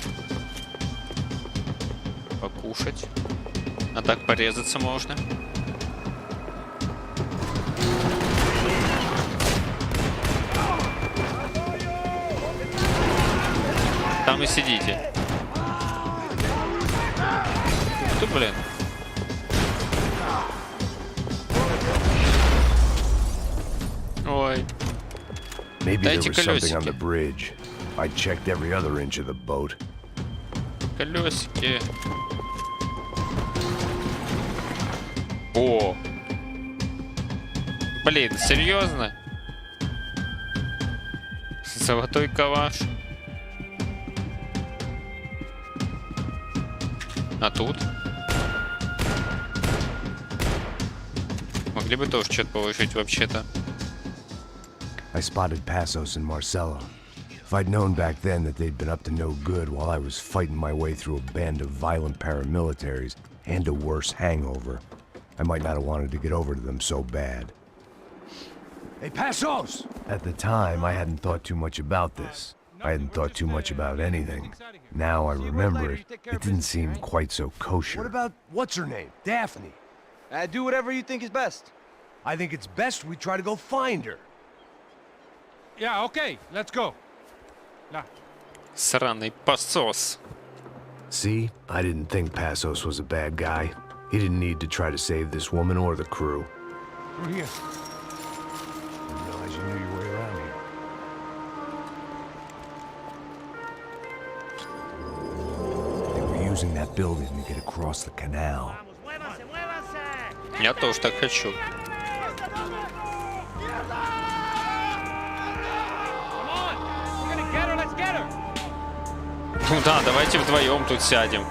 покушать. А так порезаться можно. Там и сидите. Тут, блин. Ой. Maybe there was something on the bridge. I checked every other inch of the boat. Колесики. О. Блин, серьезно? Золотой калаш. А тут? Могли бы тоже что-то положить вообще-то. I spotted Passos and Marcella. If I'd known back then that they'd been up to no good while I was fighting my way through a band of violent paramilitaries and a worse hangover, I might not have wanted to get over to them so bad. Hey, Passos! At the time, I hadn't thought too much about this. I hadn't thought too much about anything. Now I remember it, it didn't seem quite so kosher. What about what's her name? Daphne. Do whatever you think is best. I think it's best we try to go find her. Yeah, okay, let's go. Nah. Сраный посос. See, I didn't think Passos was a bad guy. He didn't need to try to save this woman or the crew. Through here. Didn't realize you knew your way around here. They were using that building to get across the canal. Я тоже так хочу. Ну да, давайте вдвоем тут сядем.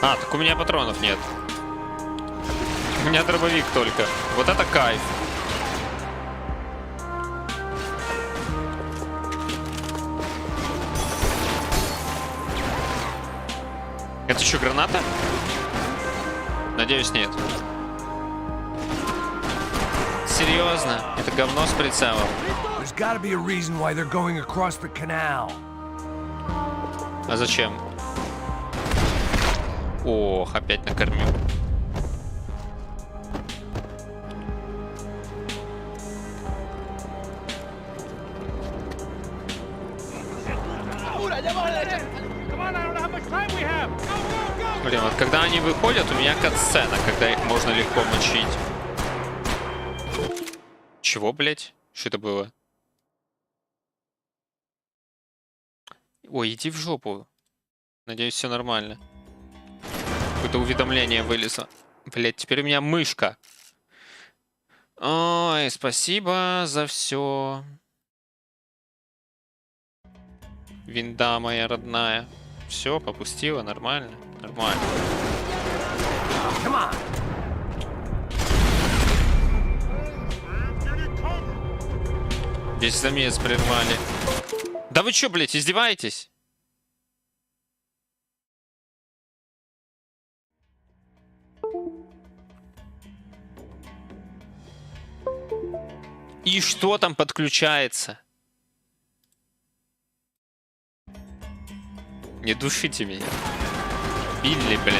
А, так у меня патронов нет. У меня дробовик только. Вот это кайф. Это еще граната? Надеюсь, нет. Серьезно? Это говно с прицелом. There's gotta be a reason why they're going across the canal. А зачем? Ох, опять накормил. Блин, вот когда они выходят, у меня кат-сцена, когда их можно легко мочить. Чего, блять? Что это было? Ой, иди в жопу. Надеюсь, все нормально. Какое-то уведомление вылезло. Блять, теперь у меня мышка. Ой, спасибо за все. Винда моя родная. Все, попустила, нормально. Нормально. Весь замес прервали. Да вы чё, блядь, издеваетесь? И что там подключается? Не душите меня. Билли, блин.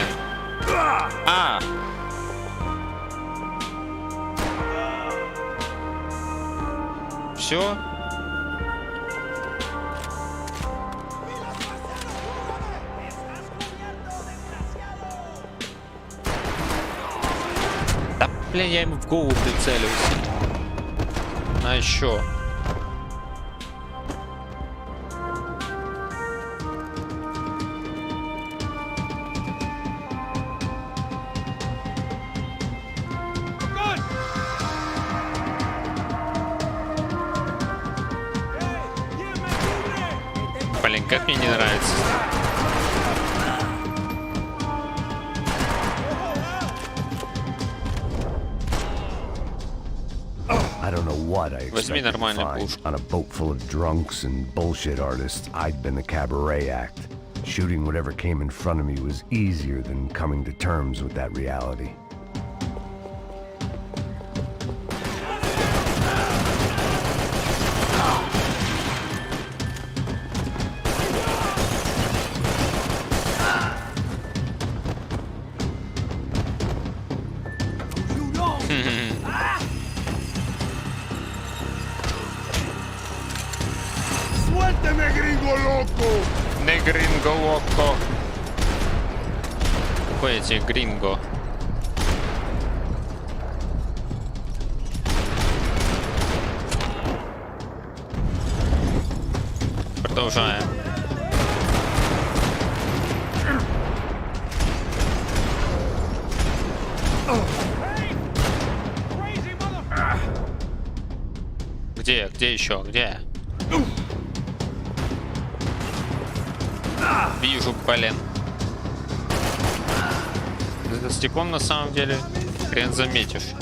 А! Все? Да, блин, я ему в голову прицелился. А еще. Блин, как мне не нравится. I don't know what I expected to find. On a boat full of drunks and bullshit artists, I'd been a cabaret act. Shooting whatever came in front of me was easier than coming to terms with that reality. ¡Suélteme, gringo loco! Не гринго локо. Какой эти гринго? Продолжаем. Где еще? Где? Вижу, блин. За стеклом на самом деле хрен заметишь.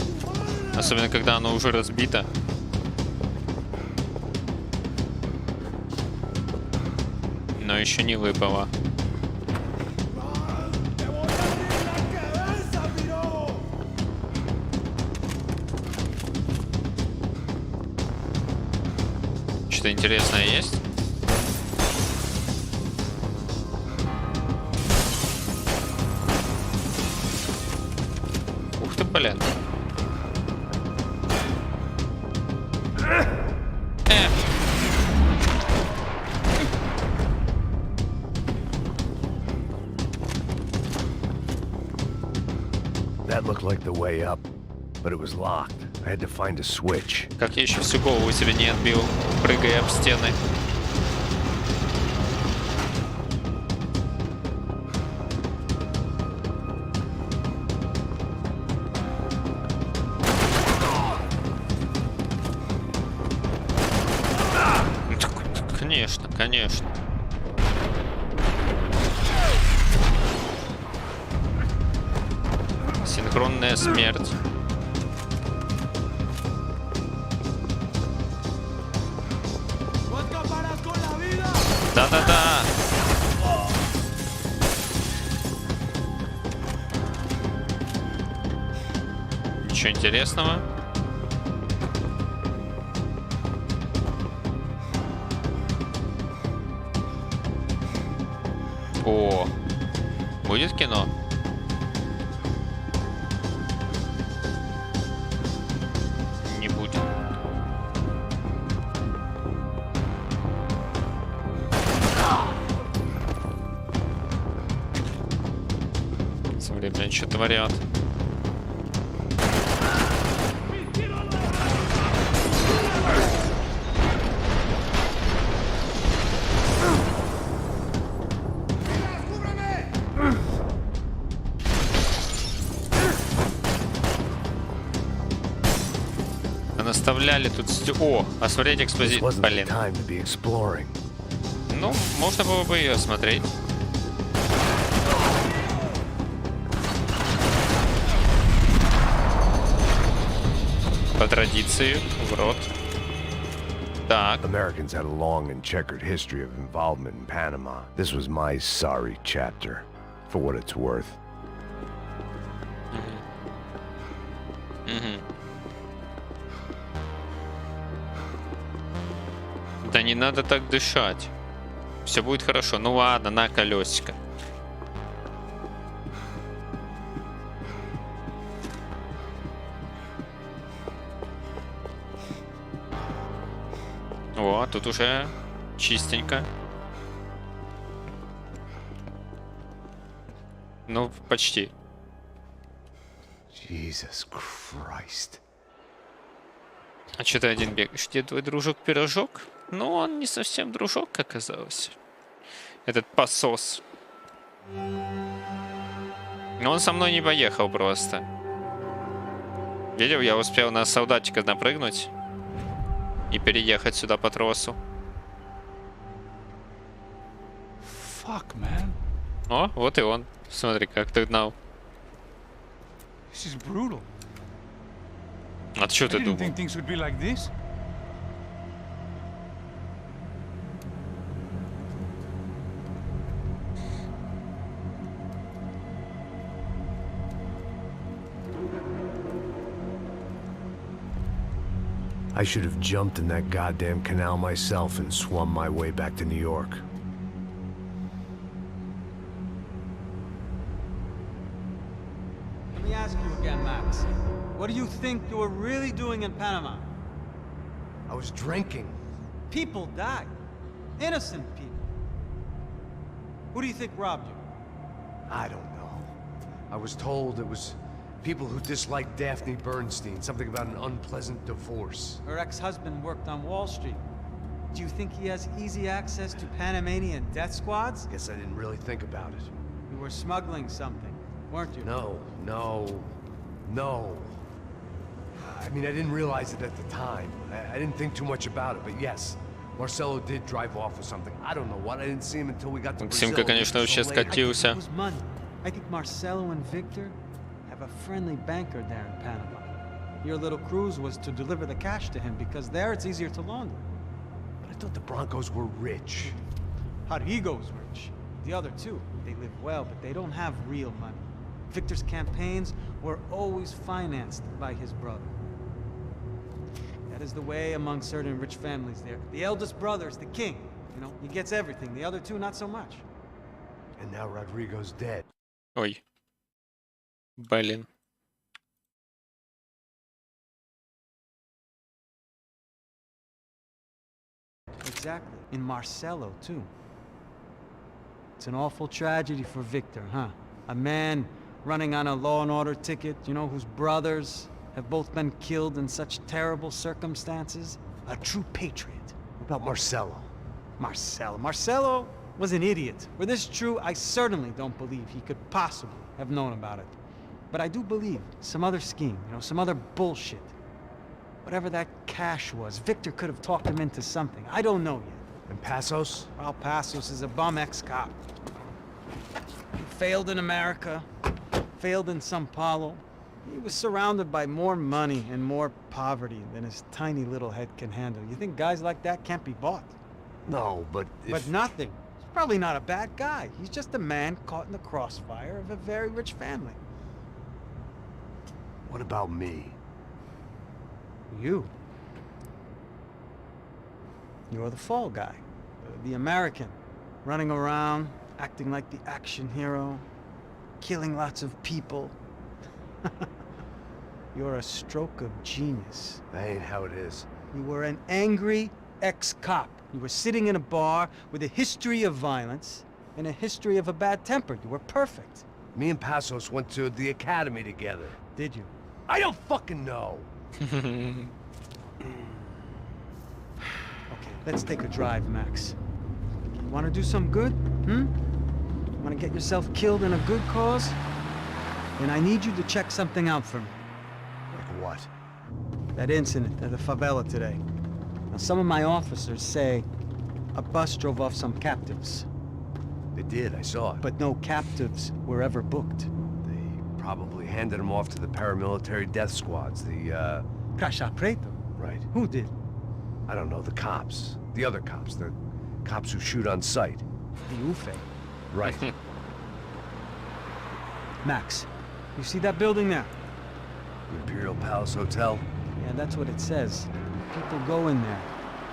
Особенно когда оно уже разбито. Но еще не выпало. Что-то интересное есть? Ух ты, блин. That looked like the way up, but it was locked. I had to find a switch. Как я еще всю голову себе не отбил, прыгая об стены. Конечно, конечно. Синхронная смерть. Да-да-да. Ничего интересного. О, будет кино? Не будет. Смотри, блин, что творят. Наставляли тут... О, осмотреть экспозицию. Блин. Ну, можно было бы ее осмотреть. По традиции, в рот. Так. Americans had a long and checkered history of involvement in Panama. This was my sorry chapter, for what it's worth. Да не надо так дышать. Все будет хорошо. Ну ладно, на колесико. О, тут уже чистенько. Ну, почти. Jesus Christ. А что ты один бегаешь? Где твой дружок-пирожок? Ну, он не совсем дружок, оказался. Этот посос. Но он со мной не поехал просто. Видел, я успел на солдатика напрыгнуть и переехать сюда по тросу. Fuck, man. О, вот и он. Смотри, как ты гнал. This is brutal. А что ты I didn't думал? think things would be like this. I should have jumped in that goddamn canal myself and swum my way back to New York. Let me ask you again, Max. What do you think you were really doing in Panama? I was drinking. People died. Innocent people. Who do you think robbed you? I don't know. I was told it was people who disliked Daphne Bernstein, something about an unpleasant divorce. Her ex-husband worked on Wall Street. Do you think he has easy access to Panamanian death squads? Guess I didn't really think about it. You were smuggling something, weren't you? No. I mean, I didn't realize it at the time. I didn't think too much about it, but yes. Marcelo did drive off with something. I don't know what. I didn't see him until we got to Brazil. Максимка, конечно, вообще скатился. I think Marcelo and Victor have a friendly banker there in Panama. Your little cruise was to deliver the cash to him because there it's easier to launder. But I thought the Broncos were rich. Rodrigo's rich. The other two, they live well, but they don't have real money. Victor's campaigns were always financed by his brother. That is the way among certain rich families there. The eldest brother is the king. You know, he gets everything. The other two, not so much. And now Rodrigo's dead. Ой. Блин. Exactly. In Marcelo, too. It's an awful tragedy for Victor, huh? A man running on a law and order ticket, you know, whose brothers have both been killed in such terrible circumstances. A true patriot. What about Marcelo? Marcelo was an idiot. Were this true, I certainly don't believe he could possibly have known about it. But I do believe some other scheme, you know, some other bullshit. Whatever that cash was, Victor could have talked him into something. I don't know yet. And Passos? Well, Passos is a bum ex-cop. He failed in America, failed in Sao Paulo. He was surrounded by more money and more poverty than his tiny little head can handle. You think guys like that can't be bought? No, but But nothing. He's probably not a bad guy. He's just a man caught in the crossfire of a very rich family. What about me? You. You're the fall guy. The American. Running around, acting like the action hero. Killing lots of people. You're a stroke of genius. That ain't how it is. You were an angry ex-cop. You were sitting in a bar with a history of violence and a history of a bad temper. You were perfect. Me and Passos went to the academy together. Did you? I don't fucking know. Okay, let's take a drive, Max. You want to do some good? Want to get yourself killed in a good cause? Then I need you to check something out for me. Like what? That incident at the favela today. Now, some of my officers say a bus drove off some captives. They did, I saw it. But no captives were ever booked. They probably handed them off to the paramilitary death squads, the, Caixa Preto? Right. Who did? I don't know, the cops. The other cops, the cops who shoot on sight. The UFE. Right. Max, you see that building there? The Imperial Palace Hotel? Yeah, that's what it says. People go in there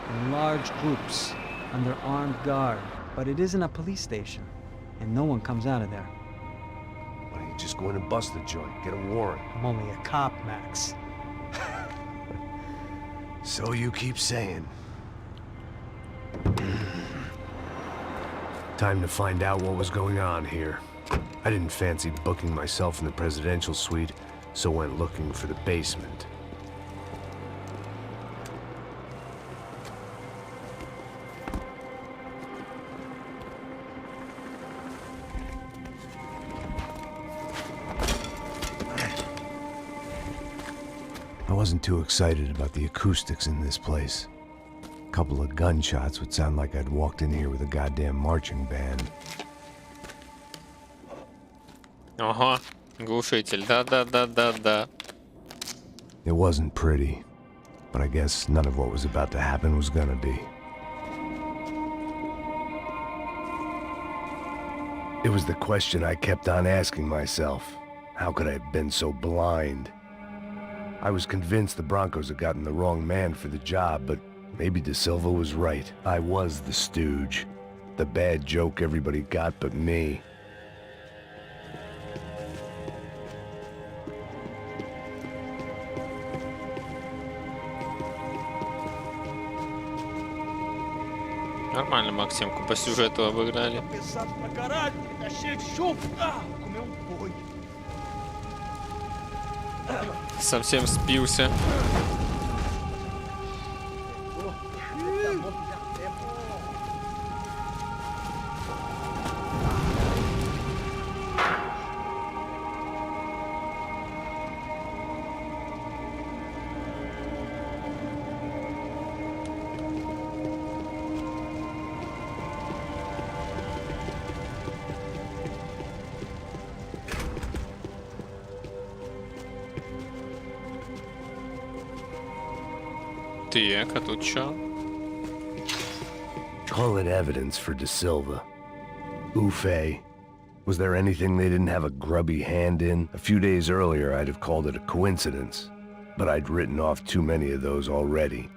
in large groups under armed guard. But it isn't a police station, and no one comes out of there. Why don't you just go in and bust the joint? Get a warrant. I'm only a cop, Max. So you keep saying. Time to find out what was going on here. I didn't fancy booking myself in the presidential suite, so went looking for the basement. I wasn't too excited about the acoustics in this place. A couple of gunshots would sound like I'd walked in here with a goddamn marching band. Ага, глушитель, да. It wasn't pretty, but I guess none of what was about to happen was gonna be. It was the question I kept on asking myself. How could I have been so blind? I was convinced the Broncos had gotten the wrong man for the job, but maybe De Silva was right. I was the stooge. The bad joke everybody got but me. Нормально Максимку по сюжету обыграли. Совсем спился. Так, а тут чё? Call it evidence for De Silva. Ufe. Was there anything they didn't have a grubby hand in? A few days earlier, I'd have called it a coincidence, but I'd written off too many of those already.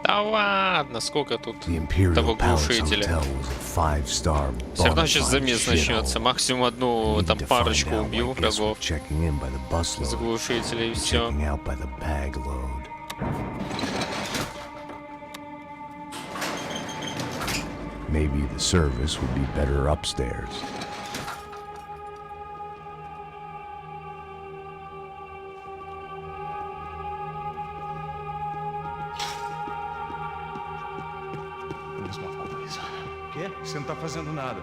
Да ладно, сколько тут The Imperial того Palace глушителя. Hotel was a 5-star Все равно сейчас bonafide замес shithole. начнется. Максимум одну, Needed там to парочку find out убил why guests were врагов checking in by the busload с глушителей и and все. checking out by the bag load. Maybe the service would be better upstairs. Quê? Você não tá fazendo nada.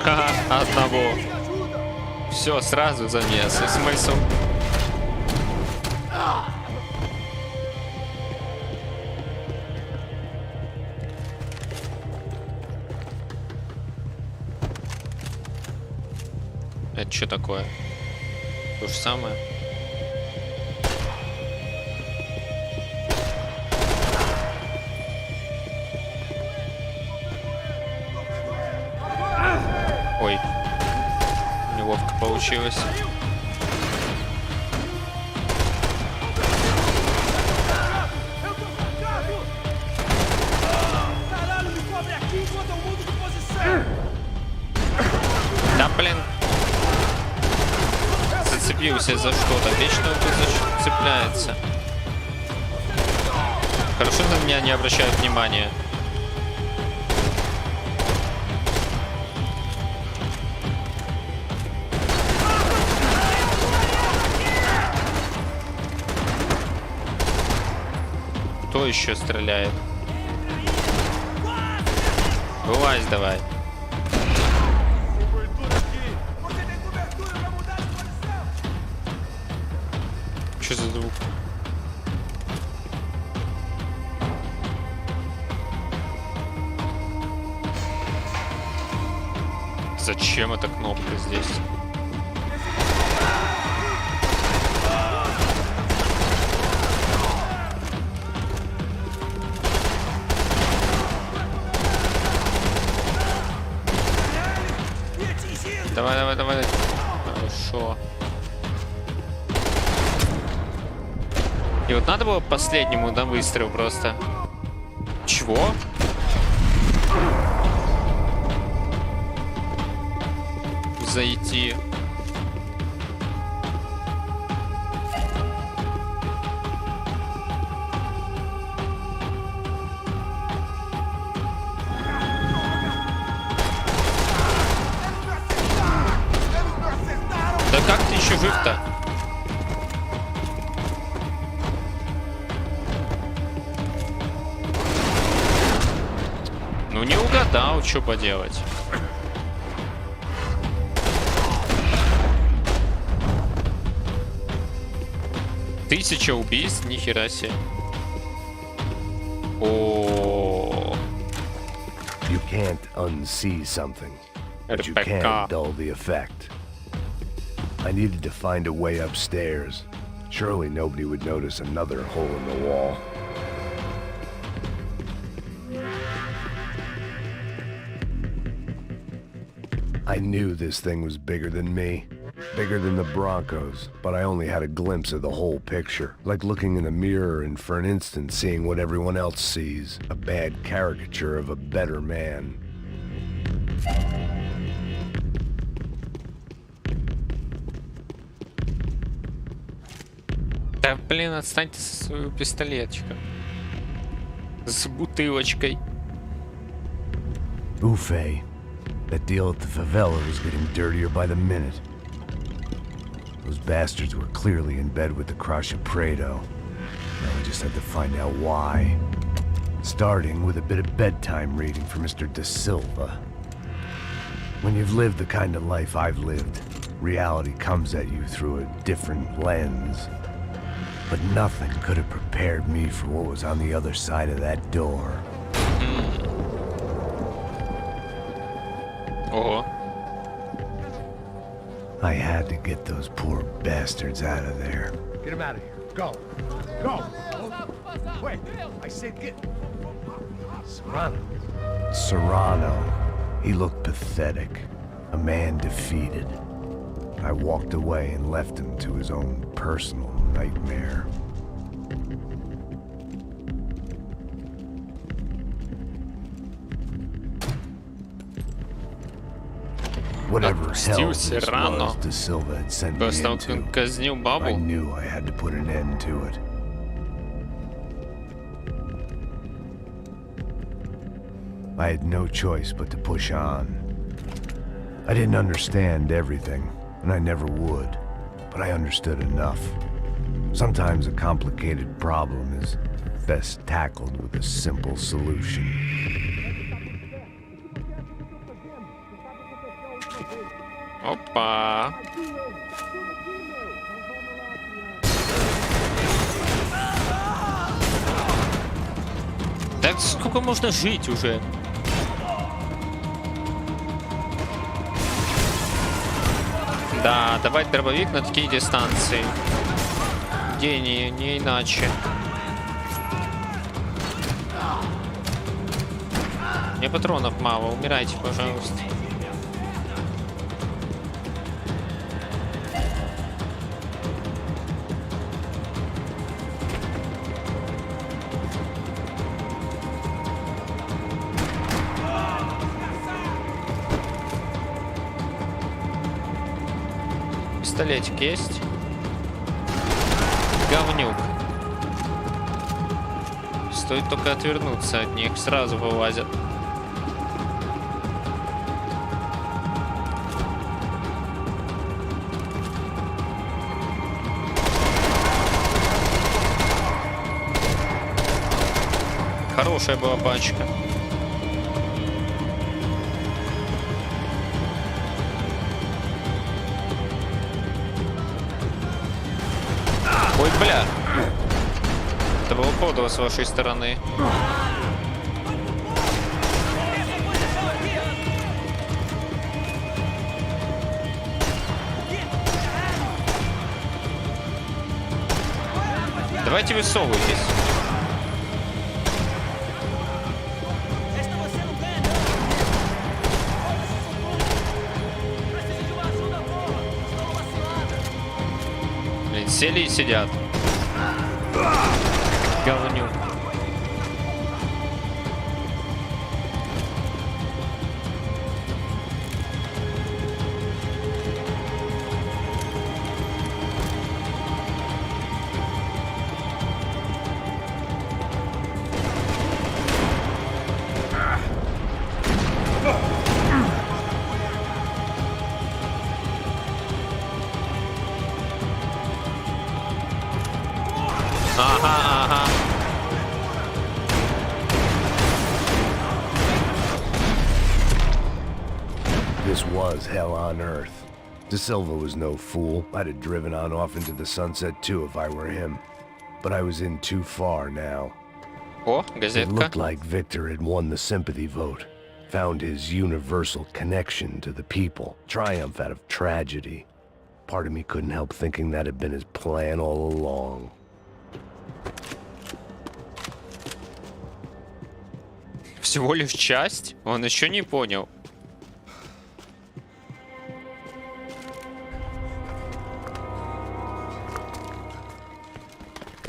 Ха, одного. Все, сразу замес. И смысл? Это что такое? То же самое? Ой, неловко получилось. Да блин. Зацепился за что-то. Вечно он тут цепляется. Хорошо, на меня не обращают внимания. Кто еще стреляет? Вылазь давай. Что за звук? Зачем эта кнопка здесь? И вот надо было последнему на выстрел просто. Чего? Зайти. Да как ты еще жив-то? Ну не угадал, что поделать. Тысяча убийств, нихера себе. О. You can't unsee something, but you can dull the effect. I needed to find a way upstairs. Surely nobody would notice another hole in the wall. I knew this thing was bigger than me, bigger than the Broncos, but I only had a glimpse of the whole picture, like looking in a mirror and for an instant seeing what everyone else sees, a bad caricature of a better man. Да блин, отстаньте со своего пистолетчика. С бутылочкой. Ufe. That deal at the favela was getting dirtier by the minute. Those bastards were clearly in bed with the Crush of Prado. Now we just had to find out why. Starting with a bit of bedtime reading for Mr. De Silva. When you've lived the kind of life I've lived, reality comes at you through a different lens. But nothing could have prepared me for what was on the other side of that door. Oh. I had to get those poor bastards out of there. Get him out of here. Go. Go. Wait. I said get. Serrano. Serrano. He looked pathetic. A man defeated. I walked away and left him to his own personal nightmare. Whatever hell this was De Silva had sent me into, I knew I had to put an end to it. I had no choice but to push on. I didn't understand everything, and I never would, but I understood enough. Sometimes a complicated problem is best tackled with a simple solution. Опа. Так сколько можно жить уже? Да, давать дробовик на такие дистанции. Гений, не иначе. Мне патронов мало, умирайте, пожалуйста. Пистолетик есть. Говнюк. Стоит только отвернуться от них, сразу вылазят. Хорошая была пачка. Ой, бля. Это было подло с вашей стороны. Давайте высовывайтесь. Блин, сели и сидят. Говнюк. Ага. This was hell on earth. De Silva was no fool. I'd have driven on off into the sunset too if I were him. But I was in too far now. О, It газетка. looked like Victor had won the sympathy vote. Found his universal connection to the people. Triumph out of tragedy. Part of me couldn't help thinking that had been his plan all along. Всего лишь часть? Он еще не понял.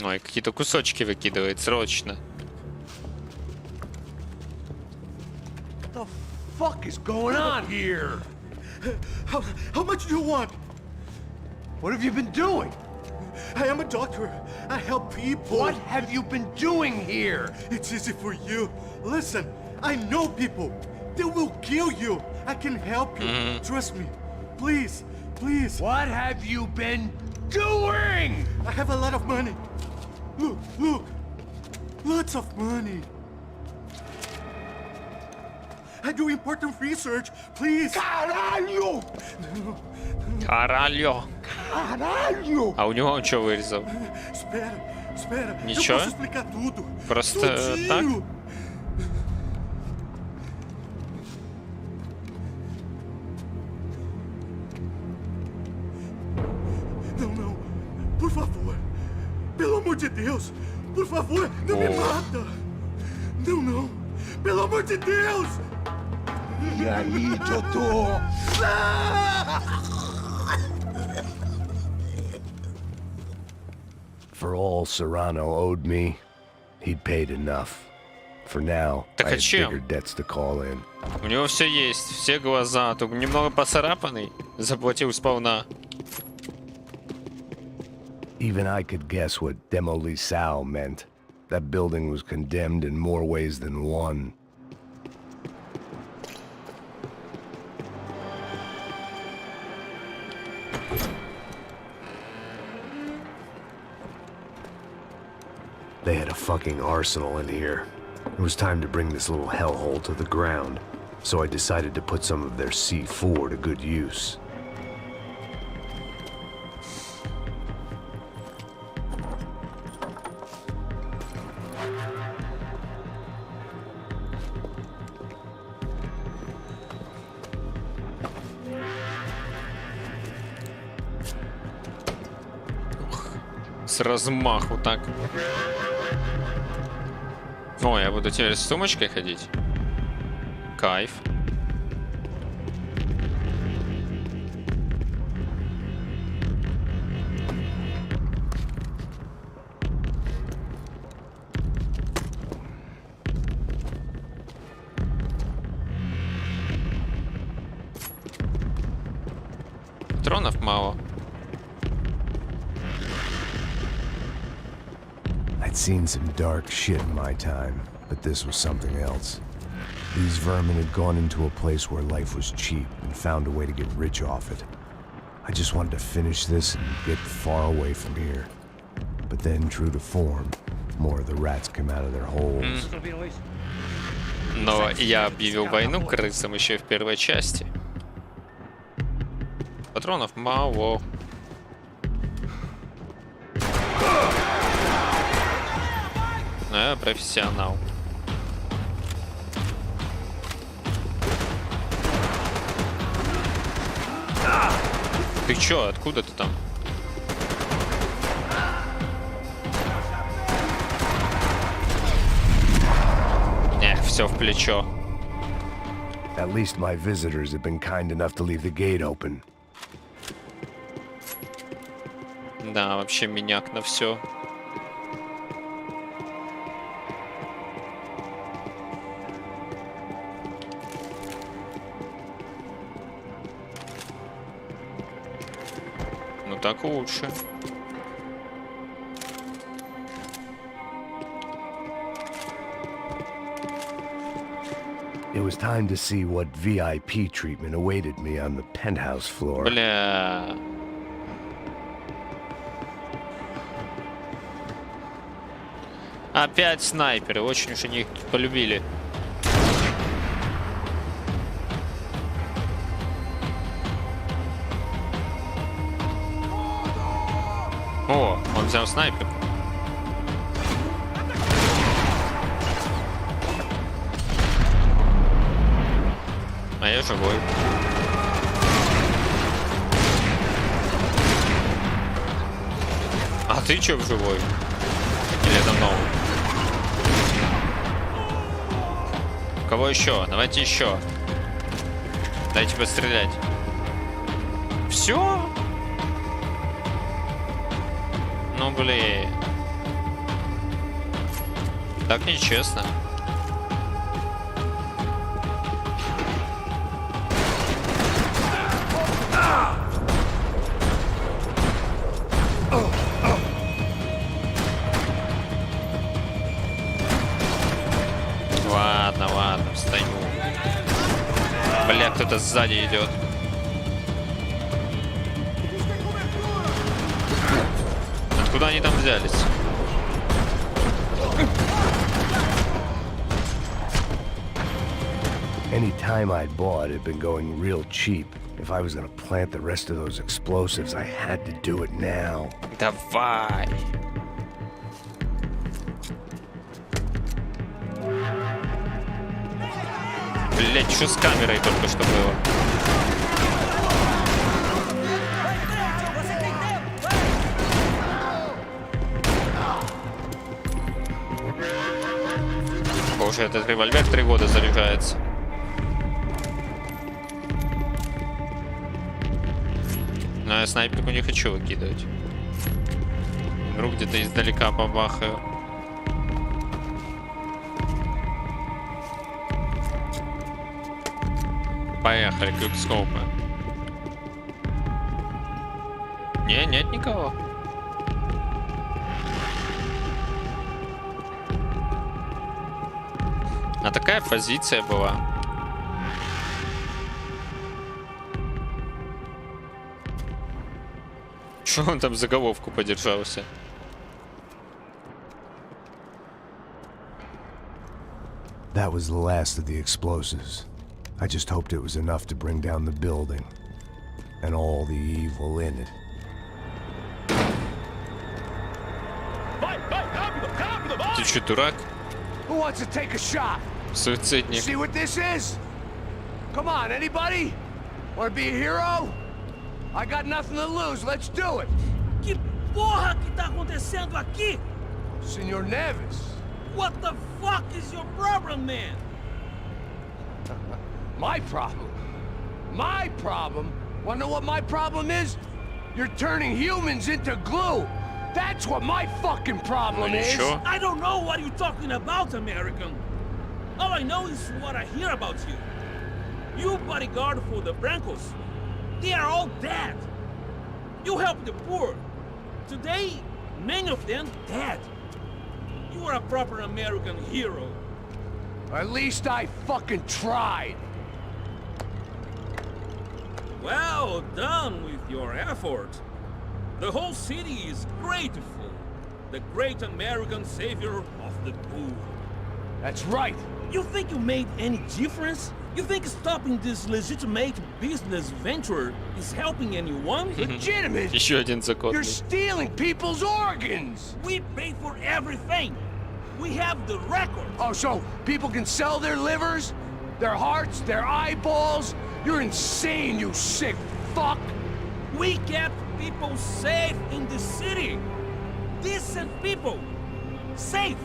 Ой, какие-то кусочки выкидывает срочно. What the fuck is going on here? How much do you want? What have you been doing? I am a doctor. I help people. What have you been doing here? It's easy for you. Listen, I know people. They will kill you. I can help you. Trust me. Please, please. What have you been doing? I have a lot of money. Look, look. Lots of money. I do important research. Please. Caralho! Каральо. Caralho! А у него он что вырезал? Espera, espera. Ничего? Eu posso explicar tudo. Просто Tudinho. так? Não, não. Por favor. Pelo amor de Deus. Por favor, não me mata. Não, não. Pelo amor de Deus. E aí, doutor? For all Serrano owed me, he'd paid enough. For now, Так I а had чем? bigger debts to call in. У него все есть, все глаза, только немного поцарапанный. Заплатил сполна. Even I could guess what Demolisal meant. That building was condemned in more ways than one. They had a fucking arsenal in here. It was time to bring this little hellhole to the ground, so I decided to put some of their C4 to good use. С размаху так. О, я буду теперь с сумочкой ходить. Кайф. Патронов мало. I'd seen some dark shit in my time, but this was something else. These vermin had gone into a place where life was cheap and found a way to get rich off it. I just wanted to finish this and get far away from here. But then, true to form, more of the rats came out of their holes. Но я объявил войну крысам еще в первой части. Патронов мало. Я профессионал. Ты чё? Откуда ты там? Не, все в плечо. At least my visitors have been kind enough to leave the gate open. Да, вообще миняк на все. так лучше. It was time to see what VIP treatment awaited me on the penthouse floor. Бля. Опять снайперы, очень уж они их полюбили. О, он взял снайпер. А я живой. А ты чё живой? Или это новый? Кого еще? Давайте еще. Дайте пострелять. Все? Ну блин. Так нечестно. Ладно, встаю. Бля, кто-то сзади идет. Откуда они там взялись? Any time I'd bought had been going real cheap. If I was gonna plant the rest of those explosives, I had to do it now. Давай. Блять, что с камерой только что было? Боже, этот револьвер 3 года заряжается. Но я снайперку не хочу выкидывать. Вдруг где-то издалека побахаю. Поехали, квикскопы. Не, нет никого. А такая позиция была. Что он там заголовку подержался? That was the last of the explosives. I just hoped it was enough to bring down the building and all the evil in it. Ты что, дурак? Who wants to take a shot? Суицидник. See what this is? Come on, anybody? Want to be a hero? I got nothing to lose. Let's do it. Que porra que tá acontecendo aqui? Senor Neves. What the fuck is your problem, man? My problem? My problem? Wanna know what my problem is? You're turning humans into glue. That's what my fucking problem is. I don't know what you're talking about, American. All I know is what I hear about you. You bodyguard for the Brancos. They are all dead. You help the poor. Today, many of them dead. You are a proper American hero. At least I fucking tried. Well done with your effort. The whole city is grateful. The great American savior of the poor. That's right. You think you made any difference? You think stopping this legitimate business venture is helping anyone? Legitimate? Еще один закон. You're stealing people's organs. We pay for everything. We have the record. Oh, so people can sell their livers, their hearts, their eyeballs? You're insane, you sick fuck. We kept people safe in the city. Decent people. Safe.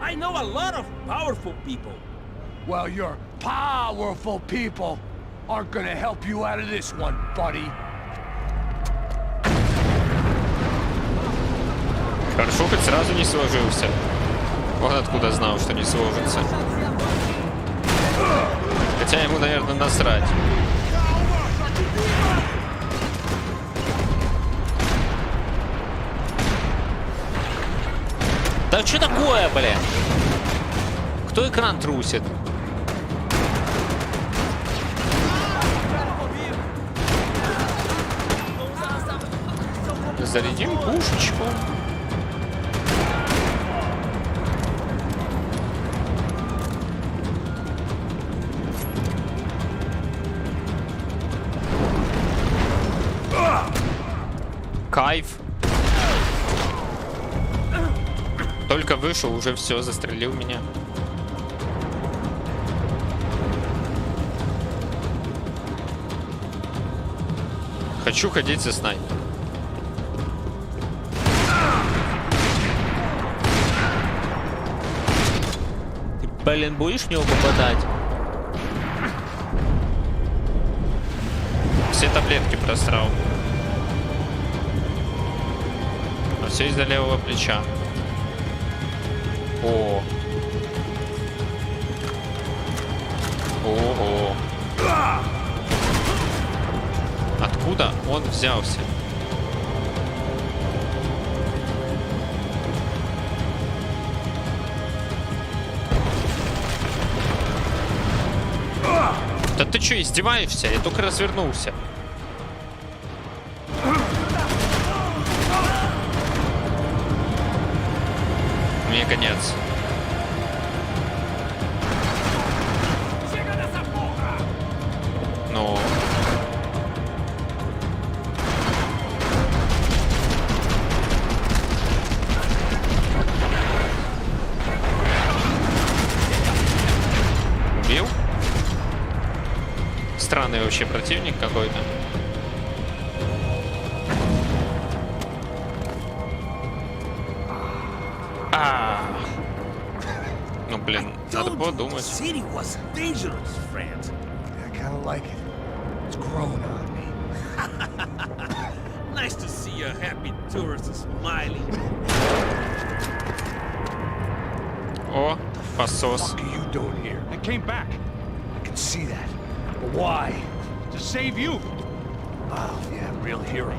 I know a lot of powerful people. Well, your powerful people aren't gonna help you out of this one, buddy. Хорошо, хоть сразу не сложился. Вот откуда знал, что не сложится. Хотя ему, наверное, насрать. Да что такое, блин? Кто экран трусит? Зарядим пушечку. Кайф. Только вышел, уже все, застрелил меня. Хочу ходить за снайпером. Ты, блин, будешь в него попадать? Все таблетки просрал. А все из-за левого плеча. О. Ого. Откуда он взялся? Да ты что, издеваешься? Я только развернулся. Мне конец. Ну. Убил? Странный вообще противник какой-то. Ну блин, надо было думать. City was dangerous, friend. I kind of like it. It's grown on me. Nice to see a happy tourist smiling. О, посос. What are you doing here? I came back. I can see that. But why? To save you. Oh, yeah, real hero.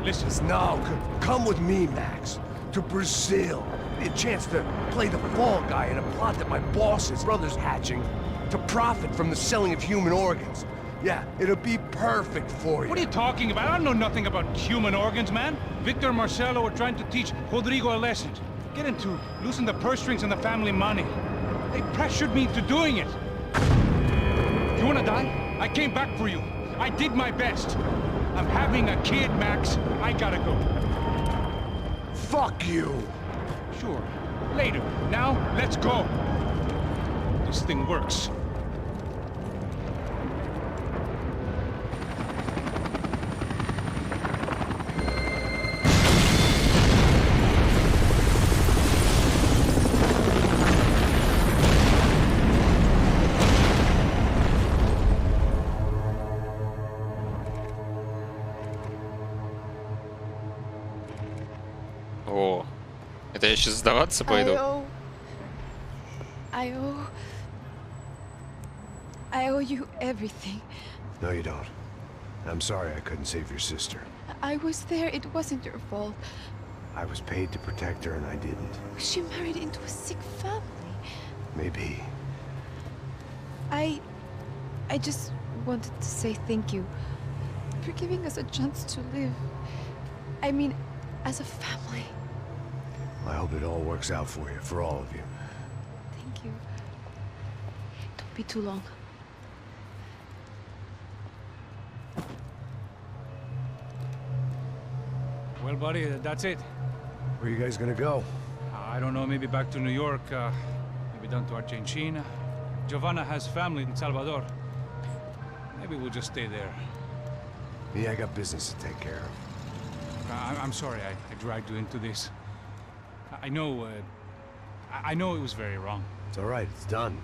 Listen. No, come with me, Max. To Brazil. A chance to play the fall guy in a plot that my boss's brother's hatching to profit from the selling of human organs. Yeah, it'll be perfect for you. What are you talking about? I don't know nothing about human organs, man. Victor and Marcelo were trying to teach Rodrigo a lesson. Get him to loosen the purse strings and the family money. They pressured me into doing it. You wanna die? I came back for you. I did my best. I'm having a kid, Max. I gotta go. Fuck you. Sure. Later. Now, let's go. This thing works. О, это я сейчас сдаваться пойду. I owe you everything. No, you don't. I'm sorry I couldn't save your sister. I was there. It wasn't your fault. I was paid to protect her and I didn't. She married into a sick family. Maybe. I just wanted to say thank you for giving us a chance to live. I mean, as a family. I hope it all works out for you, for all of you. Thank you. Don't be too long. Well, buddy, that's it. Where are you guys gonna go? I don't know, maybe back to New York, maybe down to Argentina. Giovanna has family in Salvador. Maybe we'll just stay there. Me, I got business to take care of. I'm sorry I dragged you into this. I know it was very wrong. It's all right, it's done.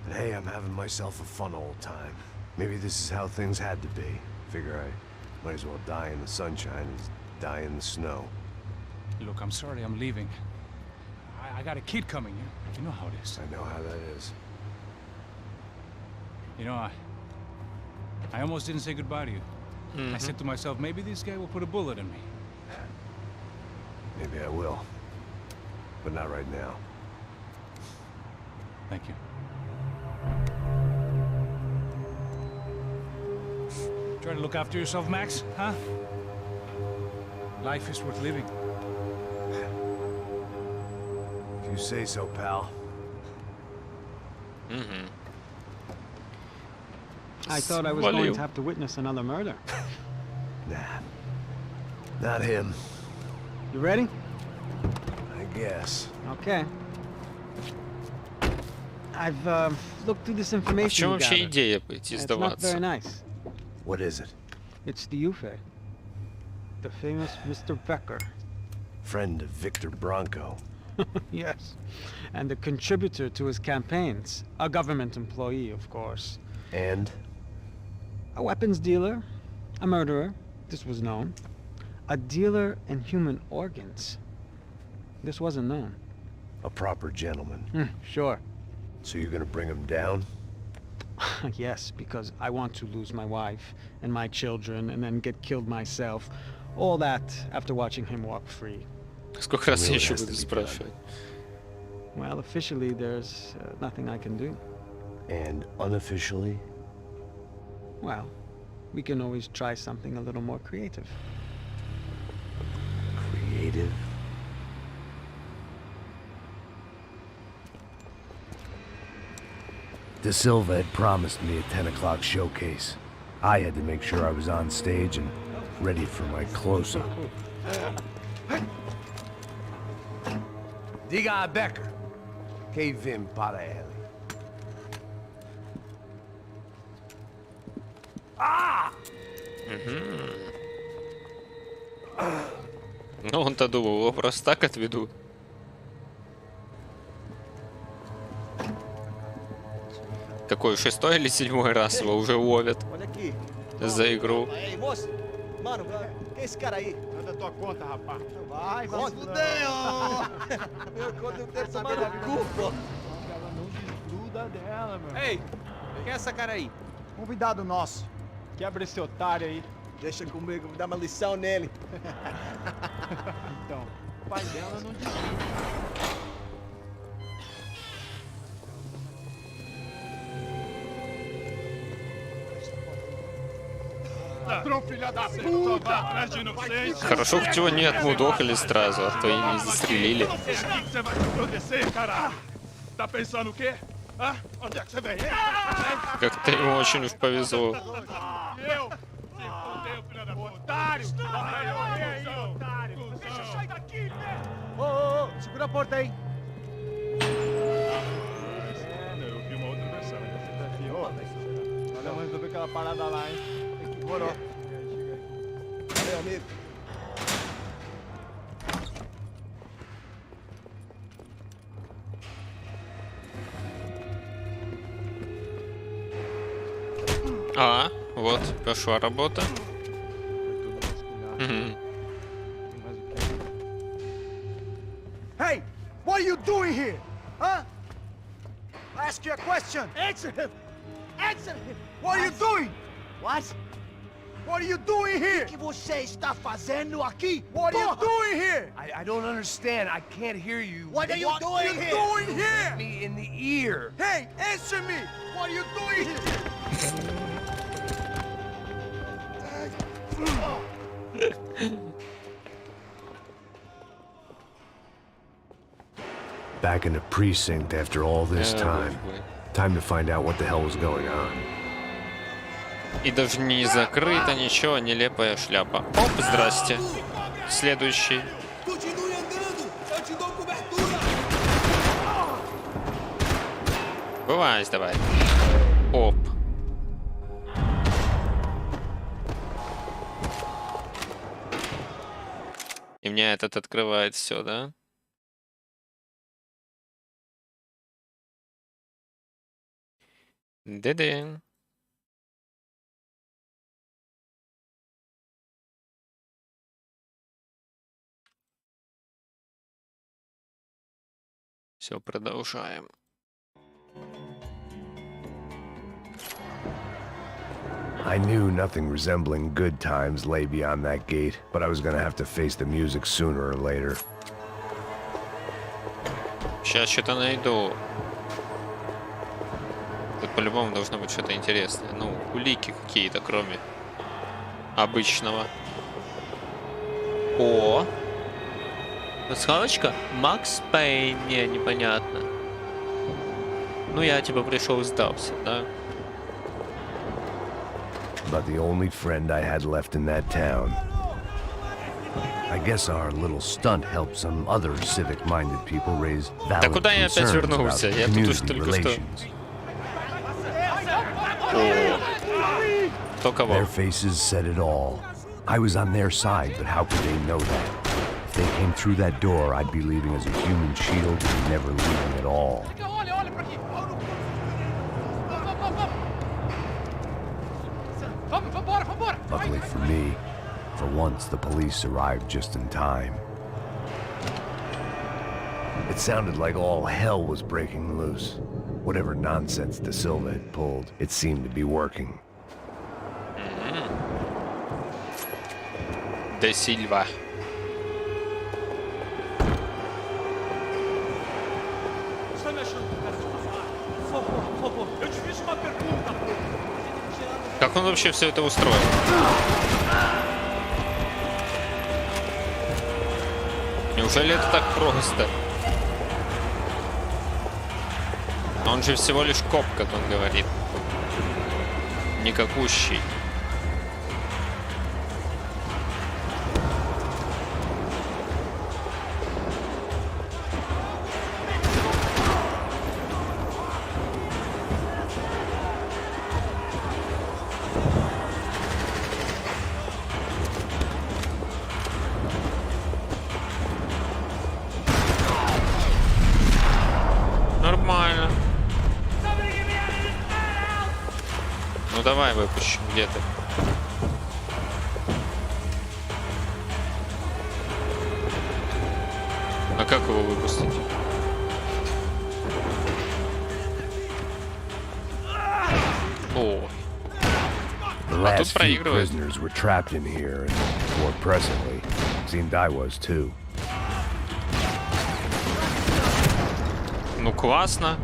And hey, I'm having myself a fun old time. Maybe this is how things had to be. Figure I might as well die in the sunshine as die in the snow. Look, I'm sorry I'm leaving. I got a kid coming. You know how it is. I know how that is. You know, I almost didn't say goodbye to you. I said to myself, maybe this guy will put a bullet in me. Maybe I will. but not right now. Thank you. Try to look after yourself, Max, huh? Life is worth living. If you say so, pal. I thought I was going to have to witness another murder. Nah. Not him. You ready? I guess. Okay. I've looked through this В information чем you вообще gathered. идея пойти It's not very сдаваться? nice. What is it? It's the Ufe. The famous Mr. Becker. Friend of Victor Bronco. Yes. And a contributor to his campaigns. A government employee, of course. And? A weapons dealer. A murderer. This was known. A dealer in human organs. This wasn't known. A proper gentleman. Sure. So you're gonna bring him down? Yes, because I want to lose my wife and my children and then get killed myself. All that after watching him walk free. Сколько раз я еще буду спрашивать? Well, officially, there's nothing I can do. And unofficially? Well, we can always try something a little more creative. Creative? De Silva had promised me a 10 o'clock showcase. I had to make sure I was on stage and ready for my close-up. Diga a Becker. Que vem para ele. Ah! Ну, он-то думал, его просто так отведут. Какой, 6-й или 7-й раз его уже ловят за игру? Ei, moço! Mano, que é esse cara aí? Manda tua conta, rapaz. Vai se fuder, ó! Meu conta não deve tomar no cu, pô! Ela não desgruda dela, meu. Ei, quem é essa cara aí? Convidado nosso. Quebra esse otário aí. Deixa comigo, vou dar uma lição nele. Então, o pai dela não desgruda. Ladrão, filha da puta! Vai atrás de inocente! Хорошо, хоть его не отмудохали сразу, а то и не застрелили. O que você vai acontecer, cara? Tá pensando o quê? Hã? Onde é que você vem? Как-то ему очень уж повезло. Eu? Se fudeu, filha da puta! Otário! Vai, otário! Deixa eu sair daqui, né? Ô, segura a porta aí. Eu vi uma outra versão. Olha, mas eu vi aquela parada lá, hein? Morou. Valeu, amigo. А, вот, пошла работа. Hey, what are you doing here? Huh? I ask you a question. Answer him. Answer him. What are you doing? What? What are you doing here? O que você está fazendo aqui? What are you doing here? I don't understand. I can't hear you. What are you doing here? What are you doing here? Hit me in the ear. Hey, answer me. What are you doing here? Back in the precinct after all this time. Time to find out what the hell was going on. И даже не закрыто ничего, нелепая шляпа. Оп, здрасте. Следующий. Вылазь давай. Оп. И мне этот открывает все, да? Дэ-дэн. Все, продолжаем. I knew nothing resembling good times lay beyond that gate, but I was gonna have to face the music sooner or later. Сейчас что-то найду. Тут по-любому должно быть что-то интересное. Ну, улики какие-то, кроме обычного. О! Пасхалочка? Макс Пейн. Не, непонятно. Ну, я типа пришел и сдался, да? But the only friend I had left in that town. I guess our little stunt helped some other civic-minded people raise valid куда я опять concerns about вернулся? Я тут уж community только что. relations. Кто кого? Their faces said it all. I was on their side, but how could they know that? If they came through that door, I'd be leaving as a human shield and never leaving at all. Luckily for me, for once the police arrived just in time. It sounded like all hell was breaking loose. Whatever nonsense De Silva had pulled, it seemed to be working. De Silva. Как он вообще все это устроил? Неужели это так просто? Он же всего лишь коп, как он говорит. Никакущий. Нормально. Ну давай выпущу, где ты? А как его выпустить? О. The last few prisoners were trapped in here, and more presently, seemed I was too. Ну классно.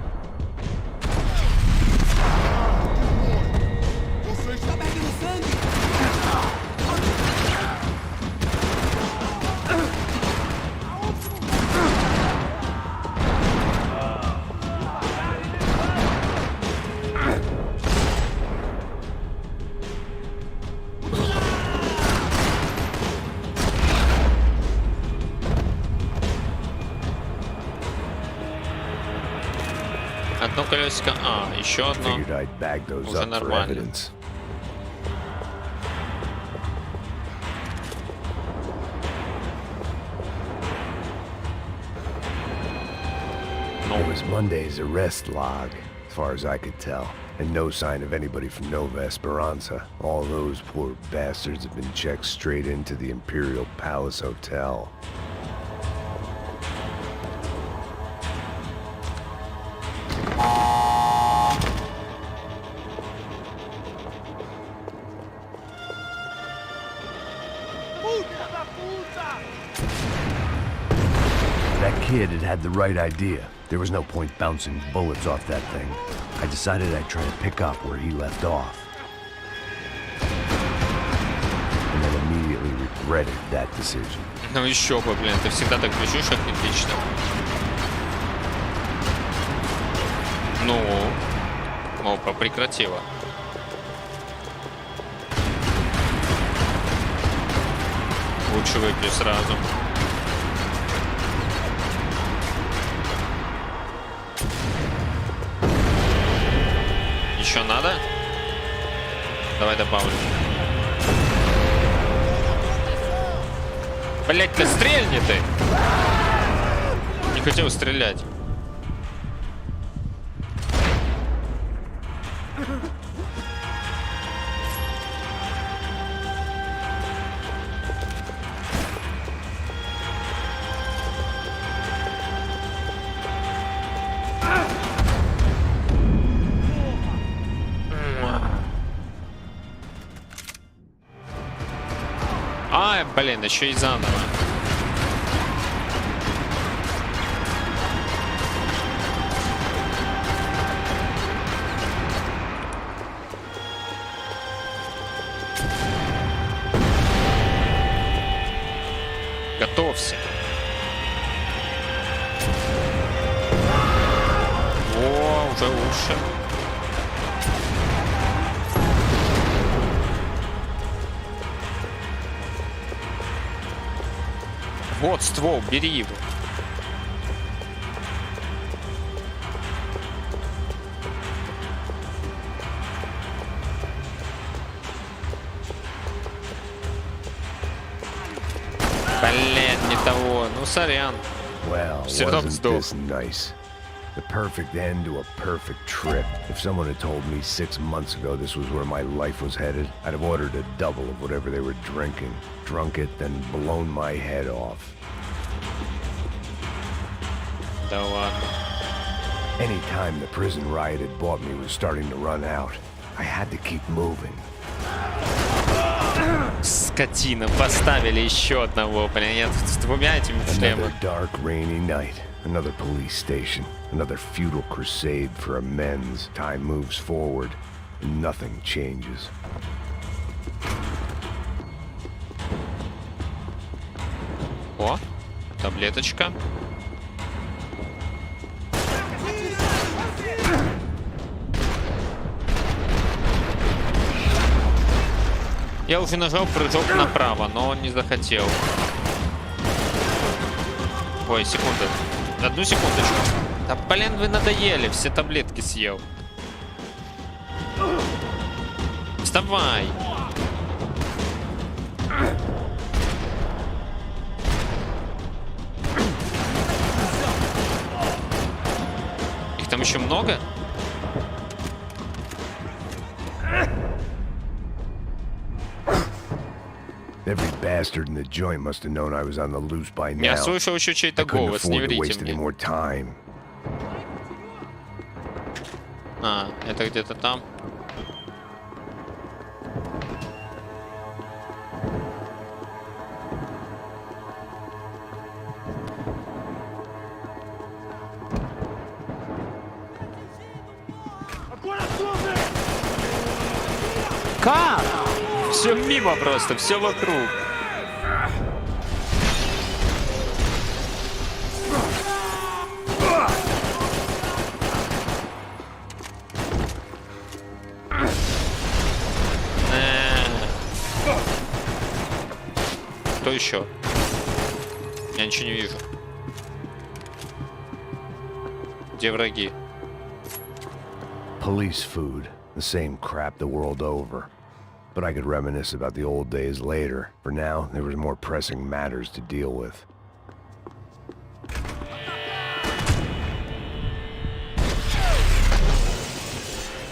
Одно колесико. А, еще одно. Уже нормально. It was Monday's arrest log, as far as I could tell, and no sign of anybody from Nova Esperanza. All those poor bastards have been checked straight into the Imperial Palace Hotel. That kid had the right idea. There was no point bouncing bullets off that thing. I decided I'd try to pick up where he left off. And then immediately regretted that decision. Ну еще бы, блин, ты всегда так бежишь отлично. Ну, опа, прекратила. Лучше выпью сразу. Еще надо? Давай добавлю. Блять, ты стрельни ты! Не хотел стрелять. Ай, блин, еще и заново. Уже лучше. Вот ствол, бери его. Блин, не того. Ну, сорян. Well, Все равно wasn't сдох. this nice? The perfect end to a perfect trip. If someone had told me 6 months ago this was where my life was headed, I'd have ordered a double of whatever they were drinking, drunk it, then blown my head off. Да ладно. Any time the prison riot had bought me was starting to run out. I had to keep moving. Скотина, поставили еще одного, блин, я тут с двумя этими шлемами. Another dark, rainy night. Another police station. Another futile crusade for amends. Time moves forward, and nothing changes. О, таблеточка. Я уже нажал прыжок направо, но он не захотел. Ой, секунду. Одну секундочку. Да блин, вы надоели, все таблетки съел. Вставай. Их там еще много? Every bastard in the joint must have known I was on the loose by now. Я слышал еще чей-то голос, не врите мне. А, это где-то там. Как? Все мимо просто, все вокруг. Кто еще? Я ничего не вижу. Где враги? Police food, the same crap the world over. But I could reminisce about the old days later. For now, there was more pressing matters to deal with.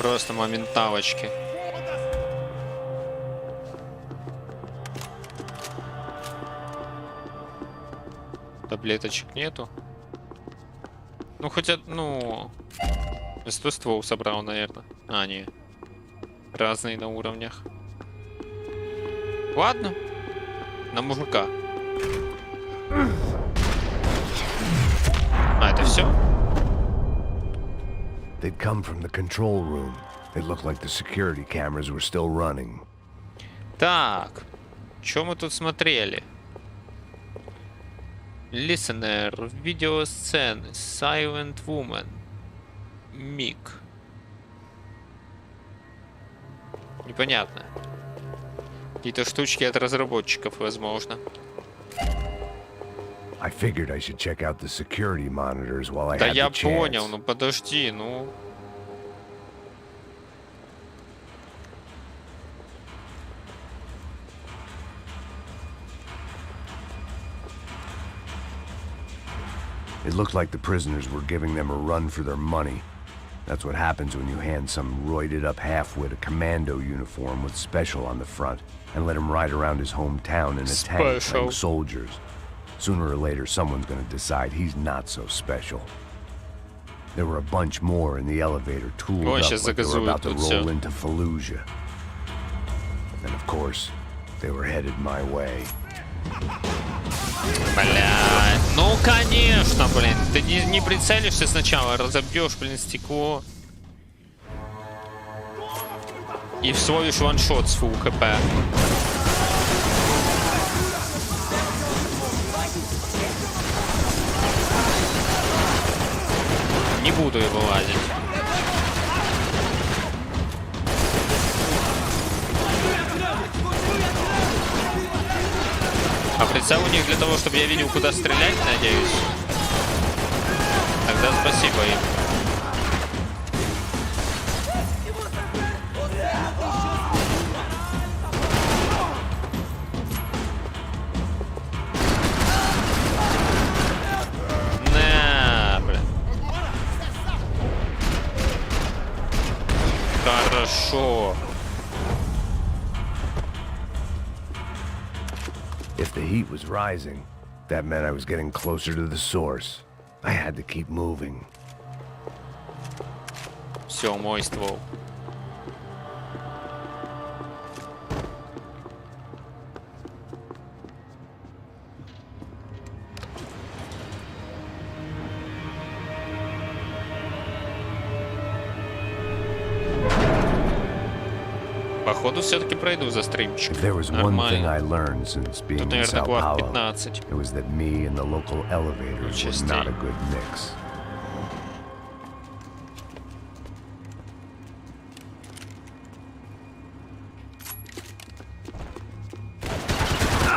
Просто моменталочки. Таблеточек нету. Ну, хотя, ну... 100 ствол собрал, наверное. А, не. Разные на уровнях. Ладно. На мужика. А, это все? They'd come from the control room. It looked like the security cameras were still running. Так. Что мы тут смотрели? Listener. Видеосцены. Silent Woman. Миг. Непонятно. Какие-то штучки от разработчиков, возможно. I figured I should check out the security monitors while I Да had я the chance. понял, ну подожди, ну. It looked like the prisoners were giving them a run for their money. That's what happens when you hand some roided-up halfwit a commando uniform with special on the front and let him ride around his hometown in a tank playing soldiers. Sooner or later, someone's gonna decide he's not so special. There were a bunch more in the elevator, tooled up like they were about to roll into Fallujah. And of course, they were headed my way. Блядь, ну конечно, блин. Ты не прицелишься сначала, разобьешь, блин, стекло. И всвоишь ваншот с фулл хп. Не буду его лазить. Прицел у них для того, чтобы я видел, куда стрелять, надеюсь. Тогда спасибо им. На, блин. Хорошо. If the heat was rising, that meant I was getting closer to the source. I had to keep moving. Все, мой ствол. Походу, все-таки пройду за стримчик. Нормально. Тут, наверное, глав 15. It was that me and the local elevators were not a good mix.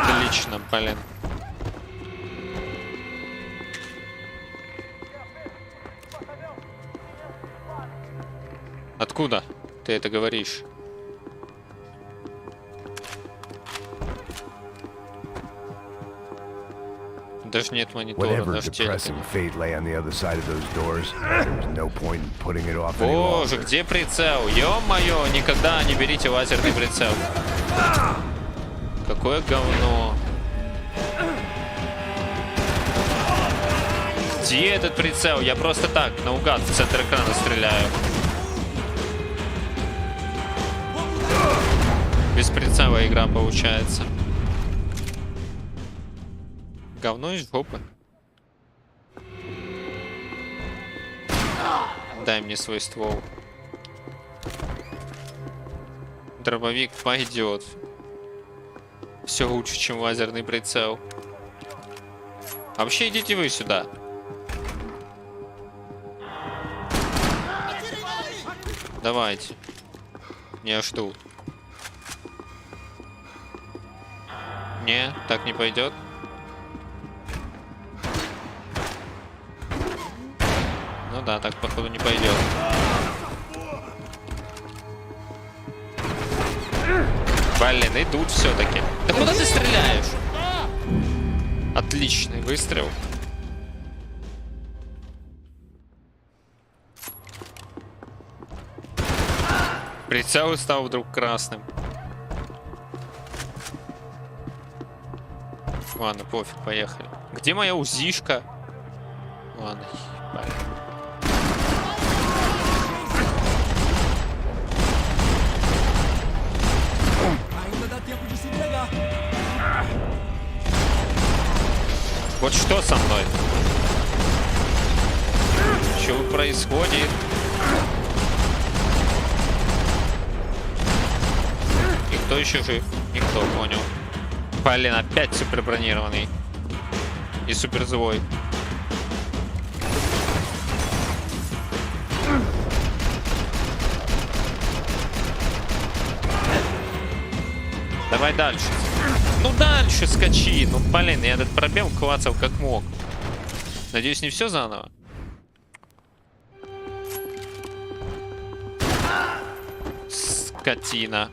Отлично, блин. Откуда ты это говоришь? Даже нет монитора, даже телека. Боже, где прицел? Ё-моё, никогда не берите лазерный прицел. Какое говно. Где этот прицел? Я просто так, наугад, в центр экрана стреляю. Без прицела игра получается. Говно из жопы. Дай мне свой ствол. Дробовик пойдет. Все лучше, чем лазерный прицел. А вообще идите вы сюда. Давайте. Я жду. Не, так не пойдет. Ну да, так походу не пойдет. Блин, идут все-таки. Да куда ты стреляешь? Отличный выстрел. Прицел стал вдруг красным. Ладно, пофиг, поехали. Где моя узишка? Ладно, блин. Вот что со мной? Что происходит? И кто еще жив? Никто, понял. Блин, опять супер бронированный. И супер злой. Давай дальше. Ну дальше скачи. Ну блин, я этот пробел клацал как мог. Надеюсь, не все заново. Скотина.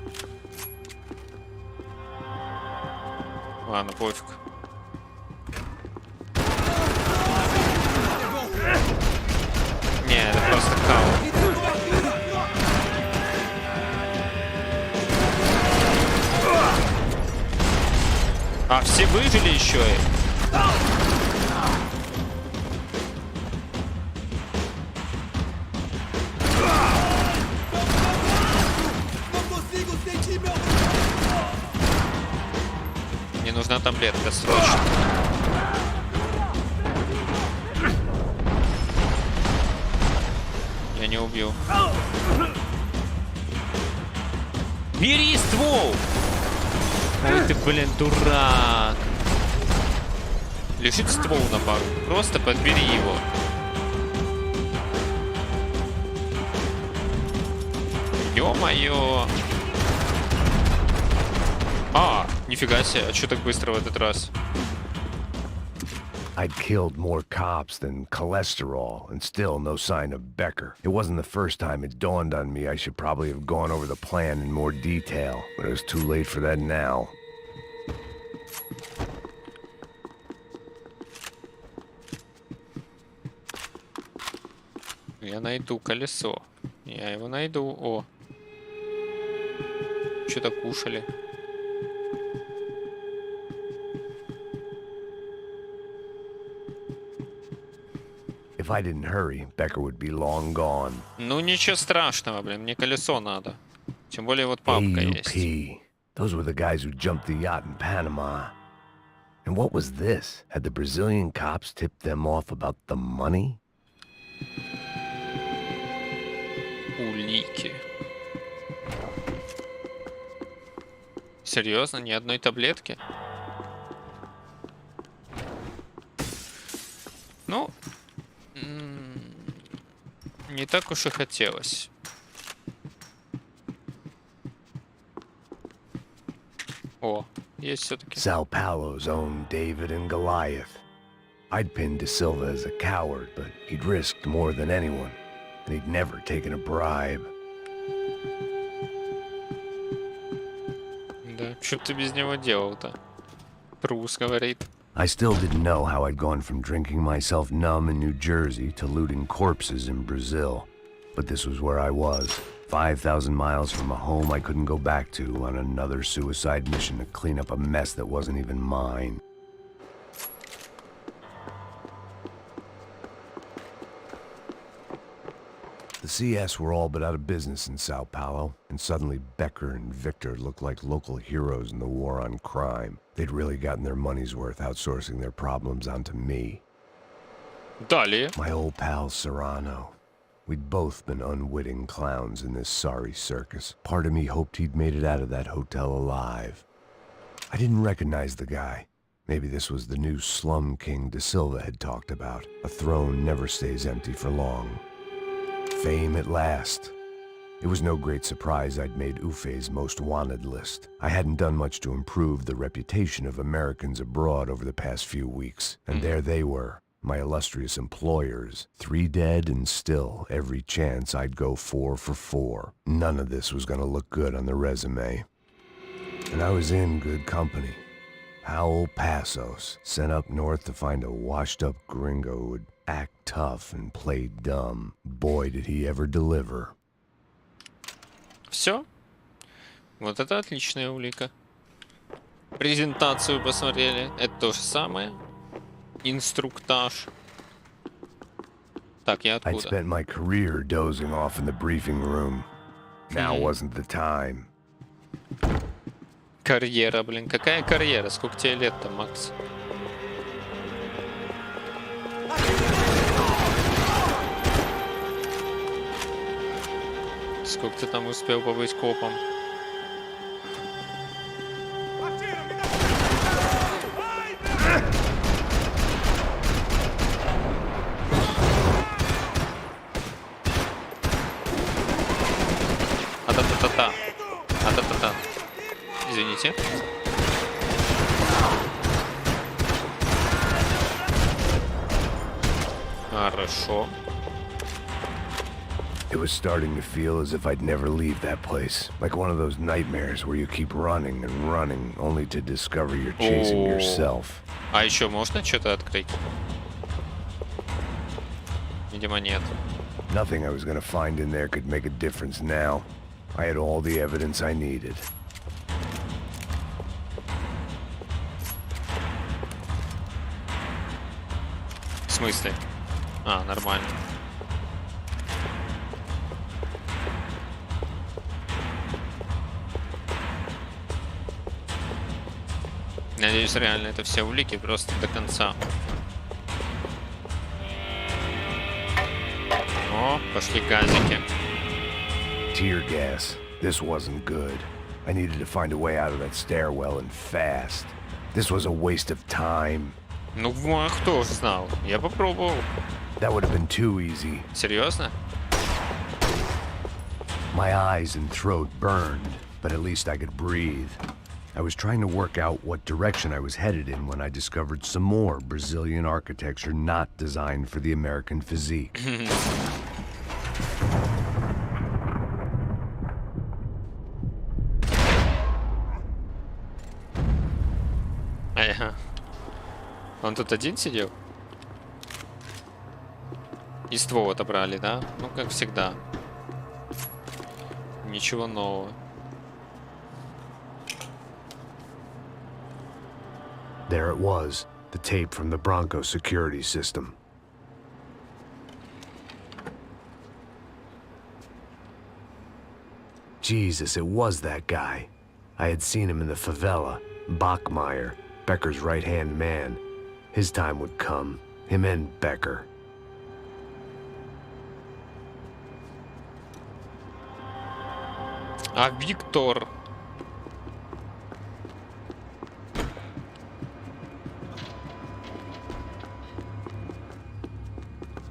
Ладно, пофиг. Не, это просто кал. А, все выжили еще и. Мне нужна таблетка срочно. Я не убью. Бери ствол! Ой ты, блин, дурак. Лежит ствол на пару. Просто подбери его. Ё-моё. А, нифига себе. А чё так быстро в этот раз? I'd killed more cops than cholesterol, and still no sign of Becker. It wasn't the first time it dawned on me I should probably have gone over the plan in more detail, but it was too late for that now. Я найду колесо. Я его найду. О. Что-то кушали. If I didn't hurry, Becker would be long gone. Ну ничего страшного, блин, мне колесо надо. Тем более вот папка есть. Those were the guys who jumped the yacht in Panama. And what was this? Had the Brazilian cops tipped them off about the money? Улики. Серьезно, ни одной таблетки? Ну, не так уж и хотелось. О, есть все-таки. Sao Paulo's own David and Goliath. I'd pinned De Silva as a coward, but he'd risked more than anyone, and he'd never taken a bribe. Да, что ты без него делал-то? Трус, говорит. I still didn't know how I'd gone from drinking myself numb in New Jersey to looting corpses in Brazil. But this was where I was, 5,000 miles from a home I couldn't go back to on another suicide mission to clean up a mess that wasn't even mine. The CS were all but out of business in Sao Paulo, and suddenly Becker and Victor looked like local heroes in the war on crime. They'd really gotten their money's worth outsourcing their problems onto me. Далее. My old pal Serrano. We'd both been unwitting clowns in this sorry circus. Part of me hoped he'd made it out of that hotel alive. I didn't recognize the guy. Maybe this was the new slum king De Silva had talked about. A throne never stays empty for long. Fame at last. It was no great surprise I'd made Ufe's most wanted list. I hadn't done much to improve the reputation of Americans abroad over the past few weeks, and there they were, my illustrious employers, 3 dead and still every chance I'd go 4 for 4. None of this was gonna look good on the resume. And I was in good company. Howell Passos, sent up north to find a washed-up gringo who would act tough and play dumb. Boy, did he ever deliver. Все. Вот это отличная улика. Презентацию посмотрели. Это то же самое. Инструктаж. Так, я откуда? I'd spent my career dozing off in the briefing room. Now wasn't the time. Карьера, блин. Какая карьера? Сколько тебе лет-то, Макс? Сколько ты там успел побыть копом? А-та-та-та-та. А-та-та-та. Извините. Хорошо. It was starting to feel as if I'd never leave that place. Like one of those nightmares where you keep running and running, only to discover you're chasing yourself. А еще можно что-то открыть? Видимо, нет. Nothing I was gonna find in there could make a difference now. I had all the evidence I needed. В смысле? А, нормально. Надеюсь, реально это все улики просто до конца. О, пошли газики. Tear gas. This wasn't good. I needed to find a way out of that stairwell and fast. This was a waste of time. Ну, а кто ж знал? Я попробовал. That would have been too easy. Серьезно? My eyes and throat burned, but at least I could breathe. I was trying to work out what direction I was headed in when I discovered some more Brazilian architecture not designed for the American physique. Ага. Он тут один сидел? И ствол отобрали, да? Ну, как всегда. Ничего нового. There it was, the tape from the Bronco security system. Jesus, it was that guy. I had seen him in the favela, Bachmeyer, Becker's right-hand man. His time would come, him and Becker. А Виктор?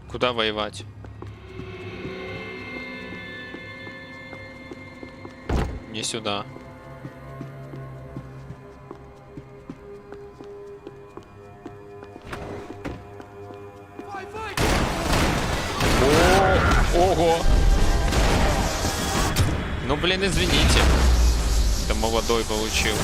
Куда воевать? Не сюда. Ого! Ну, блин, извините. Это молодой получил.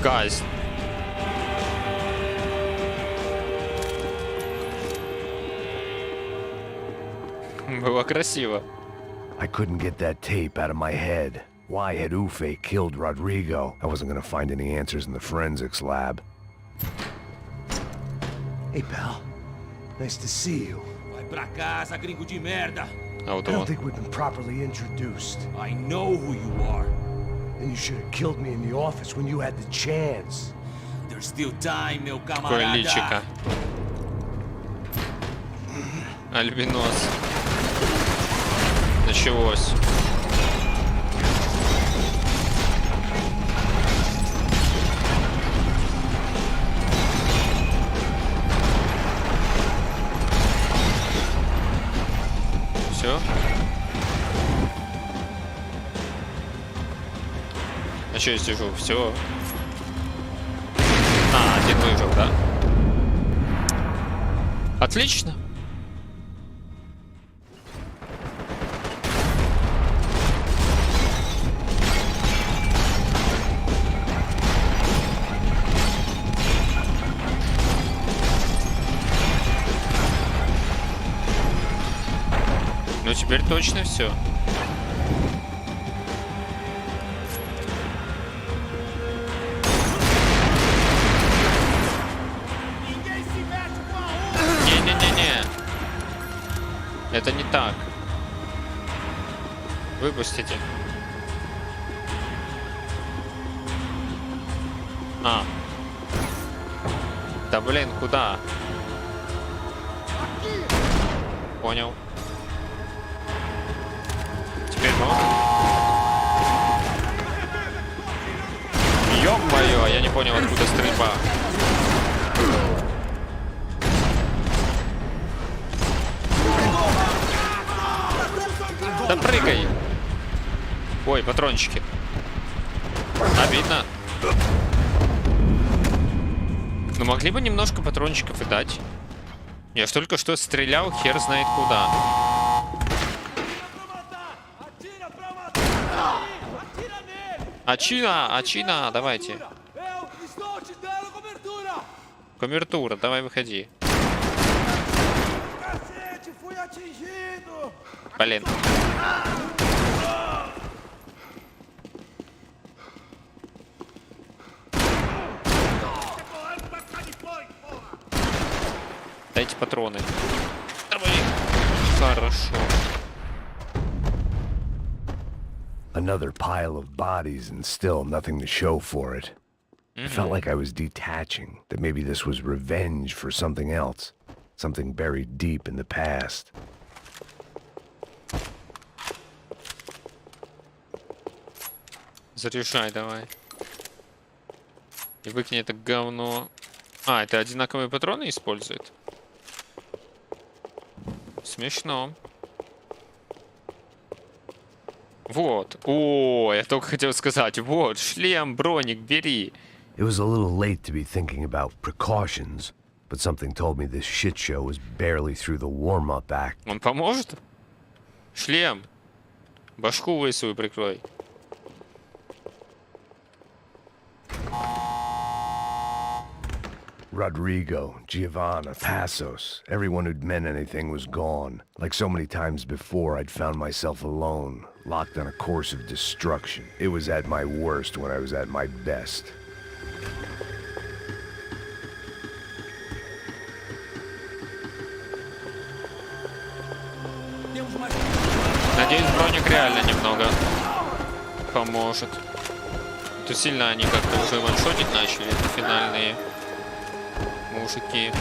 Казнь. Было красиво. I couldn't get that tape out of my head. Why had Ufe killed Rodrigo? I wasn't gonna find any answers in the forensics lab. Hey, pal. Nice to see you. Vai pra casa, gringo de merda. I don't think we've been properly introduced. I know who you are. Then you should have killed me in the office when you had the chance. There's still time, meu Какое camarada. личико. Альбинос. Началось. Все. А что я сижу? Все. А, один выжил, да? Отлично. Ну теперь точно все. Не-не-не-не. Это не так. Выпустите. А. Да блин, куда? Понял. Теперь можно? Ё-моё, я не понял, откуда стрельба. Да прыгай! Ой, патрончики. Обидно. Ну могли бы немножко патрончиков и дать. Я ж только что стрелял, хер знает куда. Ачина, давайте. Комертура, давай выходи. Блин. Дайте патроны. Хорошо. Another pile of bodies and still nothing to show for it. I felt like I was detaching, that maybe this was revenge for something else, something buried deep in the past. Зарешай давай. И выкинь это говно. А, это одинаковые патроны использует? Смешно. Вот. О, я только хотел сказать. Вот, шлем, броник, бери. It was a little late to be thinking about precautions, but something told me this shit show was barely through the warm-up act. Он поможет? Шлем. Башку свою прикрой. Rodrigo, Giovanna, Passos, everyone who'd meant anything was gone. Like so many times before, I'd found myself alone, locked on a course of destruction. It was at my worst when I was at my best. Надеюсь, броник реально немного поможет. То сильно они как-то уже ваншотить начали, это финальные мужики.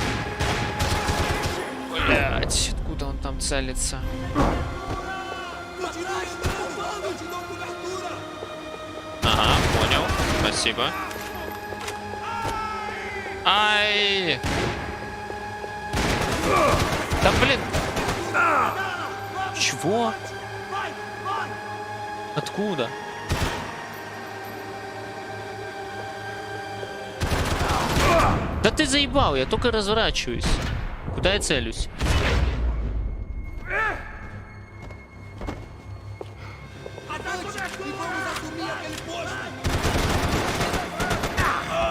Блять, откуда он там целится? Ага, понял. Спасибо. Ай! Да блин! Чего? Откуда? Да ты заебал, я только разворачиваюсь. Куда я целюсь?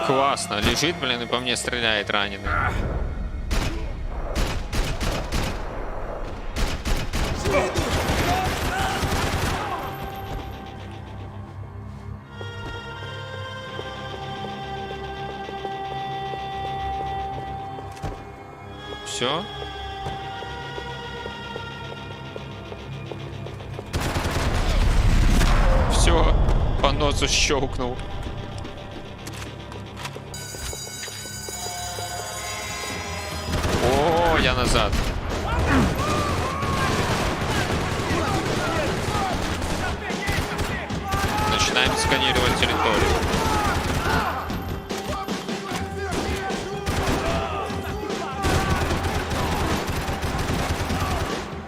Классно, лежит, блин, и по мне стреляет раненый. Все. Все, по носу щелкнул. О, я назад. Начинаем сканировать территорию.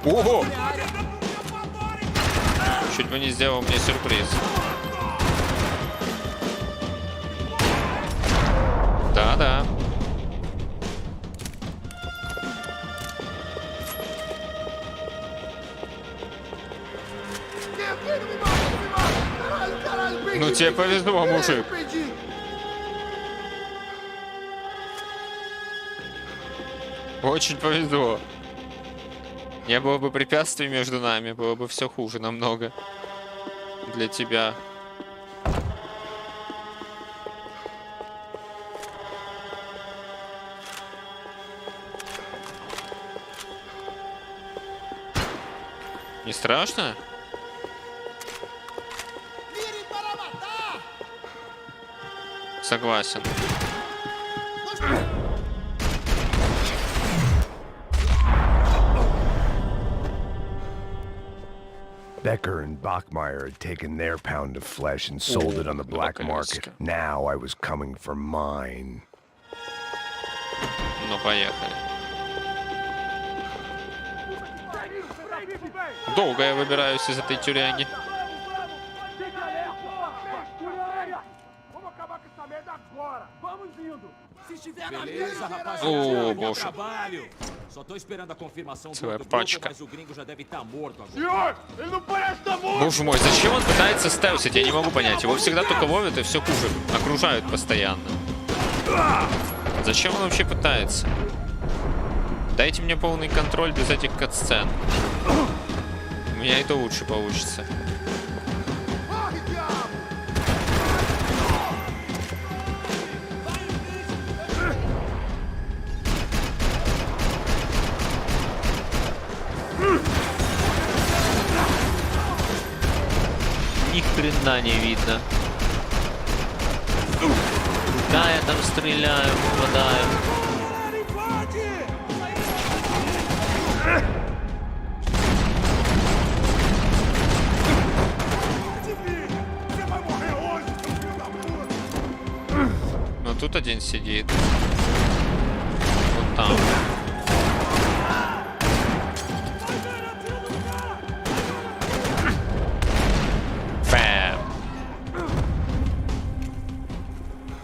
Ого! Чуть бы не сделал мне сюрприз. Да-да. Ну тебе повезло, мужик. Очень повезло. Не было бы препятствий между нами, было бы все хуже намного для тебя. Не страшно? Согласен. Becker and Bachmeyer had taken their pound of flesh and sold it on the black market. Now I was coming for mine. Ну, поехали. Долго я выбираюсь из этой тюряги. О, боже. Целая пачка. Боже мой, зачем он пытается стелсить? Я не могу понять. Его всегда только ловят и все хуже. Окружают постоянно. Зачем он вообще пытается? Дайте мне полный контроль без этих катсцен. У меня это лучше получится. Ни хрена не видно. Да, я там стреляю, попадаю. тут один сидит. Вот там. Бэм.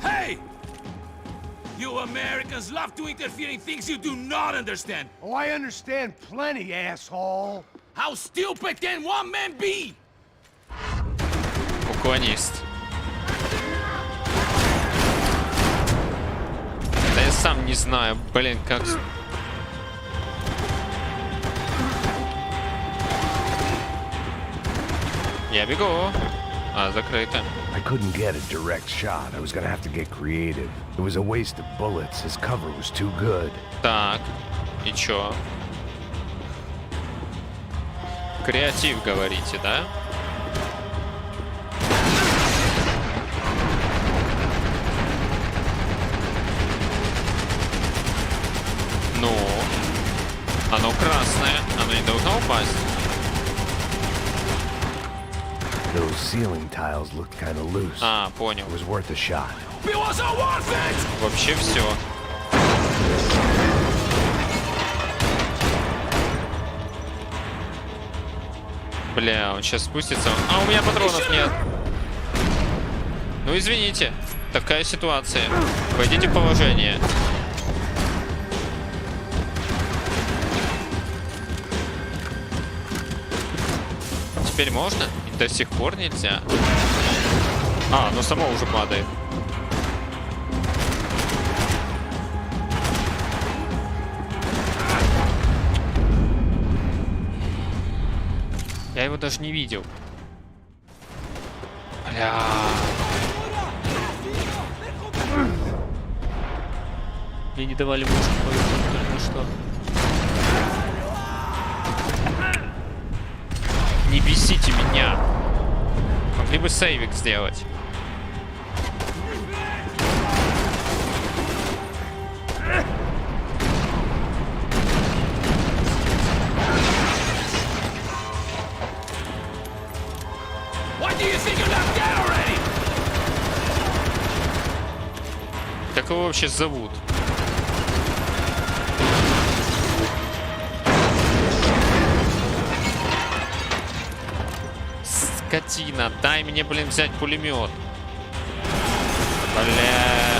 Hey! You Americans love to interfere in things you do not understand. Oh, I understand plenty, asshole. How stupid can one man be? Уклонист. Да я сам не знаю, блин, как... Я бегу. А, закрыто. I couldn't get a direct shot. I was gonna have to get creative. It was a waste of bullets. His cover was too good. Так, и чё? Креатив, говорите, да? Ну, оно красное, оно не должно упасть. Those ceiling tiles looked kind of loose. А, понял. It was worth a shot. Вообще все. Бля, он сейчас спустится. А, у меня патронов нет. Ну, извините. Такая ситуация. Войдите в положение. Теперь можно? До сих пор нельзя. А, оно само уже падает. Я его даже не видел. Бля. Мне не давали мушку, только что. Не бесите меня. Могли бы сейвик сделать. Как его вообще зовут? Скотина, дай мне, блин, взять пулемет. Бля.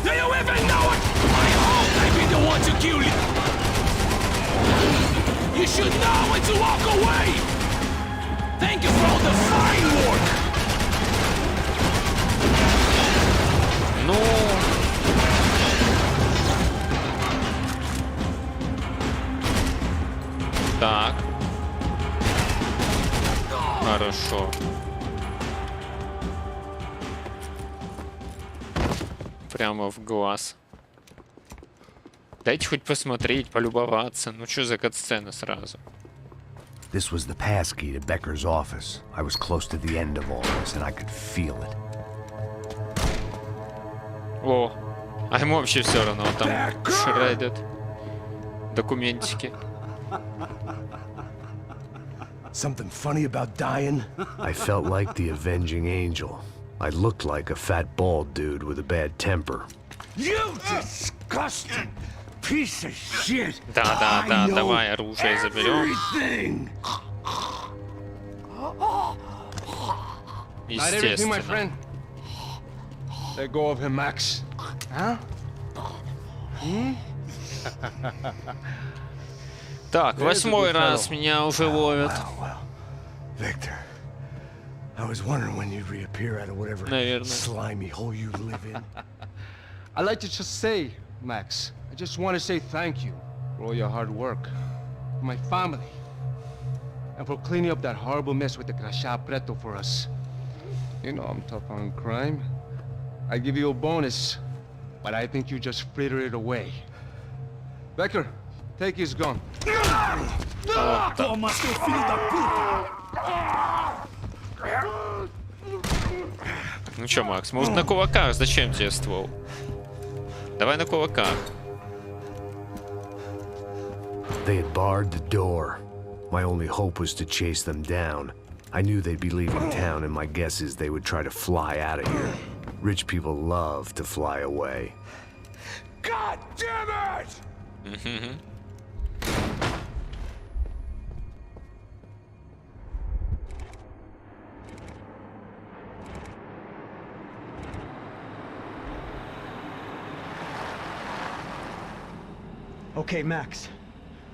Do you even know it? I hope I be the one to kill you. You should know when to walk away. Thank you for all the fine work. Ну. Так. Хорошо. Прямо в глаз. Дайте хоть посмотреть, полюбоваться. Ну что за катсцена сразу? This was the passkey to Becker's office. I was close to the end of all this, and I could feel it. О, а ему вообще все равно, он там шредит документики. Something funny about dying? I felt like the avenging angel. I looked like a fat bald dude with a bad temper. You disgusting piece of shit! Да, давай оружие заберем. Not everything, my Естественно. friend. Let go of him, Max. Huh? Так, 8-й раз меня уже ловят. Victor, I was wondering when you'd reappear out of whatever Наверное. slimy hole you live in. I'd like to just say, Max, I just want to say thank you for all your hard work, for my family, and for cleaning up that horrible mess with the Crachá Preto for us. You know I'm tough on crime. I give you a bonus, but I think you just fritter it away. Becker, take his gun. Toma, seu filho da puta! Ну чё, Макс, может на кулаках? Зачем тебе ствол? Давай на кулаках. They had barred the door. My only hope was to chase them down. I knew they'd be leaving town, and my guess is they would try to fly out of here. Rich people love to fly away. God damn it! Okay, Max.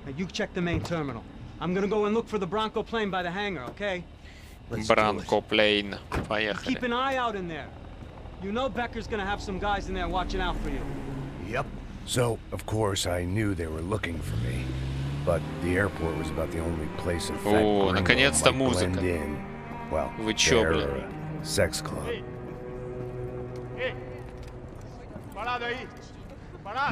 Now you check the main terminal. I'm gonna go and look for the Bronco plane by the hangar, okay? Бранко Плейн. Keep Поехали. an eye out in there. You know Becker's gonna have some guys in there watching out for you. Yep. So, of course, I knew they were looking for me. But the airport was about the only place in fact О, наконец-то might blend музыка. in. Well, Вы чё, there блин? or a sex club.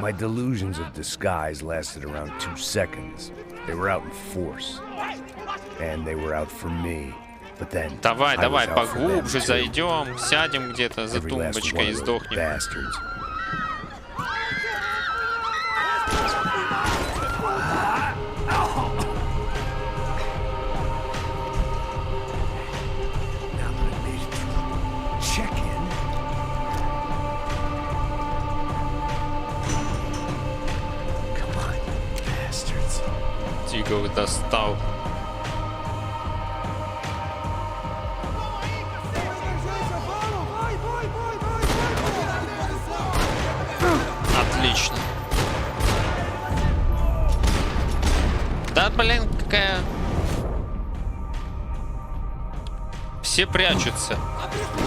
My delusions of disguise lasted around 2 seconds. They were out in force. And they were out for me. But then Давай, I давай, was out for them поглубже too. зайдем, сядем где-то за Every last one тумбочкой и of those сдохнем. bastards. Check-in? Come on, bastards. Тигов достал. Отлично. Да, блин, какая... Все прячутся.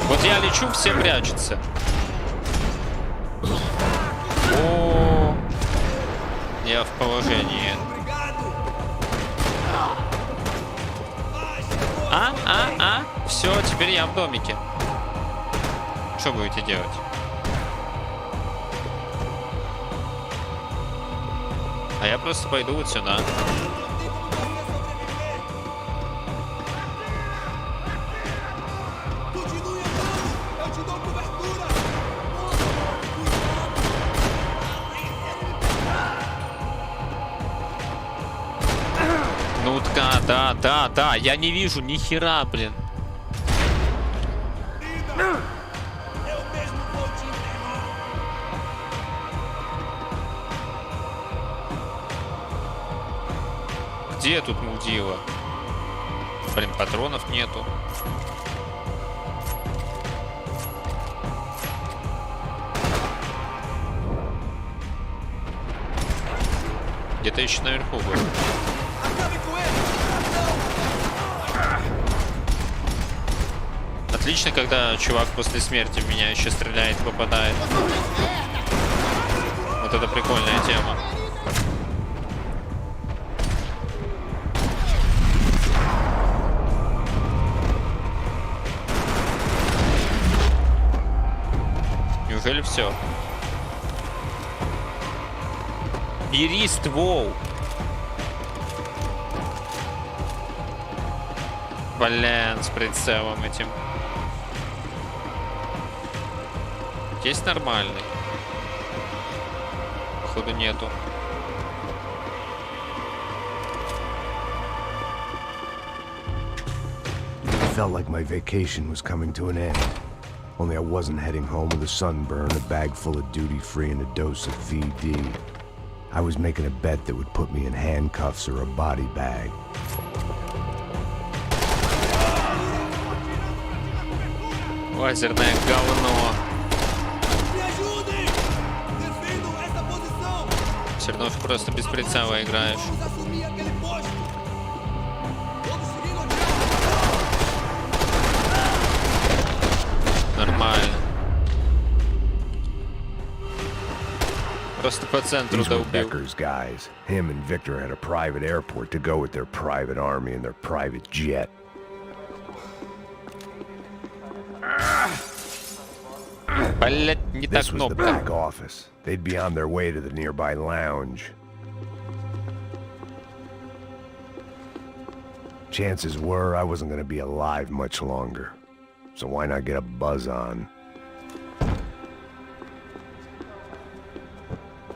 Вот я лечу, все прячутся. О, я в положении. Все, теперь я в домике. Что будете делать? А я просто пойду вот сюда. Ну да, я не вижу ни хера, блин. Где тут мудила? Блин, патронов нету. Где-то еще наверху был. Отлично, когда чувак после смерти в меня еще стреляет, попадает. Вот это прикольная тема. Неужели все? Бери ствол. Блин, с прицелом этим. Есть нормальный? Походу нету. It felt like my vacation was coming to an end. Only I wasn't heading home with a sunburn, a bag full of duty-free, and a dose of VD. I was making a bet that would put me in handcuffs or a body bag. Лазерное говно. Все равно просто без прицела играешь. Нормально. Просто по центру These were долбил. Becker's guys. Him and Victor had a private airport to go with their private army and their private jet. Блять, не та This was the кнопка. back office. They'd be on their way to the nearby lounge. Chances were I wasn't going to be alive much longer. So why not get a buzz on?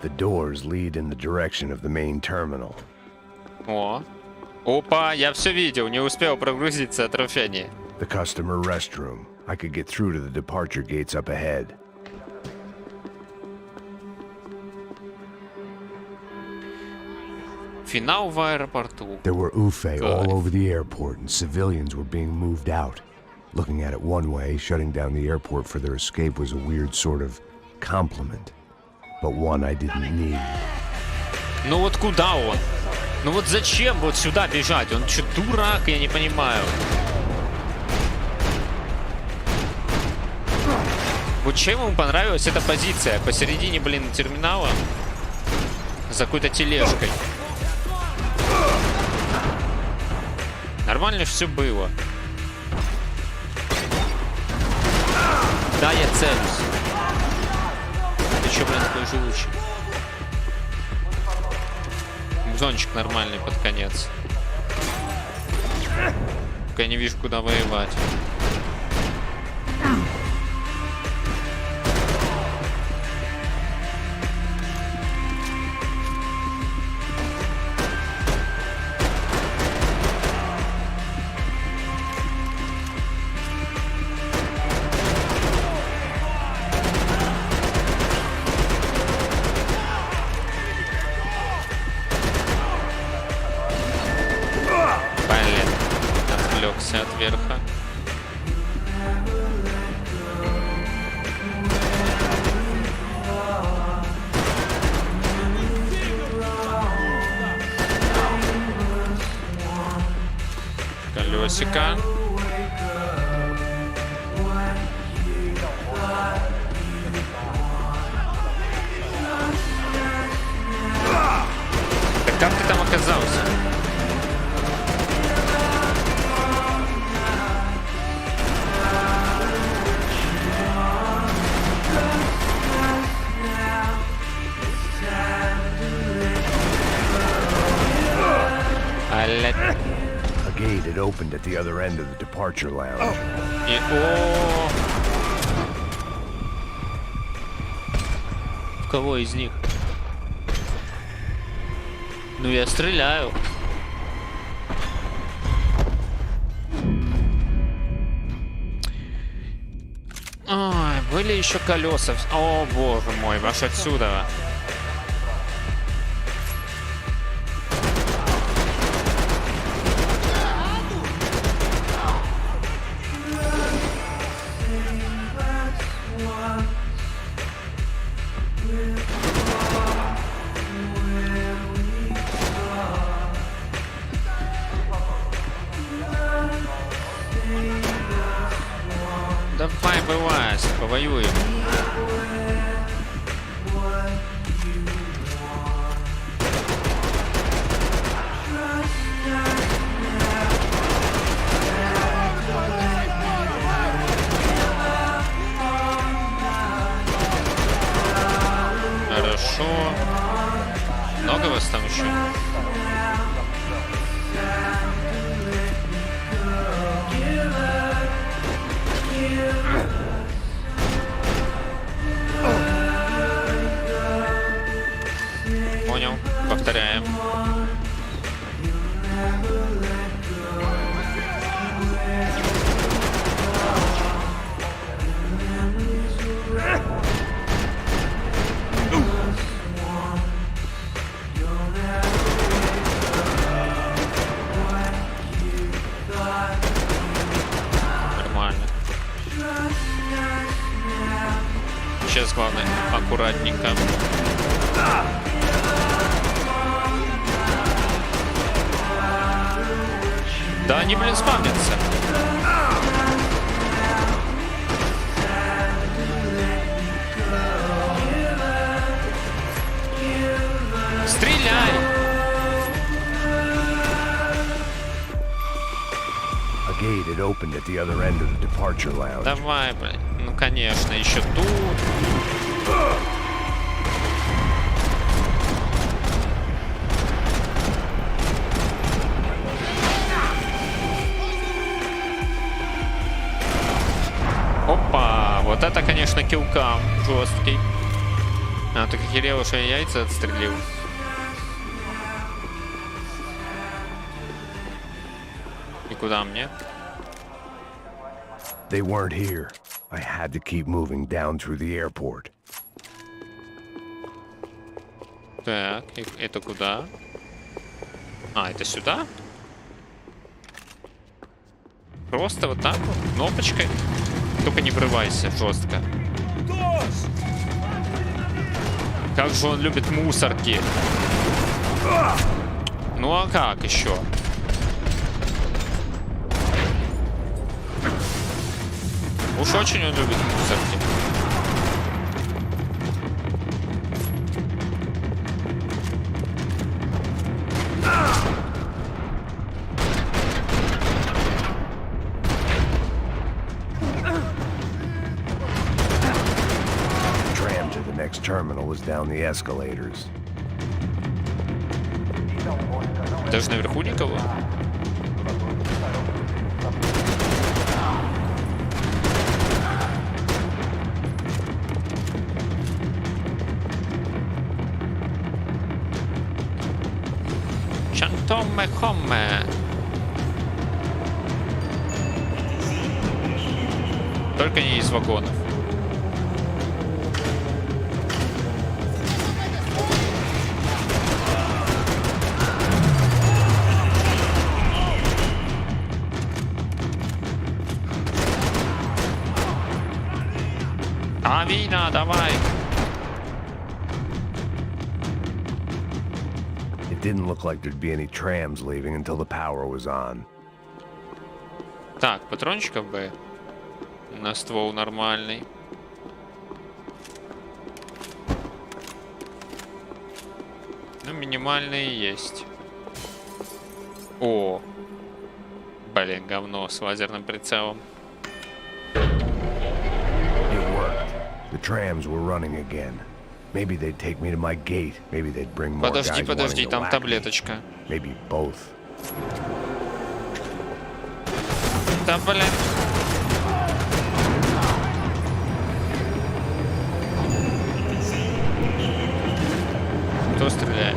The doors lead in the direction of the main terminal. О. Опа, я все видел, не успел прогрузиться отражение. The customer restroom. I could get through to the departure gates up ahead. Финал в аэропорту. There were UFE all over the airport, and civilians were being moved out. Looking at it one way, shutting down the airport for their escape was a weird sort of compliment. But one I didn't need. Ну вот куда он? Ну вот зачем вот сюда бежать? Он что, дурак? Я не понимаю. Вот чем ему понравилась эта позиция? Посередине, блин, терминала? За какой-то тележкой. Нормально все было. Да, я целюсь. Ты чё, блин, такой живучий? Зончик нормальный под конец. Только я не вижу, куда воевать. От верха. Колесико. Да как ты там оказался? A gate had opened at the other end of the departure lounge. И в кого из них? Ну я стреляю. Ой, были еще колеса. О боже мой, аж отсюда. Давай, вылазь, повоюем. Хорошо. Много вас там еще? Понял. Повторяем. Нормально. Сейчас главное аккуратненько. Да они, блин, спавнятся. Стреляй! A gate had opened at the other end of the departure lounge. Давай, блин. Ну, конечно, еще тут. Опа, вот это, конечно, киллкам жесткий. А, так Кирилл уже яйца отстрелил. И куда мне? They weren't here. I had to keep moving down through the airport. Так, это куда? А, это сюда? Просто вот так вот, кнопочкой. Только не врывайся жестко. Как же он любит мусорки. Ну а как еще? Уж очень он любит мусорки. Next terminal was down the escalators. Даже наверху никого? Чантомме-хомме. Только не из вагонов. Авина, давай. It didn't look like there'd be any trams leaving until the power was on. Так, патрончиков бы на ствол нормальный. Ну, минимальные есть. О! Блин, говно с лазерным прицелом. The trams were running again. Maybe they'd take me to my gate. Maybe they'd bring more guys wanting to Подожди, там whack таблеточка. me. Maybe both. Да, блин. Кто стреляет?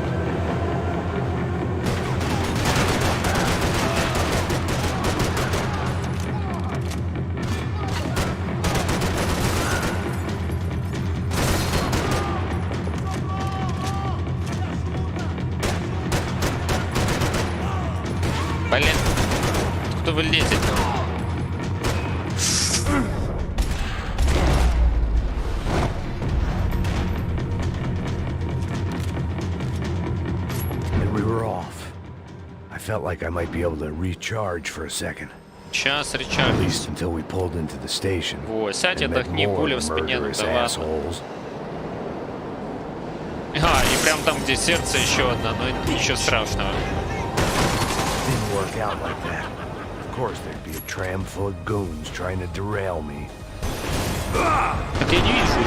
Блин, кто вылезет? And we were off. I felt like I might be able to recharge for a second. Сейчас At рычаг. least until we pulled into the station. Во, сядь, and met отдохни, more пуля в спине, ну murderous да ладно. assholes. А, и прям там, где сердце, еще одна, но ничего страшного. Didn't work out like that. Of course, there'd be a tram full of goons trying to derail me. Так я не вижу их.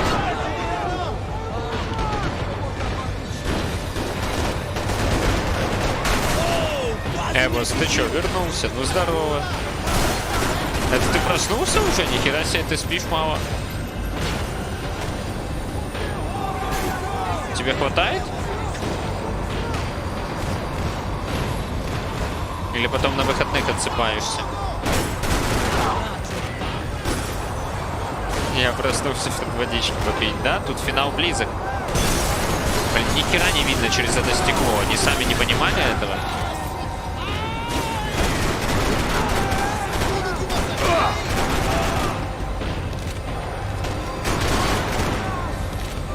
Эвос, ты чё, вернулся? Ну здорово. Это ты проснулся уже? Нихера себе, ты спишь мало. Тебе хватает? Или потом на выходных отсыпаешься? Я проснулся, чтобы водички попить, да? Тут финал близок. Блин, ни хера не видно через это стекло. Они сами не понимали этого?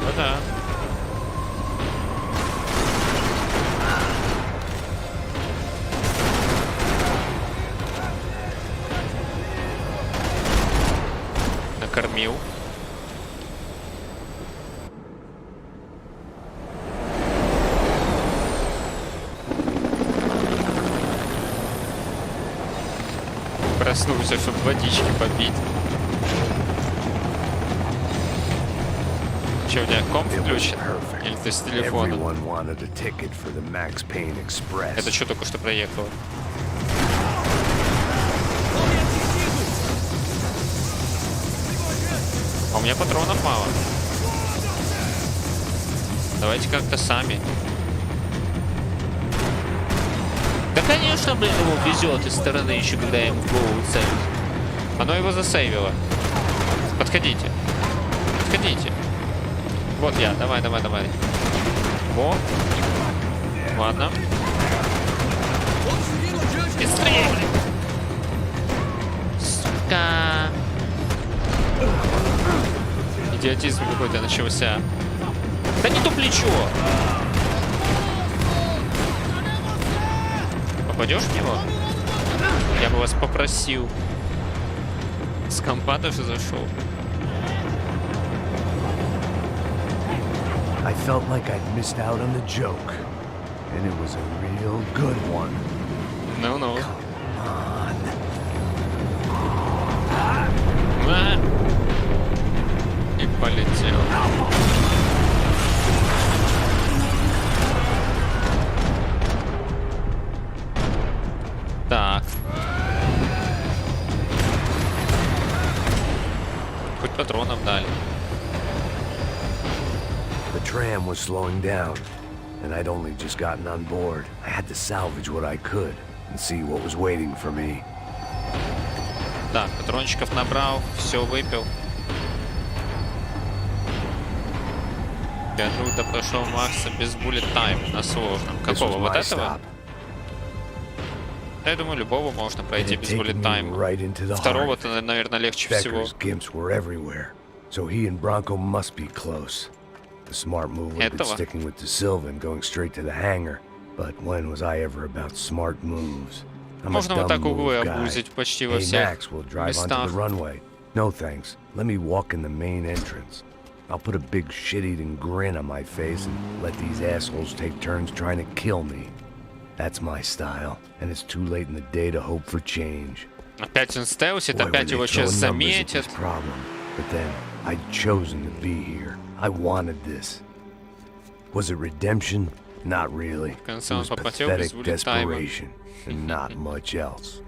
Ну да. Накормил. Проснулся, чтобы водички попить. Че, у тебя комп включен? Или ты с телефона? Everyone wanted a ticket for the Max Payne Express. Это что только что проехало? А у меня патронов мало. Давайте как-то сами. Да, конечно, блин, его везет из стороны еще, когда я ему в голову целюсь. Оно его засейвило. Подходите. Подходите. Вот я. Давай, давай, давай. Во. Ладно. Быстрее, блин. Сука. Идиотизм какой-то начался. Да не то плечо. Попадешь в него? Я бы вас попросил. С компа даже зашел. I felt like I'd missed out on the joke, and it was a real good one. No. И полетел. Так. Хоть патронов дали. The tram was slowing down, and I'd only just gotten on board. I had to salvage what I could and see what was waiting for me. Так, патрончиков набрал, все выпил. 5 рута прошел Макса без bullet time на сложном. Какого? Вот этого? Я думаю, любого можно пройти без bullet time. Второго-то, наверное, легче всего. So he and Bronco must be close. The smart move would have been sticking with De Silva and going straight to the hangar. But when was I ever about smart moves? Можно вот так углы обузить почти во всех местах. No thanks. Let me walk in the main entrance. I'll put a big shit-eating grin on my face and let these assholes take turns trying to kill me. That's my style, and it's too late in the day to hope for change. Опять он стелсит, опять его сейчас заметят. But then I'd chosen to be here. I wanted this. Was it redemption? Not really. It was pathetic desperation, and not much else.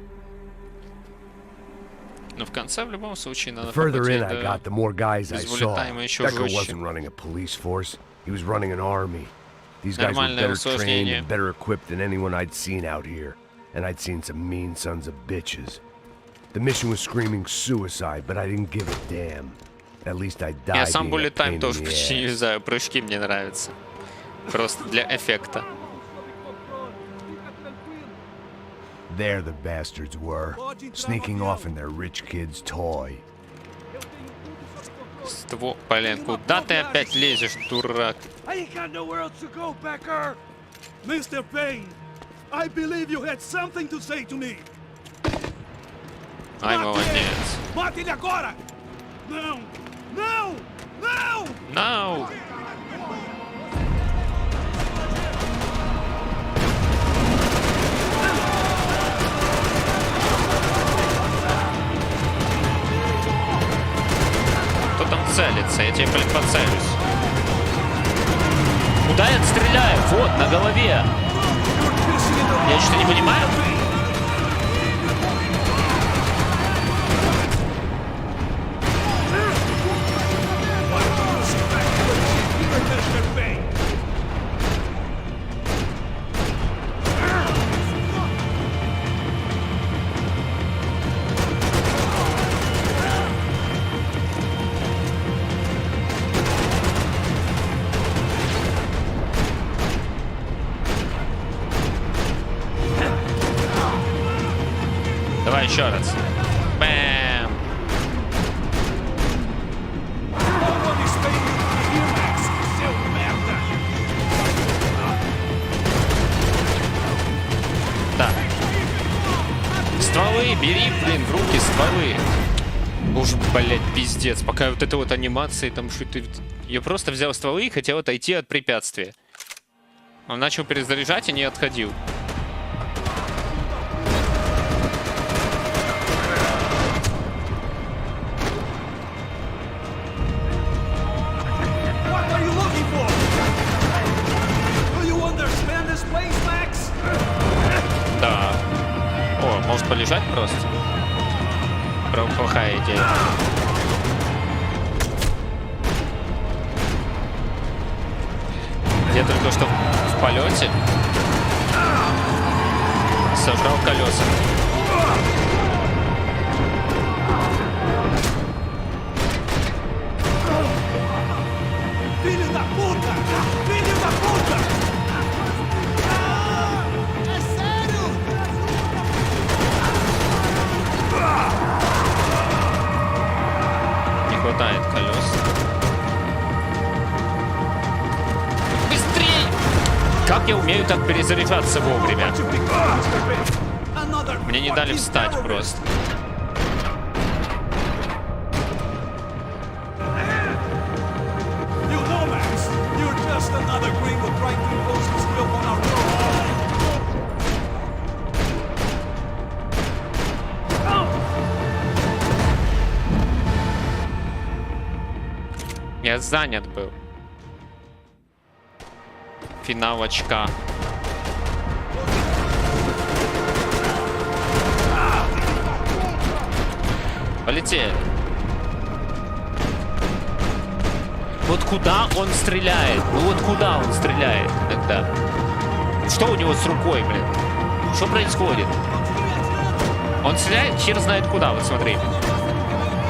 Но в конце, в любом случае, надо further in I got, the more guys I saw. Decker wasn't running a police force. He was running an army. These guys were better trained and better equipped than anyone I'd seen out here. And I'd seen some mean sons of bitches. The mission was screaming suicide, but I didn't give a damn. At least I died. Я сам bullet time тоже почти не знаю. Прыжки мне нравятся. Просто для эффекта. There the bastards were, sneaking off in their rich kid's toy. Блин, куда ты опять лезешь, дурак? I ain't got nowhere else to go, Becker. Mr. Payne, I believe you had something to say to me. Ай, молодец. Mate ele agora! Não! Não! Não! No! Кто там целится? Я тебе, блин, поцелюсь. Куда я стреляю? Вот, на голове. Я что-то не понимаю? Давай еще раз. Бэм. Так. Стволы, бери, блин, в руки стволы. Уж, блядь, пиздец. Пока вот эта вот анимация, там что-то... Я просто взял стволы и хотел отойти от препятствия. Он начал перезаряжать и не отходил. Да. О, может полежать просто? Плохая идея. Я только что в полете сожрал колеса. Filho da puta! Filho da puta! É sério? Не хватает колес. Быстрей! Как я умею так перезаряжаться вовремя? Мне не дали встать просто. Я занят был. Финал очка. Полетели. Вот куда он стреляет? Ну вот куда он стреляет тогда? Что у него с рукой, блин? Что происходит? Он стреляет, хер знает куда, вот смотри.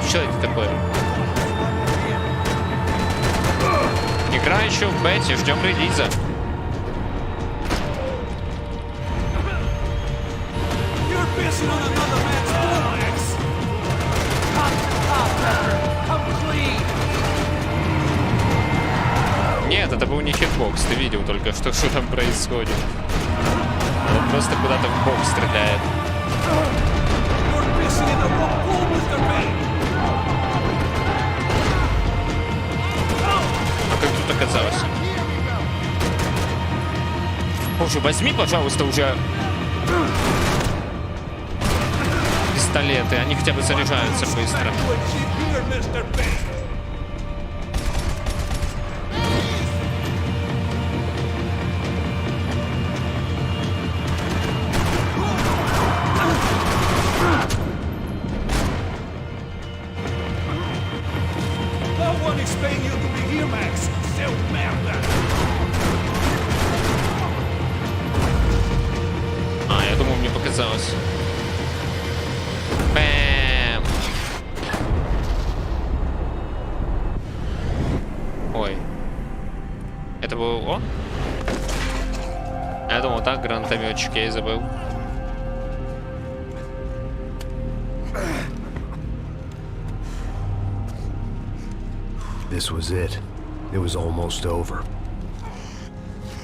Что это такое? Игра еще в бете, ждем релиза. Нет, это был не хитбокс, ты видел только что там происходит. Он просто куда-то в бок стреляет. А как тут оказалось? Боже, возьми, пожалуйста, уже пистолеты, они хотя бы заряжаются быстро. А, я думал, мне показалось. Бэм! Ой. Это был он? Я думал, так, гранатометчик, я и забыл. This was it. It was almost over.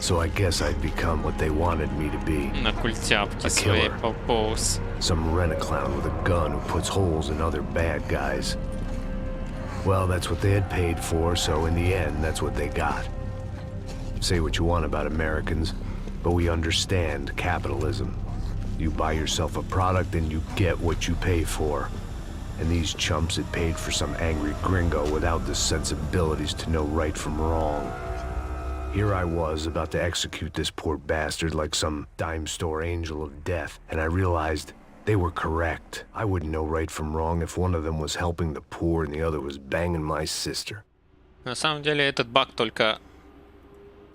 So I guess I'd become what they wanted me to be. На культяпке A своей killer. пополз. Some rent-a-clown with a gun who puts holes in other bad guys. Well, that's what they had paid for, so in the end, that's what they got. Say what you want about Americans, but we understand capitalism. You buy yourself a product and you get what you pay for. And these chumps had paid for some angry gringo without the sensibilities to know right from wrong. Here I was about to execute this poor bastard like some dime store angel of death, and I realized they were correct. I wouldn't know right from wrong if one of them was helping the poor and the other was banging my sister. На самом деле этот баг только...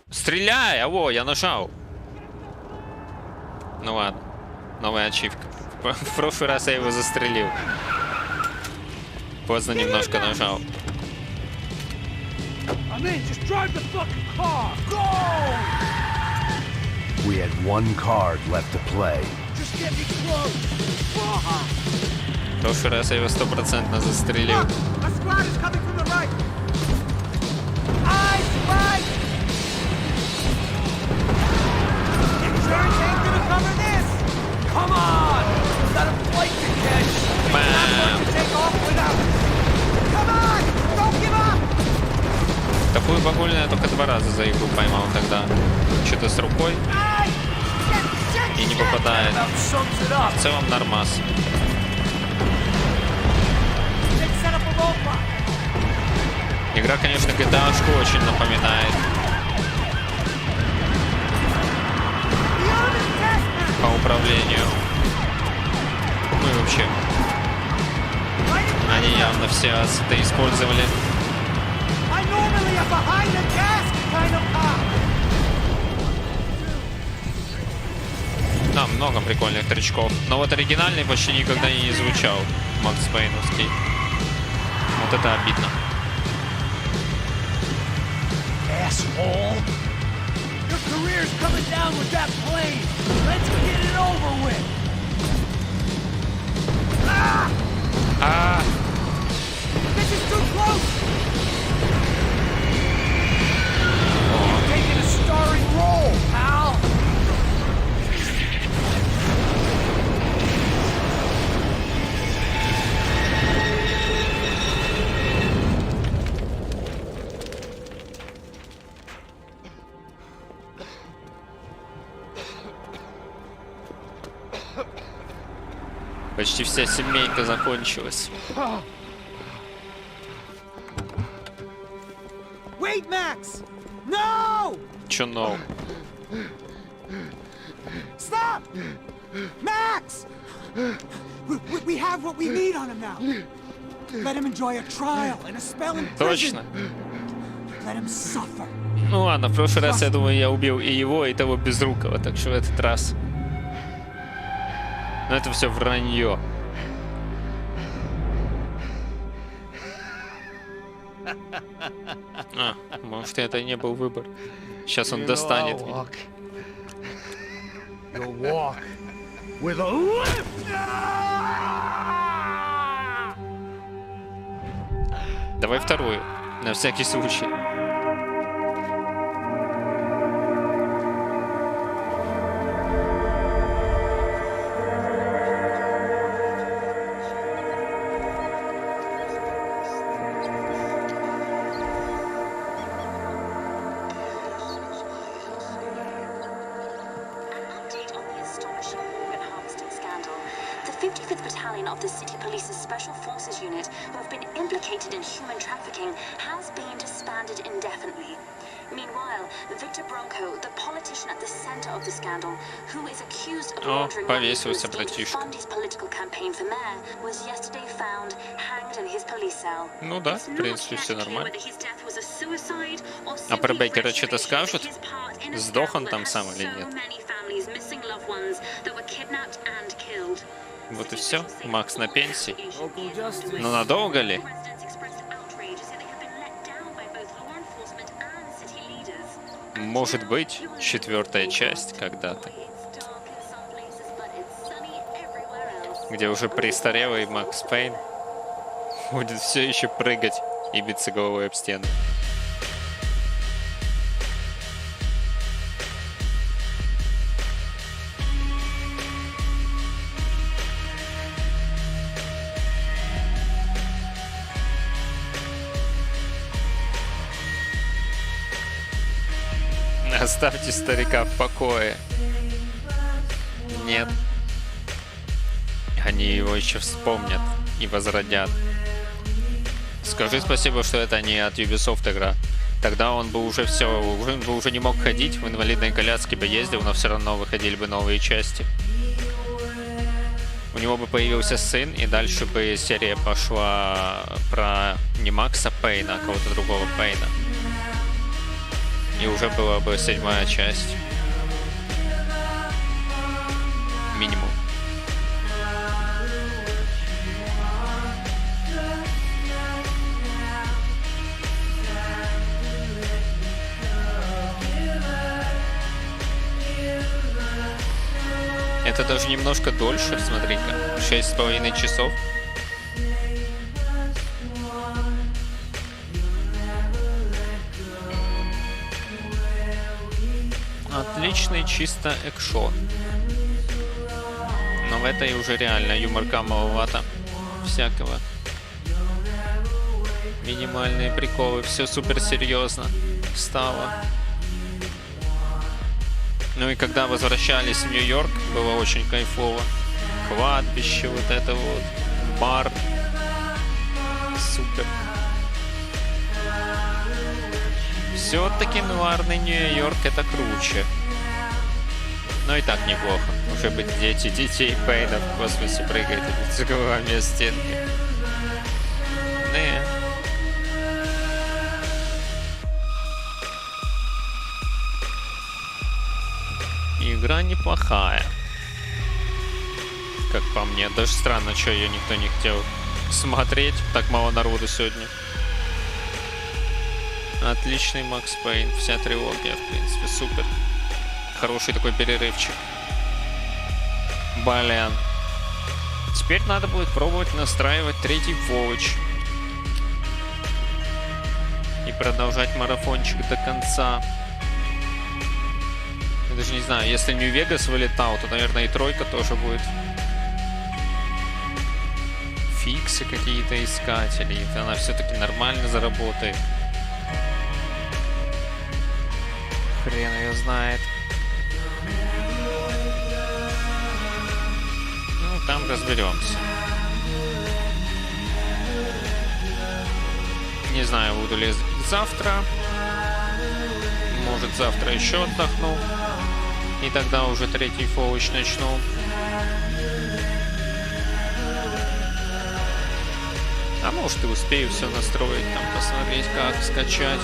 Стреляй! Алло, я нажал. Ну ладно, новая ачивка. В прошлый раз я его застрелил. Поздно немножко нажал. I'm in, just drive the fucking car! Go! We had one card left to play. Just get me close! В прошлый раз я его 100% застрелил. A squad is coming from the right! Eyes right! Insurance ain't gonna cover this! Come on! We've got a flight to catch! It's not going to take off without us! Come on! Don't give up! Такую багульную я только 2 раза за игру поймал тогда. Что-то с рукой. И не попадает. В целом нормас. Игра, конечно, GTA-шку очень напоминает. По управлению. Ну и вообще. Они явно все ассеты использовали. Normally a behind the desk kind of cop. Да, много прикольных тречков. Но вот оригинальный почти никогда и не звучал. Макс Пейновский. Вот это обидно. Asshole! Your career's coming down with that plane! Let's get it over with! Ah! Ah! This is too close! You're taking a starring role, pal! Почти вся семейка закончилась. Wait, Max! No! Чё no? Stop! Max! We have what we need on him now. Let him enjoy a trial and a spell in prison. Точно. Let him suffer. Ну ладно, в прошлый раз, я думаю, я убил и его, и того безрукого, так что в этот раз... Но это все вранье. А, может, это и не был выбор. Сейчас он достанет. Давай вторую, на всякий случай. О, повесился братишка. Ну да, в принципе, все нормально. А про Бейкера что-то скажут? Сдох он там сам или нет? Вот и все. Макс на пенсии. Но надолго ли? Может быть, 4-я часть когда-то. Где уже престарелый Макс Пейн будет все еще прыгать и биться головой об стену. Оставьте старика в покое. Нет. Они его еще вспомнят и возродят. Скажи спасибо, что это не от Ubisoft игра. Тогда он бы уже все, он бы уже не мог ходить, в инвалидной коляске бы ездил, но все равно выходили бы новые части. У него бы появился сын, и дальше бы серия пошла про не Макса Пейна, а кого-то другого Пейна. И уже была бы 7-я часть. Минимум. Это даже немножко дольше, смотри-ка. 6,5 часов. Отличный чисто экшон. Но в этой уже реально юморка маловато. Всякого. Минимальные приколы. Все супер серьезно стало. Ну и когда возвращались в Нью-Йорк, было очень кайфово. Кладбище, вот это вот. Бар. Супер. Все-таки нуарный Нью-Йорк это круче. Но и так неплохо. Уже быть детей Пейна в космосе прыгает и бьются головами о стенки. Не. Игра неплохая. как по мне. Даже странно, что ее никто не хотел смотреть. Так мало народу сегодня. Отличный Макс Пейн. Вся трилогия, в принципе, супер. Хороший такой перерывчик. Блин. Теперь надо будет пробовать настраивать третий Фолыч. И продолжать марафончик до конца. Я даже не знаю, если Нью-Вегас вылетал, то, наверное, и тройка тоже будет. Фиксы какие-то искать, или она все-таки нормально заработает. Хрен ее знает. Ну, там разберемся. Не знаю, буду ли завтра. Может, завтра еще отдохну. И тогда уже третий Фолыч начну. А может, и успею все настроить, там посмотреть, как скачать.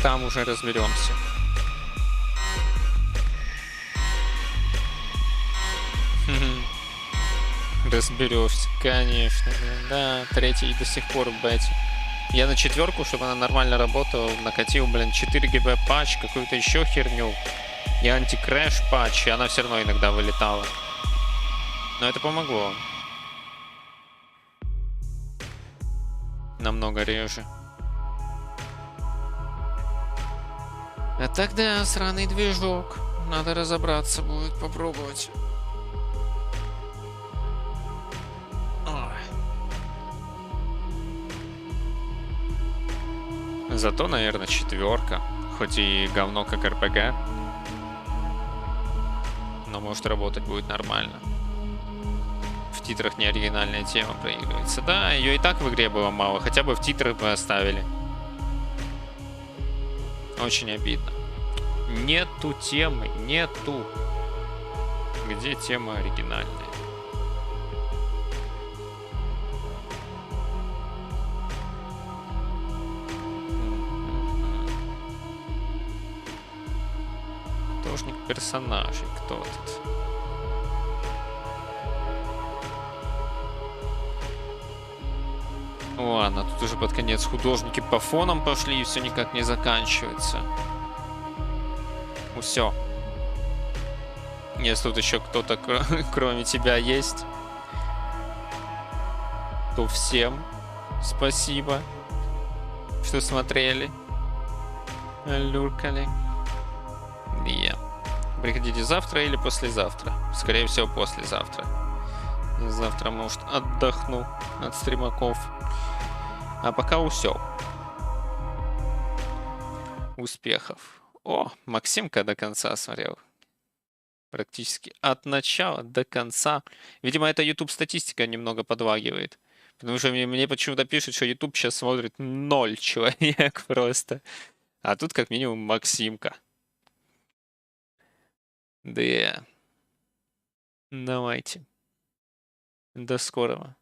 Там уже разберемся. Разберешься, конечно. Да, третий до сих пор в бете. Я на четверку, чтобы она нормально работала, накатил, блин, 4 ГБ патч, какую-то еще херню. И антикрэш патч, и она все равно иногда вылетала. Но это помогло. Намного реже. А тогда сраный движок. Надо разобраться будет, попробовать. Зато, наверное, четверка. Хоть и говно как РПГ. Но может работать будет нормально. В титрах не оригинальная тема проигрывается. Да, ее и так в игре было мало. Хотя бы в титрах бы оставили. Очень обидно. Нету темы, нету. Где тема оригинальная? Художник персонажей. Кто тут? Ладно, тут уже под конец художники по фонам пошли, и все никак не заканчивается. Ну все. Если тут еще кто-то, кроме тебя, есть, то всем спасибо, что смотрели, люркали. Приходите завтра или послезавтра. Скорее всего, послезавтра. Завтра, может, отдохну от стримаков. А пока все. Успехов. О, Максимка до конца смотрел. Практически от начала до конца. Видимо, это YouTube статистика немного подлагивает. Потому что мне почему-то пишут, что YouTube сейчас смотрит 0 человек просто. А тут как минимум Максимка. Да. Давайте. До скорого.